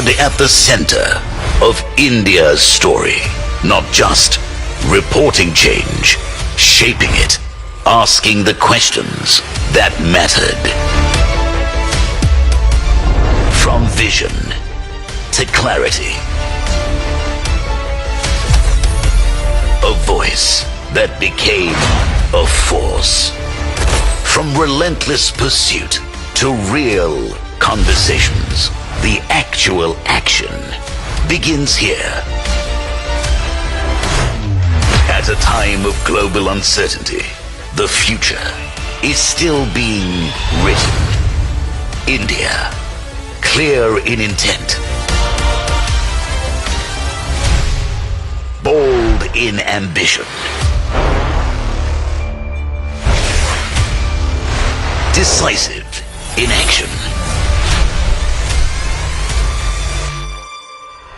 stood at the center of India's story. Not just reporting change, shaping it, asking the questions that mattered. From vision to clarity. A voice that became a force. From relentless pursuit to real conversations, the actual action begins here. At a time of global uncertainty, the future is still being written. India, clear in intent, bold in ambition, decisive in action.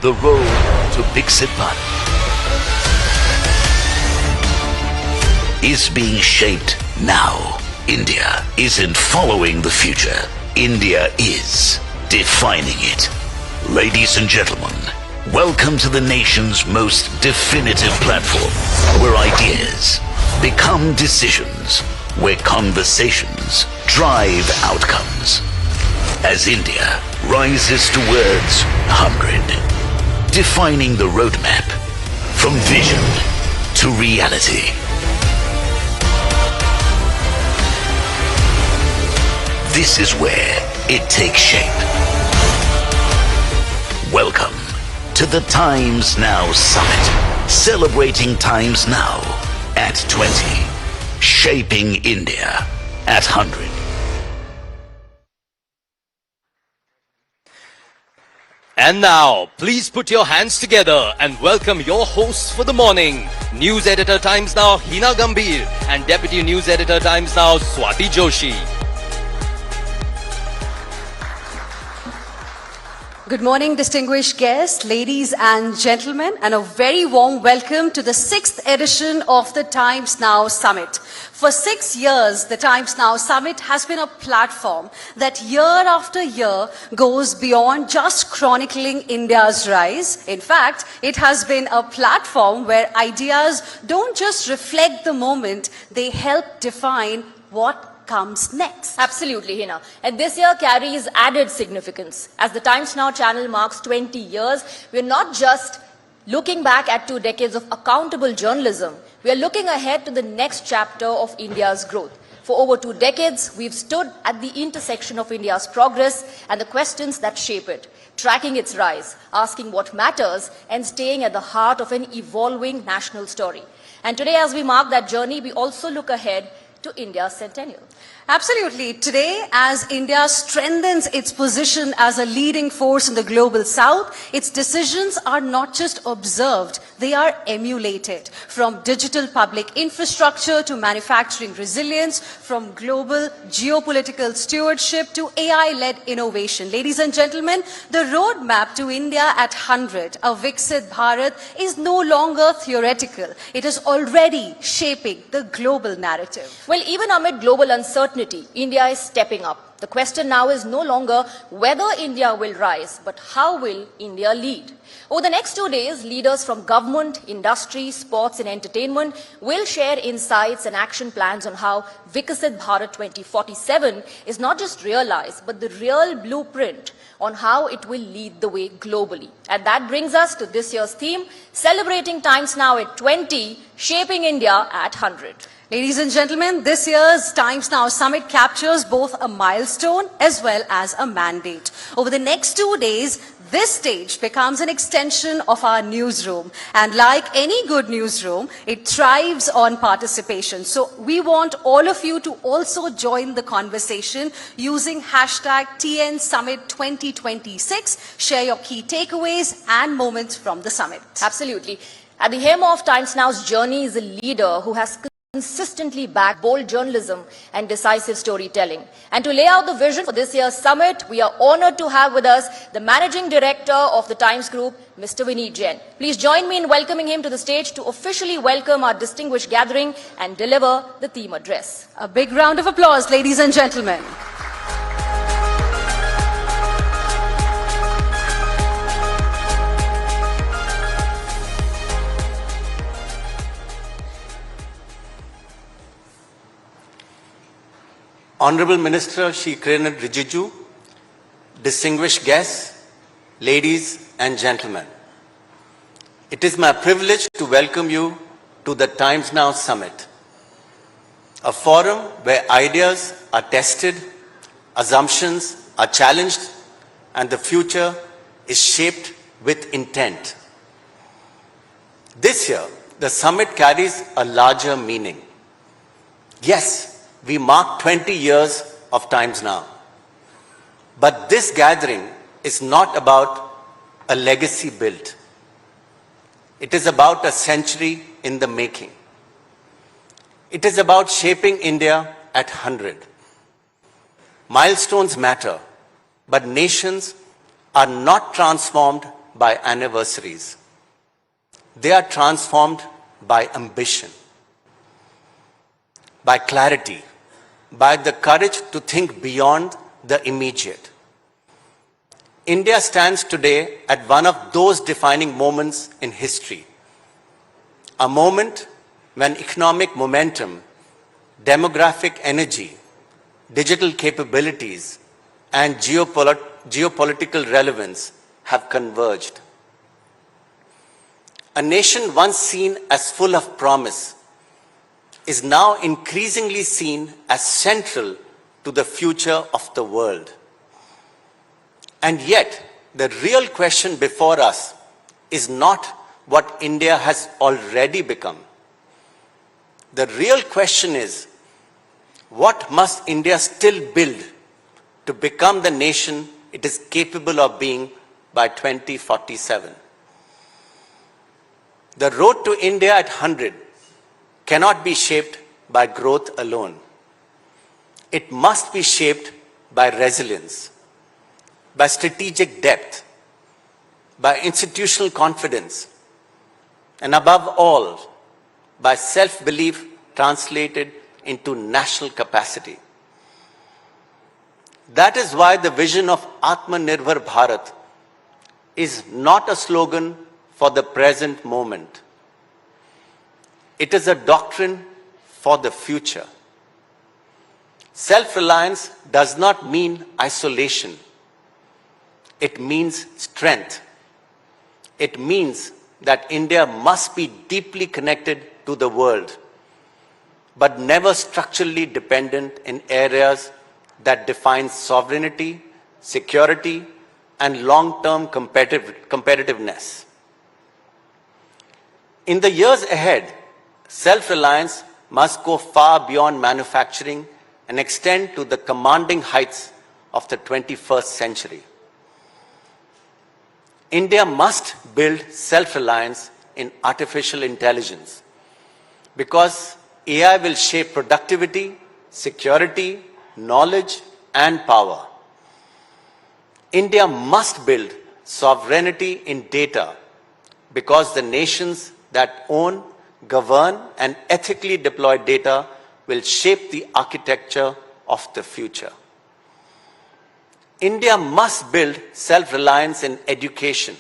The road to Viksit Bharat is being shaped now. India isn't following the future. India is defining it. Ladies and gentlemen, welcome to the nation's most definitive platform, where ideas become decisions, where conversations drive outcomes. As India rises towards 100, defining the roadmap from vision to reality. This is where it takes shape. Welcome to the Times Now Summit, celebrating Times Now at 20, shaping India at 100. And now, please put your hands together and welcome your hosts for the morning. News Editor Times Now, Hina Gambhir, and Deputy News Editor Times Now, Swati Joshi. Good morning, distinguished guests, ladies and gentlemen, and a very warm welcome to the 6th edition of the Times Now Summit. For 6 years, the Times Now Summit has been a platform that year after year goes beyond just chronicling India's rise. In fact, it has been a platform where ideas don't just reflect the moment, they help define what comes next. Absolutely, Hina. And this year carries added significance. As the Times Now channel marks 20 years, we're not just looking back at 2 decades of accountable journalism, we are looking ahead to the next chapter of India's growth. For over 2 decades, we've stood at the intersection of India's progress and the questions that shape it, tracking its rise, asking what matters, and staying at the heart of an evolving national story. And today, as we mark that journey, we also look ahead to India's centennial. Absolutely. Today, as India strengthens its position as a leading force in the global south, its decisions are not just observed, they are emulated. From digital public infrastructure to manufacturing resilience, from global geopolitical stewardship to AI-led innovation. Ladies and gentlemen, the roadmap to India at 100, a Viksit Bharat, is no longer theoretical. It is already shaping the global narrative. Well, even amid global uncertainty, India is stepping up. The question now is no longer whether India will rise, but how will India lead? Over the next 2 days, leaders from government, industry, sports and entertainment will share insights and action plans on how Viksit Bharat 2047 is not just realized, but the real blueprint on how it will lead the way globally. And that brings us to this year's theme, celebrating Times Now at 20, shaping India at 100. Ladies and gentlemen, this year's Times Now Summit captures both a milestone as well as a mandate. Over the next 2 days, this stage becomes an extension of our newsroom. And like any good newsroom, it thrives on participation. So we want all of you to also join the conversation using hashtag TN Summit 2026. Share your key takeaways and moments from the summit. Absolutely. At the helm of Times Now's journey is a leader who has consistently backed bold journalism and decisive storytelling. And to lay out the vision for this year's summit, we are honored to have with us the Managing Director of the Times Group, Mr. Vinit Jain. Please join me in welcoming him to the stage to officially welcome our distinguished gathering and deliver the theme address. A big round of applause, ladies and gentlemen. Honorable Minister Shri Kiran Rijiju, distinguished guests, ladies and gentlemen, it is my privilege to welcome you to the Times Now Summit, a forum where ideas are tested, assumptions are challenged, and the future is shaped with intent. This year, the summit carries a larger meaning. Yes, we mark 20 years of Times Now. But this gathering is not about a legacy built. It is about a century in the making. It is about shaping India at 100. Milestones matter, but nations are not transformed by anniversaries. They are transformed by ambition, by clarity, by the courage to think beyond the immediate. India stands today at one of those defining moments in history. A moment when economic momentum, demographic energy, digital capabilities, and geopolitical relevance have converged. A nation once seen as full of promise is now increasingly seen as central to the future of the world. And yet, the real question before us is not what India has already become. The real question is, what must India still build to become the nation it is capable of being by 2047? The road to India at 100 cannot be shaped by growth alone. It must be shaped by resilience, by strategic depth, by institutional confidence, and above all, by self-belief translated into national capacity. That is why the vision of Atmanirbhar Bharat is not a slogan for the present moment. It is a doctrine for the future. Self-reliance does not mean isolation. It means strength. It means that India must be deeply connected to the world, but never structurally dependent in areas that define sovereignty, security, and long-term competitiveness. In the years ahead, self-reliance must go far beyond manufacturing and extend to the commanding heights of the 21st century. India must build self-reliance in artificial intelligence because AI will shape productivity, security, knowledge, and power. India must build sovereignty in data because the nations that own, govern, and ethically deploy data will shape the architecture of the future. India must build self-reliance in education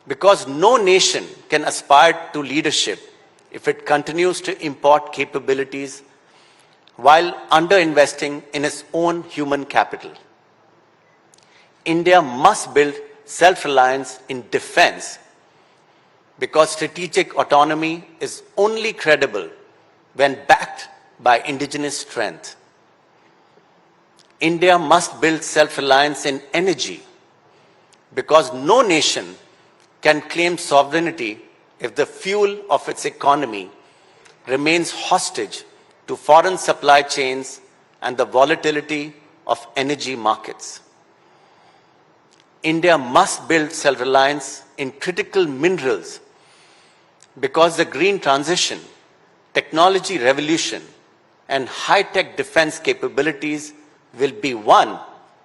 because no nation can aspire to leadership if it continues to import capabilities while underinvesting in its own human capital. India must build self-reliance in defense because strategic autonomy is only credible when backed by indigenous strength. India must build self-reliance in energy because no nation can claim sovereignty if the fuel of its economy remains hostage to foreign supply chains and the volatility of energy markets. India must build self-reliance in critical minerals because the green transition, technology revolution, and high-tech defense capabilities will be won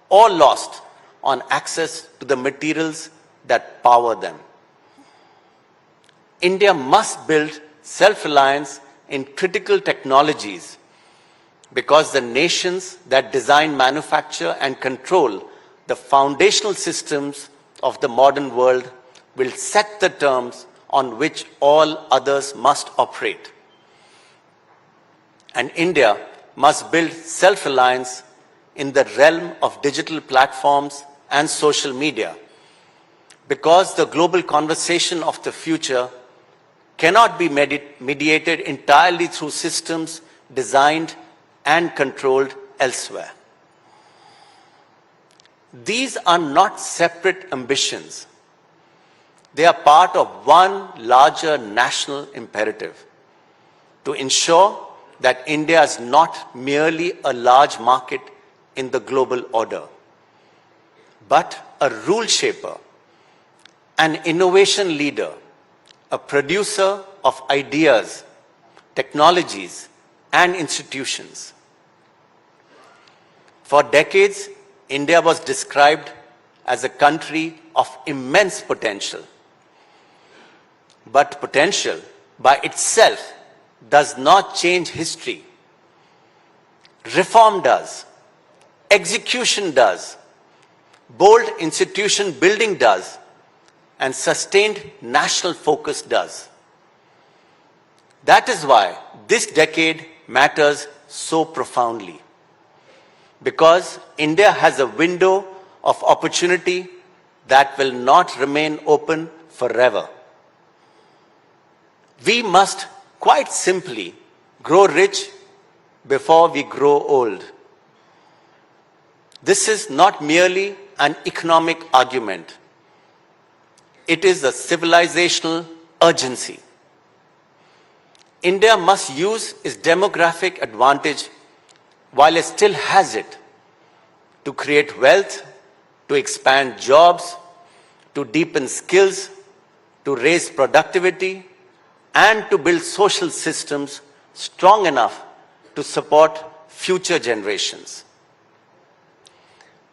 or lost on access to the materials that power them. India must build self-reliance in critical technologies because the nations that design, manufacture, and control the foundational systems of the modern world will set the terms on which all others must operate. And India must build self-reliance in the realm of digital platforms and social media, because the global conversation of the future cannot be mediated entirely through systems designed and controlled elsewhere. These are not separate ambitions. They are part of one larger national imperative to ensure that India is not merely a large market in the global order, but a rule shaper, an innovation leader, a producer of ideas, technologies, and institutions. For decades, India was described as a country of immense potential. But potential by itself does not change history. Reform does. Execution does. Bold institution building does. And sustained national focus does. That is why this decade matters so profoundly. Because India has a window of opportunity that will not remain open forever. We must quite simply grow rich before we grow old. This is not merely an economic argument. It is a civilizational urgency. India must use its demographic advantage while it still has it to create wealth, to expand jobs, to deepen skills, to raise productivity, and to build social systems strong enough to support future generations.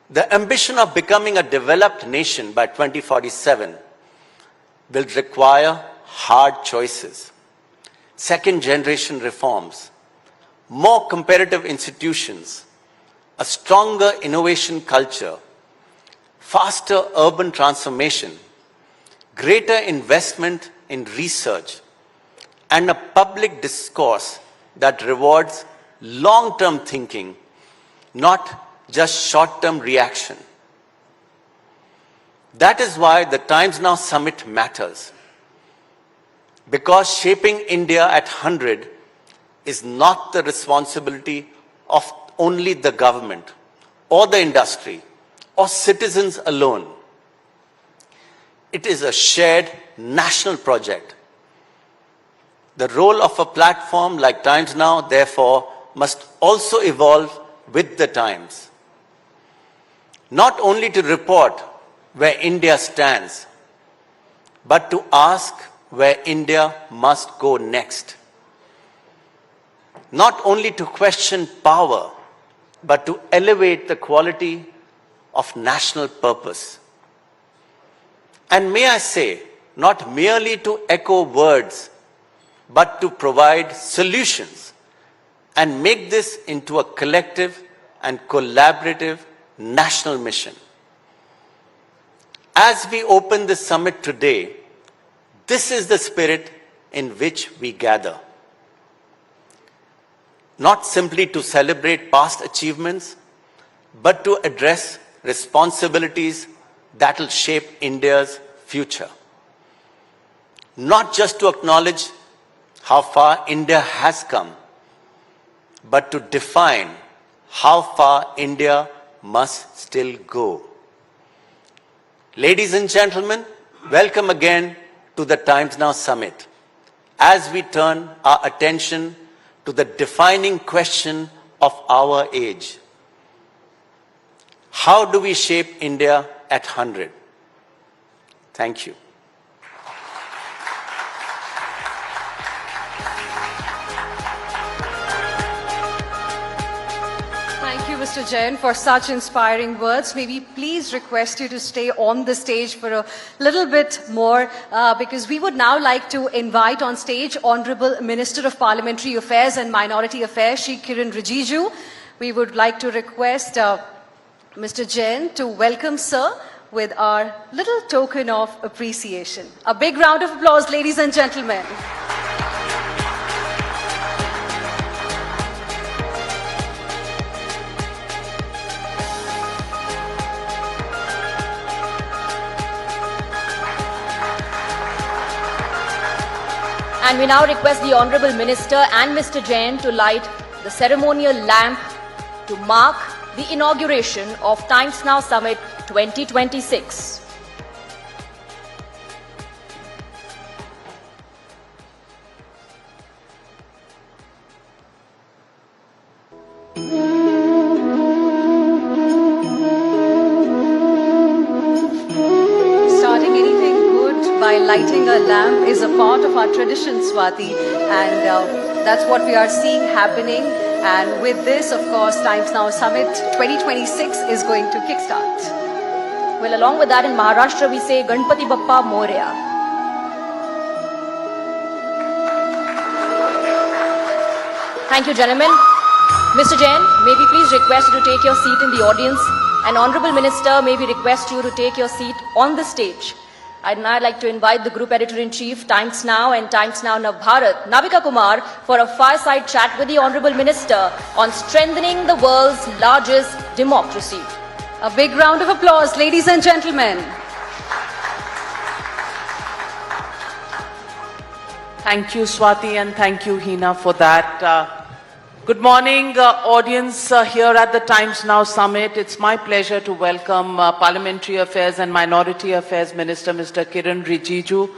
The ambition of becoming a developed nation by 2047 will require hard choices, second-generation reforms, more competitive institutions, a stronger innovation culture, faster urban transformation, greater investment in research, and a public discourse that rewards long-term thinking, not just short-term reaction. That is why the Times Now Summit matters. Because shaping India at 100 is not the responsibility of only the government or the industry or citizens alone. It is a shared national project. The role of a platform like Times Now, therefore, must also evolve with the times. Not only to report where India stands, but to ask where India must go next. Not only to question power, but to elevate the quality of national purpose. And may I say, not merely to echo words, but to provide solutions and make this into a collective and collaborative national mission. As we open this summit today, this is the spirit in which we gather. Not simply to celebrate past achievements, but to address responsibilities that will shape India's future. Not just to acknowledge how far India has come, but to define how far India must still go. Ladies and gentlemen, welcome again to the Times Now Summit, as we turn our attention to the defining question of our age. How do we shape India at 100? Thank you. Thank you, Mr. Jain, for such inspiring words. May we please request you to stay on the stage for a little bit more, because we would now like to invite on stage Honorable Minister of Parliamentary Affairs and Minority Affairs, Shri Kiran Rijiju. We would like to request Mr. Jain to welcome Sir with our little token of appreciation. A big round of applause, ladies and gentlemen. And we now request the Honorable Minister and Mr. Jain to light the ceremonial lamp to mark the inauguration of Times Now Summit 2026. Starting anything good by lighting a lamp is a part of our tradition, Swati, and that's what we are seeing happening. And with this, of course, Times Now Summit 2026 is going to kickstart. Well, along with that, in Maharashtra, we say Ganpati Bappa Moria. Thank you, gentlemen. Mr. Jain, may we please request you to take your seat in the audience, and Honorable Minister, may we request you to take your seat on the stage. I'd now like to invite the Group Editor-in-Chief, Times Now and Times Now Navbharat, Navika Kumar, for a fireside chat with the Honorable Minister on strengthening the world's largest democracy. A big round of applause, ladies and gentlemen. Thank you, Swati, and thank you, Hina, for that. Good morning, audience here at the Times Now Summit. It's my pleasure to welcome Parliamentary Affairs and Minority Affairs Minister, Mr. Kiran Rijiju,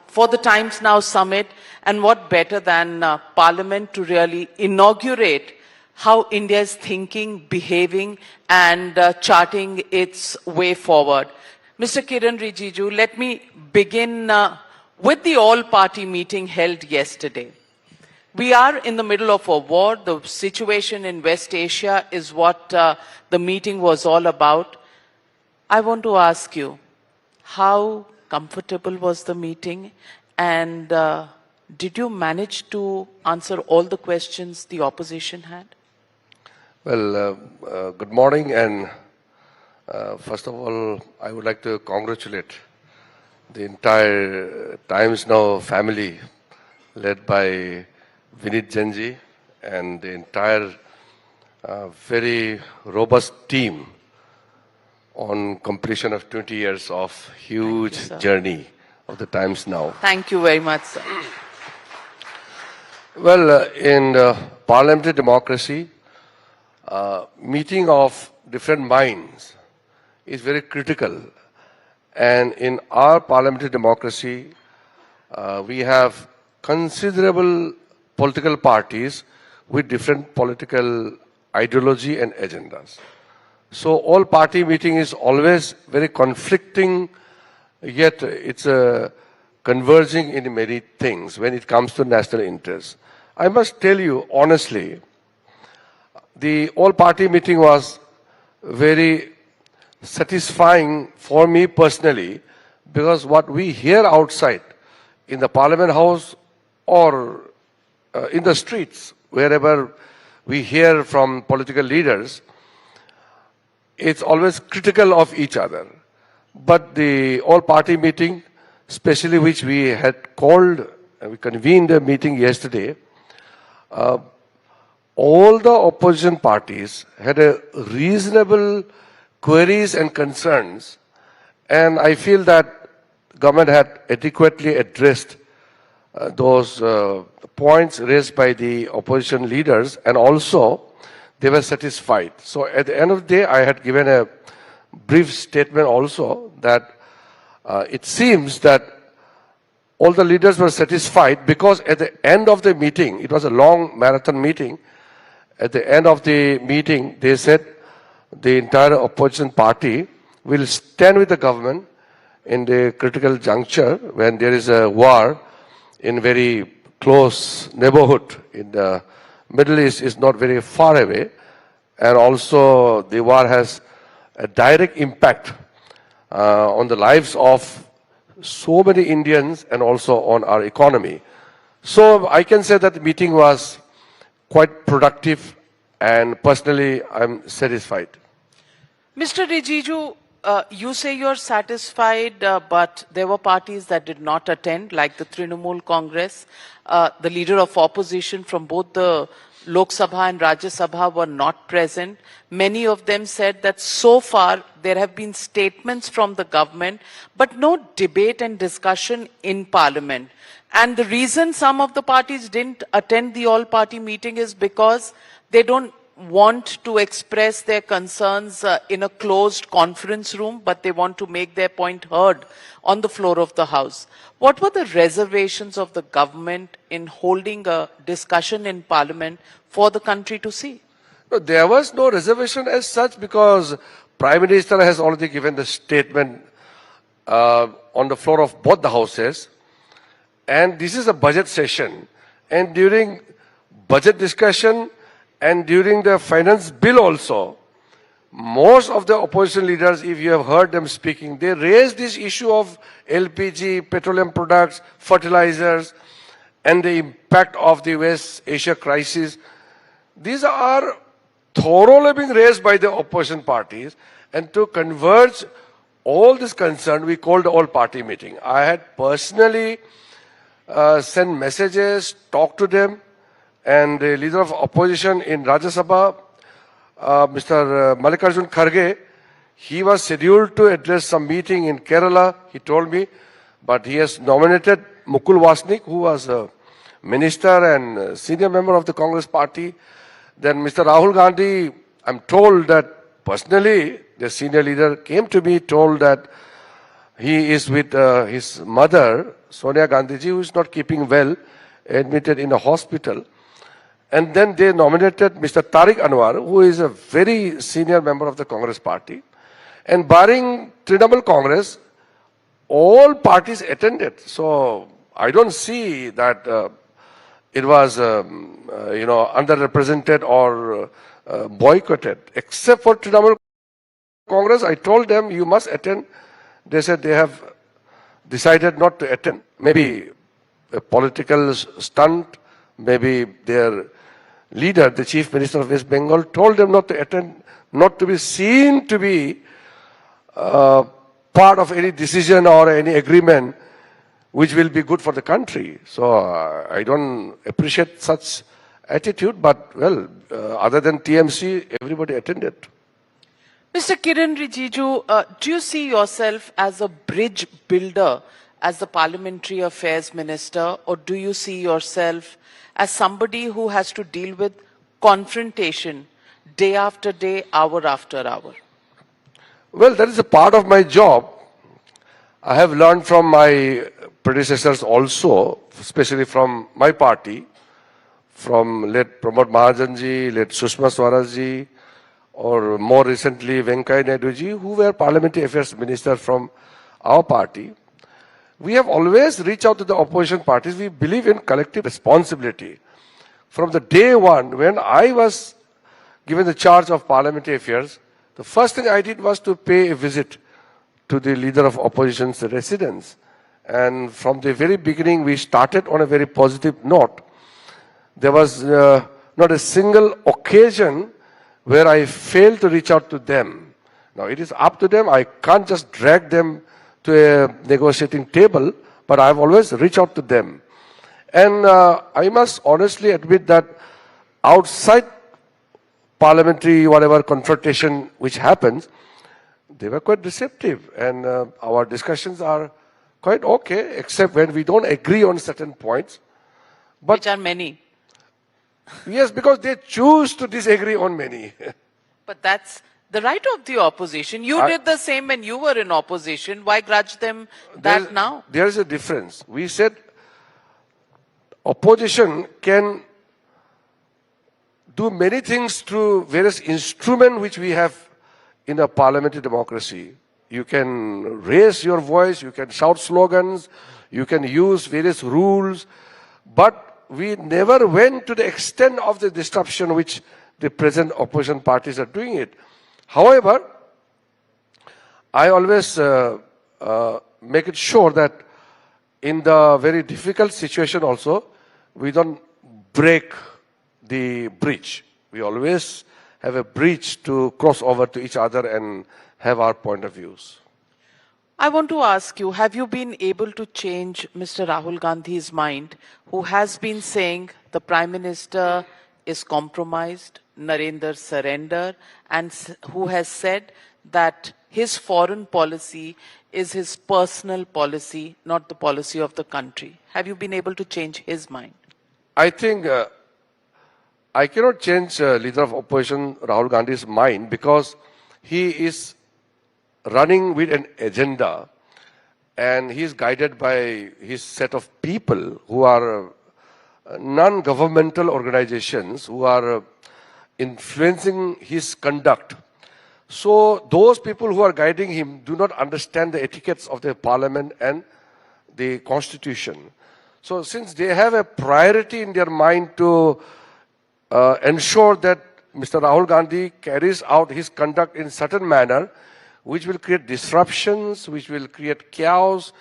for the Times Now Summit. And what better than Parliament to really inaugurate how India is thinking, behaving, and charting its way forward. Mr. Kiran Rijiju, let me begin with the all-party meeting held yesterday. We are in the middle of a war. The situation in West Asia is what the meeting was all about. I want to ask you, how comfortable was the meeting? And did you manage to answer all the questions the opposition had? Well, good morning, and first of all, I would like to congratulate the entire Times Now family led by Vinit Jain and the entire very robust team on completion of 20 years of huge journey of the Times Now. Thank you very much, sir. Well, in parliamentary democracy, meeting of different minds is very critical. And in our parliamentary democracy, we have considerable political parties with different political ideology and agendas. So all party meeting is always very conflicting, yet it's converging in many things when it comes to national interest. I must tell you honestly, the all party meeting was very satisfying for me personally, because what we hear outside in the Parliament House or in the streets, wherever we hear from political leaders, it's always critical of each other. But the all-party meeting, especially which we had called, we convened a meeting yesterday, all the opposition parties had a reasonable queries and concerns, and I feel that government had adequately addressed those points raised by the opposition leaders, and also they were satisfied. So at the end of the day, I had given a brief statement also that it seems that all the leaders were satisfied, because at the end of the meeting, it was a long marathon meeting, at the end of the meeting, they said the entire opposition party will stand with the government in the critical juncture when there is a war in very close neighborhood in the Middle East, is not very far away, and also the war has a direct impact on the lives of so many Indians and also on our economy. So I can say that the meeting was quite productive, and personally I'm satisfied. Mr. Rijiju, you say you're satisfied, but there were parties that did not attend, like the Trinamool Congress, the leader of opposition from both the Lok Sabha and Rajya Sabha were not present. Many of them said that so far there have been statements from the government, but no debate and discussion in Parliament. And the reason some of the parties didn't attend the all-party meeting is because they don't want to express their concerns in a closed conference room, but they want to make their point heard on the floor of the House. What were the reservations of the government in holding a discussion in Parliament for the country to see? No, there was no reservation as such because Prime Minister has already given the statement on the floor of both the houses. And this is a budget session. And during budget discussion and during the finance bill also, most of the opposition leaders, if you have heard them speaking, they raised this issue of LPG, petroleum products, fertilizers, and the impact of the West Asia crisis. These are thoroughly being raised by the opposition parties, and to converge all this concern, we called all-party meeting. I had personally sent messages, talked to them, and the leader of opposition in Rajya Sabha, Mr. Mallikarjun Kharge, he was scheduled to address some meeting in Kerala, he told me, but he has nominated Mukul Wasnik, who was a minister and senior member of the Congress party. Then Mr. Rahul Gandhi, I'm told that personally, the senior leader came to me, told that he is with his mother, Sonia Gandhiji, who is not keeping well, admitted in a hospital. And then they nominated Mr. Tariq Anwar, who is a very senior member of the Congress party. And barring Trinamool Congress, all parties attended. So I don't see that it was, underrepresented or boycotted. Except for Trinamool Congress, I told them, you must attend. They said they have decided not to attend. Maybe a political stunt, maybe their leader, the Chief Minister of West Bengal, told them not to attend, not to be seen to be part of any decision or any agreement which will be good for the country. So I don't appreciate such attitude, but well, other than TMC, everybody attended. Mr. Kiran Rijiju, do you see yourself as a bridge builder as the Parliamentary Affairs Minister, or do you see yourself as somebody who has to deal with confrontation day after day, hour after hour? Well, that is a part of my job. I have learned from my predecessors also, especially from my party, from late Pramod Mahajanji, late Sushma Swarajji, or more recently Venkaiah Naiduji, who were Parliamentary Affairs Minister from our party. We have always reached out to the opposition parties. We believe in collective responsibility. From the day one, when I was given the charge of parliamentary affairs, the first thing I did was to pay a visit to the leader of opposition's residence. And from the very beginning, we started on a very positive note. There was not a single occasion where I failed to reach out to them. Now, it is up to them. I can't just drag them to a negotiating table, but I've always reached out to them. And I must honestly admit that outside parliamentary, whatever confrontation which happens, they were quite receptive. And our discussions are quite okay, except when we don't agree on certain points. But which are many. Yes, because they choose to disagree on many. But that's the right of the opposition. You did the same when you were in opposition. Why grudge them that now? There is a difference. We said opposition can do many things through various instruments which we have in a parliamentary democracy. You can raise your voice, you can shout slogans, you can use various rules, but we never went to the extent of the disruption which the present opposition parties are doing it. However, I always make it sure that in the very difficult situation also, we don't break the bridge. We always have a bridge to cross over to each other and have our point of views. I want to ask you, have you been able to change Mr. Rahul Gandhi's mind, who has been saying the Prime Minister is compromised, Narendra surrender, and who has said that his foreign policy is his personal policy, not the policy of the country. Have you been able to change his mind? I think I cannot change leader of opposition Rahul Gandhi's mind because he is running with an agenda and he is guided by his set of people who are non-governmental organizations who are influencing his conduct. So those people who are guiding him do not understand the etiquettes of the parliament and the constitution. So since they have a priority in their mind to ensure that Mr. Rahul Gandhi carries out his conduct in certain manner, which will create disruptions, which will create chaos,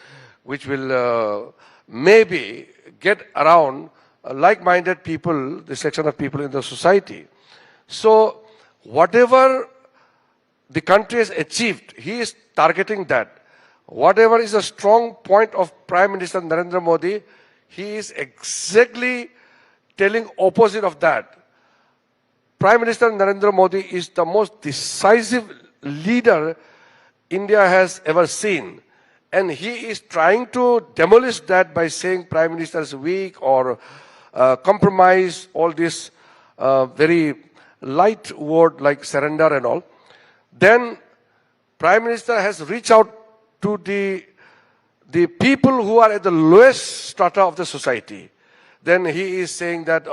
which will maybe get around like-minded people, the section of people in the society. So whatever the country has achieved, he is targeting that. Whatever is a strong point of Prime Minister Narendra Modi, he is exactly telling opposite of that. Prime Minister Narendra Modi is the most decisive leader India has ever seen. And he is trying to demolish that by saying Prime Minister is weak or compromise, all this very light word like surrender and all. Then Prime Minister has reached out to the people who are at the lowest strata of the society. Then he is saying that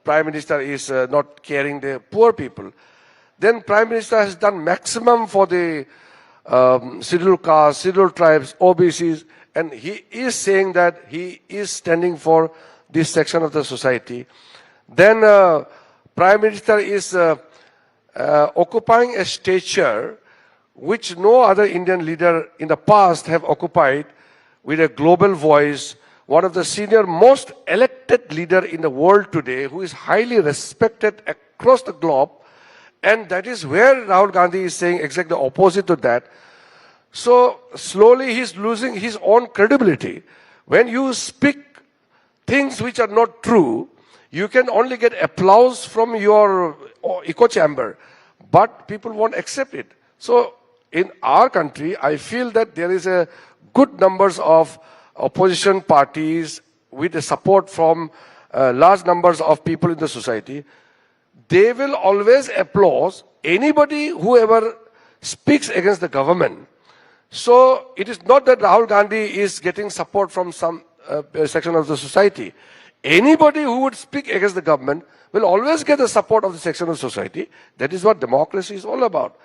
Prime Minister is not caring the poor people. Then Prime Minister has done maximum for the scheduled castes, scheduled tribes, OBCs, and he is saying that he is standing for this section of the society. Then Prime Minister is occupying a stature which no other Indian leader in the past have occupied, with a global voice, one of the senior most elected leader in the world today, who is highly respected across the globe. And that is where Rahul Gandhi is saying exactly the opposite to that. So slowly he's losing his own credibility. When you speak things which are not true, you can only get applause from your echo chamber, but people won't accept it. So in our country, I feel that there is a good numbers of opposition parties with the support from large numbers of people in the society. They will always applaud anybody whoever speaks against the government. So it is not that Rahul Gandhi is getting support from some section of the society. Anybody who would speak against the government will always get the support of the section of society. That is what democracy is all about.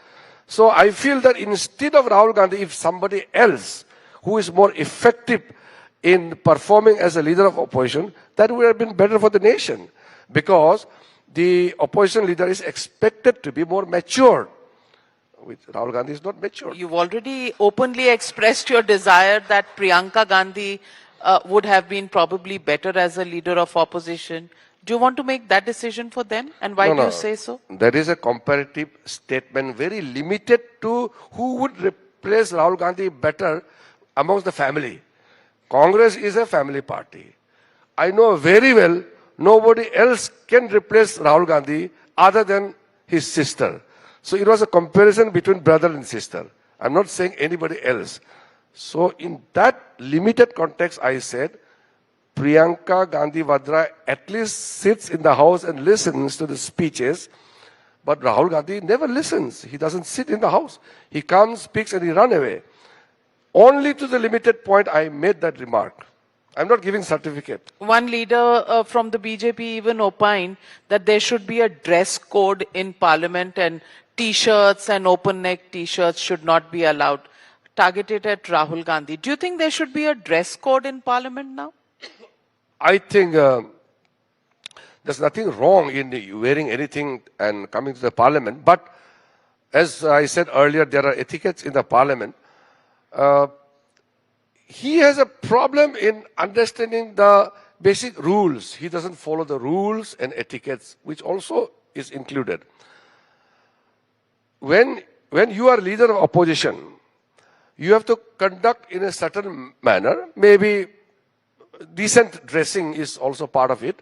So I feel that instead of Rahul Gandhi, if somebody else who is more effective in performing as a leader of opposition, that would have been better for the nation. Because the opposition leader is expected to be more mature. With Rahul Gandhi is not mature. You've already openly expressed your desire that Priyanka Gandhi would have been probably better as a leader of opposition. Do you want to make that decision for them? And why do you say so? That is a comparative statement, very limited to who would replace Rahul Gandhi better amongst the family. Congress is a family party. I know very well nobody else can replace Rahul Gandhi other than his sister. So it was a comparison between brother and sister. I'm not saying anybody else. So in that limited context, I said, Priyanka Gandhi Vadra at least sits in the house and listens to the speeches, but Rahul Gandhi never listens. He doesn't sit in the house. He comes, speaks, and he runs away. Only to the limited point I made that remark. I'm not giving certificate. One leader from the BJP even opined that there should be a dress code in parliament and T-shirts and open neck T-shirts should not be allowed. Targeted at Rahul Gandhi. Do you think there should be a dress code in parliament now? I think there's nothing wrong in wearing anything and coming to the parliament. But as I said earlier, there are etiquettes in the parliament. He has a problem in understanding the basic rules. He doesn't follow the rules and etiquettes, which also is included. When you are leader of opposition, you have to conduct in a certain manner. Maybe decent dressing is also part of it.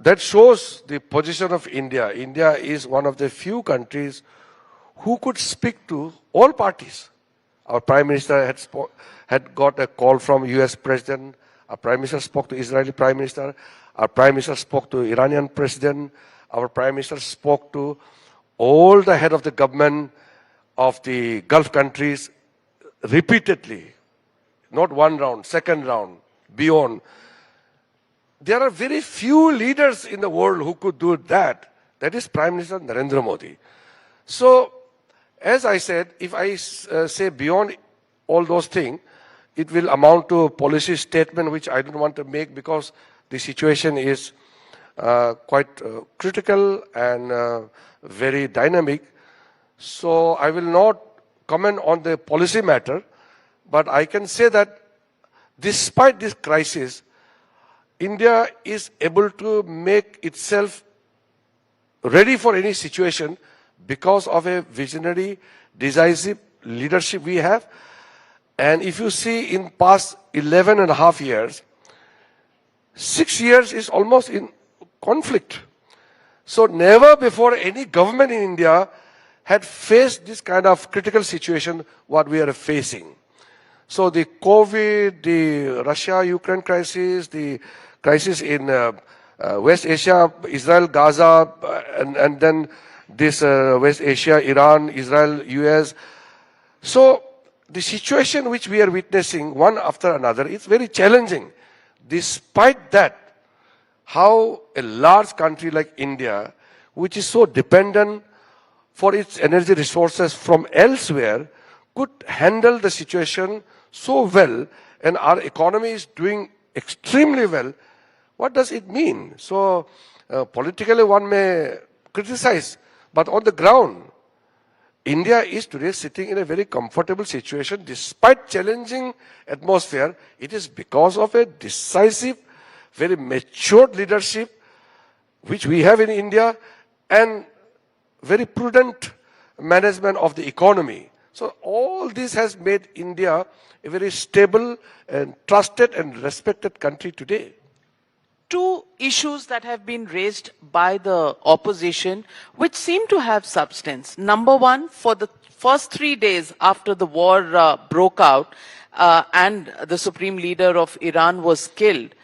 that shows the position of India. India is one of the few countries who could speak to all parties. Our Prime Minister had got a call from US President. Our Prime Minister spoke to Israeli Prime Minister. Our Prime Minister spoke to Iranian President. Our Prime Minister spoke to all the head of the government of the Gulf countries repeatedly. Not one round, second round, beyond. There are very few leaders in the world who could do that. That is Prime Minister Narendra Modi. So, as I said, if I say beyond all those things, it will amount to a policy statement which I don't want to make because the situation is quite critical and very dynamic. So I will not comment on the policy matter, but I can say that despite this crisis, India is able to make itself ready for any situation because of a visionary, decisive leadership we have. And if you see in past 11 and a half years, 6 years is almost in conflict. So never before any government in India had faced this kind of critical situation what we are facing. So the COVID, the Russia-Ukraine crisis, the crisis in West Asia, Israel, Gaza, and then this West Asia, Iran, Israel, US. So the situation which we are witnessing one after another is very challenging. Despite that, how a large country like India, which is so dependent for its energy resources from elsewhere, could handle the situation so well, and our economy is doing extremely well. What does it mean? So politically one may criticize, but on the ground, India is today sitting in a very comfortable situation despite challenging atmosphere. It is because of a decisive, very matured leadership which we have in India and very prudent management of the economy. So all this has made India a very stable and trusted and respected country today. Two issues that have been raised by the opposition which seem to have substance. Number one, for the first 3 days after the war broke out and the supreme leader of Iran was killed,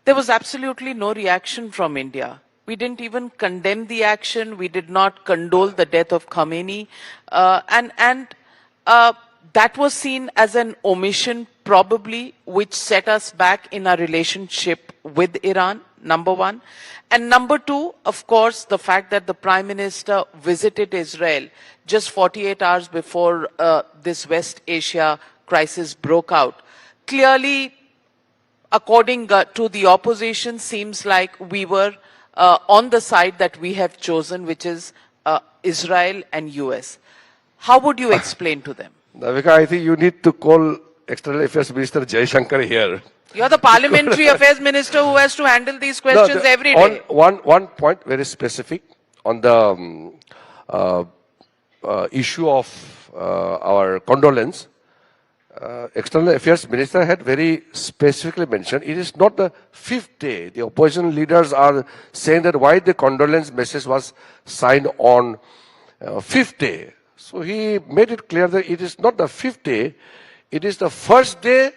there was absolutely no reaction from India. We didn't even condemn the action. We did not condole the death of Khomeini. That was seen as an omission, probably, which set us back in our relationship with Iran, number one. And number two, of course, the fact that the Prime Minister visited Israel just 48 hours before this West Asia crisis broke out. Clearly, according to the opposition, seems like we were on the side that we have chosen, which is Israel and US. How would you explain to them? Navika, I think you need to call External Affairs Minister Jai Shankar here. You're the Parliamentary Affairs Minister who has to handle these questions every day. One point very specific on the issue of our condolence. External Affairs Minister had very specifically mentioned it is not the 5th day. The opposition leaders are saying that why the condolence message was signed on 5th day. So he made it clear that it is not the 5th day, it is the first day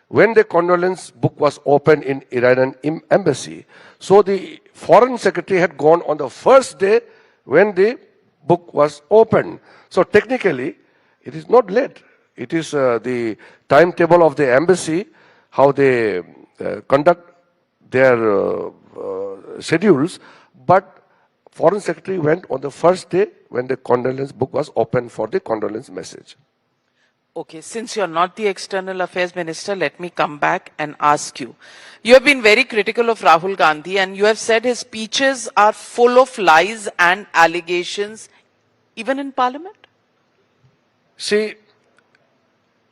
when the condolence book was opened in Iranian embassy. So the foreign secretary had gone on the first day when the book was opened. So technically, it is not late. It is the timetable of the embassy, how they conduct their schedules, but Foreign Secretary went on the first day when the condolence book was opened for the condolence message. Okay, since you're not the External Affairs Minister, let me come back and ask you. You have been very critical of Rahul Gandhi and you have said his speeches are full of lies and allegations, even in Parliament? See,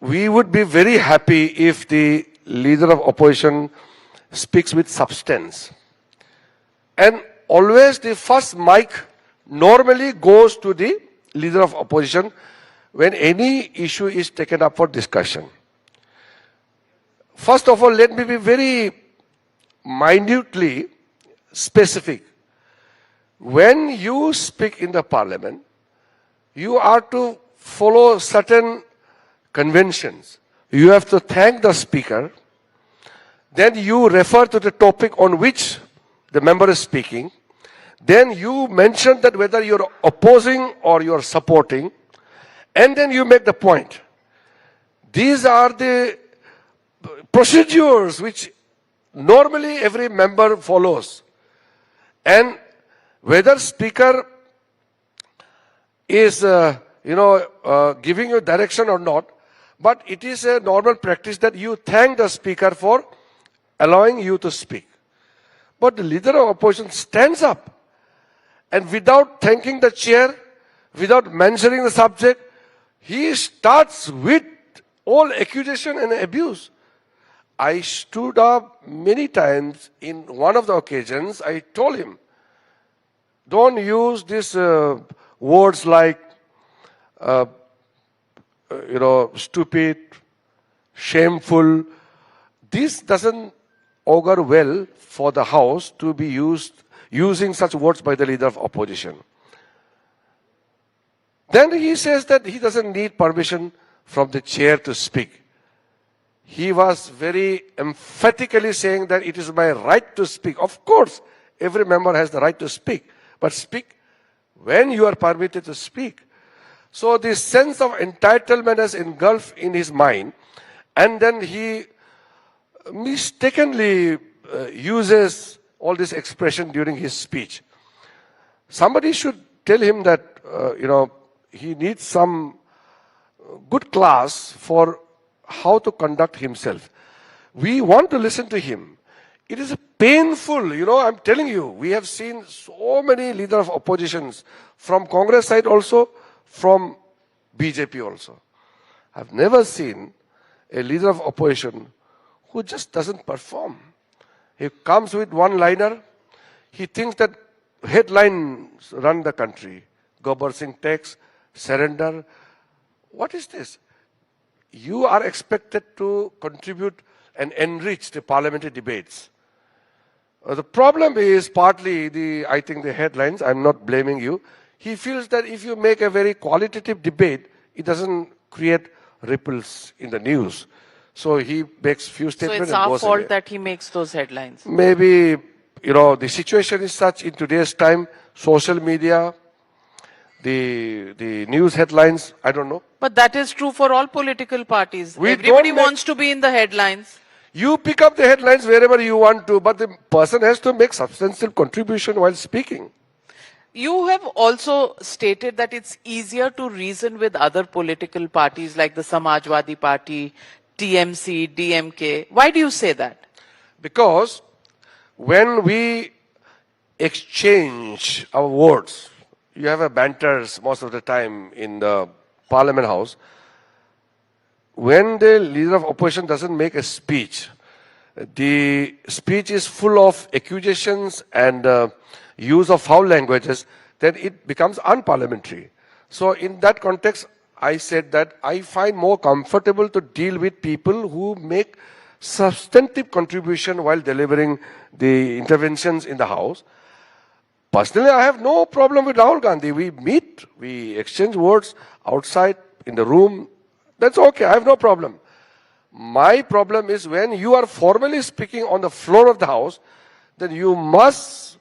we would be very happy if the leader of opposition speaks with substance. And always the first mic normally goes to the leader of opposition when any issue is taken up for discussion. First of all, let me be very minutely specific. When you speak in the parliament, you are to follow certain conventions. You have to thank the speaker. Then you refer to the topic on which the member is speaking. Then you mention that whether you're opposing or you're supporting. And then you make the point. These are the procedures which normally every member follows. And whether speaker is, giving you direction or not, but it is a normal practice that you thank the speaker for allowing you to speak. But the leader of opposition stands up and without thanking the chair, without mentioning the subject, he starts with all accusation and abuse. I stood up many times in one of the occasions. I told him, don't use these words like, stupid, shameful. This doesn't augur well for the House to be using such words by the leader of opposition. Then he says that he doesn't need permission from the chair to speak. He was very emphatically saying that it is my right to speak. Of course, every member has the right to speak, but speak when you are permitted to speak. So this sense of entitlement has engulfed in his mind, and then he mistakenly uses all this expression during his speech. Somebody should tell him that, he needs some good class for how to conduct himself. We want to listen to him. It is painful, I'm telling you, we have seen so many leaders of oppositions from Congress side also, from BJP also. I've never seen a leader of opposition who just doesn't perform. He comes with one-liner. He thinks that headlines run the country. Gabbar Singh tax, surrender. What is this? You are expected to contribute and enrich the parliamentary debates. The problem is partly the headlines. I'm not blaming you. He feels that if you make a very qualitative debate, it doesn't create ripples in the news. So he makes few statements. So it's our fault that he makes those headlines. Maybe, the situation is such in today's time, social media, the news headlines, I don't know. But that is true for all political parties. Everybody wants to be in the headlines. You pick up the headlines wherever you want to, but the person has to make substantial contribution while speaking. You have also stated that it's easier to reason with other political parties like the Samajwadi Party, TMC, DMK. Why do you say that? Because when we exchange our words, you have a banters most of the time in the Parliament House. When the leader of opposition doesn't make a speech, the speech is full of accusations and use of foul languages, then it becomes unparliamentary. So in that context, I said that I find more comfortable to deal with people who make substantive contribution while delivering the interventions in the House. Personally, I have no problem with Rahul Gandhi. We meet, we exchange words outside, in the room. That's okay, I have no problem. My problem is when you are formally speaking on the floor of the House, then you must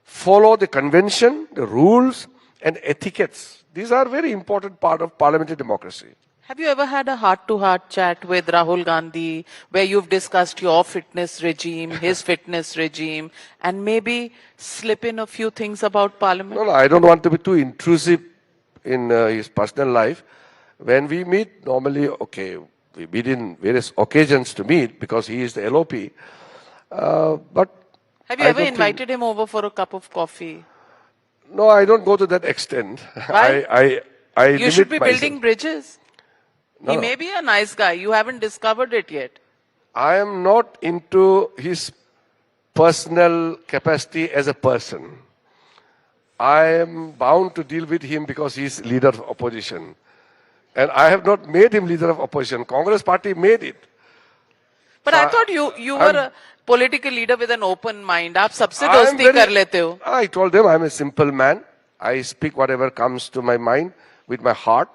follow the convention, the rules and etiquettes. These are very important part of parliamentary democracy. Have you ever had a heart-to-heart chat with Rahul Gandhi where you've discussed your fitness regime, his fitness regime, and maybe slip in a few things about parliament? No, I don't want to be too intrusive in his personal life. When we meet, normally, okay, we meet in various occasions to meet because he is the LOP. But have you ever invited him over for a cup of coffee? No, I don't go to that extent. Why? You should be myself. building bridges. He may be a nice guy. You haven't discovered it yet. I am not into his personal capacity as a person. I am bound to deal with him because he is leader of opposition. And I have not made him leader of opposition. Congress party made it. But I thought you were a political leader with an open mind. आप सबसे दोस्ती कर लेते हो. I told them I'm a simple man. I speak whatever comes to my mind with my heart.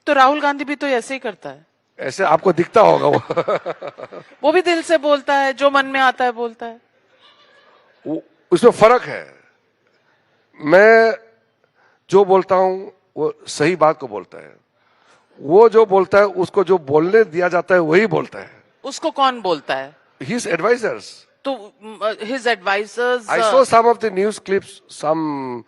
तो राहुल गांधी भी तो ऐसे ही करता है. ऐसे आपको दिखता होगा वो. वो भी दिल से बोलता है, जो मन में आता है बोलता है. उसमें फर्क है. मैं जो बोलता हूं वो सही बात को बोलता है. वो जो बोलता है उसको जो बोलने दिया जाता है वही बोलता है. उसको कौन बोलता है? His advisors. तो his advisors. I saw some of the news clips, some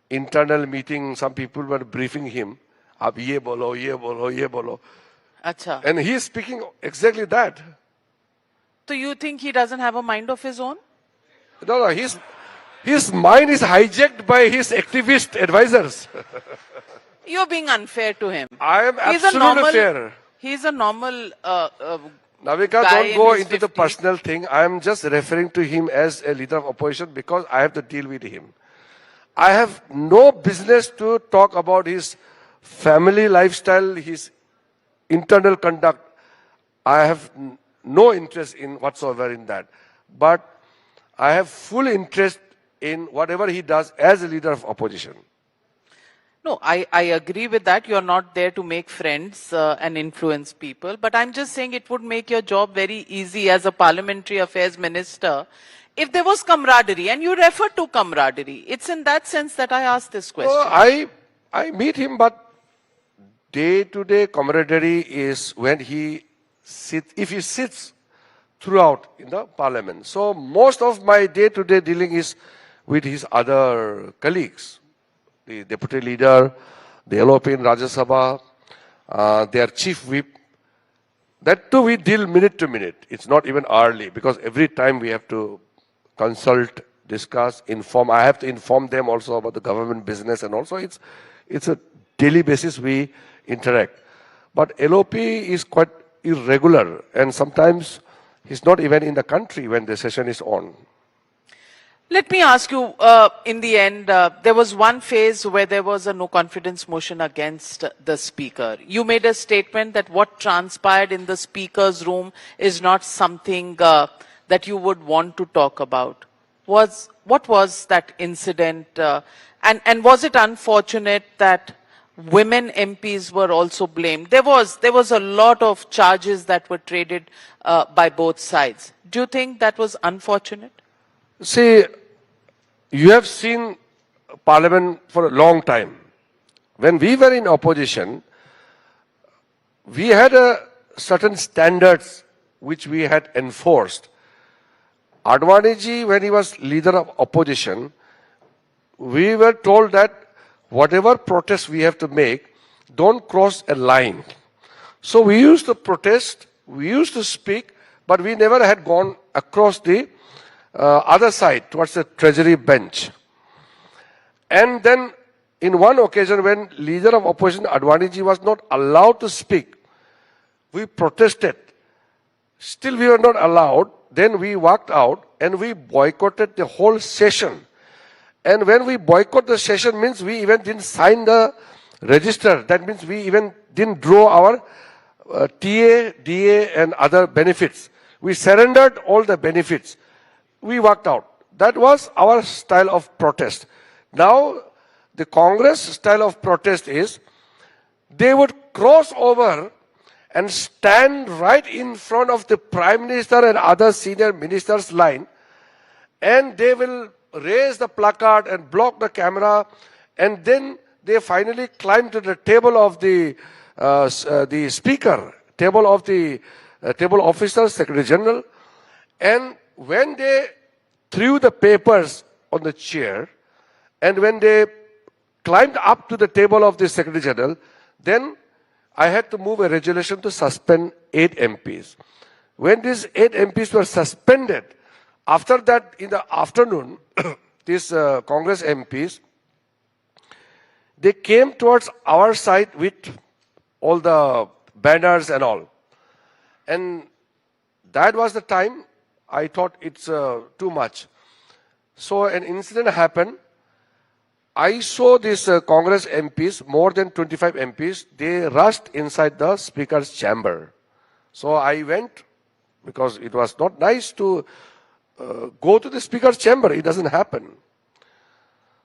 internal meeting, some people were briefing him. आप ये बोलो, ये बोलो, ये बोलो. अच्छा. And he is speaking exactly that. So you think he doesn't have a mind of his own? No, his mind is hijacked by his activist advisors. You're being unfair to him. I am absolutely fair. He's a normal Navika, guy don't go in his into the 50s. personal thing. I am just referring to him as a leader of opposition because I have to deal with him. I have no business to talk about his family lifestyle, his internal conduct. I have no interest in whatsoever in that. But I have full interest in whatever he does as a leader of opposition. No, I agree with that. You're not there to make friends and influence people. But I'm just saying it would make your job very easy as a parliamentary affairs minister if there was camaraderie. And you refer to camaraderie. It's in that sense that I asked this question. Oh, I meet him, but day-to-day camaraderie is when he sits, if he sits throughout in the parliament. So most of my day-to-day dealing is with his other colleagues. The deputy leader, the LOP in Rajya Sabha, their chief whip. That too we deal minute to minute. It's not even hourly because every time we have to consult, discuss, inform. I have to inform them also about the government business and also it's a daily basis we interact. But LOP is quite irregular and sometimes he's not even in the country when the session is on. Let me ask you, in the end, there was one phase where there was a no confidence motion against the speaker. You made a statement that what transpired in the speaker's room is not something that you would want to talk about. What was that incident? And was it unfortunate that women MPs were also blamed? There was a lot of charges that were traded by both sides. Do you think that was unfortunate? See, you have seen Parliament for a long time. When we were in opposition, we had certain standards which we had enforced. Advani ji, when he was leader of opposition, we were told that whatever protest we have to make, don't cross a line. So we used to protest, we used to speak, but we never had gone across the other side towards the treasury bench. And then in one occasion when leader of opposition Advani ji was not allowed to speak, we protested. Still we were not allowed. Then we walked out and we boycotted the whole session. And when we boycott the session means we even didn't sign the register. That means we even didn't draw our TA, DA and other benefits. We surrendered all the benefits. We walked out. That was our style of protest. Now, the Congress style of protest is they would cross over and stand right in front of the Prime Minister and other senior ministers' line, and they will raise the placard and block the camera, and then they finally climb to the table of the speaker, table of the table officer, Secretary General, and when they threw the papers on the chair and when they climbed up to the table of the Secretary General, then I had to move a resolution to suspend 8 MPs. When these 8 MPs were suspended, after that in the afternoon, these Congress MPs, they came towards our side with all the banners and all. And that was the time I thought it's too much. So an incident happened. I saw these Congress MPs, more than 25 MPs, they rushed inside the speaker's chamber. So I went because it was not nice to go to the speaker's chamber. It doesn't happen.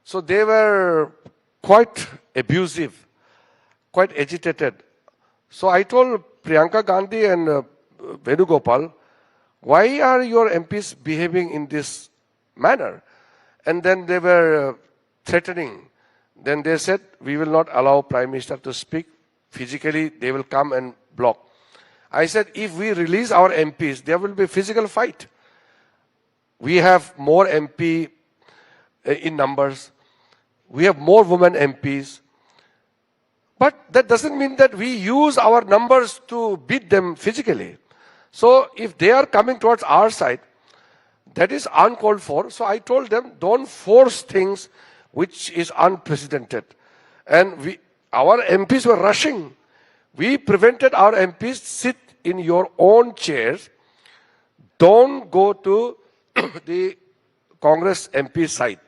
So they were quite abusive, quite agitated. So I told Priyanka Gandhi and Venugopal, why are your MPs behaving in this manner? And then they were threatening. Then they said, we will not allow Prime Minister to speak. Physically, they will come and block. I said, if we release our MPs, there will be a physical fight. We have more MP in numbers. We have more women MPs. But that doesn't mean that we use our numbers to beat them physically. So if they are coming towards our side, that is uncalled for. So I told them, don't force things which is unprecedented. And our MPs were rushing. We prevented our MPs sit in your own chairs. Don't go to the Congress MP side.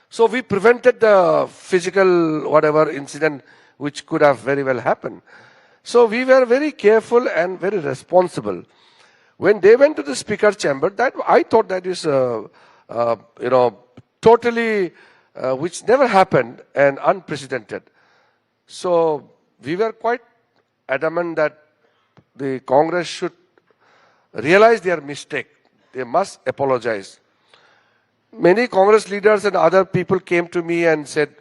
So we prevented the physical whatever incident which could have very well happened. So we were very careful and very responsible. When they went to the speaker's chamber, that I thought that is totally which never happened and unprecedented. So we were quite adamant that the Congress should realize their mistake. They must apologize. Many Congress leaders and other people came to me and said,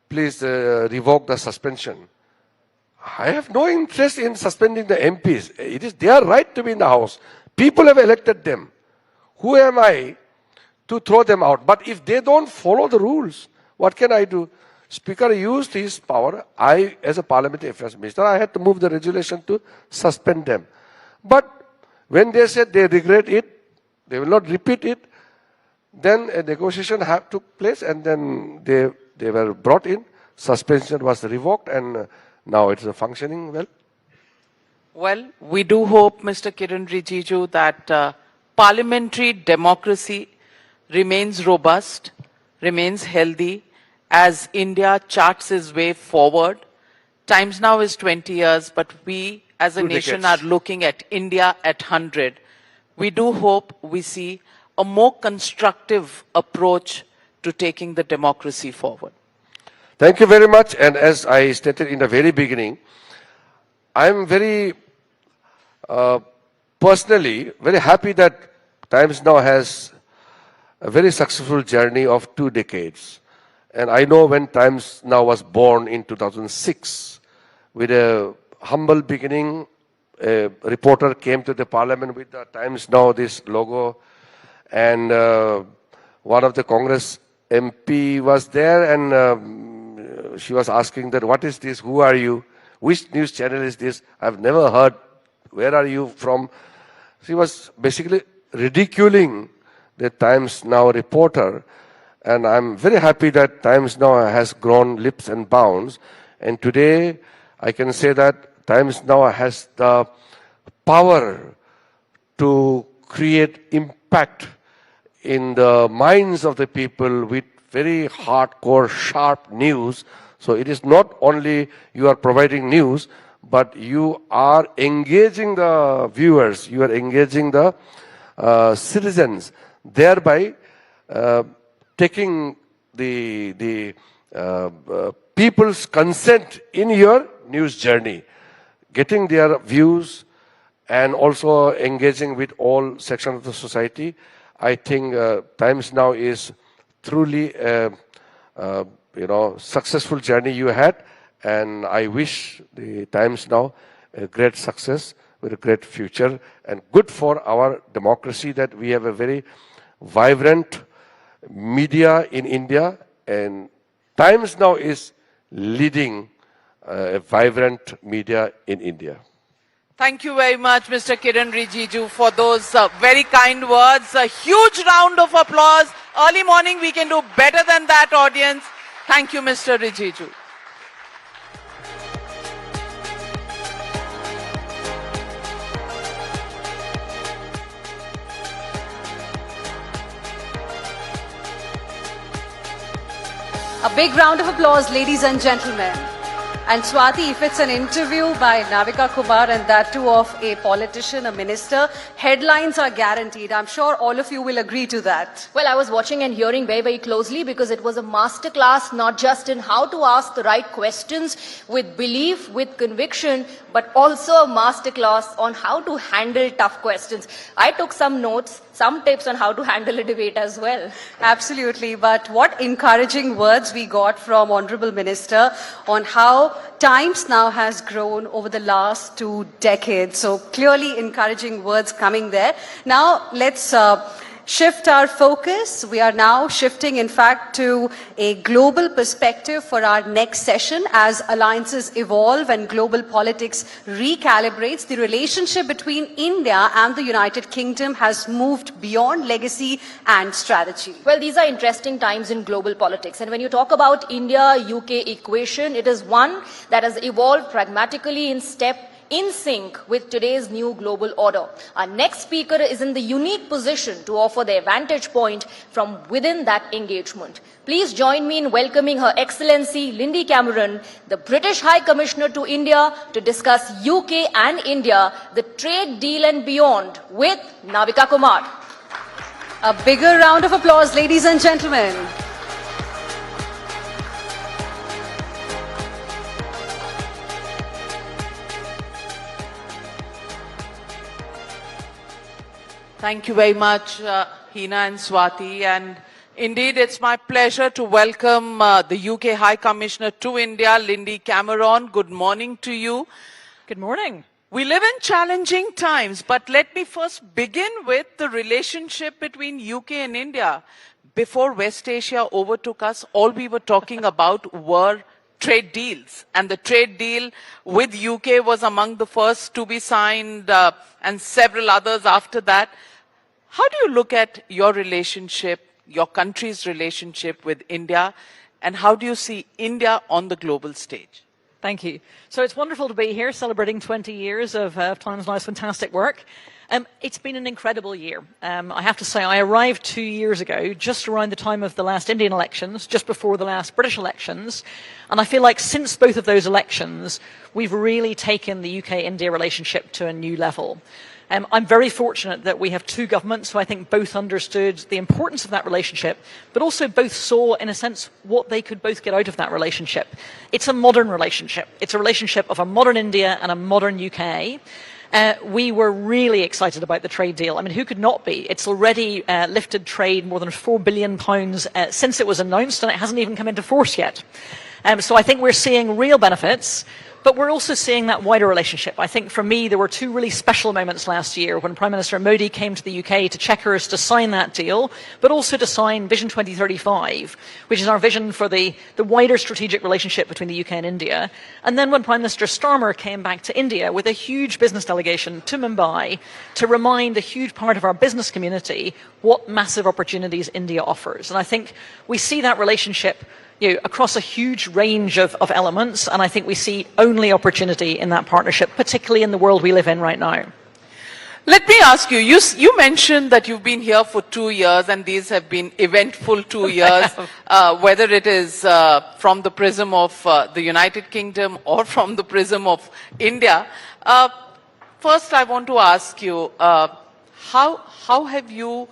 please revoke the suspension. I have no interest in suspending the MPs. It is their right to be in the House. People have elected them. Who am I to throw them out? But if they don't follow the rules, what can I do? Speaker used his power. I, as a Parliamentary Affairs Minister, I had to move the resolution to suspend them. But when they said they regret it, they will not repeat it, then a negotiation took place and then they were brought in. Suspension was revoked and now it's functioning well. Well, we do hope, Mr. Kiran Rijiju, that parliamentary democracy remains robust, remains healthy as India charts its way forward. Times Now is 20 years, but we as a nation are looking at India at 100. We do hope we see a more constructive approach to taking the democracy forward. Thank you very much. And as I stated in the very beginning, I'm very personally very happy that Times Now has a very successful journey of 2 decades. And I know when Times Now was born in 2006, with a humble beginning, a reporter came to the parliament with the Times Now, this logo, and one of the Congress MP was there and she was asking that, what is this? Who are you? Which news channel is this? I've never heard. Where are you from? She was basically ridiculing the Times Now reporter. And I'm very happy that Times Now has grown leaps and bounds. And today I can say that Times Now has the power to create impact in the minds of the people with very hardcore, sharp news. So it is not only you are providing news, but you are engaging the viewers, you are engaging the citizens, thereby taking the people's consent in your news journey, getting their views and also engaging with all sections of the society. I think Times Now is truly a successful journey you had, and I wish the Times Now a great success with a great future and good for our democracy that we have a very vibrant media in India, and Times Now is leading a vibrant media in India. Thank you very much, Mr. Kiran Rijiju, for those very kind words. A huge round of applause. Early morning, we can do better than that, audience. Thank you, Mr. Rijiju. A big round of applause, ladies and gentlemen. And Swati, if it's an interview by Navika Kumar and that too of a politician, a minister, headlines are guaranteed. I'm sure all of you will agree to that. Well, I was watching and hearing very, very closely because it was a masterclass not just in how to ask the right questions with belief, with conviction, but also a masterclass on how to handle tough questions. I took some notes, some tips on how to handle a debate as well. Absolutely, but what encouraging words we got from Honorable Minister on how Times Now has grown over the last 2 decades. So clearly encouraging words coming there. Now let's shift our focus. We are now shifting, in fact, to a global perspective for our next session as alliances evolve and global politics recalibrates. The relationship between India and the United Kingdom has moved beyond legacy and strategy. Well, these are interesting times in global politics. And when you talk about India-UK equation, it is one that has evolved pragmatically in sync with today's new global order. Our next speaker is in the unique position to offer their vantage point from within that engagement. Please join me in welcoming Her Excellency Lindy Cameron, the British High Commissioner to India, to discuss UK and India, the trade deal and beyond with Navika Kumar. A bigger round of applause, ladies and gentlemen. Thank you very much, Hina and Swati. And indeed, it's my pleasure to welcome the UK High Commissioner to India, Lindy Cameron. Good morning to you. Good morning. We live in challenging times, but let me first begin with the relationship between UK and India. Before West Asia overtook us, all we were talking about were trade deals. And the trade deal with UK was among the first to be signed, and several others after that. How do you look at your relationship, your country's relationship with India, and how do you see India on the global stage? Thank you. So it's wonderful to be here celebrating 20 years of Times Now's fantastic work. It's been an incredible year. I have to say, I arrived 2 years ago, just around the time of the last Indian elections, just before the last British elections. And I feel like since both of those elections, we've really taken the UK-India relationship to a new level. I'm very fortunate that we have two governments who I think both understood the importance of that relationship, but also both saw, in a sense, what they could both get out of that relationship. It's a modern relationship. It's a relationship of a modern India and a modern UK. We were really excited about the trade deal. I mean, who could not be? It's already lifted trade more than £4 billion since it was announced, and it hasn't even come into force yet. So I think we're seeing real benefits. But we're also seeing that wider relationship. I think for me, there were two really special moments last year when Prime Minister Modi came to the UK to Chequers to sign that deal, but also to sign Vision 2035, which is our vision for the wider strategic relationship between the UK and India. And then when Prime Minister Starmer came back to India with a huge business delegation to Mumbai to remind a huge part of our business community what massive opportunities India offers. And I think we see that relationship across a huge range of elements, and I think we see only opportunity in that partnership, particularly in the world we live in right now. Let me ask you, you mentioned that you've been here for 2 years, and these have been eventful 2 years, whether it is from the prism of the United Kingdom or from the prism of India. First, I want to ask you, how have you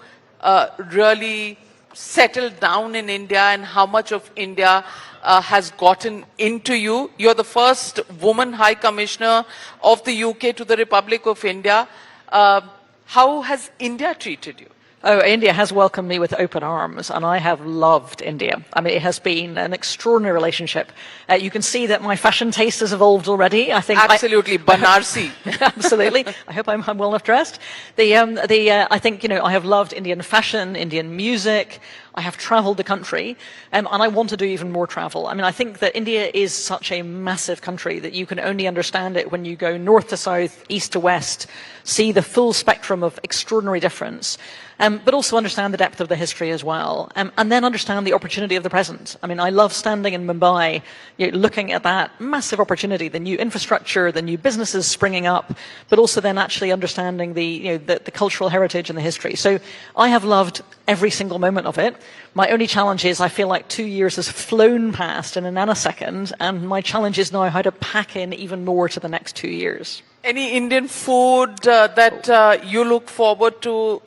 really settled down in India, and how much of India has gotten into you? You're the first woman High Commissioner of the UK to the Republic of India. How has India treated you? Oh, India has welcomed me with open arms, and I have loved India. I mean, it has been an extraordinary relationship. You can see that my fashion taste has evolved already. I think absolutely, Banarsi. Absolutely. I hope I'm well enough dressed. I think I have loved Indian fashion, Indian music. I have traveled the country, and I want to do even more travel. I mean, I think that India is such a massive country that you can only understand it when you go north to south, east to west, see the full spectrum of extraordinary difference, but also understand the depth of the history as well, and then understand the opportunity of the present. I mean, I love standing in Mumbai, looking at that massive opportunity, the new infrastructure, the new businesses springing up, but also then actually understanding the cultural heritage and the history. So I have loved every single moment of it. My only challenge is I feel like 2 years has flown past in a nanosecond, and my challenge is now how to pack in even more to the next 2 years. Any Indian food that you look forward to,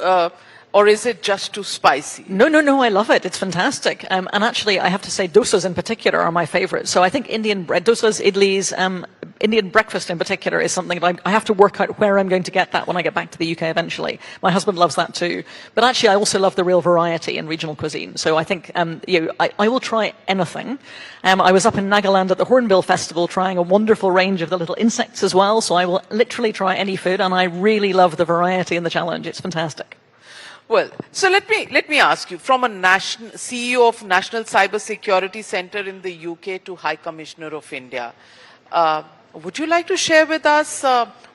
or is it just too spicy? No, I love it. It's fantastic. And actually, I have to say, dosas in particular are my favorite. So I think Indian bread, dosas, idlis, Indian breakfast in particular is something that I have to work out where I'm going to get that when I get back to the UK eventually. My husband loves that too. But actually, I also love the real variety in regional cuisine. So I think I will try anything. I was up in Nagaland at the Hornbill Festival trying a wonderful range of the little insects as well. So I will literally try any food, and I really love the variety and the challenge. It's fantastic. Well, so let me ask you, from a CEO of National Cyber Security Center in the UK to High Commissioner of India, would you like to share with us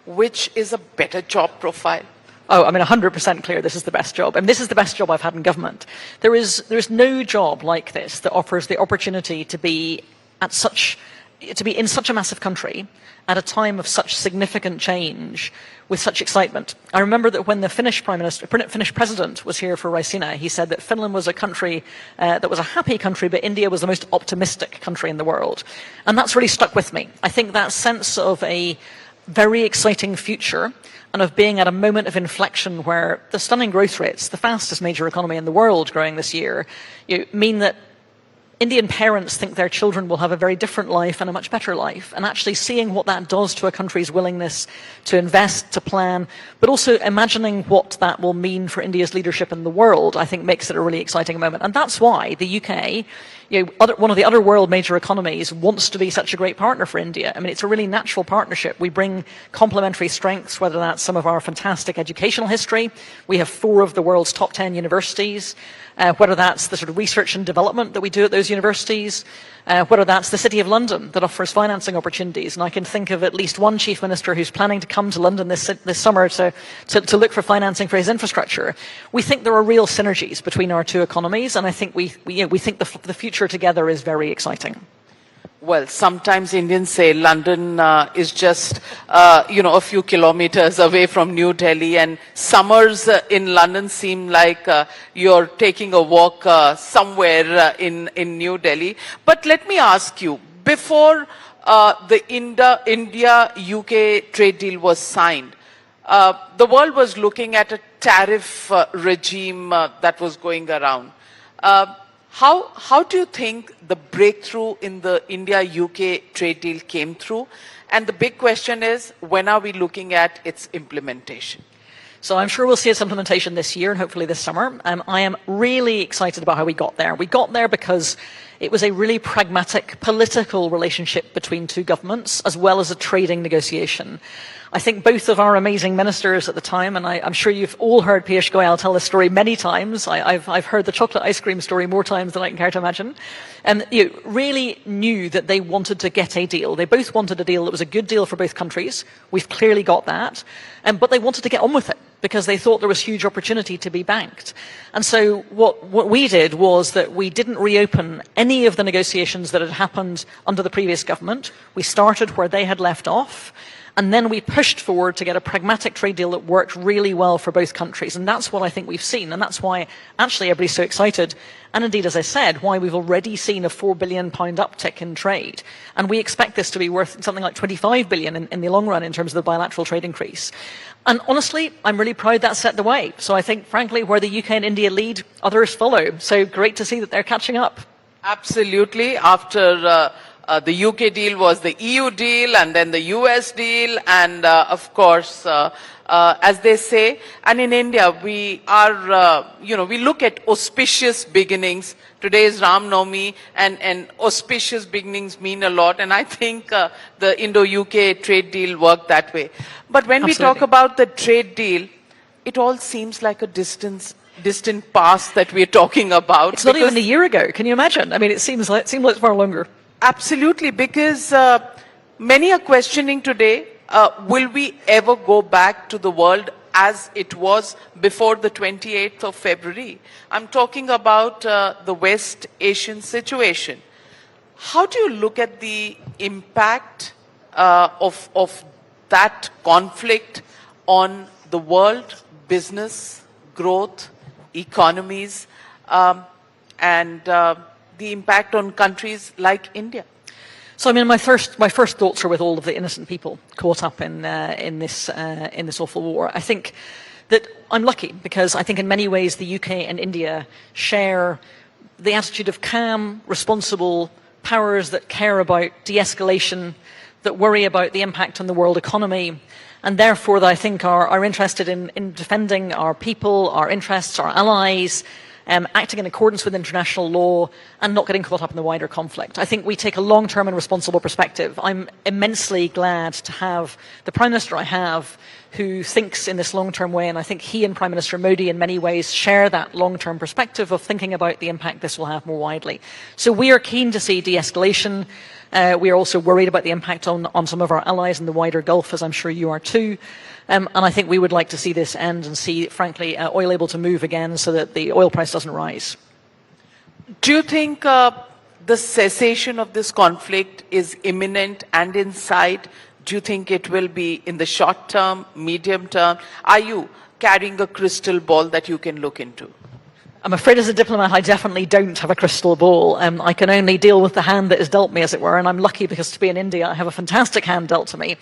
which is a better job profile? Oh, I mean, 100% clear this is the best job. And this is the best job I've had in government. There is no job like this that offers the opportunity to be in such a massive country at a time of such significant change with such excitement. I remember that when the Finnish president was here for Raisina, he said that Finland was a country that was a happy country, but India was the most optimistic country in the world. And that's really stuck with me. I think that sense of a very exciting future and of being at a moment of inflection where the stunning growth rates, the fastest major economy in the world growing this year, mean that Indian parents think their children will have a very different life and a much better life. And actually seeing what that does to a country's willingness to invest, to plan, but also imagining what that will mean for India's leadership in the world, I think makes it a really exciting moment. And that's why the UK, one of the other world major economies, wants to be such a great partner for India. I mean, it's a really natural partnership. We bring complementary strengths, whether that's some of our fantastic educational history. We have 4 of the world's top 10 universities. Whether that's the sort of research and development that we do at those universities, whether that's the City of London that offers financing opportunities. And I can think of at least one Chief Minister who's planning to come to London this summer to look for financing for his infrastructure. We think there are real synergies between our 2 economies, and I think we think the future together is very exciting. Well, sometimes Indians say London is just, a few kilometers away from New Delhi, and summers in London seem like you're taking a walk somewhere in New Delhi. But let me ask you, before the India-UK trade deal was signed, the world was looking at a tariff regime that was going around. How do you think the breakthrough in the India-UK trade deal came through? And the big question is, when are we looking at its implementation? So I'm sure we'll see its implementation this year and hopefully this summer. I am really excited about how we got there. We got there because it was a really pragmatic political relationship between 2 governments, as well as a trading negotiation. I think both of our amazing ministers at the time, and I'm sure you've all heard Piyush Goyal tell this story many times. I've heard the chocolate ice cream story more times than I can care to imagine. And really knew that they wanted to get a deal. They both wanted a deal that was a good deal for both countries. We've clearly got that. But they wanted to get on with it because they thought there was huge opportunity to be banked. And so what we did was that we didn't reopen any of the negotiations that had happened under the previous government. We started where they had left off. And then we pushed forward to get a pragmatic trade deal that worked really well for both countries. And that's what I think we've seen. And that's why actually everybody's so excited. And indeed, as I said, why we've already seen a £4 billion uptick in trade. And we expect this to be worth something like 25 billion in the long run in terms of the bilateral trade increase. And honestly, I'm really proud that set the way. So I think, frankly, where the UK and India lead, others follow. So great to see that they're catching up. Absolutely. After the UK deal was the EU deal, and then the US deal, and of course, as they say, and in India, we are, we look at auspicious beginnings. Today is Ram Navami, and auspicious beginnings mean a lot, and I think the Indo-UK trade deal worked that way. But when we talk about the trade deal, it all seems like a distant past that we're talking about. It's not even a year ago. Can you imagine? I mean, it seems like far longer. Absolutely, because many are questioning today, will we ever go back to the world as it was before the 28th of February? I'm talking about the West Asian situation. How do you look at the impact of that conflict on the world, business, growth, economies? and the impact on countries like India? So, I mean, my first thoughts are with all of the innocent people caught up in this awful war. I think that I'm lucky because I think in many ways the UK and India share the attitude of calm, responsible powers that care about de-escalation, that worry about the impact on the world economy, and therefore that I think are interested in defending our people, our interests, our allies, acting in accordance with international law and not getting caught up in the wider conflict. I think we take a long-term and responsible perspective. I'm immensely glad to have the Prime Minister I have who thinks in this long-term way, and I think he and Prime Minister Modi in many ways share that long-term perspective of thinking about the impact this will have more widely. So we are keen to see de-escalation. We are also worried about the impact on some of our allies in the wider Gulf, as I'm sure you are too. And I think we would like to see this end and see, frankly, oil able to move again so that the oil price doesn't rise. Do you think the cessation of this conflict is imminent and in sight? Do you think it will be in the short term, medium term? Are you carrying a crystal ball that you can look into? I'm afraid as a diplomat I definitely don't have a crystal ball. I can only deal with the hand that is dealt me, as it were, and I'm lucky because to be in India I have a fantastic hand dealt to me.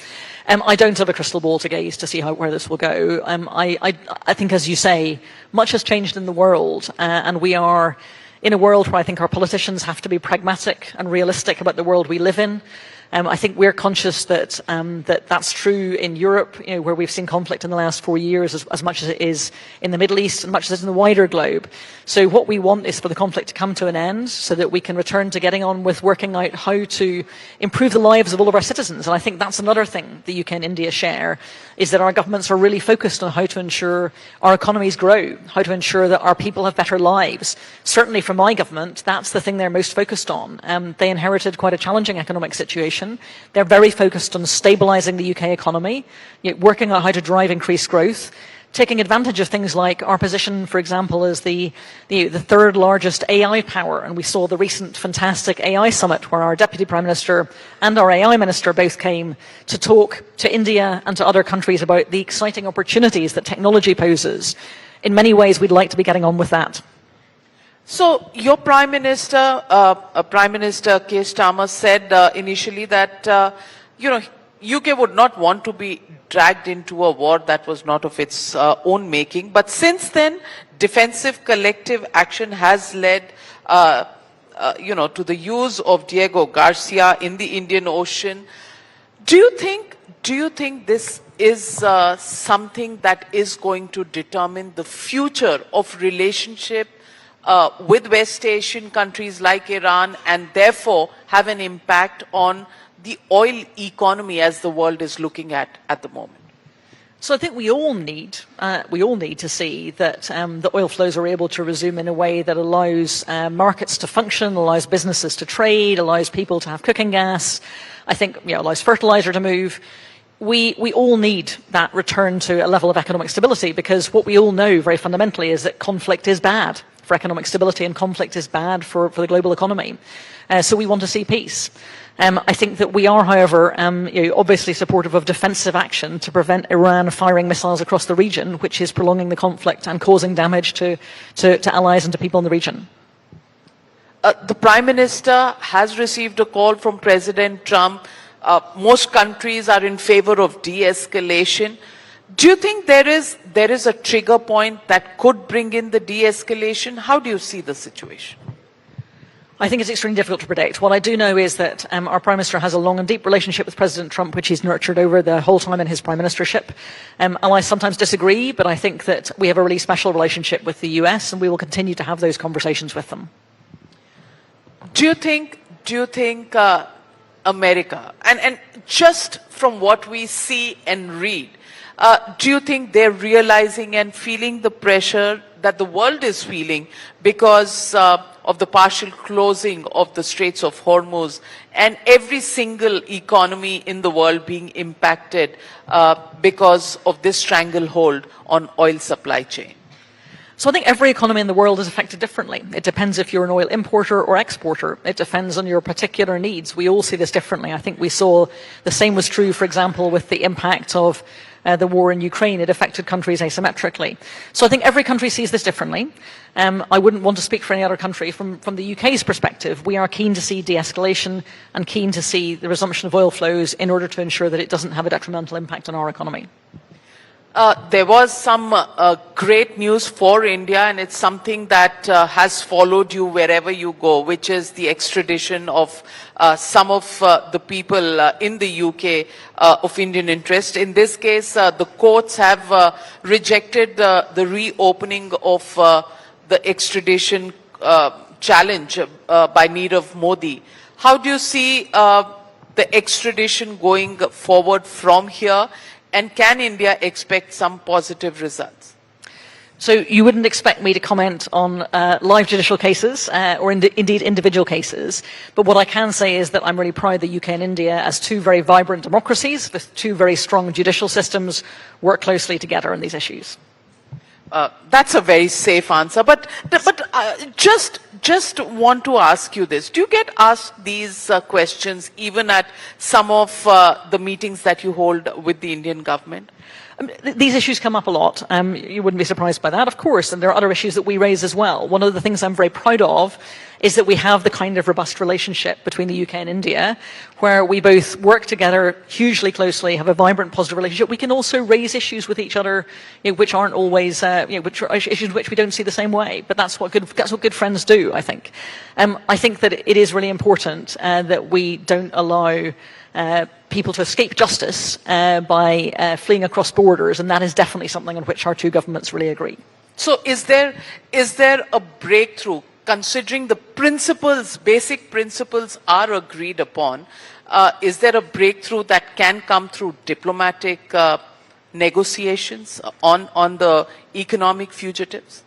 I don't have a crystal ball to gaze to see where this will go. I think, as you say, much has changed in the world, and we are in a world where I think our politicians have to be pragmatic and realistic about the world we live in. I think we're conscious that that's true in Europe, where we've seen conflict in the last 4 years as much as it is in the Middle East and much as it is in the wider globe. So what we want is for the conflict to come to an end so that we can return to getting on with working out how to improve the lives of all of our citizens. And I think that's another thing the UK and India share, is that our governments are really focused on how to ensure our economies grow, how to ensure that our people have better lives. Certainly for my government, that's the thing they're most focused on. They inherited quite a challenging economic situation. They're very focused on stabilising the UK economy, working out how to drive increased growth, taking advantage of things like our position, for example, as the third largest AI power. And we saw the recent fantastic AI summit where our Deputy Prime Minister and our AI Minister both came to talk to India and to other countries about the exciting opportunities that technology poses. In many ways, we'd like to be getting on with that. So your Prime Minister, Prime Minister Keir Starmer said initially that, UK would not want to be dragged into a war that was not of its own making. But since then, defensive collective action has led, to the use of Diego Garcia in the Indian Ocean. Do you think this is something that is going to determine the future of relationship with West Asian countries like Iran, and therefore have an impact on the oil economy as the world is looking at the moment? So I think we all need to see that the oil flows are able to resume in a way that allows markets to function, allows businesses to trade, allows people to have cooking gas. I think allows fertilizer to move. We all need that return to a level of economic stability, because what we all know very fundamentally is that conflict is bad for economic stability and conflict is bad for the global economy. So we want to see peace. I think that we are, however, obviously supportive of defensive action to prevent Iran firing missiles across the region, which is prolonging the conflict and causing damage to allies and to people in the region. The Prime Minister has received a call from President Trump. Most countries are in favor of de-escalation. Do you think there is a trigger point that could bring in the de-escalation? How do you see the situation? I think it's extremely difficult to predict. What I do know is that our Prime Minister has a long and deep relationship with President Trump, which he's nurtured over the whole time in his Prime Ministership. Allies sometimes disagree, but I think that we have a really special relationship with the US, and we will continue to have those conversations with them. Do you think America, and just from what we see and read, do you think they're realizing and feeling the pressure that the world is feeling because of the partial closing of the Straits of Hormuz and every single economy in the world being impacted because of this stranglehold on oil supply chain? So I think every economy in the world is affected differently. It depends if you're an oil importer or exporter. It depends on your particular needs. We all see this differently. I think we saw the same was true, for example, with the impact of the war in Ukraine. It affected countries asymmetrically. So I think every country sees this differently. I wouldn't want to speak for any other country. From the UK's perspective, we are keen to see de-escalation and keen to see the resumption of oil flows in order to ensure that it doesn't have a detrimental impact on our economy. There was some great news for India, and it's something that has followed you wherever you go, which is the extradition of some of the people in the UK of Indian interest. In this case, the courts have rejected the reopening of the extradition challenge by Nirav Modi. How do you see the extradition going forward from here? And can India expect some positive results? So you wouldn't expect me to comment on live judicial cases or indeed individual cases. But what I can say is that I'm really proud that UK and India, as two very vibrant democracies with two very strong judicial systems, work closely together on these issues. That's a very safe answer. But just want to ask you this. Do you get asked these questions even at some of the meetings that you hold with the Indian government? These issues come up a lot. You wouldn't be surprised by that, of course, and there are other issues that we raise as well. One of the things I'm very proud of is that we have the kind of robust relationship between the UK and India, where we both work together hugely closely, have a vibrant, positive relationship. We can also raise issues with each other, which aren't always, which are issues which we don't see the same way. But that's what good friends do, I think. I think that it is really important that we don't allow people to escape justice by fleeing across borders, and that is definitely something on which our two governments really agree. So is there a breakthrough, considering the principles, basic principles are agreed upon? Is there a breakthrough that can come through diplomatic negotiations on the economic fugitives?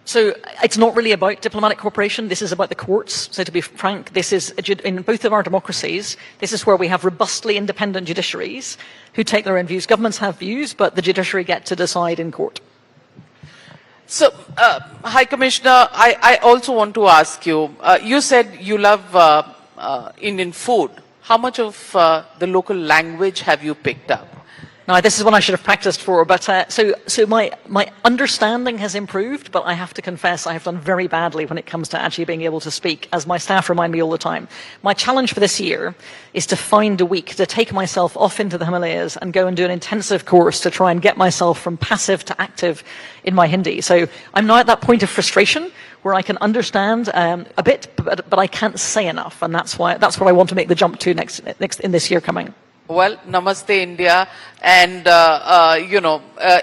So it's not really about diplomatic cooperation. This is about the courts. So to be frank, this is, in both of our democracies, this is where we have robustly independent judiciaries who take their own views. Governments have views, but the judiciary get to decide in court. So, High Commissioner, I also want to ask you, you said you love Indian food. How much of the local language have you picked up? Now, this is one I should have practiced for, but so my understanding has improved, but I have to confess I have done very badly when it comes to actually being able to speak, as my staff remind me all the time. My challenge for this year is to find a week to take myself off into the Himalayas and go and do an intensive course to try and get myself from passive to active in my Hindi. So I'm now at that point of frustration where I can understand a bit, but I can't say enough, and that's what I want to make the jump to next in this year coming. Well, Namaste India, and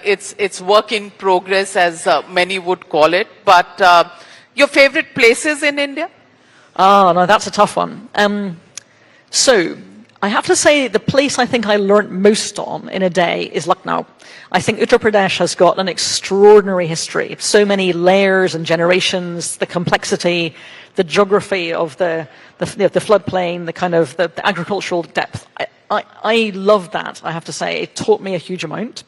it's work in progress, as many would call it. But your favorite places in India? Oh, no, that's a tough one. So I have to say the place I think I learnt most on in a day is Lucknow. I think Uttar Pradesh has got an extraordinary history. So many layers and generations, the complexity, the geography of the floodplain, the kind of the agricultural depth. I love that, I have to say. It taught me a huge amount.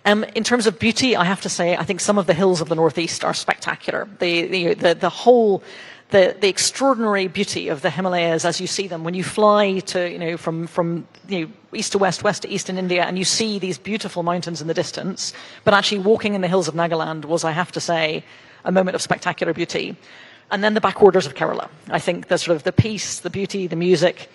In terms of beauty, I have to say, I think some of the hills of the Northeast are spectacular. The whole, the extraordinary beauty of the Himalayas as you see them, when you fly to, from east to west, west to east in India, and you see these beautiful mountains in the distance, but actually walking in the hills of Nagaland was, I have to say, a moment of spectacular beauty. And then the backwaters of Kerala. I think the sort of the peace, the beauty, the music.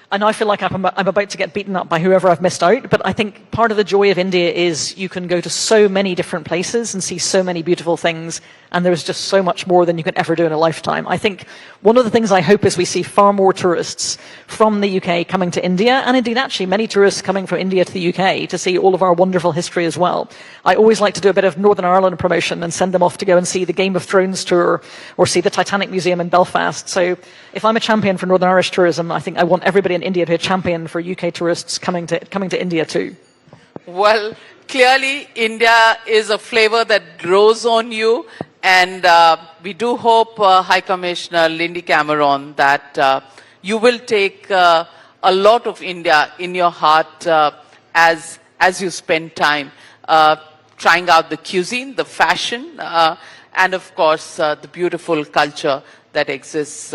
And I feel like I'm about to get beaten up by whoever I've missed out, but I think part of the joy of India is you can go to so many different places and see so many beautiful things, and there's just so much more than you can ever do in a lifetime. I think one of the things I hope is we see far more tourists from the UK coming to India, and indeed actually many tourists coming from India to the UK to see all of our wonderful history as well. I always like to do a bit of Northern Ireland promotion and send them off to go and see the Game of Thrones tour or see the Titanic Museum in Belfast. So if I'm a champion for Northern Irish tourism, I think I want everybody in India to be a champion for UK tourists coming to India too. Well, clearly India is a flavor that grows on you, and we do hope, High Commissioner Lindy Cameron, that you will take a lot of India in your heart as you spend time. trying out the cuisine, the fashion, and of course, the beautiful culture that exists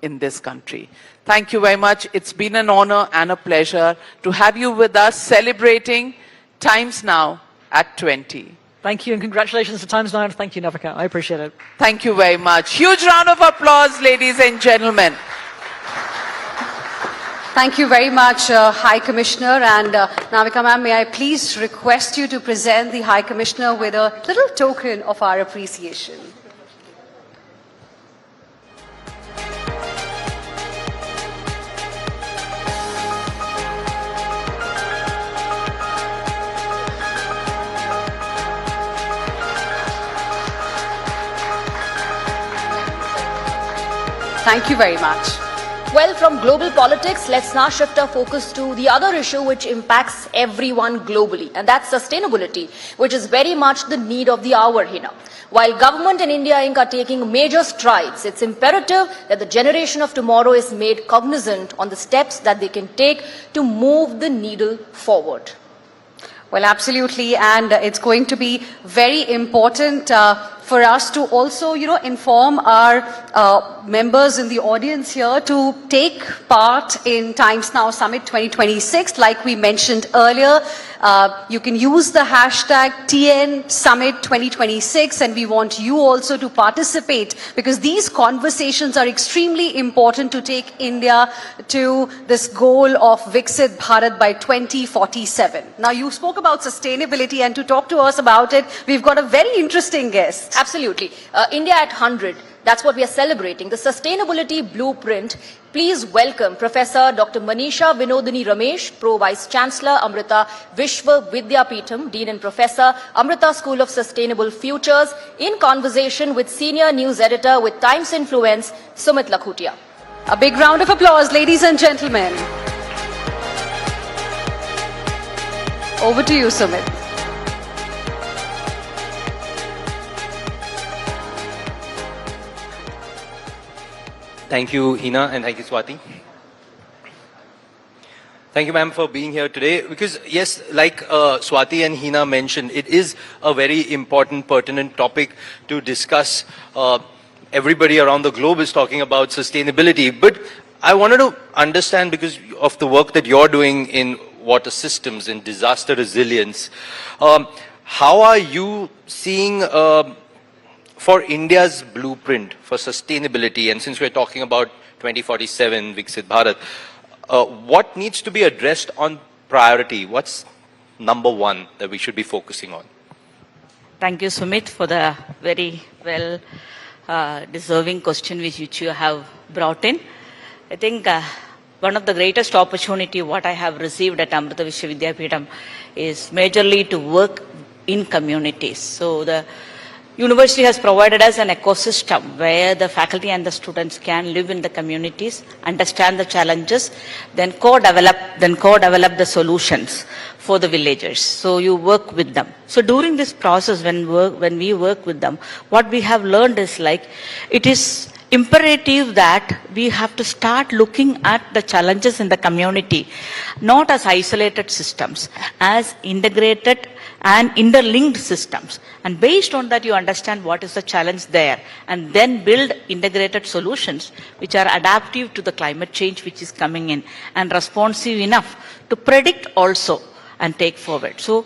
in this country. Thank you very much. It's been an honor and a pleasure to have you with us celebrating Times Now at 20. Thank you and congratulations to Times Now. Thank you, Navika. I appreciate it. Thank you very much. Huge round of applause, ladies and gentlemen. Thank you very much, High Commissioner. And Navika ma'am, may I please request you to present the High Commissioner with a little token of our appreciation. Thank you very much. Well, from global politics, let's now shift our focus to the other issue which impacts everyone globally, and that's sustainability, which is very much the need of the hour here now. While government and India Inc. are taking major strides, it's imperative that the generation of tomorrow is made cognizant on the steps that they can take to move the needle forward. Well, absolutely, and it's going to be very important for us to also, inform our members in the audience here to take part in Times Now Summit 2026. Like we mentioned earlier, you can use the hashtag TN Summit 2026, and we want you also to participate because these conversations are extremely important to take India to this goal of Viksit Bharat by 2047. Now, you spoke about sustainability, and to talk to us about it, we've got a very interesting guest. Absolutely. India at 100, that's what we are celebrating, the sustainability blueprint. Please welcome Professor Dr. Manisha Vinodini Ramesh, Pro Vice Chancellor, Amrita Vishwa Vidyapeetham, Dean and Professor, Amrita School of Sustainable Futures, in conversation with Senior News Editor with Times Influence, Sumit Lakhutia. A big round of applause, ladies and gentlemen. Over to you, Sumit. Thank you, Hina, and thank you, Swati. Thank you, ma'am, for being here today. Because, yes, like Swati and Hina mentioned, it is a very important, pertinent topic to discuss. Everybody around the globe is talking about sustainability. But I wanted to understand, because of the work that you're doing in water systems and disaster resilience, how are you seeing for India's blueprint for sustainability, and since we're talking about 2047, Viksit Bharat, what needs to be addressed on priority? What's number one that we should be focusing on? Thank you, Sumit, for the very well deserving question which you have brought in. I think one of the greatest opportunity what I have received at Amrita Vishwa Vidyapeetham is majorly to work in communities. So the university has provided us an ecosystem where the faculty and the students can live in the communities, understand the challenges, then co-develop the solutions for the villagers. So you work with them. So during this process, when we work with them, what we have learned is like, it is imperative that we have to start looking at the challenges in the community, not as isolated systems, as integrated and interlinked systems. And based on that, you understand what is the challenge there, and then build integrated solutions which are adaptive to the climate change which is coming in and responsive enough to predict also and take forward. So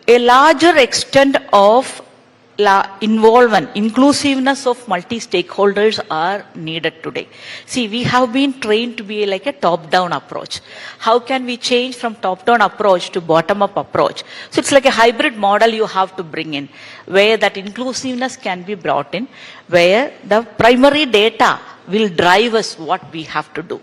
a larger extent of involvement, inclusiveness of multi-stakeholders are needed today. See, we have been trained to be like a top-down approach. How can we change from top-down approach to bottom-up approach? So it's like a hybrid model you have to bring in, where that inclusiveness can be brought in, where the primary data will drive us what we have to do.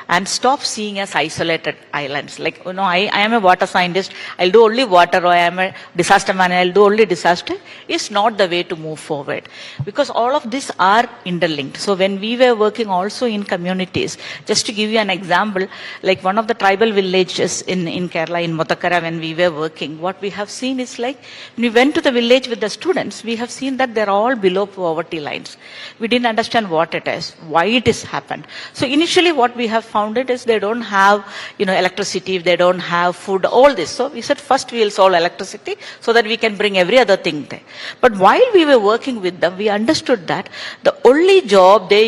And stop seeing us isolated islands. Like, I am a water scientist, I'll do only water, or I am a disaster manager, I'll do only disaster, is not the way to move forward. Because all of these are interlinked. So when we were working also in communities, just to give you an example, like one of the tribal villages in Kerala, in Motakara, when we were working, what we have seen is like, when we went to the village with the students, we have seen that they're all below poverty lines. We didn't understand what it is, why it has happened. So initially what we have found it is they don't have, electricity, they don't have food, all this. So we said first we will solve electricity so that we can bring every other thing there. But while we were working with them, we understood that the only job they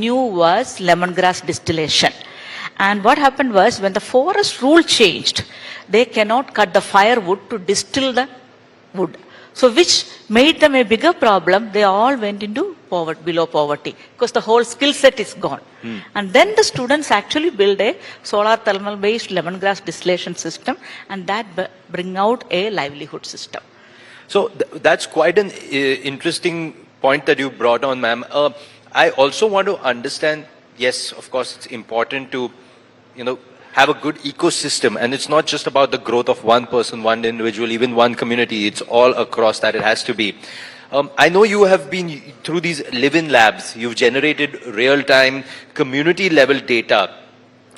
knew was lemongrass distillation. And what happened was when the forest rule changed, they cannot cut the firewood to distill the wood. So which made them a bigger problem. They all went into poverty, below poverty, because the whole skill set is gone. And then the students actually build a solar thermal based lemongrass distillation system, and that bring out a livelihood system. So that's quite an interesting point that you brought on, ma'am. I also want to understand, yes, of course, it's important to, have a good ecosystem, and it's not just about the growth of one person, one individual, even one community. It's all across that it has to be. I know you have been through these live-in labs. You've generated real-time community-level data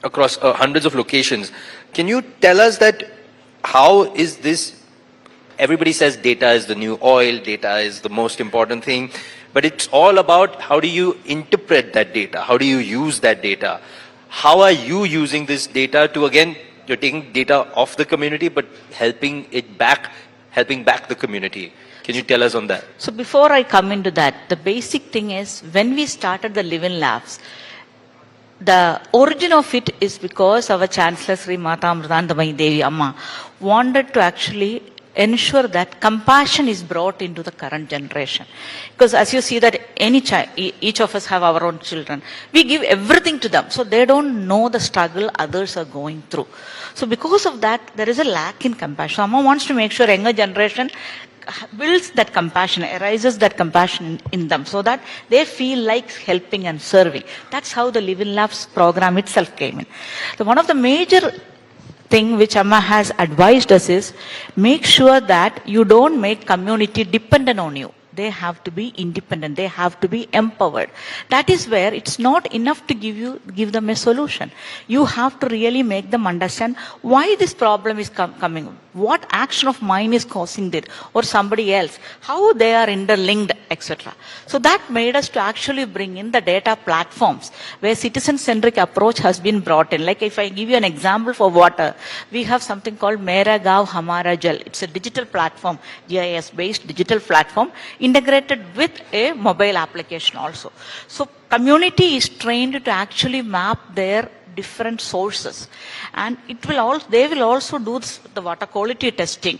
across hundreds of locations. Can you tell us that how is this? Everybody says data is the new oil, data is the most important thing, but it's all about how do you interpret that data? How do you use that data? How are you using this data to, again, you're taking data off the community, but helping back the community? Can you tell us on that? So before I come into that, the basic thing is when we started the live-in labs, the origin of it is because our Chancellor Sri Mata Amritanandamayi Devi Amma wanted to actually ensure that compassion is brought into the current generation. Because as you see that each of us have our own children. We give everything to them. So they don't know the struggle others are going through. So because of that, there is a lack in compassion. Amma wants to make sure younger generation builds that compassion, arises that compassion in them so that they feel like helping and serving. That's how the Live in Labs program itself came in. So one of the major thing which Amma has advised us is make sure that you don't make community dependent on you. They have to be independent. They have to be empowered. That is where it's not enough to give them a solution. You have to really make them understand why this problem is coming. What action of mine is causing it, or somebody else, how they are interlinked, etc. So that made us to actually bring in the data platforms where citizen-centric approach has been brought in. Like if I give you an example for water, we have something called Mera Gav Hamara Jal. It's a digital platform, GIS-based digital platform, integrated with a mobile application also. So community is trained to actually map their different sources, and they will also do the water quality testing,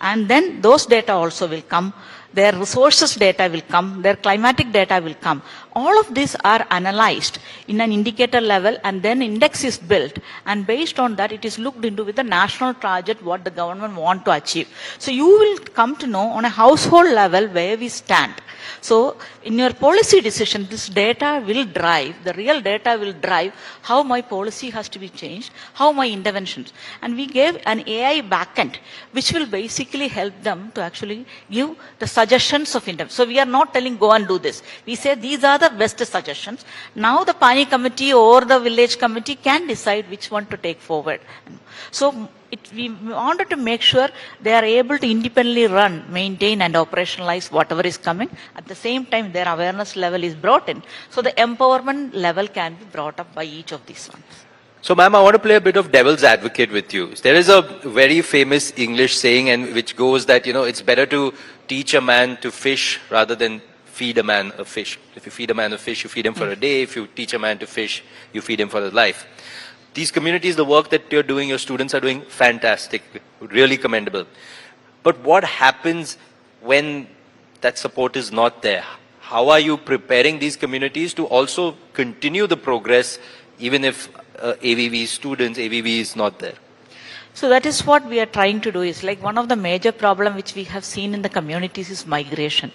and then those data also will come, their resources data will come, their climatic data will come. All of these are analyzed in an indicator level, and then index is built, and based on that it is looked into with the national target what the government want to achieve. So you will come to know on a household level where we stand. So in your policy decision, this data will drive, the real data will drive how my policy has to be changed, how my interventions. And we gave an AI backend, which will basically help them to actually give the suggestions of intervention. So we are not telling go and do this. We say these are the best suggestions. Now the Pani committee or the village committee can decide which one to take forward. So we wanted to make sure they are able to independently run, maintain and operationalize whatever is coming. At the same time, their awareness level is brought in. So the empowerment level can be brought up by each of these ones. So ma'am, I want to play a bit of devil's advocate with you. There is a very famous English saying and which goes that, it's better to teach a man to fish rather than feed a man a fish. If you feed a man a fish, you feed him for a day. If you teach a man to fish, you feed him for his life. These communities, the work that you're doing, your students are doing fantastic, really commendable. But what happens when that support is not there? How are you preparing these communities to also continue the progress even if AVV students, AVV is not there? So that is what we are trying to do. Is like one of the major problem which we have seen in the communities is migration.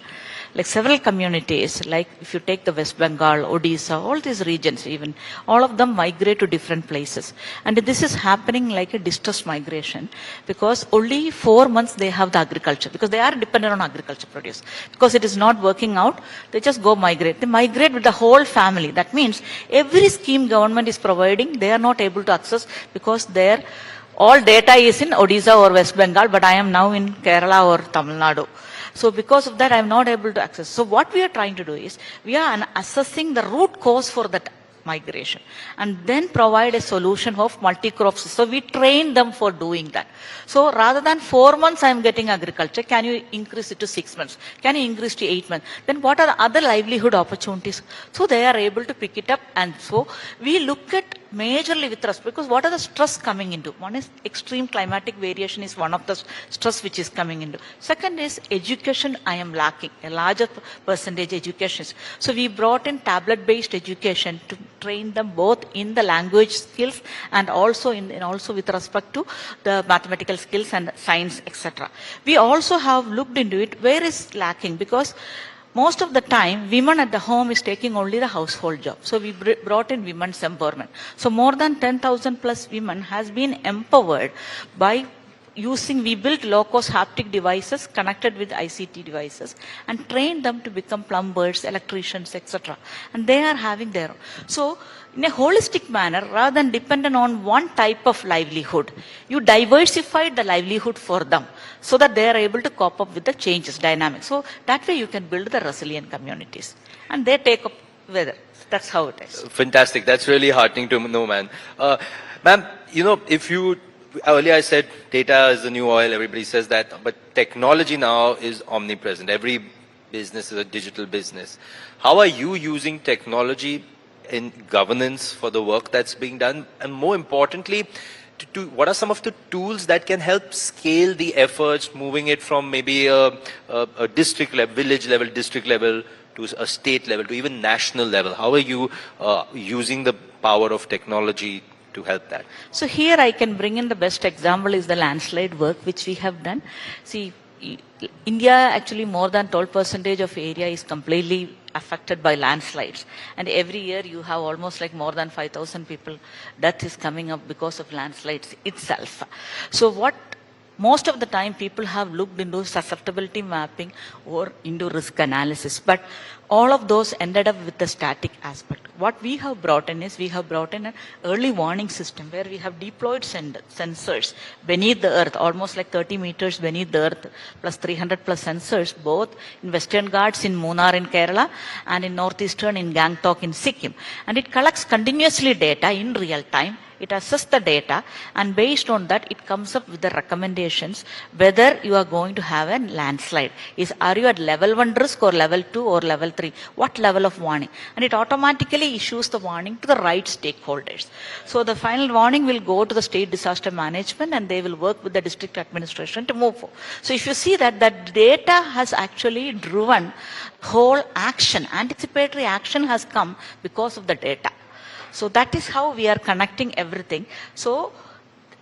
Like several communities, like if you take the West Bengal, Odisha, all these regions even, all of them migrate to different places. And this is happening like a distress migration because only 4 months they have the agriculture because they are dependent on agriculture produce. Because it is not working out, they just go migrate. They migrate with the whole family. That means every scheme government is providing, they are not able to access because their all data is in Odisha or West Bengal, but I am now in Kerala or Tamil Nadu. So because of that, I am not able to access. So what we are trying to do is, we are assessing the root cause for that migration, and then provide a solution of multi-crops. So we train them for doing that. So rather than 4 months I am getting agriculture, can you increase it to 6 months? Can you increase to 8 months? Then what are the other livelihood opportunities? So they are able to pick it up, and so we look at majorly with trust, because what are the stress coming into? One is extreme climatic variation is one of the stress which is coming into. Second is education I am lacking, a larger percentage education. So we brought in tablet-based education to train them both in the language skills and also also with respect to the mathematical skills and science, etc. We also have looked into it where is lacking, because most of the time, women at the home is taking only the household job. So we brought in women's empowerment. So more than 10,000 plus women has been empowered by we built low-cost haptic devices connected with ICT devices and trained them to become plumbers, electricians, etc. And they are having their own. So in a holistic manner, rather than dependent on one type of livelihood, you diversified the livelihood for them so that they are able to cope up with the changes, dynamics. So that way you can build the resilient communities. And they take up weather. That's how it is. Fantastic. That's really heartening to know, man. Ma'am, earlier I said data is the new oil, everybody says that, but technology now is omnipresent. Every business is a digital business. How are you using technology in governance for the work that's being done? And more importantly, what are some of the tools that can help scale the efforts, moving it from maybe a district level, village level, district level, to a state level, to even national level? How are you using the power of technology to help that? So here I can bring in the best example is the landslide work which we have done. See, India actually more than 12% of area is completely affected by landslides, and every year you have almost like more than 5,000 people death is coming up because of landslides itself. So what most of the time people have looked into susceptibility mapping or into risk analysis, but all of those ended up with the static aspect. What we have brought in is we have brought in an early warning system where we have deployed sensors beneath the earth, almost like 30 meters beneath the earth, plus 300 plus sensors, both in Western Ghats in Munnar in Kerala and in Northeastern in Gangtok in Sikkim. And it collects continuously data in real time. It assesses the data, and based on that, it comes up with the recommendations whether you are going to have a landslide. Are you at level 1 risk or level 2 or level 3? What level of warning? And it automatically issues the warning to the right stakeholders. So the final warning will go to the state disaster management, and they will work with the district administration to move forward. So if you see that data has actually driven whole action, anticipatory action has come because of the data. So that is how we are connecting everything. So,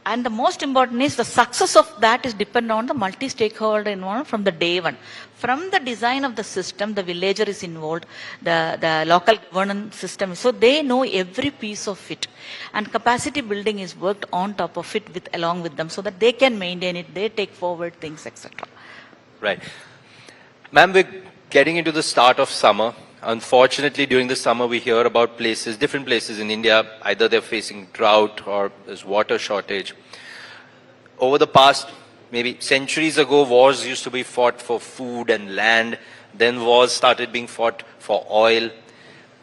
and the most important is the success of that is dependent on the multi-stakeholder involvement from the day one. From the design of the system, the villager is involved, the local governance system. So they know every piece of it. And capacity building is worked on top of it along with them so that they can maintain it, they take forward things, etc. Right. Ma'am, we're getting into the start of summer. Unfortunately, during the summer, we hear about different places in India, either they're facing drought or there's water shortage. Over the past, maybe centuries ago, wars used to be fought for food and land. Then wars started being fought for oil.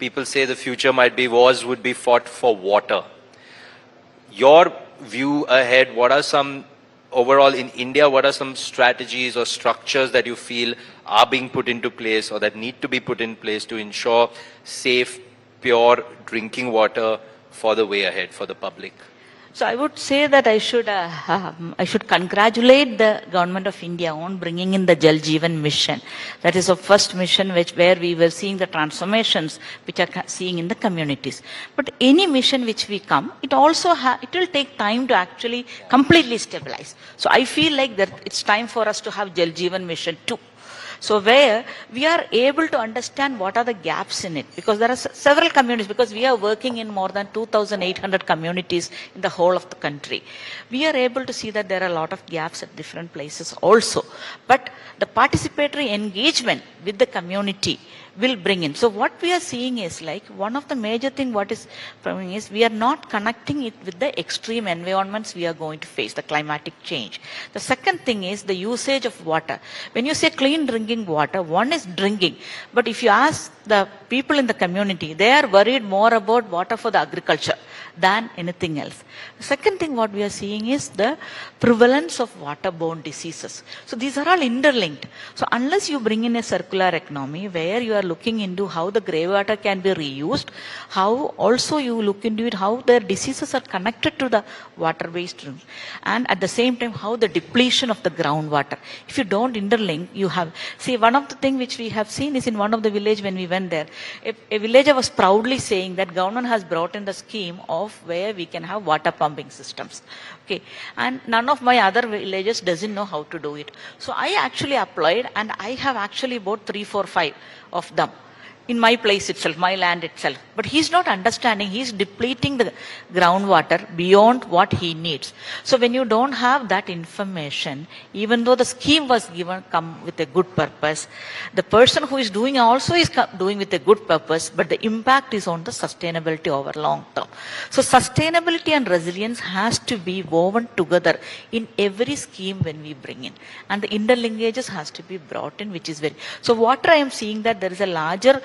People say the future might be wars would be fought for water. Your view ahead, what are some, overall in India, what are some strategies or structures that you feel are being put into place or that need to be put in place to ensure safe, pure drinking water for the way ahead for the public? So I would say that I should congratulate the government of India on bringing in the Jal Jeevan mission. That is the first mission where we were seeing the transformations which are seeing in the communities. But any mission which we come, it also it will take time to actually completely stabilize. So I feel like that it's time for us to have Jal Jeevan mission too. So where we are able to understand what are the gaps in it, because there are several communities, because we are working in more than 2,800 communities in the whole of the country. We are able to see that there are a lot of gaps at different places also. But the participatory engagement with the community, will bring in. So what we are seeing is like one of the major thing what is coming is we are not connecting it with the extreme environments we are going to face, the climatic change. The second thing is the usage of water. When you say clean drinking water, one is drinking. But if you ask the people in the community, they are worried more about water for the agriculture than anything else. The second thing what we are seeing is the prevalence of waterborne diseases. So these are all interlinked. So unless you bring in a circular economy where you are looking into how the grey water can be reused, how also you look into it, how their diseases are connected to the water-based streams, and at the same time how the depletion of the groundwater. If you don't interlink, you have, see, one of the things which we have seen is in one of the village when we went there, a villager was proudly saying that government has brought in the scheme of where we can have water pumping systems. Okay, and none of my other villages doesn't know how to do it. So I actually applied, and I have actually bought 3, 4, 5 of them in my place itself, my land itself. But he's not understanding, he's depleting the groundwater beyond what he needs. So when you don't have that information, even though the scheme was given, come with a good purpose, the person who is doing also is doing with a good purpose, but the impact is on the sustainability over long term. So sustainability and resilience has to be woven together in every scheme when we bring in. And the interlinkages has to be brought in, which is very, so what I am seeing that there is a larger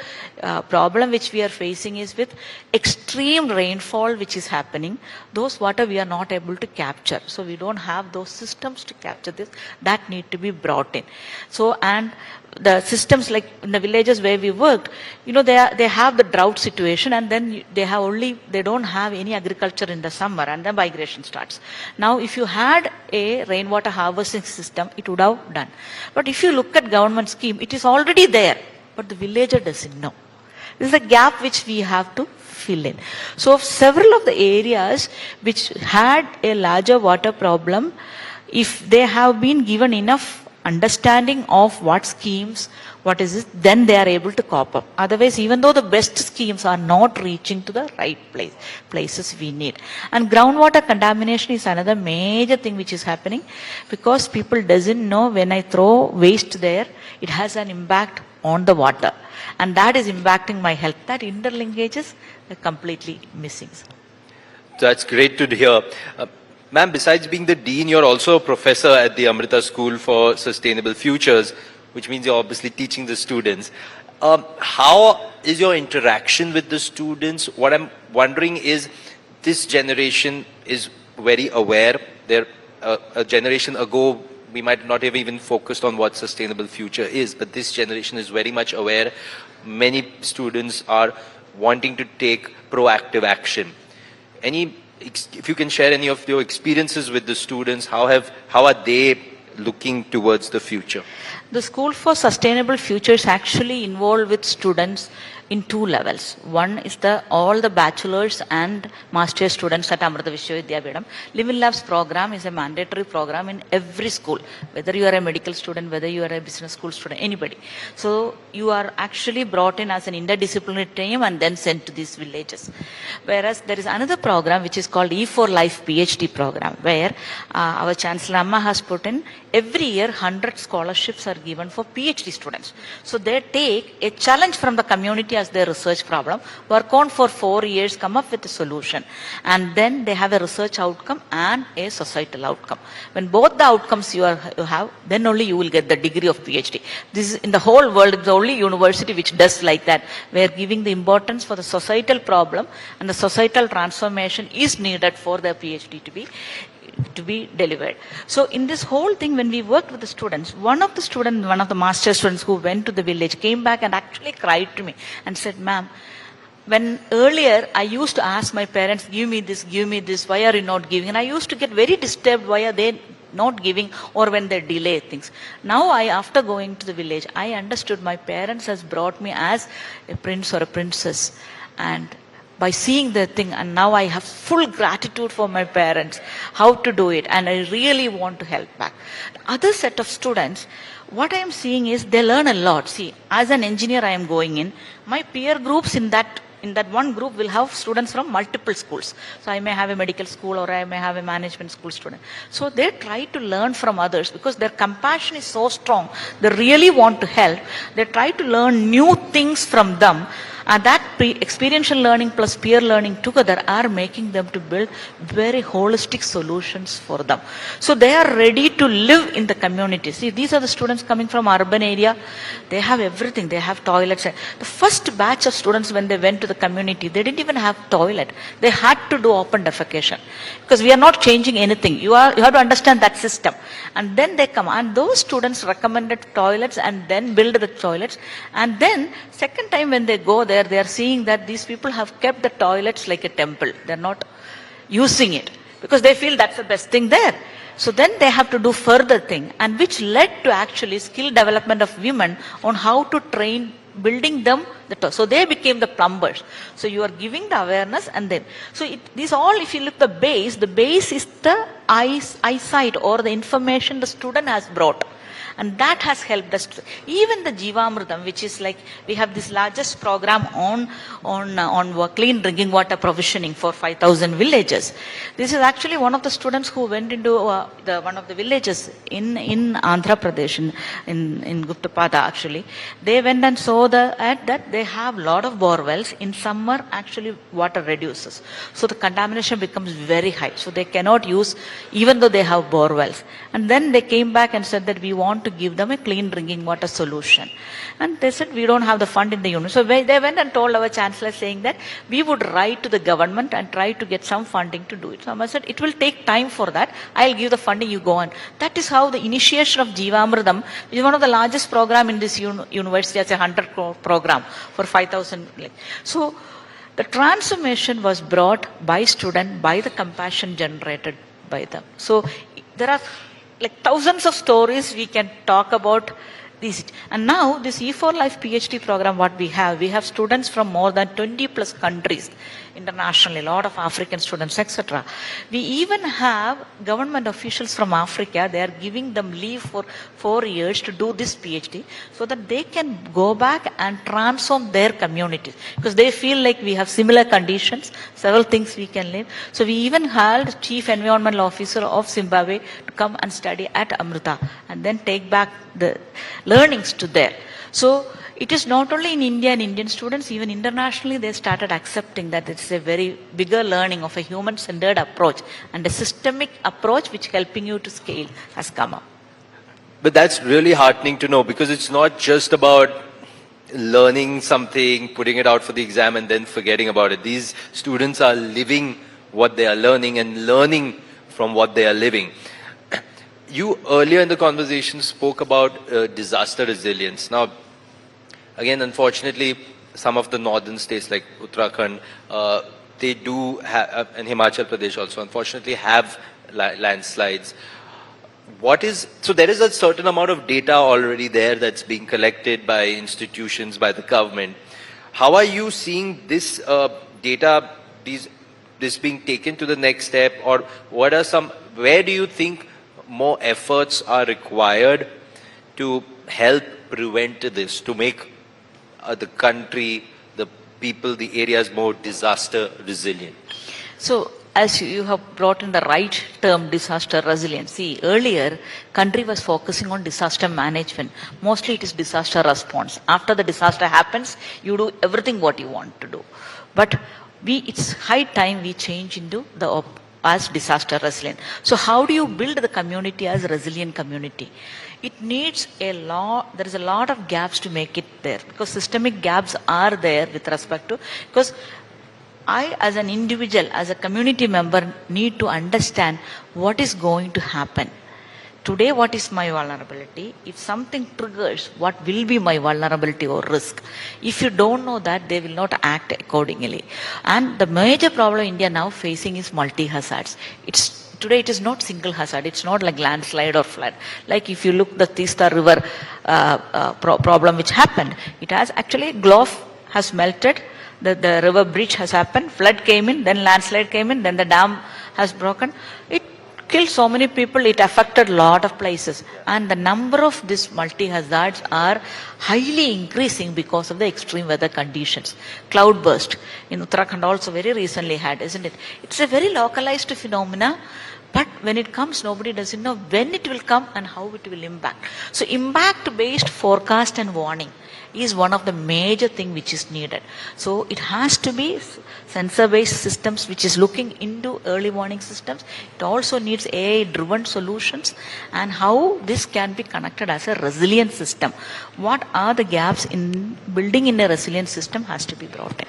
problem which we are facing is with extreme rainfall which is happening. Those water we are not able to capture. So we don't have those systems to capture this. That need to be brought in. So, and the systems like in the villages where we worked, you know, they have the drought situation, and then they don't have any agriculture in the summer, and then migration starts. Now, if you had a rainwater harvesting system, it would have done. But if you look at government scheme, it is already there, but the villager doesn't know. This is a gap which we have to fill in. So several of the areas which had a larger water problem, if they have been given enough understanding of what schemes, what is it, then they are able to cope up. Otherwise, even though the best schemes are not reaching to the right places we need. And groundwater contamination is another major thing which is happening, because people doesn't know when I throw waste there, it has an impact on the water, and that is impacting my health. That interlinkages are completely missing. That's great to hear. Ma'am, besides being the dean, you're also a professor at the Amrita School for Sustainable Futures, which means you're obviously teaching the students. How is your interaction with the students? What I'm wondering is, this generation is very aware. A generation ago, we might not have even focused on what sustainable future is, but this generation is very much aware. Many students are wanting to take proactive action. If you can share any of your experiences with the students, how are they looking towards the future? The School for Sustainable Future is actually involved with students in 2 levels. One is all the bachelor's and master's students at Amrita Vishwavidyapitham. Living Labs program is a mandatory program in every school, whether you are a medical student, whether you are a business school student, anybody. So you are actually brought in as an interdisciplinary team and then sent to these villages. Whereas there is another program which is called E4 Life PhD program, where our Chancellor Amma has put in every year 100 scholarships are given for PhD students. So they take a challenge from the community as their research problem, work on for 4 years, come up with a solution, and then they have a research outcome and a societal outcome. When both the outcomes you have, then only you will get the degree of PhD. This is in the whole world, it's the only university which does like that. We are giving the importance for the societal problem, and the societal transformation is needed for the PhD to be delivered. So in this whole thing, when we worked with the students, one of the master students who went to the village came back and actually cried to me and said, "Ma'am, when earlier I used to ask my parents, give me this, why are you not giving?" And I used to get very disturbed, why are they not giving, or when they delay things. Now after going to the village, I understood my parents has brought me as a prince or a princess, and by seeing the thing, and now I have full gratitude for my parents, how to do it, and I really want to help back. The other set of students, what I am seeing is they learn a lot. See, as an engineer I am going in, my peer groups in that in that one group will have students from multiple schools. So I may have a medical school or I may have a management school student. So they try to learn from others because their compassion is so strong. They really want to help. They try to learn new things from them. And that experiential learning plus peer learning together are making them to build very holistic solutions for them. So they are ready to live in the community. See, these are the students coming from urban area. They have everything. They have toilets. The first batch of students, when they went to the community, they didn't even have toilet. They had to do open defecation because we are not changing anything. You have to understand that system. And then they come, and those students recommended toilets and then build the toilets. And then second time when they go there, they are seeing that these people have kept the toilets like a temple. They're not using it because they feel that's the best thing there. So then they have to do further thing, and which led to actually skill development of women on how to train, building them. So they became the plumbers. So you are giving the awareness, and then, so these all, if you look the base is the eyesight or the information the student has brought. And that has helped us. Even the Jeevamrutam, which is like, we have this largest program on clean drinking water provisioning for 5,000 villages. This is actually one of the students who went into one of the villages in Andhra Pradesh, in Guptapada actually. They went and saw that they have a lot of bore wells. In summer, actually water reduces. So the contamination becomes very high. So they cannot use, even though they have bore wells. And then they came back and said that we want to give them a clean drinking water solution. And they said, we don't have the fund in the union. So they went and told our chancellor saying that we would write to the government and try to get some funding to do it. So I said, it will take time for that. I'll give the funding, you go on. That is how the initiation of Jeevamrutam, which is one of the largest program in this university, as a 100 crore program for 5,000. So the transformation was brought by student, by the compassion generated by them. So there are like thousands of stories we can talk about these. And now this E4 Life PhD program, what we have students from more than 20 plus countries internationally, a lot of African students, etc. We even have government officials from Africa. They are giving them leave for 4 years to do this PhD so that they can go back and transform their communities, because they feel like we have similar conditions, several things we can live. So we even had Chief Environmental Officer of Zimbabwe to come and study at Amrita and then take back the learnings to there. So it is not only in India and Indian students, even internationally they started accepting that it's a very bigger learning of a human-centered approach, and a systemic approach which helping you to scale has come up. But that's really heartening to know, because it's not just about learning something, putting it out for the exam and then forgetting about it. These students are living what they are learning and learning from what they are living. You earlier in the conversation spoke about disaster resilience. Now, again, unfortunately, some of the northern states like Uttarakhand, they do have, and Himachal Pradesh also, unfortunately, have landslides. So there is a certain amount of data already there that's being collected by institutions, by the government. How are you seeing this data, this being taken to the next step, or where do you think more efforts are required to help prevent this, to make the country, the people, the areas more disaster resilient? So, as you have brought in the right term, disaster resilience. See, earlier, country was focusing on disaster management. Mostly it is disaster response. After the disaster happens, you do everything what you want to do. But it's high time we change into as disaster resilient. So how do you build the community as a resilient community? It needs there is a lot of gaps to make it there, because systemic gaps are there with respect to, because I as an individual, as a community member, need to understand what is going to happen. Today, what is my vulnerability? If something triggers, what will be my vulnerability or risk? If you don't know that, they will not act accordingly. And the major problem India now facing is multi-hazards. Today it is not single hazard. It's not like landslide or flood. Like if you look the Tista River problem which happened, it has actually, Glof has melted, the river breach has happened, flood came in, then landslide came in, then the dam has broken. It killed so many people, it affected a lot of places. And the number of these multi-hazards are highly increasing because of the extreme weather conditions. Cloudburst in Uttarakhand also very recently had, isn't it? It's a very localized phenomena. But when it comes, nobody doesn't know when it will come and how it will impact. So impact-based forecast and warning is one of the major things which is needed. So it has to be sensor-based systems which is looking into early warning systems. It also needs AI-driven solutions and how this can be connected as a resilient system. What are the gaps in building in a resilient system has to be brought in.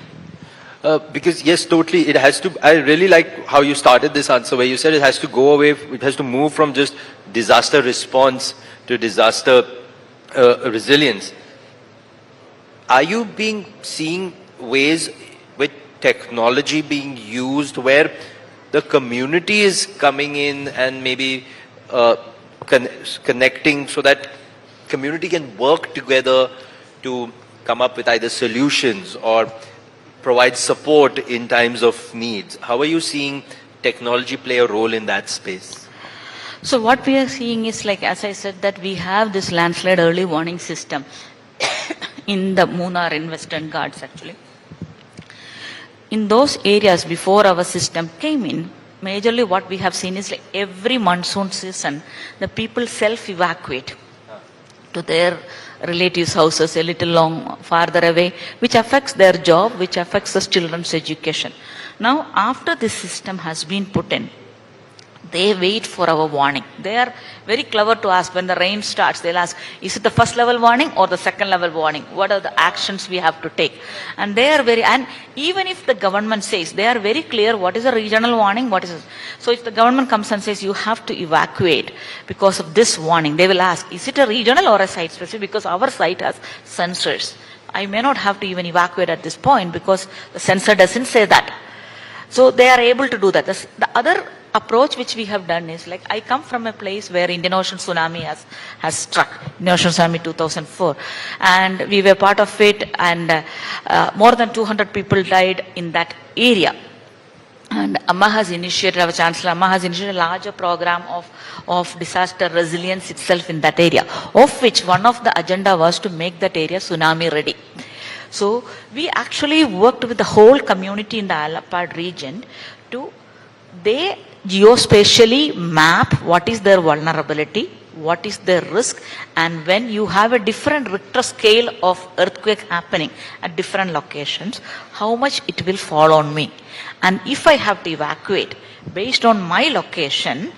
Because yes, totally, it has to, I really like how you started this answer where you said it has to go away, it has to move from just disaster response to disaster resilience. Are you seeing ways with technology being used where the community is coming in and maybe connecting so that community can work together to come up with either solutions or provide support in times of needs? How are you seeing technology play a role in that space? So what we are seeing is, like, as I said, that we have this landslide early warning system in the Munnar in Western Ghats actually. In those areas before our system came in, majorly what we have seen is like every monsoon season, the people self-evacuate to their relatives' houses a little farther away, which affects their job, which affects the children's education. Now, after this system has been put in, they wait for our warning. They are very clever to ask when the rain starts. They'll ask, is it the first level warning or the second level warning? What are the actions we have to take? And they are and even if the government says, they are very clear what is a regional warning, what is it. So if the government comes and says you have to evacuate because of this warning, they will ask, is it a regional or a site specific? Because our site has sensors. I may not have to even evacuate at this point because the sensor doesn't say that. So they are able to do that. The other approach which we have done is, like, I come from a place where Indian Ocean tsunami has struck, Indian Ocean tsunami 2004, and we were part of it, and more than 200 people died in that area. And Amma has initiated, our Chancellor Amma has initiated a larger program of disaster resilience itself in that area, of which one of the agenda was to make that area tsunami ready. So we actually worked with the whole community in the Alapad region to, they geospatially map what is their vulnerability, what is their risk, and when you have a different Richter scale of earthquake happening at different locations, how much it will fall on me. And if I have to evacuate based on my location,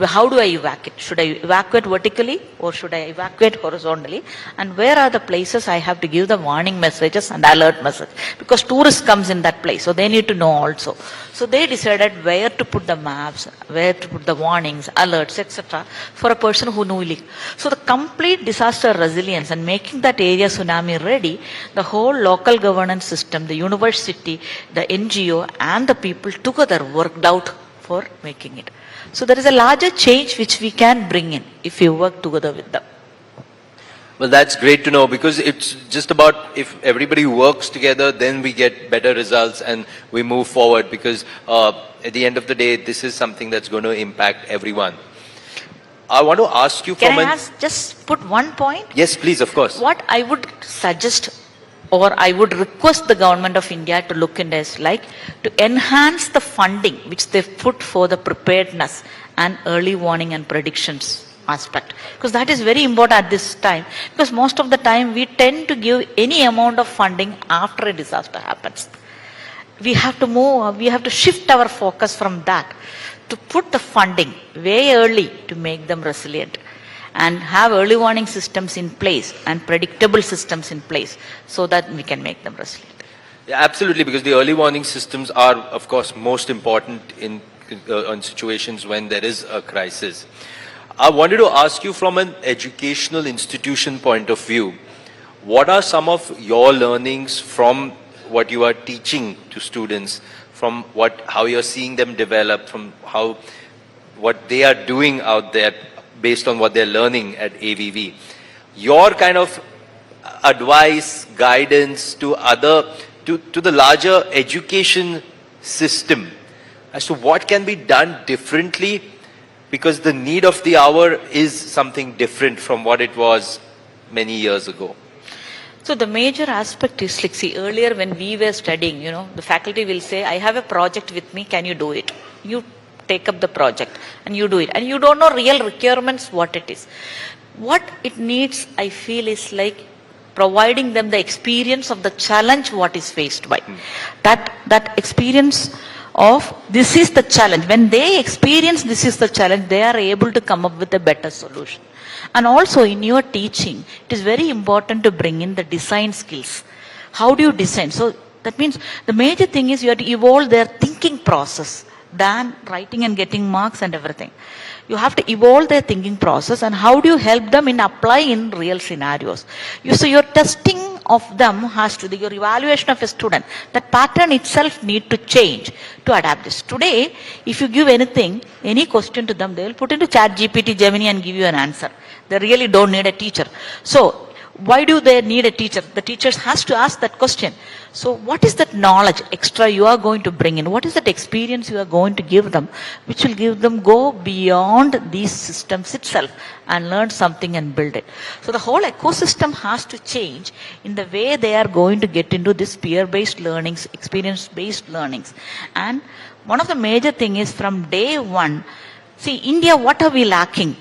how do I evacuate? Should I evacuate vertically or should I evacuate horizontally? And where are the places I have to give the warning messages and alert message? Because tourists comes in that place, so they need to know also. So they decided where to put the maps, where to put the warnings, alerts, etc. for a person who knew leak. So the complete disaster resilience and making that area tsunami ready, the whole local governance system, the university, the NGO and the people together worked out for making it. So there is a larger change which we can bring in if you work together with them. Well, that's great to know, because it's just about if everybody works together, then we get better results and we move forward, because at the end of the day, this is something that's going to impact everyone. I want to ask you Can I just put one point? Yes, please, of course. What I would suggest, or I would request the government of India to look into is, like, to enhance the funding which they've put for the preparedness and early warning and predictions aspect, because that is very important at this time, because most of the time we tend to give any amount of funding after a disaster happens. We have to move, we have to shift our focus from that to put the funding way early to make them resilient, and have early warning systems in place and predictable systems in place so that we can make them resilient. Yeah, absolutely, because the early warning systems are, of course, most important in situations when there is a crisis. I wanted to ask you, from an educational institution point of view, what are some of your learnings from what you are teaching to students, from how you're seeing them develop, from what they are doing out there based on what they're learning at AVV? Your kind of advice, guidance to the larger education system as to what can be done differently because the need of the hour is something different from what it was many years ago? So the major aspect is, like, see, earlier when we were studying, the faculty will say, I have a project with me, can you do it? You take up the project and you do it. And you don't know real requirements, what it is. What it needs, I feel, is like providing them the experience of the challenge what is faced by. That experience of this is the challenge. When they experience this is the challenge, they are able to come up with a better solution. And also in your teaching, it is very important to bring in the design skills. How do you design? So that means the major thing is you have to evolve their thinking process than writing and getting marks and everything. You have to evolve their thinking process, and how do you help them in applying in real scenarios? So your testing of them has to, your evaluation of a student, that pattern itself need to change to adapt this. Today, if you give anything, any question to them, they will put into ChatGPT, Gemini and give you an answer. They really don't need a teacher. So why do they need a teacher? The teachers has to ask that question. So what is that knowledge extra you are going to bring in? What is that experience you are going to give them, which will give them go beyond these systems itself and learn something and build it? So the whole ecosystem has to change in the way they are going to get into this peer-based learnings, experience-based learnings. And one of the major thing is from day one, see, India, what are we lacking?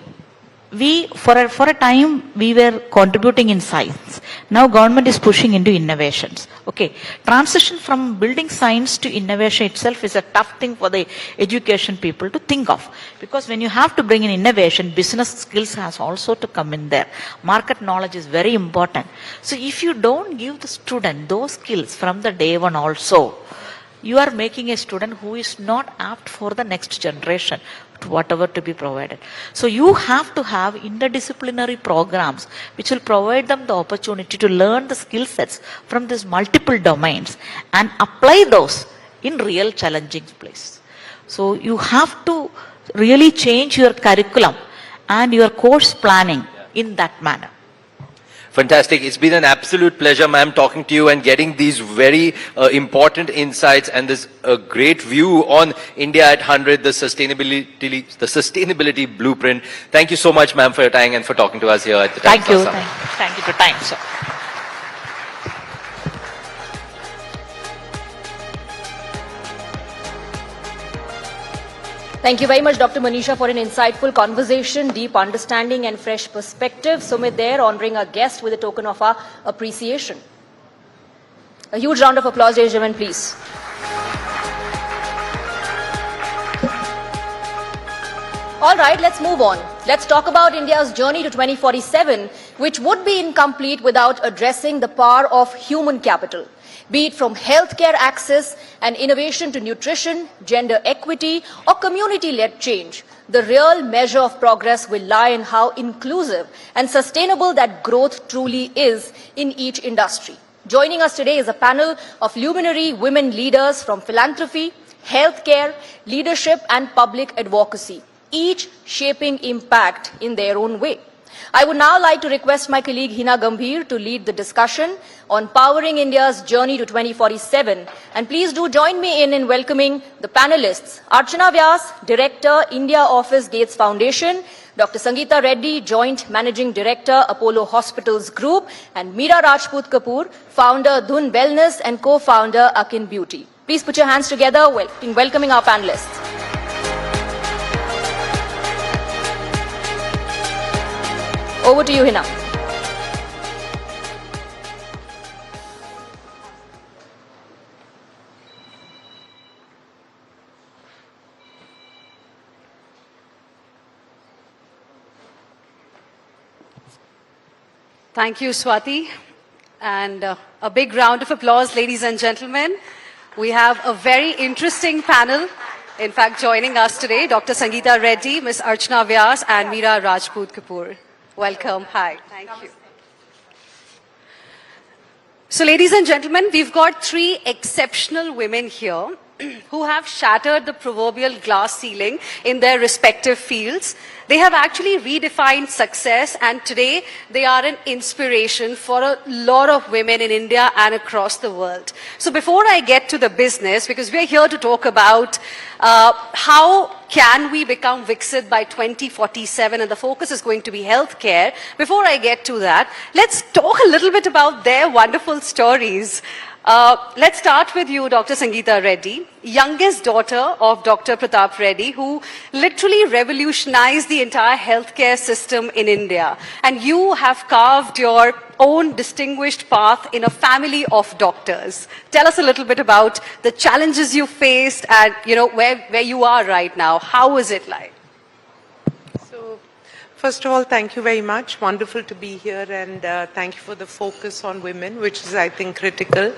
We, for a time, we were contributing in science. Now government is pushing into innovations. Okay. Transition from building science to innovation itself is a tough thing for the education people to think of. Because when you have to bring in innovation, business skills has also to come in there. Market knowledge is very important. So if you don't give the student those skills from the day one also, you are making a student who is not apt for the next generation, to whatever to be provided. So you have to have interdisciplinary programs which will provide them the opportunity to learn the skill sets from these multiple domains and apply those in real challenging places. So you have to really change your curriculum and your course planning in that manner. Fantastic. It's been an absolute pleasure, ma'am, talking to you and getting these very important insights and this great view on India at 100, the sustainability blueprint. Thank you so much, ma'am, for your time and for talking to us here at the Times Thank you. Summit. Thank you for time, sir. Thank you very much, Dr. Manisha, for an insightful conversation, deep understanding and fresh perspective. Sumit there, honoring our guest with a token of our appreciation. A huge round of applause, ladies and gentlemen, please. All right, let's move on. Let's talk about India's journey to 2047, which would be incomplete without addressing the power of human capital. Be it from healthcare access and innovation to nutrition, gender equity, or community-led change, the real measure of progress will lie in how inclusive and sustainable that growth truly is in each industry. Joining us today is a panel of luminary women leaders from philanthropy, healthcare, leadership, and public advocacy, each shaping impact in their own way. I would now like to request my colleague Hina Gambhir to lead the discussion on powering India's journey to 2047. And please do join me in welcoming the panelists. Archana Vyas, Director, India Office Gates Foundation, Dr. Sangeeta Reddy, Joint Managing Director, Apollo Hospitals Group, and Meera Rajput Kapoor, Founder, Dhun Wellness, and Co-Founder, Akin Beauty. Please put your hands together in welcoming our panelists. Over to you, Hina. Thank you, Swati. And a big round of applause, ladies and gentlemen. We have a very interesting panel. In fact, joining us today, Dr. Sangeeta Reddy, Ms. Archana Vyas, and Meera Rajput Kapoor. Welcome. Hi. Thank you. So, ladies and gentlemen, we've got three exceptional women here. who have shattered the proverbial glass ceiling in their respective fields. They have actually redefined success, and today they are an inspiration for a lot of women in India and across the world. So before I get to the business, because we're here to talk about how can we become Viksit by 2047, and the focus is going to be healthcare. Before I get to that, let's talk a little bit about their wonderful stories. Let's start with you, Dr. Sangeeta Reddy, youngest daughter of Dr. Pratap Reddy, who literally revolutionized the entire healthcare system in India. And you have carved your own distinguished path in a family of doctors. Tell us a little bit about the challenges you faced and, where you are right now. How is it like? First of all, thank you very much. Wonderful to be here, and thank you for the focus on women, which is, I think, critical.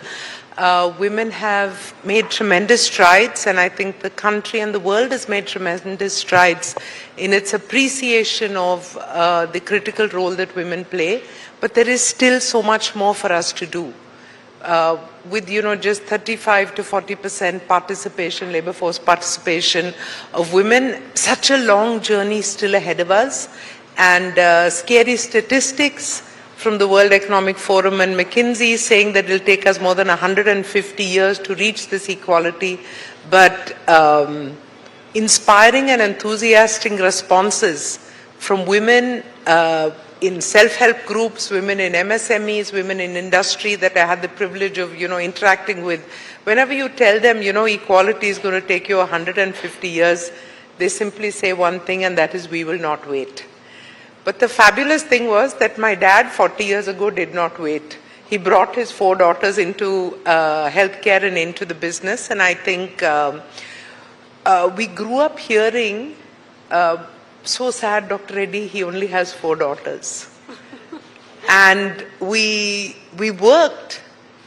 Women have made tremendous strides, and I think the country and the world has made tremendous strides in its appreciation of the critical role that women play. But there is still so much more for us to do. With just 35 to 40% participation, labor force participation of women, such a long journey still ahead of us, and scary statistics from the World Economic Forum and McKinsey saying that it will take us more than 150 years to reach this equality, but inspiring and enthusiastic responses from women in self-help groups, women in MSMEs, women in industry that I had the privilege of, interacting with. Whenever you tell them, equality is going to take you 150 years, they simply say one thing, and that is, we will not wait. But the fabulous thing was that my dad 40 years ago did not wait. He brought his 4 daughters into healthcare and into the business, and I think we grew up hearing so sad, Dr. Reddy, he only has 4 daughters. And we worked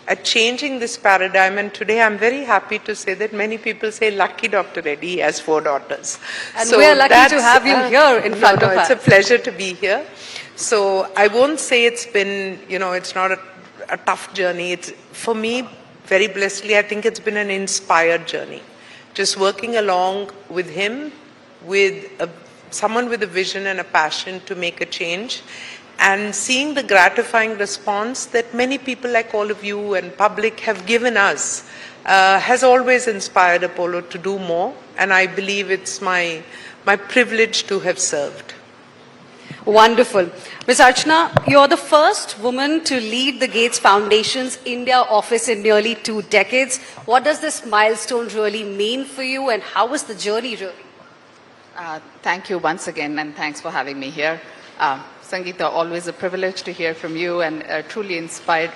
at changing this paradigm, and today I'm very happy to say that many people say, lucky Dr. Reddy, he has 4 daughters. And so we're lucky to have you here in front of us. It's a pleasure to be here. So I won't say it's been, it's not a tough journey. It's, for me, very blessedly, I think it's been an inspired journey. Just working along with him, with someone with a vision and a passion to make a change, and seeing the gratifying response that many people like all of you and public have given us has always inspired Apollo to do more, and I believe it's my privilege to have served. Wonderful. Ms. Archana, you're the first woman to lead the Gates Foundation's India office in nearly 2 decades. What does this milestone really mean for you, and how was the journey really? Thank you once again, and thanks for having me here. Sangeeta, always a privilege to hear from you, and truly inspired,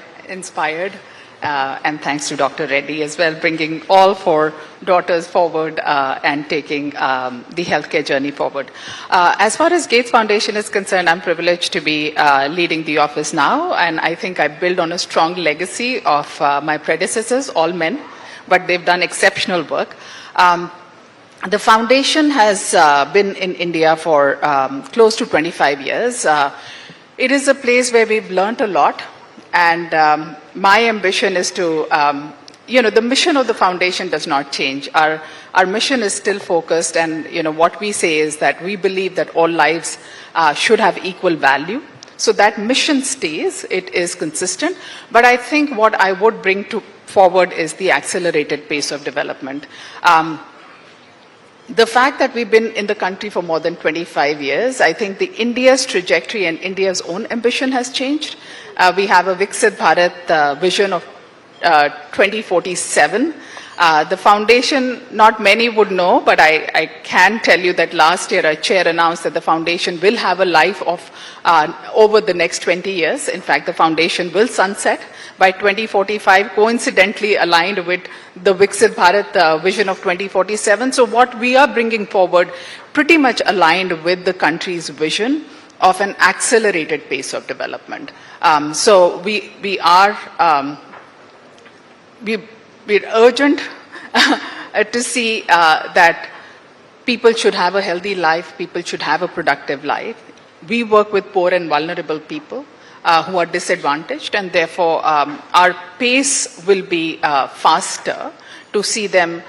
and thanks to Dr. Reddy as well, bringing all 4 daughters forward and taking the healthcare journey forward. As far as Gates Foundation is concerned, I'm privileged to be leading the office now, and I think I build on a strong legacy of my predecessors, all men, but they've done exceptional work. The foundation has been in India for close to 25 years. It is a place where we've learned a lot, and my ambition is to, the mission of the foundation does not change. Our mission is still focused, and what we say is that we believe that all lives should have equal value. So that mission stays, it is consistent, but I think what I would bring forward is the accelerated pace of development. The fact that we've been in the country for more than 25 years, I think India's trajectory and India's own ambition has changed. We have a Viksit Bharat vision of 2047. The foundation, not many would know, but I can tell you that last year our chair announced that the foundation will have a life of over the next 20 years. In fact, the foundation will sunset by 2045, coincidentally aligned with the Viksit Bharat vision of 2047. So what we are bringing forward pretty much aligned with the country's vision of an accelerated pace of development. So we are we're urgent to see that people should have a healthy life, people should have a productive life. We work with poor and vulnerable people who are disadvantaged, and therefore our pace will be faster to see them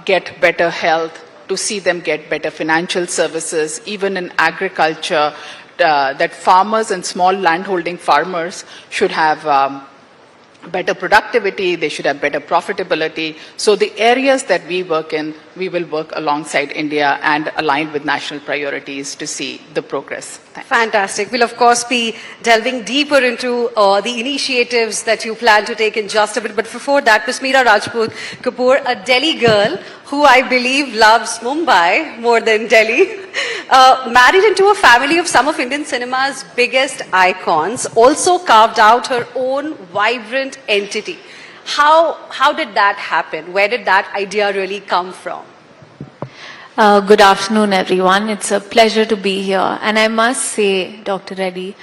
get better health, to see them get better financial services, even in agriculture, that farmers and small landholding farmers should have better productivity, they should have better profitability. So the areas that we work in, we will work alongside India and aligned with national priorities to see the progress. Thanks. Fantastic. We'll of course be delving deeper into the initiatives that you plan to take in just a bit. But before that, Ms. Meera Rajput Kapoor, a Delhi girl who I believe loves Mumbai more than Delhi, married into a family of some of Indian cinema's biggest icons, also carved out her own vibrant entity. How did that happen? Where did that idea really come from? Good afternoon, everyone. It's a pleasure to be here. And I must say, Dr. Reddy,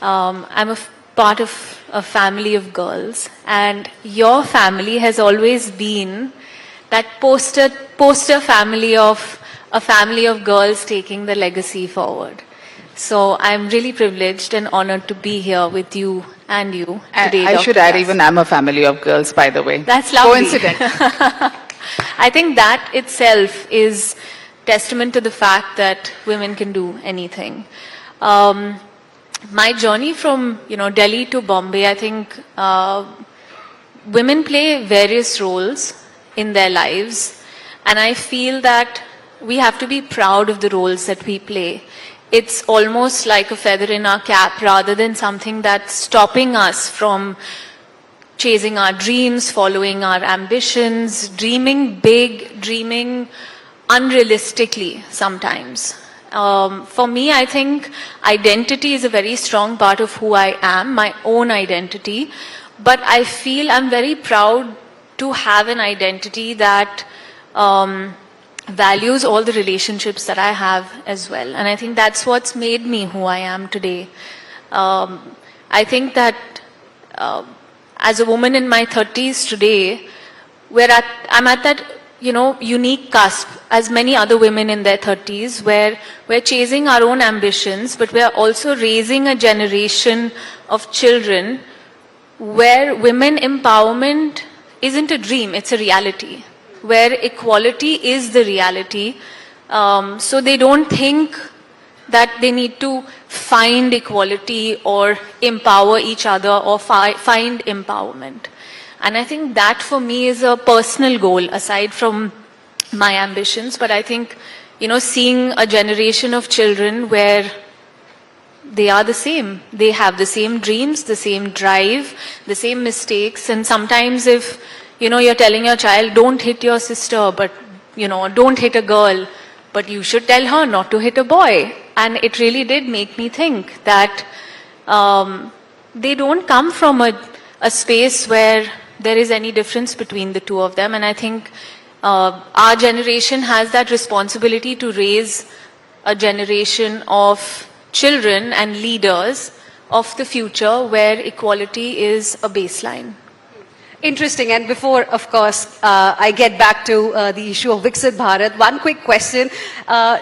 I'm a part of a family of girls. And your family has always been that poster family of a family of girls taking the legacy forward. So I'm really privileged and honored to be here with you and you today. I should add, even I'm a family of girls, by the way. That's lovely. Coincidence. I think that itself is testament to the fact that women can do anything. My journey from Delhi to Bombay, I think women play various roles in their lives, and I feel that we have to be proud of the roles that we play. It's almost like a feather in our cap rather than something that's stopping us from chasing our dreams, following our ambitions, dreaming big, dreaming unrealistically sometimes. For me, I think identity is a very strong part of who I am, my own identity. But I feel I'm very proud to have an identity that values all the relationships that I have as well. And I think that's what's made me who I am today. I think that as a woman in my 30s today, I'm at that unique cusp, as many other women in their 30s, where we're chasing our own ambitions, but we're also raising a generation of children where women empowerment isn't a dream, it's a reality, where equality is the reality. So they don't think that they need to find equality or empower each other or find empowerment. And I think that for me is a personal goal aside from my ambitions. But I think, seeing a generation of children where they are the same. They have the same dreams, the same drive, the same mistakes. And sometimes if, you're telling your child, don't hit your sister, but, don't hit a girl, but you should tell her not to hit a boy. And it really did make me think that they don't come from a space where there is any difference between the two of them. And I think our generation has that responsibility to raise a generation of children and leaders of the future where equality is a baseline. Interesting. And before, of course, I get back to the issue of Viksit Bharat, one quick question.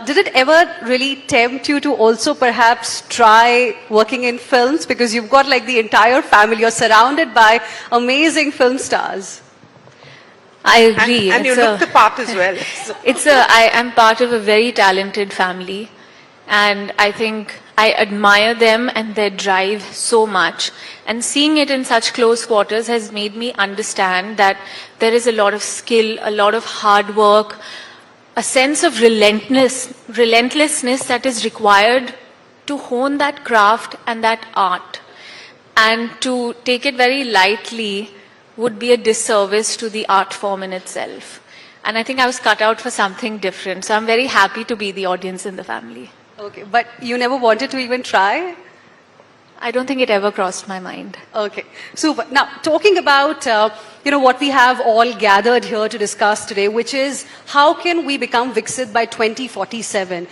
Did it ever really tempt you to also perhaps try working in films? Because you've got like the entire family, you're surrounded by amazing film stars. I agree. And you look the part as well. I am part of a very talented family. And I think I admire them and their drive so much. And seeing it in such close quarters has made me understand that there is a lot of skill, a lot of hard work, a sense of relentlessness that is required to hone that craft and that art. And to take it very lightly would be a disservice to the art form in itself. And I think I was cut out for something different. So I'm very happy to be the audience in the family. Okay, but you never wanted to even try? I don't think it ever crossed my mind. Okay, super. Now, talking about, what we have all gathered here to discuss today, which is how can we become Viksit by 2047?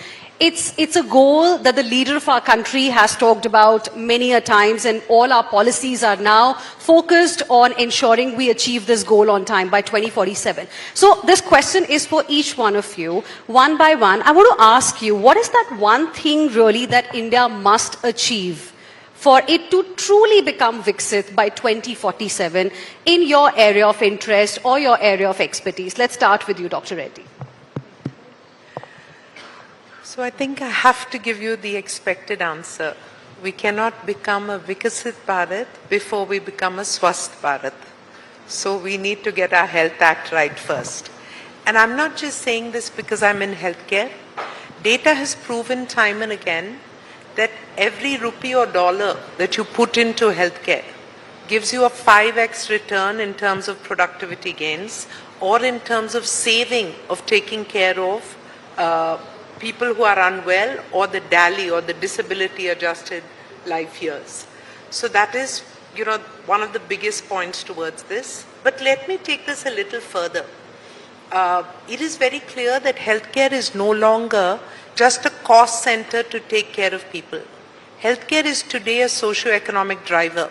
It's a goal that the leader of our country has talked about many a times, and all our policies are now focused on ensuring we achieve this goal on time by 2047. So this question is for each one of you, one by one. I want to ask you, what is that one thing really that India must achieve for it to truly become Viksit by 2047 in your area of interest or your area of expertise? Let's start with you, Dr. Reddy. So I think I have to give you the expected answer. We cannot become a Viksit Bharat before we become a Swasth Bharat. So we need to get our Health Act right first. And I'm not just saying this because I'm in healthcare. Data has proven time and again that every rupee or dollar that you put into healthcare gives you a 5x return in terms of productivity gains or in terms of saving of taking care of people who are unwell or the DALY or the disability adjusted life years. So that is, one of the biggest points towards this. But let me take this a little further. It is very clear that healthcare is no longer just a cost center to take care of people. Healthcare is today a socio-economic driver.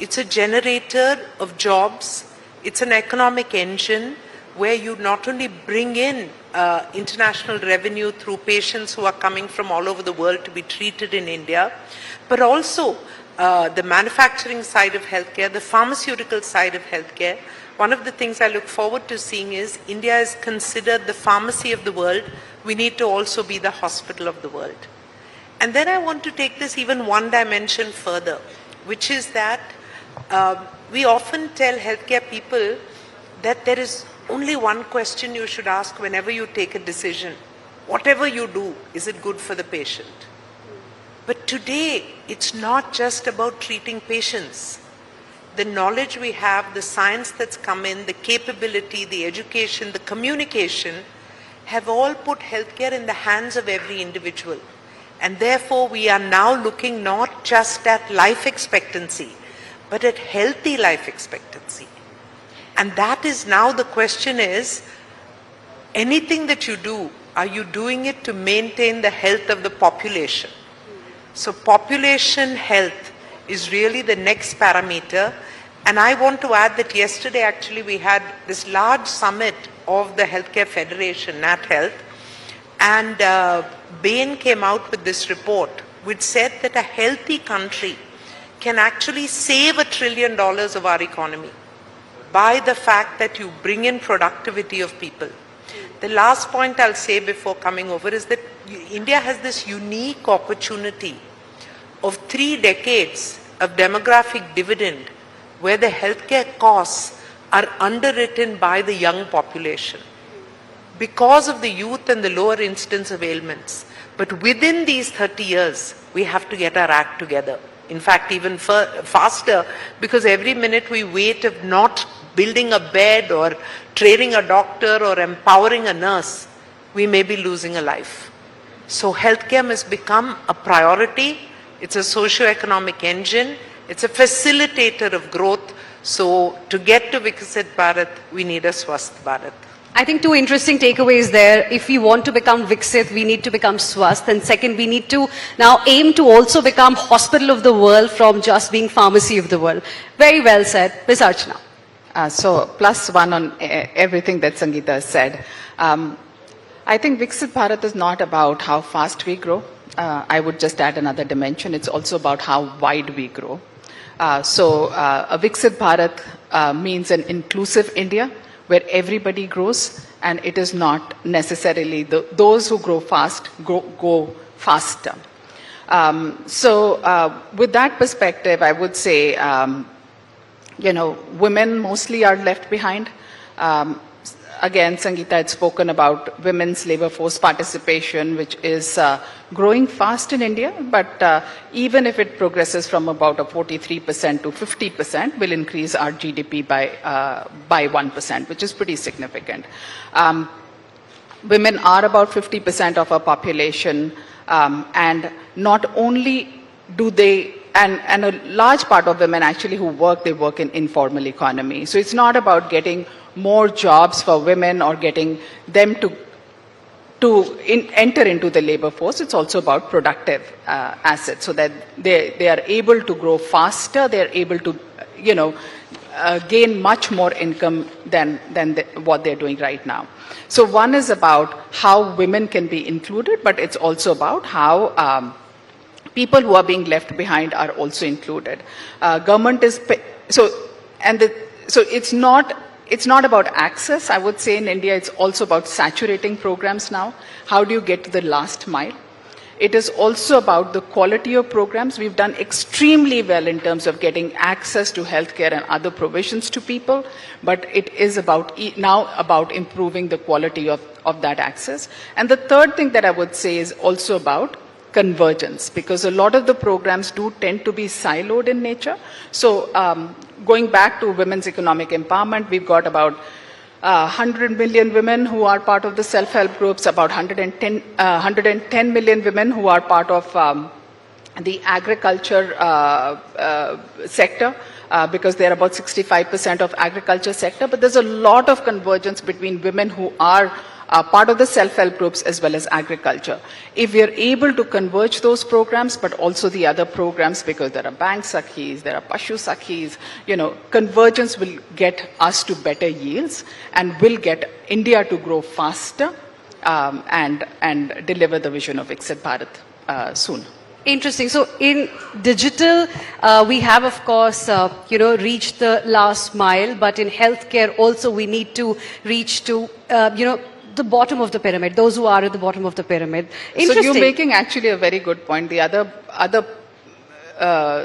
It's a generator of jobs. It's an economic engine where you not only bring in international revenue through patients who are coming from all over the world to be treated in India, but also the manufacturing side of healthcare, the pharmaceutical side of healthcare. One of the things I look forward to seeing is India is considered the pharmacy of the world. We need to also be the hospital of the world. And then I want to take this even one dimension further, which is that we often tell healthcare people that there is only one question you should ask whenever you take a decision. Whatever you do, is it good for the patient? But today, it's not just about treating patients. The knowledge we have, the science that's come in, the capability, the education, the communication, have all put healthcare in the hands of every individual. And therefore, we are now looking not just at life expectancy, but at healthy life expectancy. And that is now the question is, anything that you do, are you doing it to maintain the health of the population? So population health is really the next parameter. And I want to add that yesterday actually we had this large summit of the Healthcare Federation, Nat Health, and Bain came out with this report which said that a healthy country can actually save $1 trillion of our economy by the fact that you bring in productivity of people. The last point I'll say before coming over is that India has this unique opportunity of 3 decades of demographic dividend where the healthcare costs are underwritten by the young population because of the youth and the lower incidence of ailments. But within these 30 years, we have to get our act together. In fact, even faster, because every minute we wait of not building a bed or training a doctor or empowering a nurse, we may be losing a life. So healthcare must become a priority. It's a socio-economic engine. It's a facilitator of growth. So to get to Viksit Bharat, we need a Swasth Bharat. I think 2 interesting takeaways there. If we want to become Viksit, we need to become Swasth. And second, we need to now aim to also become hospital of the world from just being pharmacy of the world. Very well said. Ms. Archana. So +1 on everything that Sangeeta said. I think Viksit Bharat is not about how fast we grow. I would just add another dimension. It's also about how wide we grow. So a Viksit Bharat means an inclusive India where everybody grows, and it is not necessarily those who grow fast go faster. So with that perspective, I would say, women mostly are left behind. Again, Sangeeta had spoken about women's labor force participation, which is growing fast in India, but even if it progresses from about a 43% to 50%, will increase our GDP by 1%, which is pretty significant. Women are about 50% of our population, and not only do they, and a large part of women actually who work, they work in informal economy. So it's not about getting more jobs for women or getting them to enter into the labor force. It's also about productive assets, so that they are able to grow faster. They are able to, gain much more income than what they're doing right now. So one is about how women can be included, but it's also about how people who are being left behind are also included. Government is, so it's not about access. I would say in India, it's also about saturating programs now. How do you get to the last mile? It is also about the quality of programs. We've done extremely well in terms of getting access to healthcare and other provisions to people, but it is now about improving the quality of that access. And the third thing that I would say is also about convergence, because a lot of the programs do tend to be siloed in nature. So going back to women's economic empowerment, we've got about 100 million women who are part of the self-help groups, about 110 million women who are part of the agriculture sector, because they're about 65% of agriculture sector. But there's a lot of convergence between women who are part of the self-help groups as well as agriculture. If we are able to converge those programs, but also the other programs, because there are bank sakhis, there are pashu sakhis, convergence will get us to better yields and will get India to grow faster and deliver the vision of Viksit Bharat soon. Interesting. So in digital, we have, of course, reached the last mile, but in healthcare also we need to reach to, the bottom of the pyramid, those who are at the bottom of the pyramid. So you're making actually a very good point. The other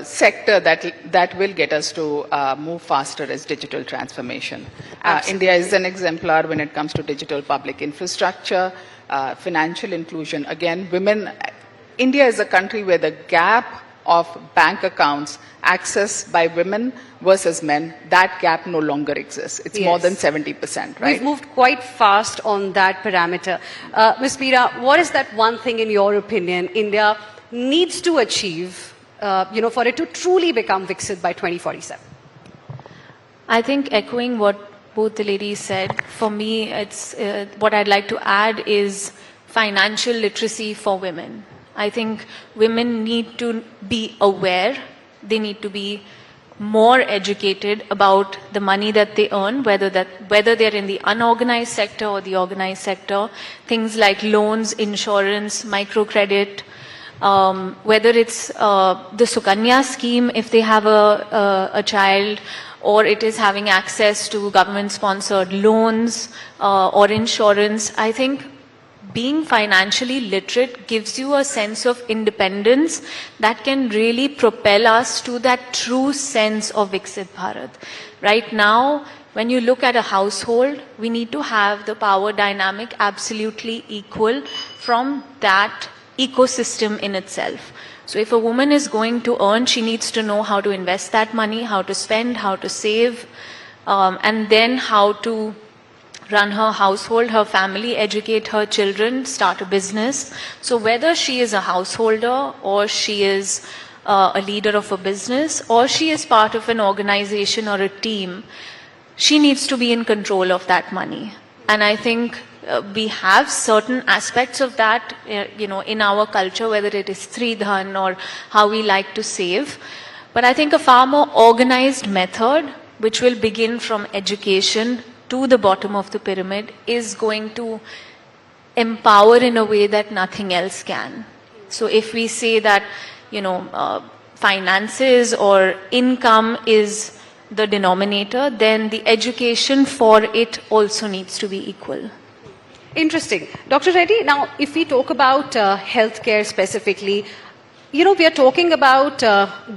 sector that will get us to move faster is digital transformation. India is an exemplar when it comes to digital public infrastructure, financial inclusion. Again, India is a country where the gap of bank accounts access by women versus men, that gap no longer exists. It's more than 70%, right? We've moved quite fast on that parameter. Ms. Meera, what is that one thing in your opinion India needs to achieve, for it to truly become Viksit by 2047? I think echoing what both the ladies said, for me, it's what I'd like to add is financial literacy for women. I think women need to be aware, they need to be more educated about the money that they earn, whether they're in the unorganized sector or the organized sector. Things like loans, insurance, microcredit, whether it's the Sukanya scheme if they have a child, or it is having access to government-sponsored loans or insurance. I think being financially literate gives you a sense of independence that can really propel us to that true sense of Viksit Bharat. Right now, when you look at a household, we need to have the power dynamic absolutely equal from that ecosystem in itself. So if a woman is going to earn, she needs to know how to invest that money, how to spend, how to save, and then how to run her household, her family, educate her children, start a business. So whether she is a householder or she is a leader of a business or she is part of an organization or a team, she needs to be in control of that money. And I think we have certain aspects of that, in our culture, whether it is Sridhan or how we like to save. But I think a far more organized method, which will begin from education to the bottom of the pyramid, is going to empower in a way that nothing else can. So if we say that, finances or income is the denominator, then the education for it also needs to be equal. Interesting. Dr. Reddy, now if we talk about healthcare specifically, we are talking about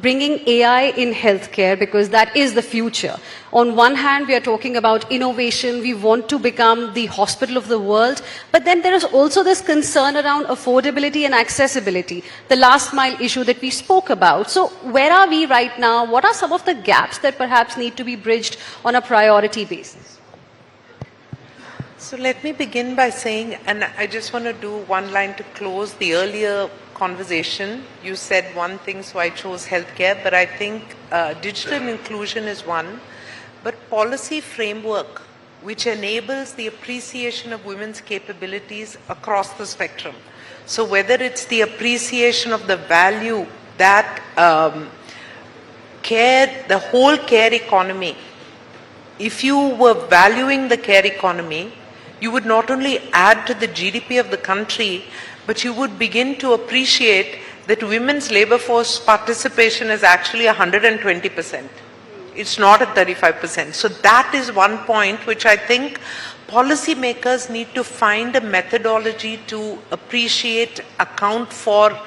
bringing AI in healthcare because that is the future. On one hand, we are talking about innovation. We want to become the hospital of the world. But then there is also this concern around affordability and accessibility, the last mile issue that we spoke about. So where are we right now? What are some of the gaps that perhaps need to be bridged on a priority basis? So let me begin by saying, and I just want to do one line to close the earlier conversation. You said one thing, so I chose healthcare, but I think digital inclusion is one, but policy framework which enables the appreciation of women's capabilities across the spectrum. So whether it's the appreciation of the value that the whole care economy, if you were valuing the care economy, you would not only add to the GDP of the country, but you would begin to appreciate that women's labor force participation is actually 120%. It's not at 35%. So that is one point which I think policymakers need to find a methodology to appreciate, account for,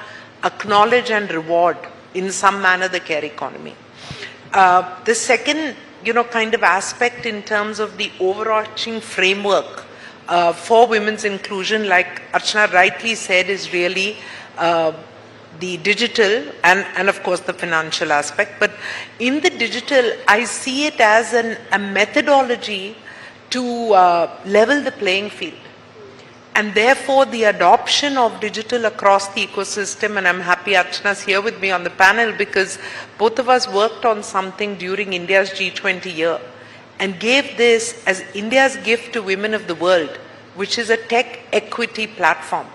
acknowledge and reward in some manner the care economy. The second, kind of aspect in terms of the overarching framework for women's inclusion, like Archana rightly said, is really the digital and of course the financial aspect. But in the digital, I see it as a methodology to level the playing field. And therefore the adoption of digital across the ecosystem, and I'm happy Archana's here with me on the panel because both of us worked on something during India's G20 year and gave this as India's gift to women of the world, which is a tech equity platform.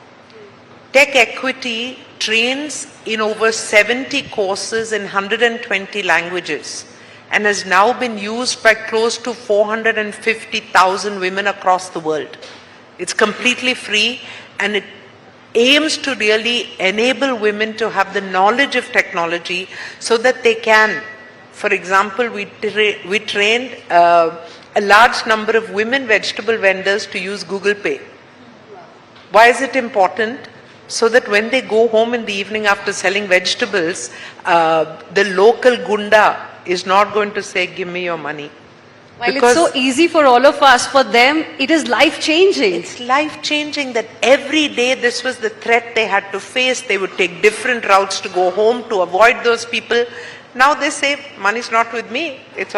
Tech equity trains in over 70 courses in 120 languages and has now been used by close to 450,000 women across the world. It's completely free and it aims to really enable women to have the knowledge of technology so that they can, for example, we trained a large number of women vegetable vendors to use Google Pay. Why is it important? So that when they go home in the evening after selling vegetables, the local gunda is not going to say, give me your money. While it's so easy for all of us, for them, it is life-changing. It's life-changing that every day this was the threat they had to face. They would take different routes to go home to avoid those people. Now they say, money's not with me. It's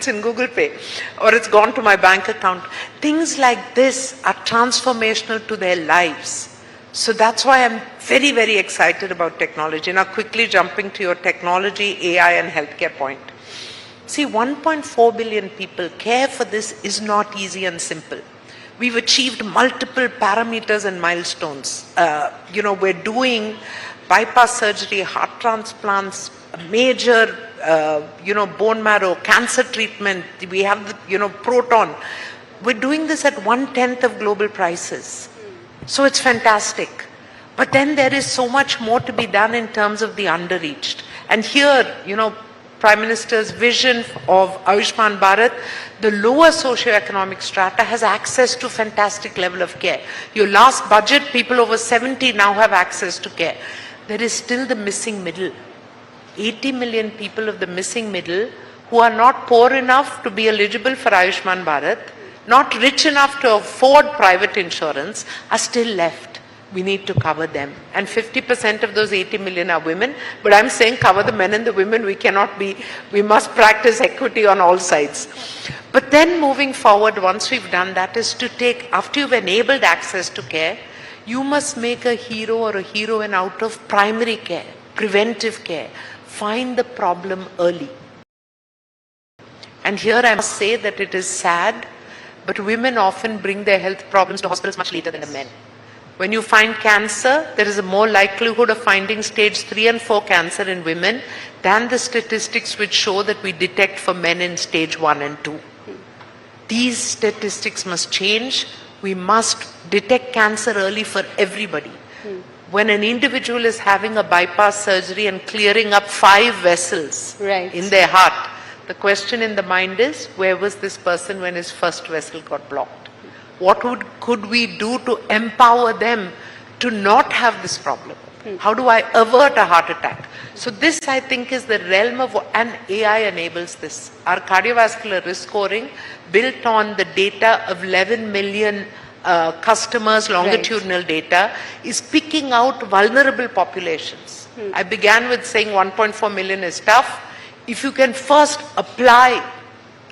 in Google Pay or it's gone to my bank account. Things like this are transformational to their lives. So that's why I'm very, very excited about technology. Now quickly jumping to your technology, AI and healthcare point. See, 1.4 billion people, care for this is not easy and simple. We've achieved multiple parameters and milestones. We're doing bypass surgery, heart transplants, major, bone marrow, cancer treatment. We have the, proton. We're doing this at 1/10 of global prices. So it's fantastic. But then there is so much more to be done in terms of the underreached. And here, Prime Minister's vision of Ayushman Bharat, the lower socioeconomic strata has access to fantastic level of care. Your last budget, people over 70 now have access to care. There is still the missing middle. 80 million people of the missing middle who are not poor enough to be eligible for Ayushman Bharat, not rich enough to afford private insurance, are still left. We need to cover them. And 50% of those 80 million are women. But I'm saying cover the men and the women. We must practice equity on all sides. But then moving forward, once we've done that, is to take, after you've enabled access to care, you must make a hero or a heroine out of primary care, preventive care. Find the problem early. And here I must say that it is sad, but women often bring their health problems to hospitals much later than the men. When you find cancer, there is a more likelihood of finding stage 3 and 4 cancer in women than the statistics which show that we detect for men in stage 1 and 2. These statistics must change. We must detect cancer early for everybody. When an individual is having a bypass surgery and clearing up 5 vessels in their heart, the question in the mind is, where was this person when his first vessel got blocked? What could we do to empower them to not have this problem? How do I avert a heart attack? So this, I think, is the realm of, and AI enables this. Our cardiovascular risk scoring, built on the data of 11 million customers, longitudinal data, is picking out vulnerable populations. I began with saying 1.4 million is tough. If you can first apply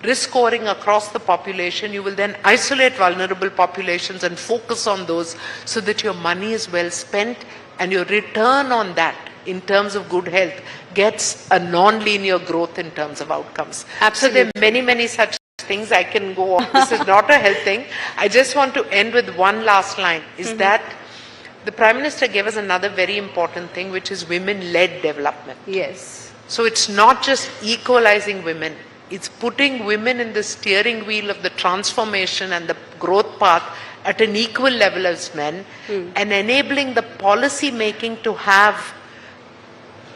risk scoring across the population, you will then isolate vulnerable populations and focus on those so that your money is well spent and your return on that in terms of good health gets a non-linear growth in terms of outcomes. Absolutely. So there are many, many such things I can go on. This is not a health thing. I just want to end with one last line, is that the Prime Minister gave us another very important thing, which is women-led development. Yes. So it's not just equalizing women. It's putting women in the steering wheel of the transformation and the growth path at an equal level as men and enabling the policy making to have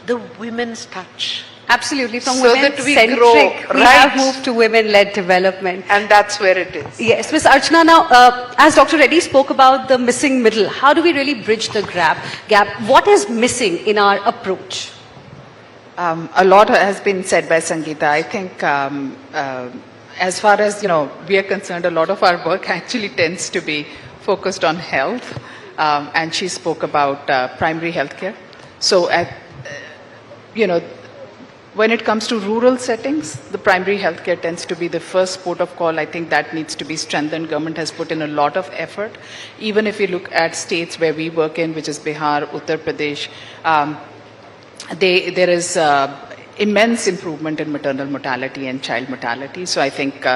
the women's touch. Absolutely, from So that we grow, women-centric, we have moved to women-led development. And that's where it is. Yes, Ms. Archana, now, as Dr. Reddy spoke about the missing middle, how do we really bridge the gap? What is missing in our approach? A lot has been said by Sangeeta. I think as far as we are concerned, a lot of our work actually tends to be focused on health, and she spoke about primary healthcare. So when it comes to rural settings, the primary healthcare tends to be the first port of call. I think that needs to be strengthened. Government has put in a lot of effort. Even if you look at states where we work in, which is Bihar, Uttar Pradesh, there is immense improvement in maternal mortality and child mortality. So I think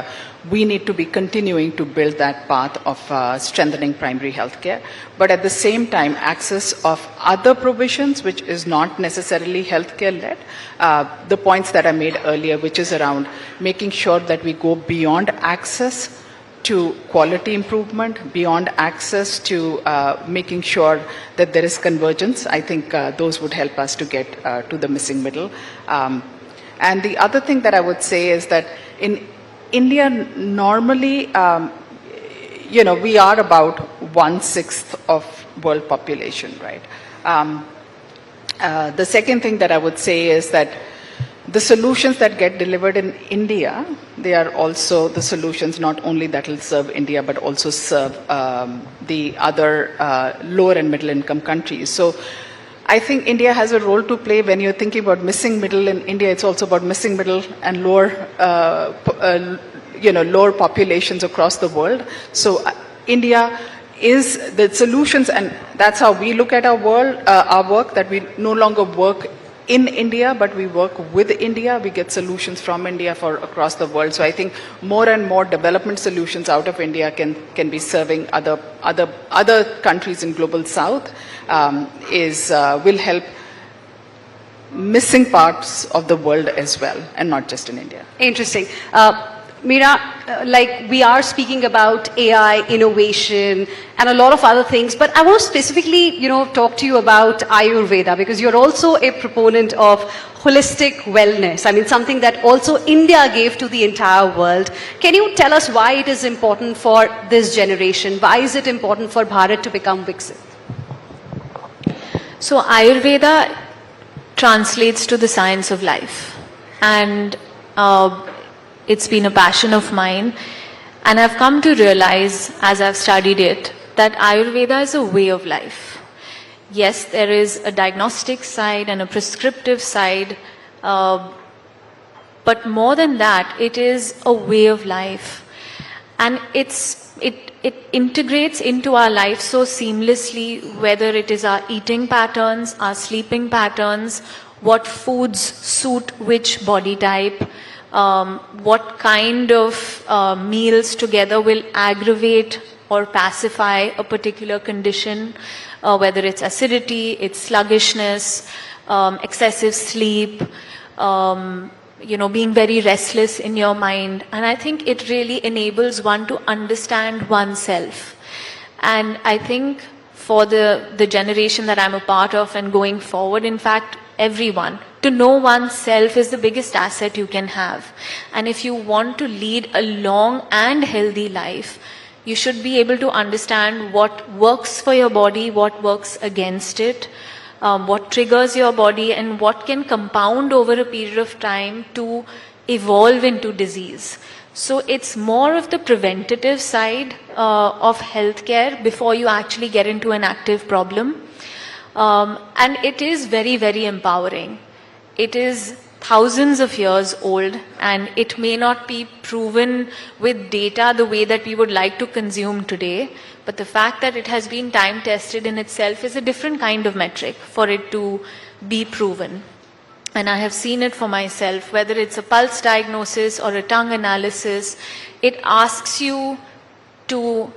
we need to be continuing to build that path of strengthening primary health care. But at the same time, access of other provisions, which is not necessarily healthcare led, the points that I made earlier, which is around making sure that we go beyond access to quality improvement, beyond access to making sure that there is convergence. I think those would help us to get to the missing middle. And the other thing that I would say is that in India, normally, we are about 1/6 of world population, right? The second thing that I would say is that the solutions that get delivered in India, they are also the solutions not only that will serve India, but also serve the other lower and middle income countries. So I think India has a role to play. When you're thinking about missing middle in India, it's also about missing middle and lower populations across the world. So India is the solutions, and that's how we look at our work, that we no longer work in India, but we work with India. We get solutions from India for across the world. So I think more and more development solutions out of India can be serving other countries in global south, will help missing parts of the world as well, and not just in India. Interesting. Meera, like we are speaking about AI, innovation, and a lot of other things, but I want to specifically, talk to you about Ayurveda, because you're also a proponent of holistic wellness. I mean, something that also India gave to the entire world. Can you tell us why it is important for this generation? Why is it important for Bharat to become Viksit? So Ayurveda translates to the science of life, and it's been a passion of mine, and I've come to realize as I've studied it that Ayurveda is a way of life. Yes, there is a diagnostic side and a prescriptive side, but more than that, it is a way of life, and it integrates into our life so seamlessly, whether it is our eating patterns, our sleeping patterns, what foods suit which body type, what kind of meals together will aggravate or pacify a particular condition, whether it's acidity, it's sluggishness, excessive sleep, being very restless in your mind. And I think it really enables one to understand oneself. And I think for the generation that I'm a part of and going forward, in fact, everyone, to know oneself is the biggest asset you can have. And if you want to lead a long and healthy life, you should be able to understand what works for your body, what works against it, what triggers your body, and what can compound over a period of time to evolve into disease. So it's more of the preventative side of healthcare before you actually get into an active problem. And it is very, very empowering. It is thousands of years old, and it may not be proven with data the way that we would like to consume today, but the fact that it has been time tested in itself is a different kind of metric for it to be proven. And I have seen it for myself, whether it's a pulse diagnosis or a tongue analysis, it asks you to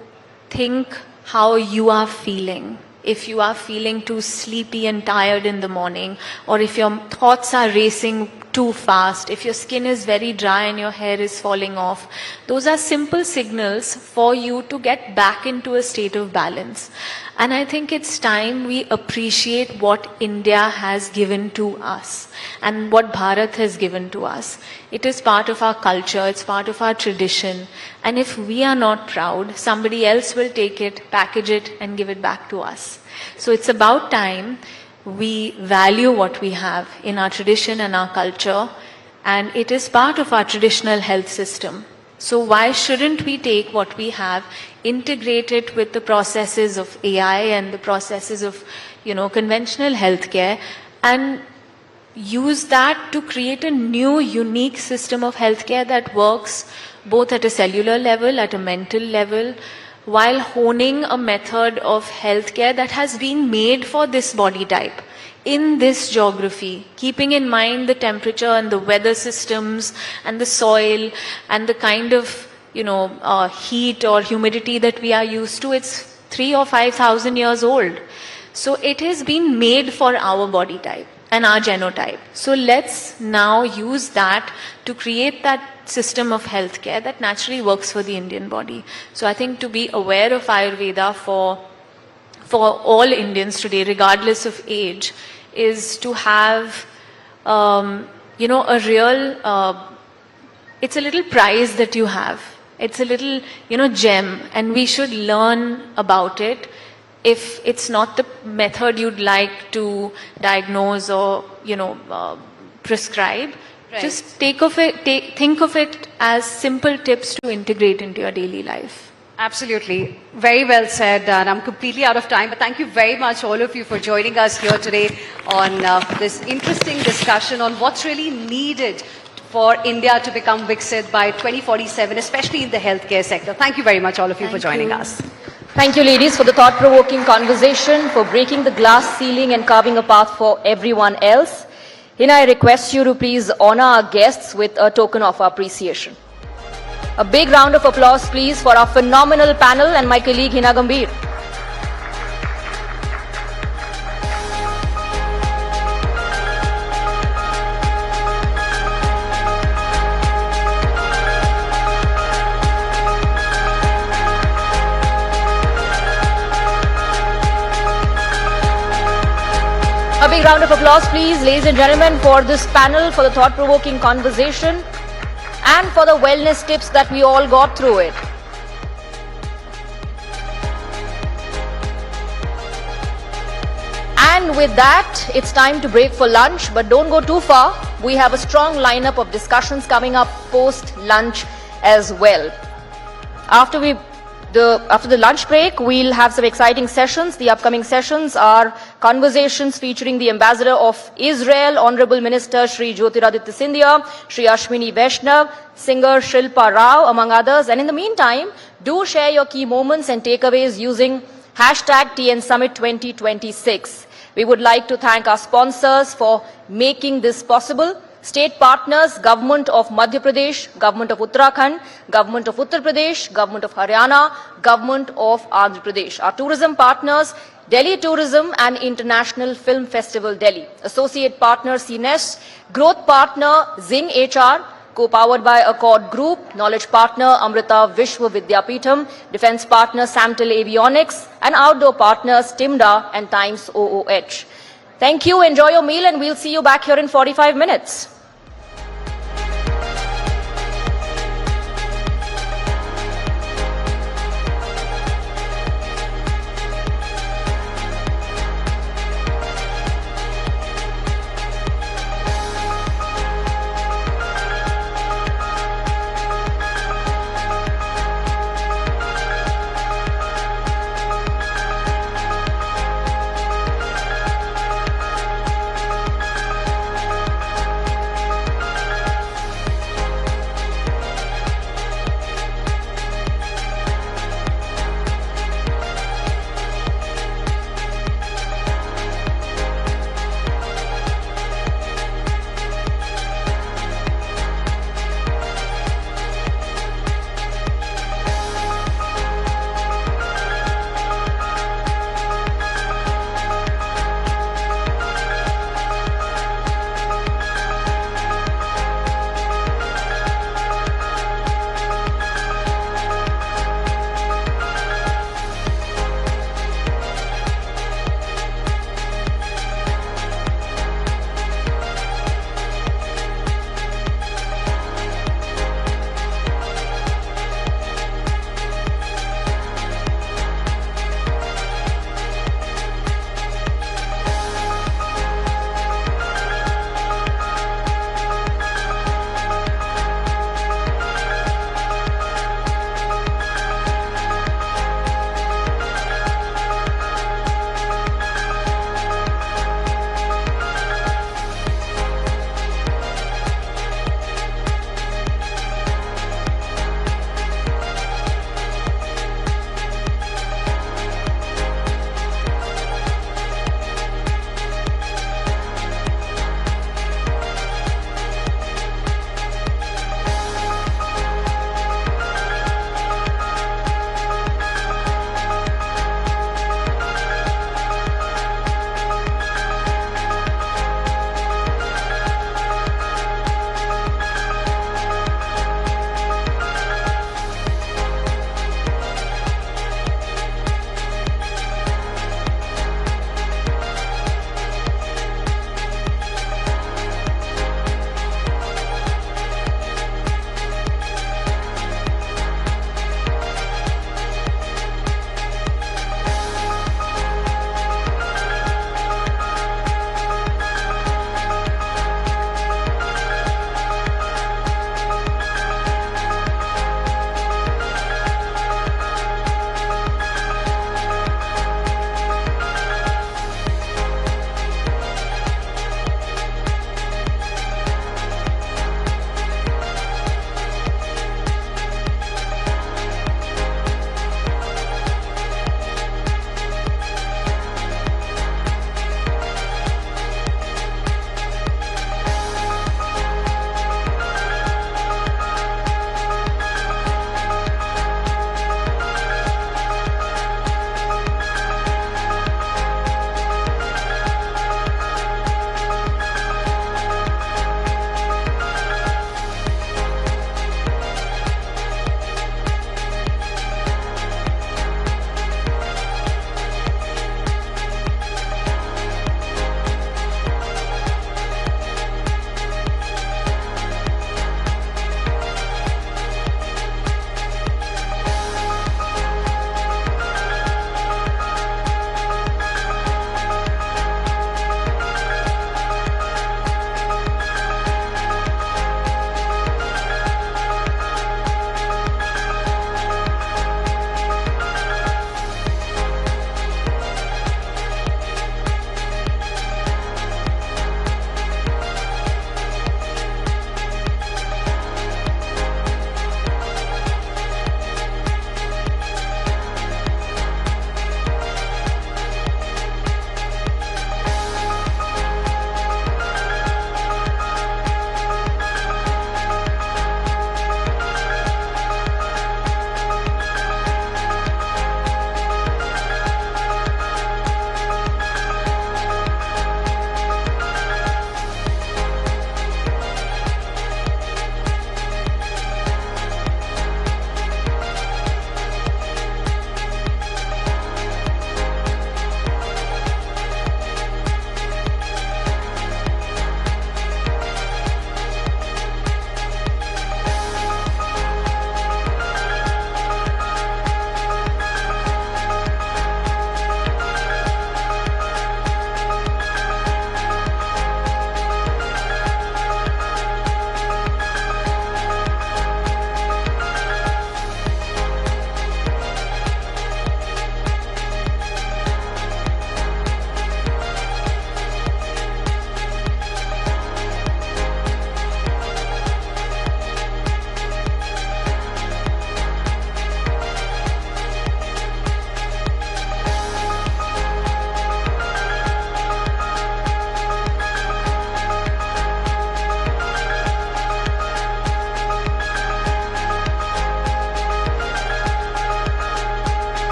think how you are feeling. If you are feeling too sleepy and tired in the morning, or if your thoughts are racing too fast, if your skin is very dry and your hair is falling off, those are simple signals for you to get back into a state of balance. And I think it's time we appreciate what India has given to us and what Bharat has given to us. It is part of our culture, it's part of our tradition. And if we are not proud, somebody else will take it, package it, and give it back to us. So it's about time we value what we have in our tradition and our culture, and it is part of our traditional health system. So why shouldn't we take what we have, integrate it with the processes of AI and the processes of, conventional healthcare, and use that to create a new, unique system of healthcare that works both at a cellular level, at a mental level, while honing a method of healthcare that has been made for this body type, in this geography, keeping in mind the temperature and the weather systems and the soil and the kind of, heat or humidity that we are used to. It's 3,000 or 5,000 years old. So it has been made for our body type and our genotype. So let's now use that to create that system of healthcare that naturally works for the Indian body. So I think to be aware of Ayurveda for all Indians today, regardless of age, is to have, a real, it's a little prize that you have. It's a little, gem, and we should learn about it. If it's not the method you'd like to diagnose or, prescribe, Right. just think of it as simple tips to integrate into your daily life. Absolutely. Very well said. And I'm completely out of time. But thank you very much, all of you, for joining us here today on this interesting discussion on what's really needed for India to become Viksit by 2047, especially in the healthcare sector. Thank you very much, all of you, for joining us. Thank you, ladies, for the thought-provoking conversation, for breaking the glass ceiling and carving a path for everyone else. Hina, I request you to please honor our guests with a token of appreciation. A big round of applause, please, for our phenomenal panel and my colleague Hina Gambhir. A big round of applause, please, ladies and gentlemen, for this panel, for the thought-provoking conversation, and for the wellness tips that we all got through it. And with that, it's time to break for lunch, but don't go too far. We have a strong lineup of discussions coming up post-lunch as well. After the lunch break, we'll have some exciting sessions. The upcoming sessions are conversations featuring the Ambassador of Israel, Honorable Minister Shri Jyotiraditya Scindia, Shri Ashwini Vaishnav, singer Shilpa Rao, among others. And in the meantime, do share your key moments and takeaways using hashtag TN Summit 2026. We would like to thank our sponsors for making this possible. State partners, Government of Madhya Pradesh, Government of Uttarakhand, Government of Uttar Pradesh, Government of Haryana, Government of Andhra Pradesh. Our tourism partners, Delhi Tourism and International Film Festival Delhi. Associate partner CNES, growth partner Zing HR, co-powered by Accord Group, knowledge partner Amrita Vishwa Vidyapeetham, defense partner Samtel Avionics, and outdoor partners Timda and Times OOH. Thank you, enjoy your meal, and we'll see you back here in 45 minutes.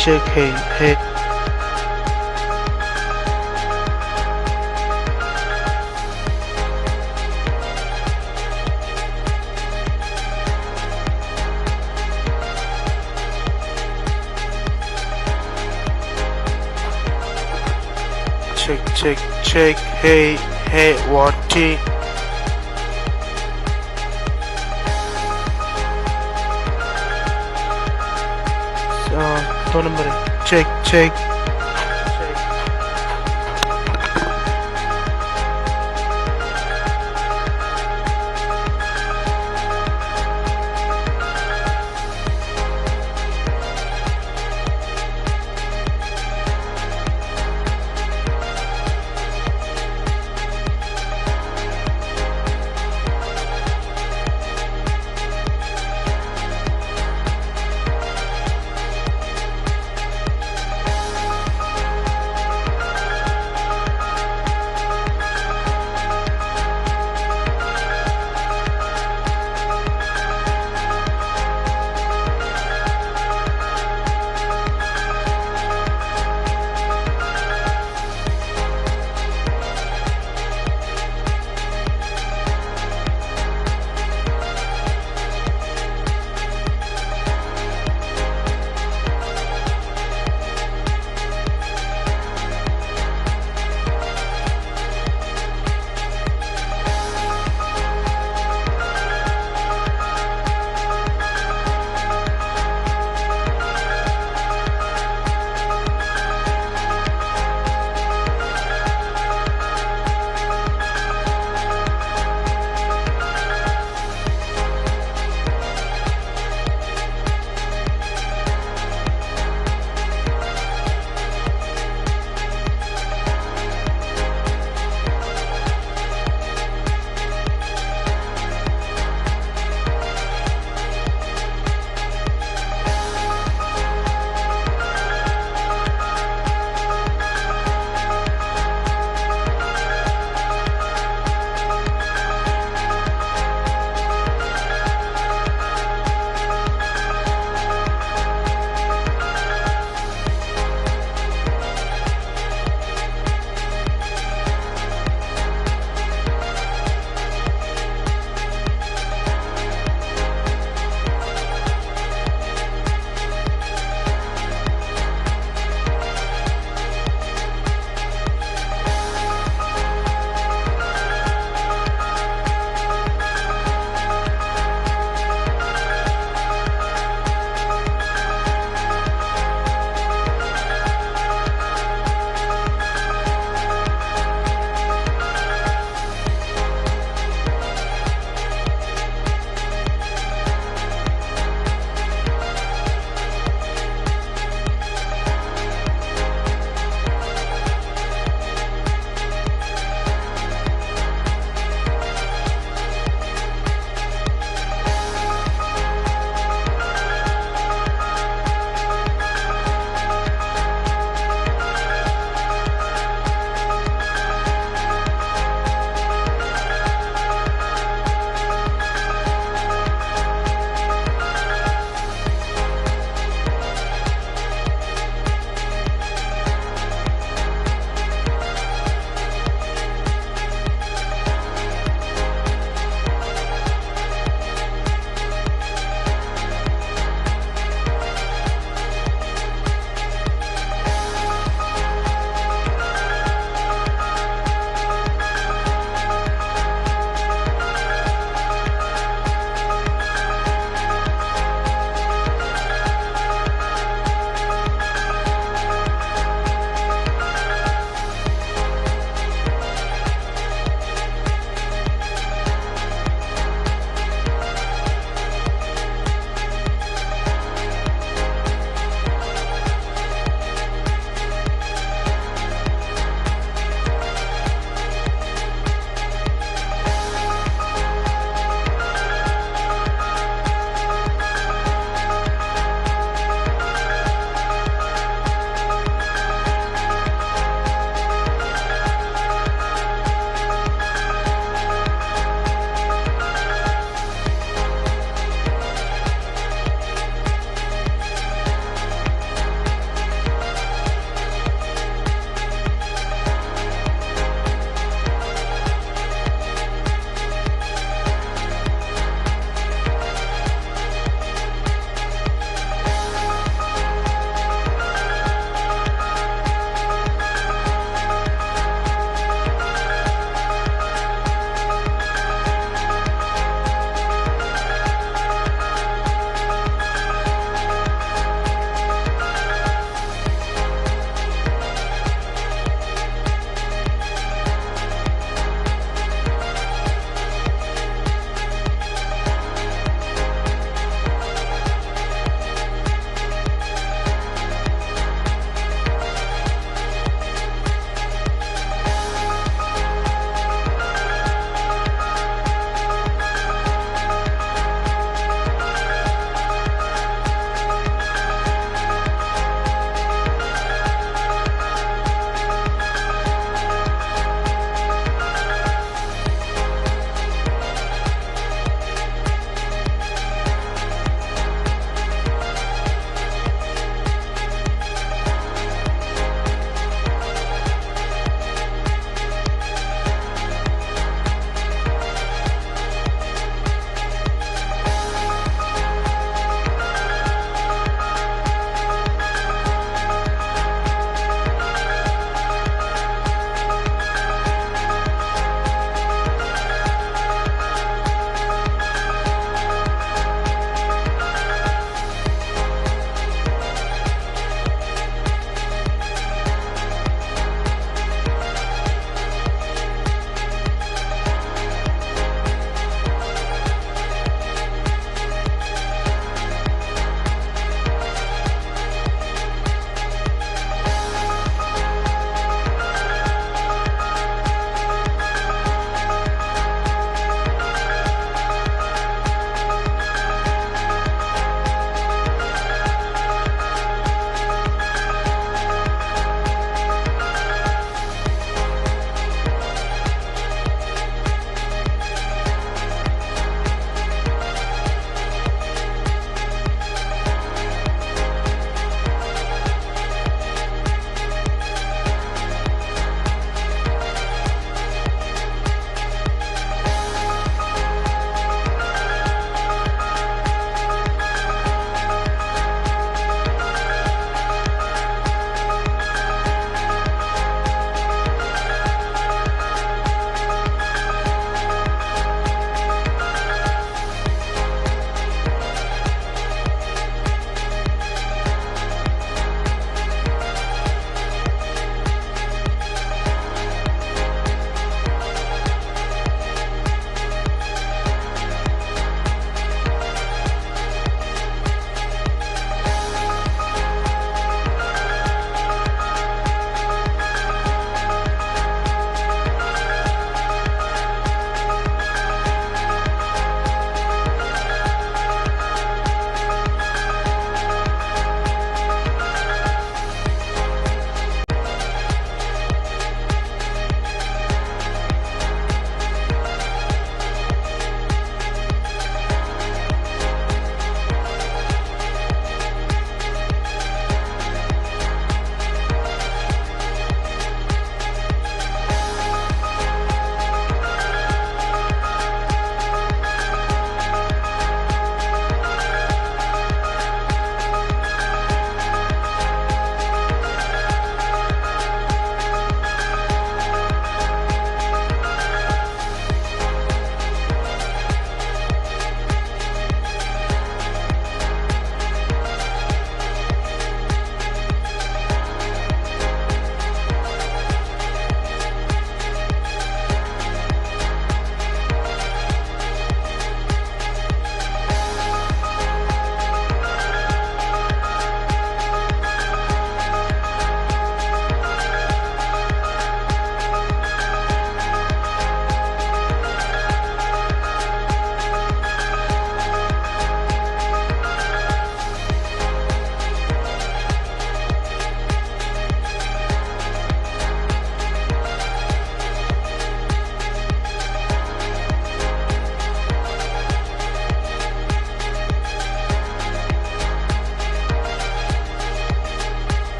check, hey, hey. Check, hey, hey, what tea? दो number है, check.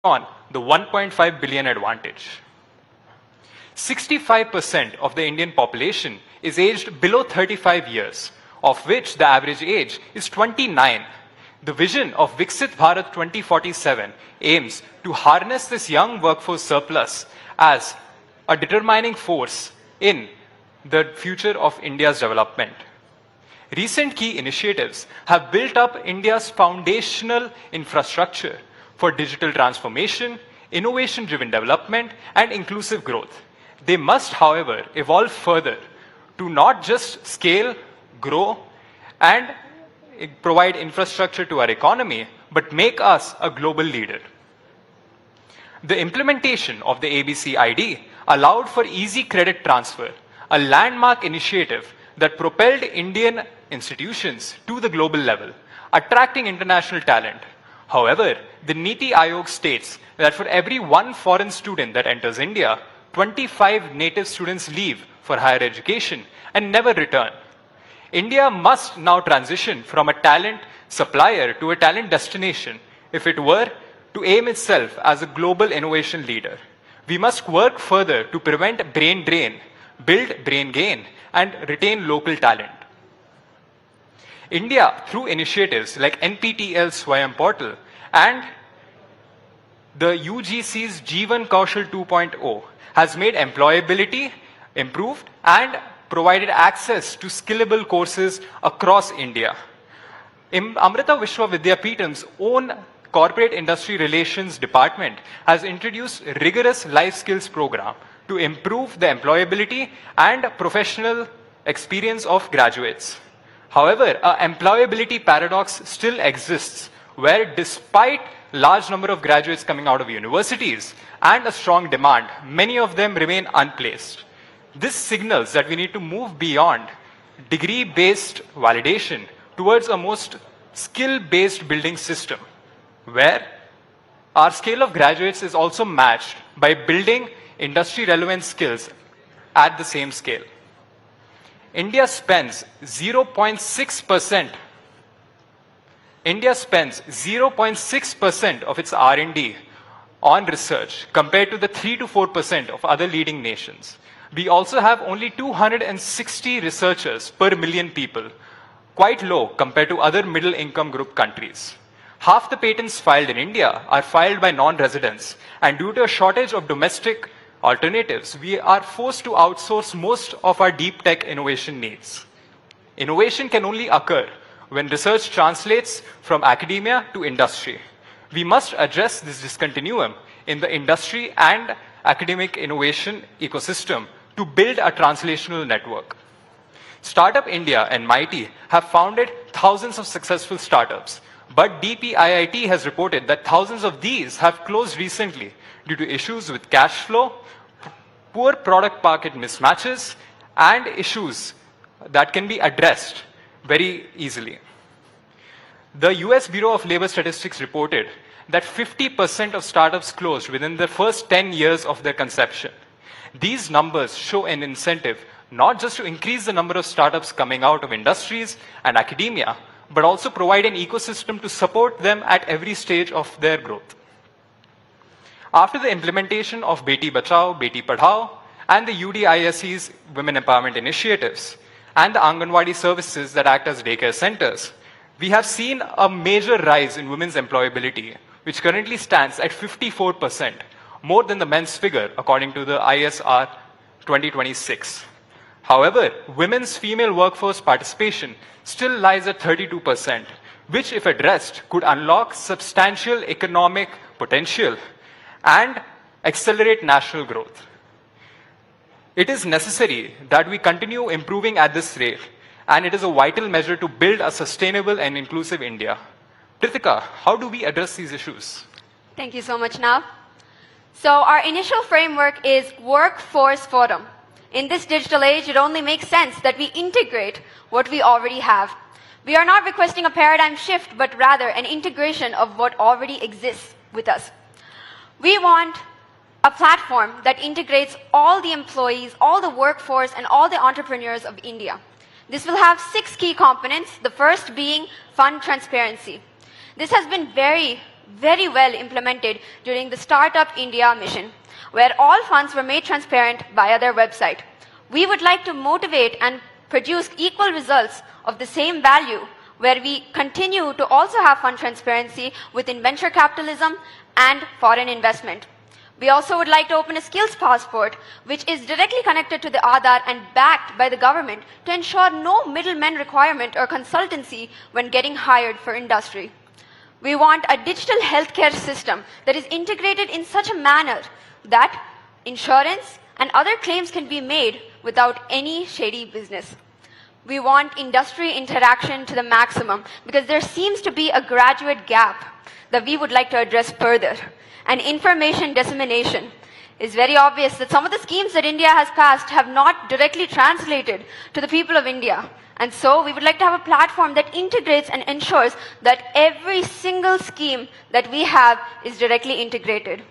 on the 1.5 billion advantage. 65% of the Indian population is aged below 35 years, of which the average age is 29. The vision of Viksit Bharat 2047 aims to harness this young workforce surplus as a determining force in the future of India's development. Recent key initiatives have built up India's foundational infrastructure for digital transformation, innovation-driven development, and inclusive growth. They must, however, evolve further to not just scale, grow, and provide infrastructure to our economy, but make us a global leader. The implementation of the ABC ID allowed for easy credit transfer, a landmark initiative that propelled Indian institutions to the global level, attracting international talent. However, the Niti Aayog states that for every one foreign student that enters India, 25 native students leave for higher education and never return. India must now transition from a talent supplier to a talent destination if it were to aim itself as a global innovation leader. We must work further to prevent brain drain, build brain gain, and retain local talent. India, through initiatives like NPTEL Swayam Portal and the UGC's Jeevan Kaushal 2.0, has made employability improved and provided access to skillable courses across India. Amrita Vishwa Vidyapeetham's own Corporate Industry Relations Department has introduced rigorous life skills program to improve the employability and professional experience of graduates. However, an employability paradox still exists, where despite large number of graduates coming out of universities and a strong demand, many of them remain unplaced. This signals that we need to move beyond degree-based validation towards a most skill-based building system, where our scale of graduates is also matched by building industry-relevant skills at the same scale. India spends 0.6% of its R&D on research compared to the 3 to 4% of other leading nations. We also have only 260 researchers per million people, quite low compared to other middle income group countries. Half the patents filed in India are filed by non-residents, and due to a shortage of domestic alternatives, we are forced to outsource most of our deep tech innovation needs. Innovation can only occur when research translates from academia to industry. We must address this discontinuum in the industry and academic innovation ecosystem to build a translational network. Startup India and MIT have founded thousands of successful startups, but DPIIT has reported that thousands of these have closed recently due to issues with cash flow, poor product market mismatches, and issues that can be addressed very easily. The US Bureau of Labor Statistics reported that 50% of startups closed within the first 10 years of their conception. These numbers show an incentive not just to increase the number of startups coming out of industries and academia, but also provide an ecosystem to support them at every stage of their growth. After the implementation of Beti Bachao, Beti Padhao, and the UDISE's Women Empowerment Initiatives, and the Anganwadi services that act as daycare centers, we have seen a major rise in women's employability, which currently stands at 54%, more than the men's figure according to the ISR 2026. However, women's female workforce participation still lies at 32%, which, if addressed, could unlock substantial economic potential and accelerate national growth. It is necessary that we continue improving at this rate, and it is a vital measure to build a sustainable and inclusive India. Pritika, how do we address these issues? Thank you so much, Nav. So our initial framework is Workforce Forum. In this digital age, it only makes sense that we integrate what we already have. We are not requesting a paradigm shift, but rather an integration of what already exists with us. We want a platform that integrates all the employees, all the workforce, and all the entrepreneurs of India. This will have 6 key components, the first being fund transparency. This has been very very well implemented during the Startup India mission, where all funds were made transparent via their website. We would like to motivate and produce equal results of the same value, where we continue to also have fund transparency within venture capitalism and foreign investment. We also would like to open a skills passport, which is directly connected to the Aadhaar and backed by the government to ensure no middleman requirement or consultancy when getting hired for industry. We want a digital healthcare system that is integrated in such a manner that insurance and other claims can be made without any shady business. We want industry interaction to the maximum because there seems to be a graduate gap that we would like to address further. And information dissemination. It's very obvious that some of the schemes that India has passed have not directly translated to the people of India. And so we would like to have a platform that integrates and ensures that every single scheme that we have is directly integrated,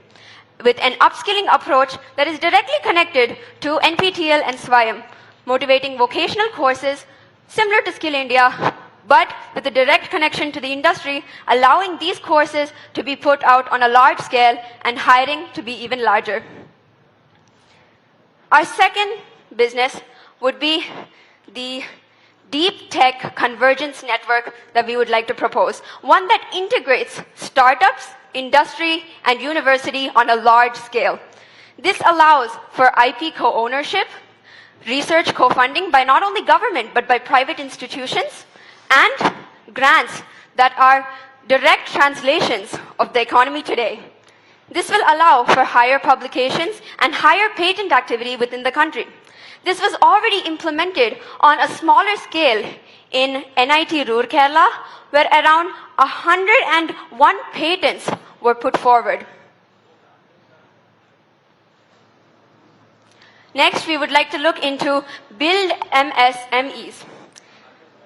with an upskilling approach that is directly connected to NPTEL and SWAYAM, motivating vocational courses similar to Skill India, but with a direct connection to the industry, allowing these courses to be put out on a large scale and hiring to be even larger. Our second business would be the deep tech convergence network that we would like to propose, one that integrates startups, industry, and university on a large scale. This allows for IP co-ownership, research co-funding by not only government but by private institutions, and grants that are direct translations of the economy today. This will allow for higher publications and higher patent activity within the country. This was already implemented on a smaller scale in NIT Roorkela, where around 101 patents were put forward. Next, we would like to look into Build MSMEs.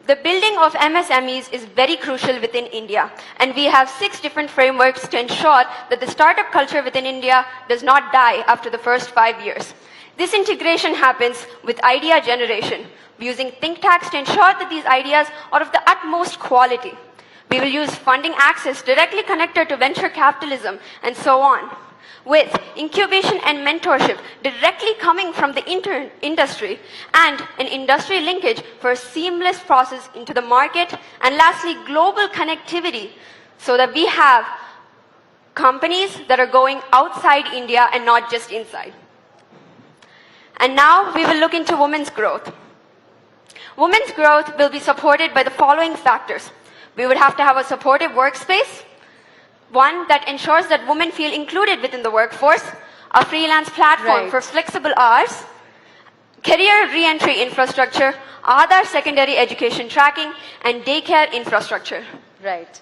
The building of MSMEs is very crucial within India, and we have 6 different frameworks to ensure that the startup culture within India does not die after the first 5 years. This integration happens with idea generation, using think tanks to ensure that these ideas are of the utmost quality. We will use funding access directly connected to venture capitalism and so on, with incubation and mentorship directly coming from the industry and an industry linkage for a seamless process into the market, and lastly, global connectivity so that we have companies that are going outside India and not just inside. And now we will look into women's growth. Women's growth will be supported by the following factors. We would have to have a supportive workspace, one that ensures that women feel included within the workforce, a freelance platform for flexible hours, career re-entry infrastructure, Aadhaar secondary education tracking, and daycare infrastructure. Right.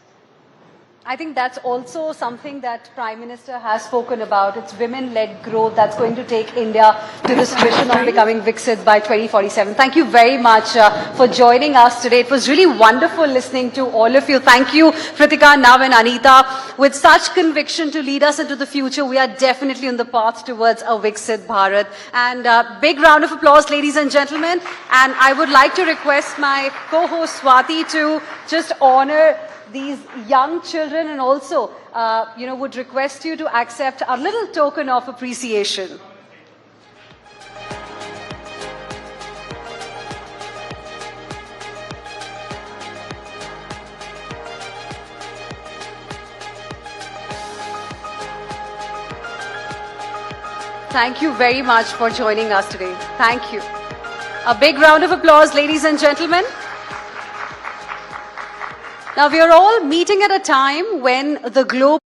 I think that's also something that Prime Minister has spoken about. It's women-led growth that's going to take India to this vision of becoming Viksit by 2047. Thank you very much for joining us today. It was really wonderful listening to all of you. Thank you, Kritika, Nav and Anita. With such conviction to lead us into the future, we are definitely on the path towards a Viksit Bharat. And big round of applause, ladies and gentlemen. And I would like to request my co-host Swati to just honor these young children, and also, would request you to accept a little token of appreciation. Thank you very much for joining us today. Thank you. A big round of applause, ladies and gentlemen. Now, we are all meeting at a time when the globe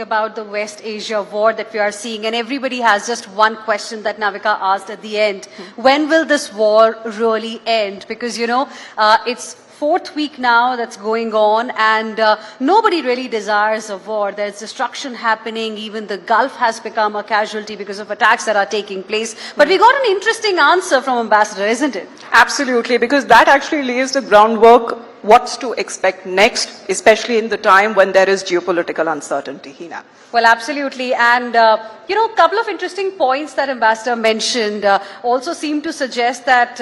about the West Asia war that we are seeing, and everybody has just one question that Navika asked at the end. When will this war really end? Because, you know, it's fourth week now that's going on, and nobody really desires a war. There's destruction happening. Even the Gulf has become a casualty because of attacks that are taking place. But we got an interesting answer from Ambassador, isn't it? Absolutely, because that actually lays the groundwork what's to expect next, especially in the time when there is geopolitical uncertainty, Hina. Well, absolutely. And, you know, a couple of interesting points that Ambassador mentioned also seem to suggest that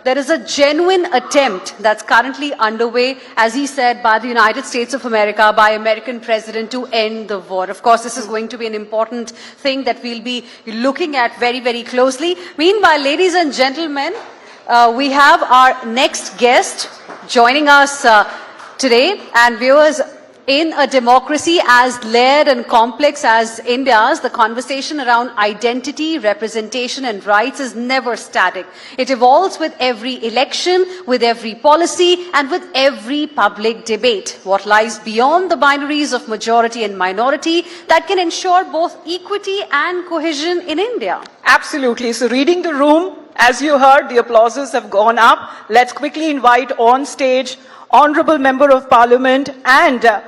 there is a genuine attempt that's currently underway, as he said, by the United States of America, by American president, to end the war. Of course, this is going to be an important thing that we'll be looking at very, very closely. Meanwhile, ladies and gentlemen, we have our next guest joining us today, and viewers, in a democracy as layered and complex as India's, the conversation around identity, representation and rights is never static. It evolves with every election, with every policy and with every public debate. What lies beyond the binaries of majority and minority that can ensure both equity and cohesion in India? Absolutely. So reading the room, as you heard, the applauses have gone up. Let's quickly invite on stage Honorable Member of Parliament and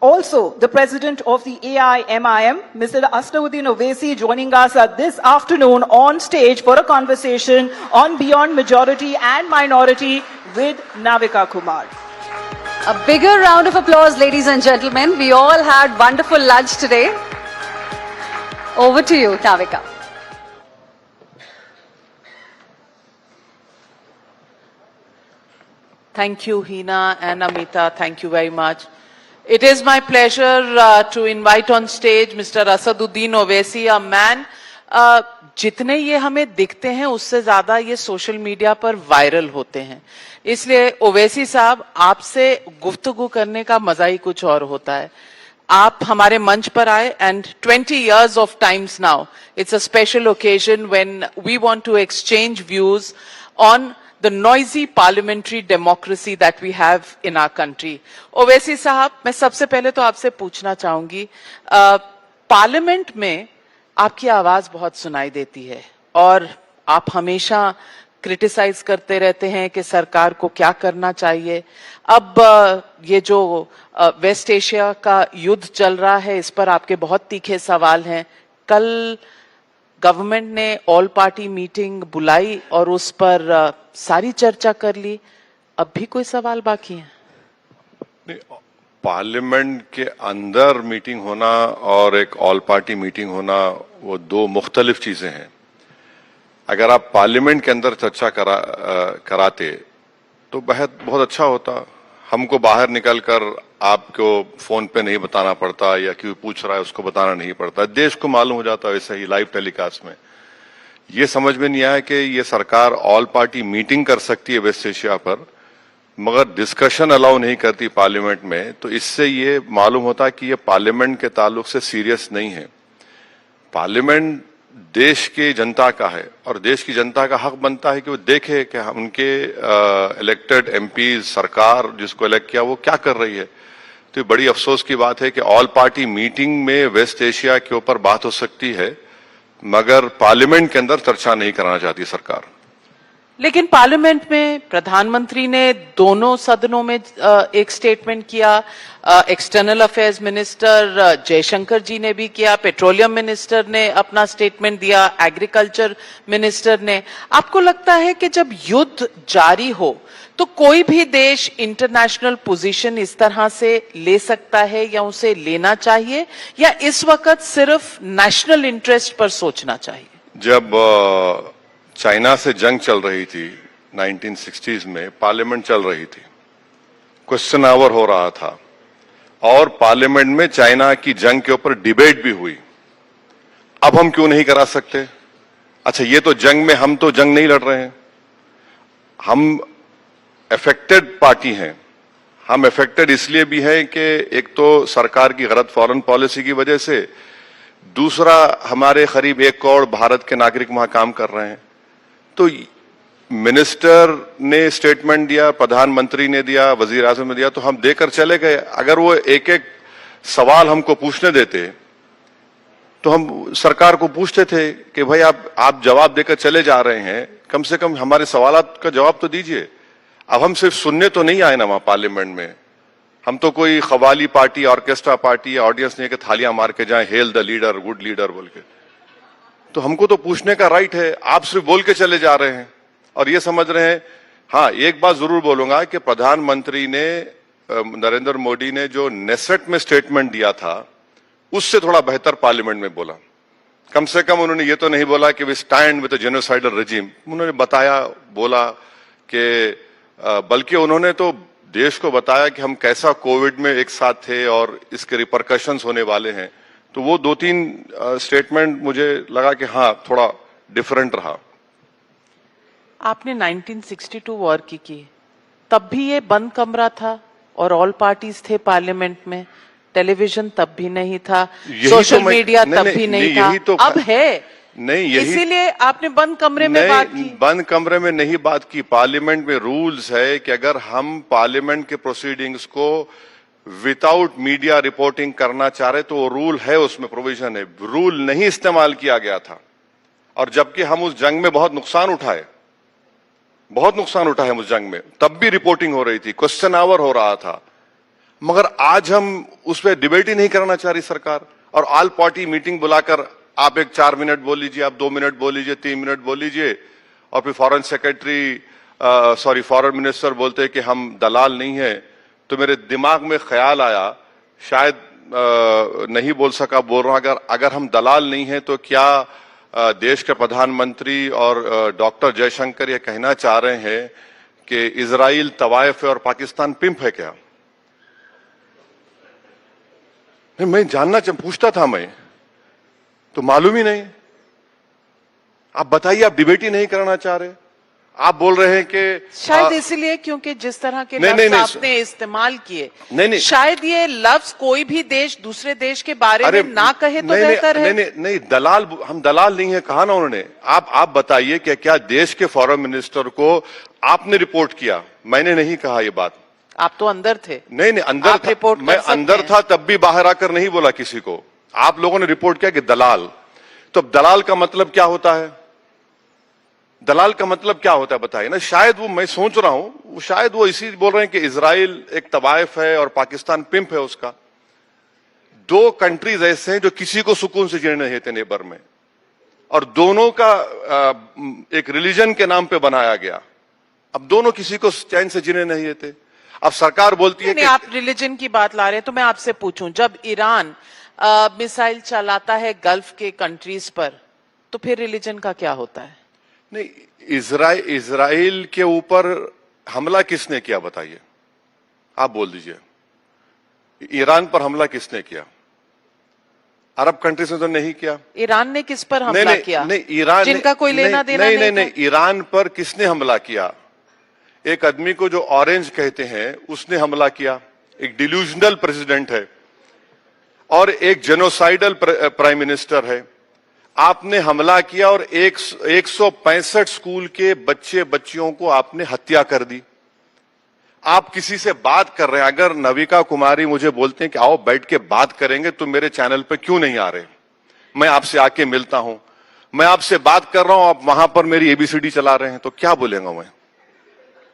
also the President of the AIMIM, Mr. Asaduddin Owaisi, joining us this afternoon on stage for a conversation on Beyond Majority and Minority with Navika Kumar. A bigger round of applause, ladies and gentlemen. We all had wonderful lunch today. Over to you, Navika. Thank you, Hina and Amita. Thank you very much. It is my pleasure to invite on stage Mr. Asaduddin Owaisi, a man. जितने ये हमें दिखते हैं उससे ज्यादा ये social media पर viral होते हैं. इसलिए ओवैसी साहब, आपसे गुफ्तगू करने का मजा ही कुछ और होता है. आप हमारे मंच पर आए and 20 years of times now. It's a special occasion when we want to exchange views on the noisy parliamentary democracy that we have in our country. Owaisi साहब, मैं सबसे पहले तो आपसे पूछना चाहूंगी, पार्लियामेंट में आपकी आवाज बहुत सुनाई देती है और आप हमेशा क्रिटिसाइज करते रहते हैं कि सरकार को क्या करना चाहिए. अब ये जो वेस्ट एशिया का युद्ध चल रहा है, इस पर आपके बहुत तीखे सवाल हैं. कल गवर्नमेंट ने ऑल पार्टी मीटिंग बुलाई और उस पर सारी चर्चा कर ली. अब भी कोई सवाल बाकी है? पार्लियामेंट के अंदर मीटिंग होना और एक ऑल पार्टी मीटिंग होना वो दो मुख्तलिफ चीजें हैं. अगर आप पार्लियामेंट के अंदर चर्चा कराते तो बहुत अच्छा होता. हमको बाहर निकलकर आपको फोन पे नहीं बताना पड़ता या कोई पूछ रहा है उसको बताना नहीं पड़ता. देश को मालूम हो जाता है वैसे ही लाइव टेलीकास्ट में. ये समझ में नहीं आया कि ये सरकार ऑल पार्टी मीटिंग कर सकती है वेस्ट एशिया पर, मगर डिस्कशन अलाउ नहीं करती पार्लियामेंट में. तो इससे ये मालूम होता है कि ये पार्लियामेंट के ताल्लुक से सीरियस नहीं है. पार्लियामेंट देश की जनता का है और देश की जनता का हक बनता है कि वो देखे कि उनके इलेक्टेड एमपी सरकार जिसको इलेक्ट किया वो क्या कर रही है. तो ये बड़ी अफसोस की बात है कि ऑल पार्टी मीटिंग में वेस्ट एशिया के ऊपर बात हो सकती है मगर पार्लियामेंट के अंदर चर्चा नहीं कराना चाहती सरकार. लेकिन पार्लियामेंट में प्रधानमंत्री ने दोनों सदनों में एक स्टेटमेंट किया, एक्सटर्नल अफेयर्स मिनिस्टर जयशंकर जी ने भी किया, पेट्रोलियम मिनिस्टर ने अपना स्टेटमेंट दिया, एग्रीकल्चर मिनिस्टर ने. आपको लगता है कि जब युद्ध जारी हो तो कोई भी देश इंटरनेशनल पोजीशन इस तरह से ले सकता है या उसे लेना चाहिए, या इस वक्त सिर्फ नेशनल इंटरेस्ट पर सोचना चाहिए? जब चाइना से जंग चल रही थी 1960s में, पार्लियामेंट चल रही थी, क्वेश्चन आवर हो रहा था और पार्लियामेंट में चाइना की जंग के ऊपर डिबेट भी हुई. अब हम क्यों नहीं करा सकते? अच्छा, ये तो जंग में हम तो जंग नहीं लड़ रहे हैं, हम अफेक्टेड पार्टी हैं. हम अफेक्टेड इसलिए भी हैं कि एक तो सरकार की गलत फॉरेन पॉलिसी की वजह से, दूसरा हमारे करीब 1 करोड़ भारत के नागरिक वहां काम कर रहे हैं. तो मिनिस्टर ने स्टेटमेंट दिया, प्रधानमंत्री ने दिया, वजीर आजम ने दिया, तो हम देकर चले गए. अगर वो एक एक सवाल हमको पूछने देते तो हम सरकार को पूछते थे कि भाई आप जवाब देकर चले जा रहे हैं, कम से कम हमारे सवालात का जवाब तो दीजिए। अब हम सिर्फ सुनने तो नहीं आए ना वहां पार्लियामेंट में, हम तो कोई खवाली पार्टी, ऑर्केस्ट्रा पार्टी या ऑडियंस नहीं कि थालियां मार के जाए hello the leader, good leader बोल के। तो हमको तो पूछने का राइट है, आप सिर्फ बोल के चले जा रहे हैं और ये समझ रहे हैं। हाँ, एक बात जरूर बोलूंगा कि प्रधानमंत्री ने, नरेंद्र मोदी ने जो नेसेट में स्टेटमेंट दिया था उससे थोड़ा बेहतर पार्लियामेंट में बोला। कम से कम उन्होंने ये तो नहीं बोला कि we stand with the genocidal regime, उन्होंने बताया, बोला कि बल्कि उन्होंने तो देश को बताया कि हम कैसा कोविड में एक साथ थे और इसके रिपरकशंस होने वाले हैं। तो वो 2-3 स्टेटमेंट मुझे लगा कि हाँ थोड़ा डिफरेंट रहा। आपने 1962 वॉर की, तब भी ये बंद कमरा था और ऑल पार्टीज थे पार्लियामेंट में, टेलीविजन तब भी नहीं था, सोशल मीडिया तब भी नहीं था, तो अब है नहीं, यही इसीलिए आपने बंद कमरे में बात की। बंद कमरे में नहीं बात की, पार्लियामेंट में रूल्स है कि अगर हम पार्लियामेंट के प्रोसीडिंग्स को विदाउट मीडिया रिपोर्टिंग करना चाह रहे तो वो रूल है, उसमें प्रोविजन है। रूल नहीं इस्तेमाल किया गया था और जबकि हम उस जंग में बहुत नुकसान उठाए उस जंग में, तब भी रिपोर्टिंग हो रही थी, क्वेश्चन आवर हो रहा था, मगर आज हम उस पर डिबेट ही नहीं करना चाह रही सरकार। और ऑल पार्टी मीटिंग बुलाकर आप एक 4 मिनट बोल लीजिए, आप 2 मिनट बोल लीजिए, 3 मिनट बोल लीजिए और फिर फॉरेन मिनिस्टर बोलते हैं कि हम दलाल नहीं है। तो मेरे दिमाग में ख्याल आया, शायद नहीं बोल सका, बोल रहा हूं, अगर हम दलाल नहीं है तो क्या देश के प्रधानमंत्री और डॉक्टर जयशंकर ये कहना चाह रहे हैं कि इजराइल तवायफ है और पाकिस्तान पिंप है क्या? मैं जानना पूछता था मैं, तो मालूम ही नहीं। आप बताइए, आप डिबेट ही नहीं करना चाह रहे, आप बोल रहे हैं कि शायद इसलिए क्योंकि जिस तरह के लफ्ज आपने इस्तेमाल किए, नहीं, शायद ये लफ्ज कोई भी देश दूसरे देश के बारे में ना कहे तो बेहतर है। नहीं, दलाल, हम दलाल नहीं है, कहा ना उन्होंने। आप बताइए कि क्या देश के फॉरेन मिनिस्टर को आपने रिपोर्ट किया? मैंने नहीं कहा ये बात। आप तो अंदर थे। नहीं, अंदर था, मैं अंदर था, तब भी बाहर आकर नहीं बोला किसी को। आप लोगों ने रिपोर्ट किया कि दलाल, तो दलाल का मतलब क्या होता है? दलाल का मतलब क्या होता है बताइए ना। शायद वो, मैं सोच रहा हूं, शायद वो इसी बोल रहे हैं कि इजराइल एक तवायफ है और पाकिस्तान पिंप है उसका। 2 कंट्रीज ऐसे हैं जो किसी को सुकून से जीने नहीं देते नेबर में, और दोनों का एक रिलीजन के नाम पे बनाया गया। अब दोनों किसी को चैन से जीने नहीं देते। अब सरकार बोलती है कि आप रिलीजन की बात ला रहे हैं, तो मैं आपसे पूछूं, जब ईरान मिसाइल चलाता है गल्फ के कंट्रीज पर, तो फिर रिलीजन का क्या होता है? नहीं, इजराइल के ऊपर हमला किसने किया बताइए? आप बोल दीजिए। ईरान पर हमला किसने किया? अरब कंट्रीज ने तो नहीं किया। ईरान ने किस पर हमला किया? नहीं, ईरान, जिनका कोई लेना देना नहीं, ईरान पर किसने हमला किया? एक आदमी को जो ऑरेंज कहते हैं उसने हमला किया, एक डिल्यूजनल प्रेसिडेंट है और एक जेनोसाइडल प्राइम मिनिस्टर है। आपने हमला किया और 165 स्कूल के बच्चियों को आपने हत्या कर दी। आप किसी से बात कर रहे हैं, अगर नविका कुमारी मुझे बोलते हैं कि आओ बैठ के बात करेंगे, तो मेरे चैनल पे क्यों नहीं आ रहे? मैं आपसे आके मिलता हूं, मैं आपसे बात कर रहा हूं, आप वहां पर मेरी एबीसीडी चला रहे हैं, तो क्या बोलेगा मैं?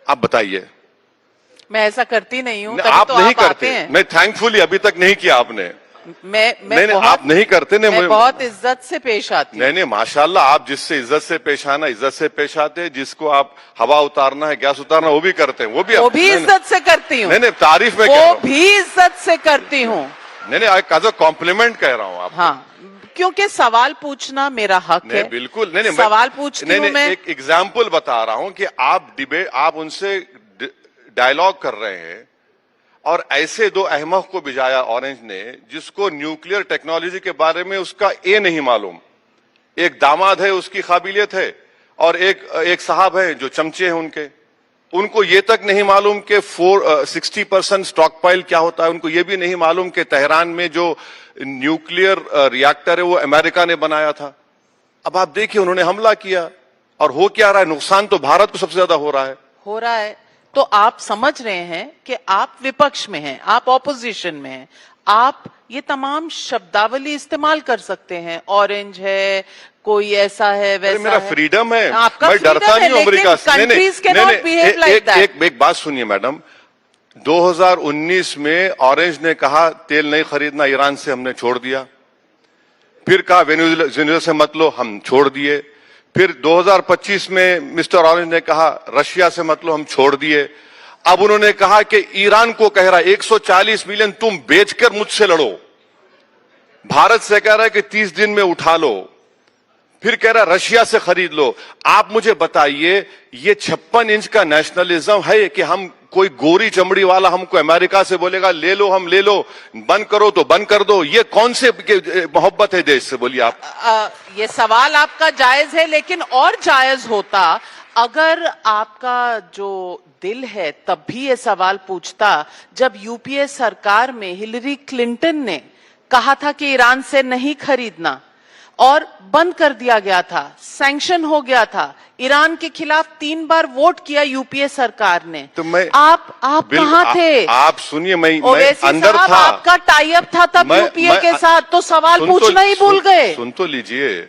आप बताइए। मैं ऐसा करती नहीं हूं। आप तो नहीं करते। मैं थैंकफुली अभी तक नहीं किया आपने। नहीं, आप नहीं करते। मैं बहुत इज्जत से पेश आती हूं। नहीं, माशाल्लाह, आप जिससे इज्जत से पेश आना, इज्जत से पेश आते, जिसको आप हवा उतारना है, गैस उतारना, वो भी करते हैं। वो भी इज्जत से करती हूँ। नहीं, तारीफ में वो भी इज्जत से करती हूँ। नहीं, एज अ कॉम्प्लीमेंट कह रहा हूँ आप। हाँ, क्योंकि सवाल पूछना मेरा हक है। बिल्कुल। नहीं, सवाल पूछती हूँ मैं। एक एग्जाम्पल बता रहा हूँ कि आप उनसे डायलॉग कर रहे हैं और ऐसे 2 अहमक को भिजाया ऑरेंज ने, जिसको न्यूक्लियर टेक्नोलॉजी के बारे में उसका नहीं मालूम। एक दामाद है, उसकी काबिलियत है, और एक साहब है जो चमचे हैं उनको ये तक नहीं मालूम कि 60% स्टॉक पाइल क्या होता है। उनको ये भी नहीं मालूम कि तेहरान में जो न्यूक्लियर रिएक्टर है वो अमेरिका ने बनाया था। अब आप देखिए, उन्होंने हमला किया और हो क्या रहा है? नुकसान तो भारत को सबसे ज्यादा हो रहा है। तो आप समझ रहे हैं कि आप विपक्ष में हैं, आप ऑपोजिशन में हैं, आप ये तमाम शब्दावली इस्तेमाल कर सकते हैं, ऑरेंज है, कोई ऐसा है, वैसा मेरा है। फ्रीडम है, आपका मैं डरता नहीं हूं अमेरिका से। एक बात सुनिए मैडम, 2019 में ऑरेंज ने कहा तेल नहीं खरीदना ईरान से, हमने छोड़ दिया। फिर कहा वेनेजुएला से मत लो, हम छोड़ दिए। फिर 2025 में मिस्टर ऑरेंज ने कहा रशिया से मत लो, हम छोड़ दिए। अब उन्होंने कहा कि ईरान को कह रहा है 140 मिलियन तुम बेचकर मुझसे लड़ो। भारत से कह रहा है कि 30 दिन में उठा लो। फिर कह रहा है रशिया से खरीद लो। आप मुझे बताइए, ये 56 इंच का नेशनलिज्म है कि हम कोई गोरी चमड़ी वाला हमको अमेरिका से बोलेगा ले लो, हम ले लो, बंद करो तो बंद कर दो? ये कौन से मोहब्बत है देश से, बोलिए आप। ये सवाल आपका जायज है, लेकिन और जायज होता अगर आपका जो दिल है तब भी ये सवाल पूछता जब यूपीए सरकार में हिलरी क्लिंटन ने कहा था कि ईरान से नहीं खरीदना और बंद कर दिया गया था, सैंक्शन हो गया था, ईरान के खिलाफ 3 बार वोट किया यूपीए सरकार ने। तो मैं आप कहां थे? आप सुनिए, मैं अंदर था, आपका टाई अप था तब यूपीए के साथ, तो सवाल पूछना ही भूल गए। सुन तो लीजिए,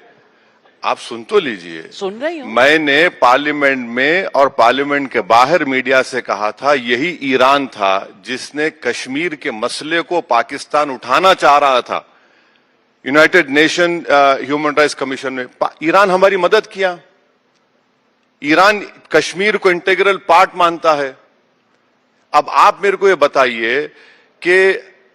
आप सुन तो लीजिए। सुन रही हूं। मैंने पार्लियामेंट में और पार्लियामेंट के बाहर मीडिया से कहा था यही ईरान था जिसने कश्मीर के मसले को पाकिस्तान उठाना चाह रहा था। United nation human rights commission में ईरान हमारी मदद किया। ईरान कश्मीर को इंटीग्रल पार्ट मानता है। अब आप मेरे को ये बताइए कि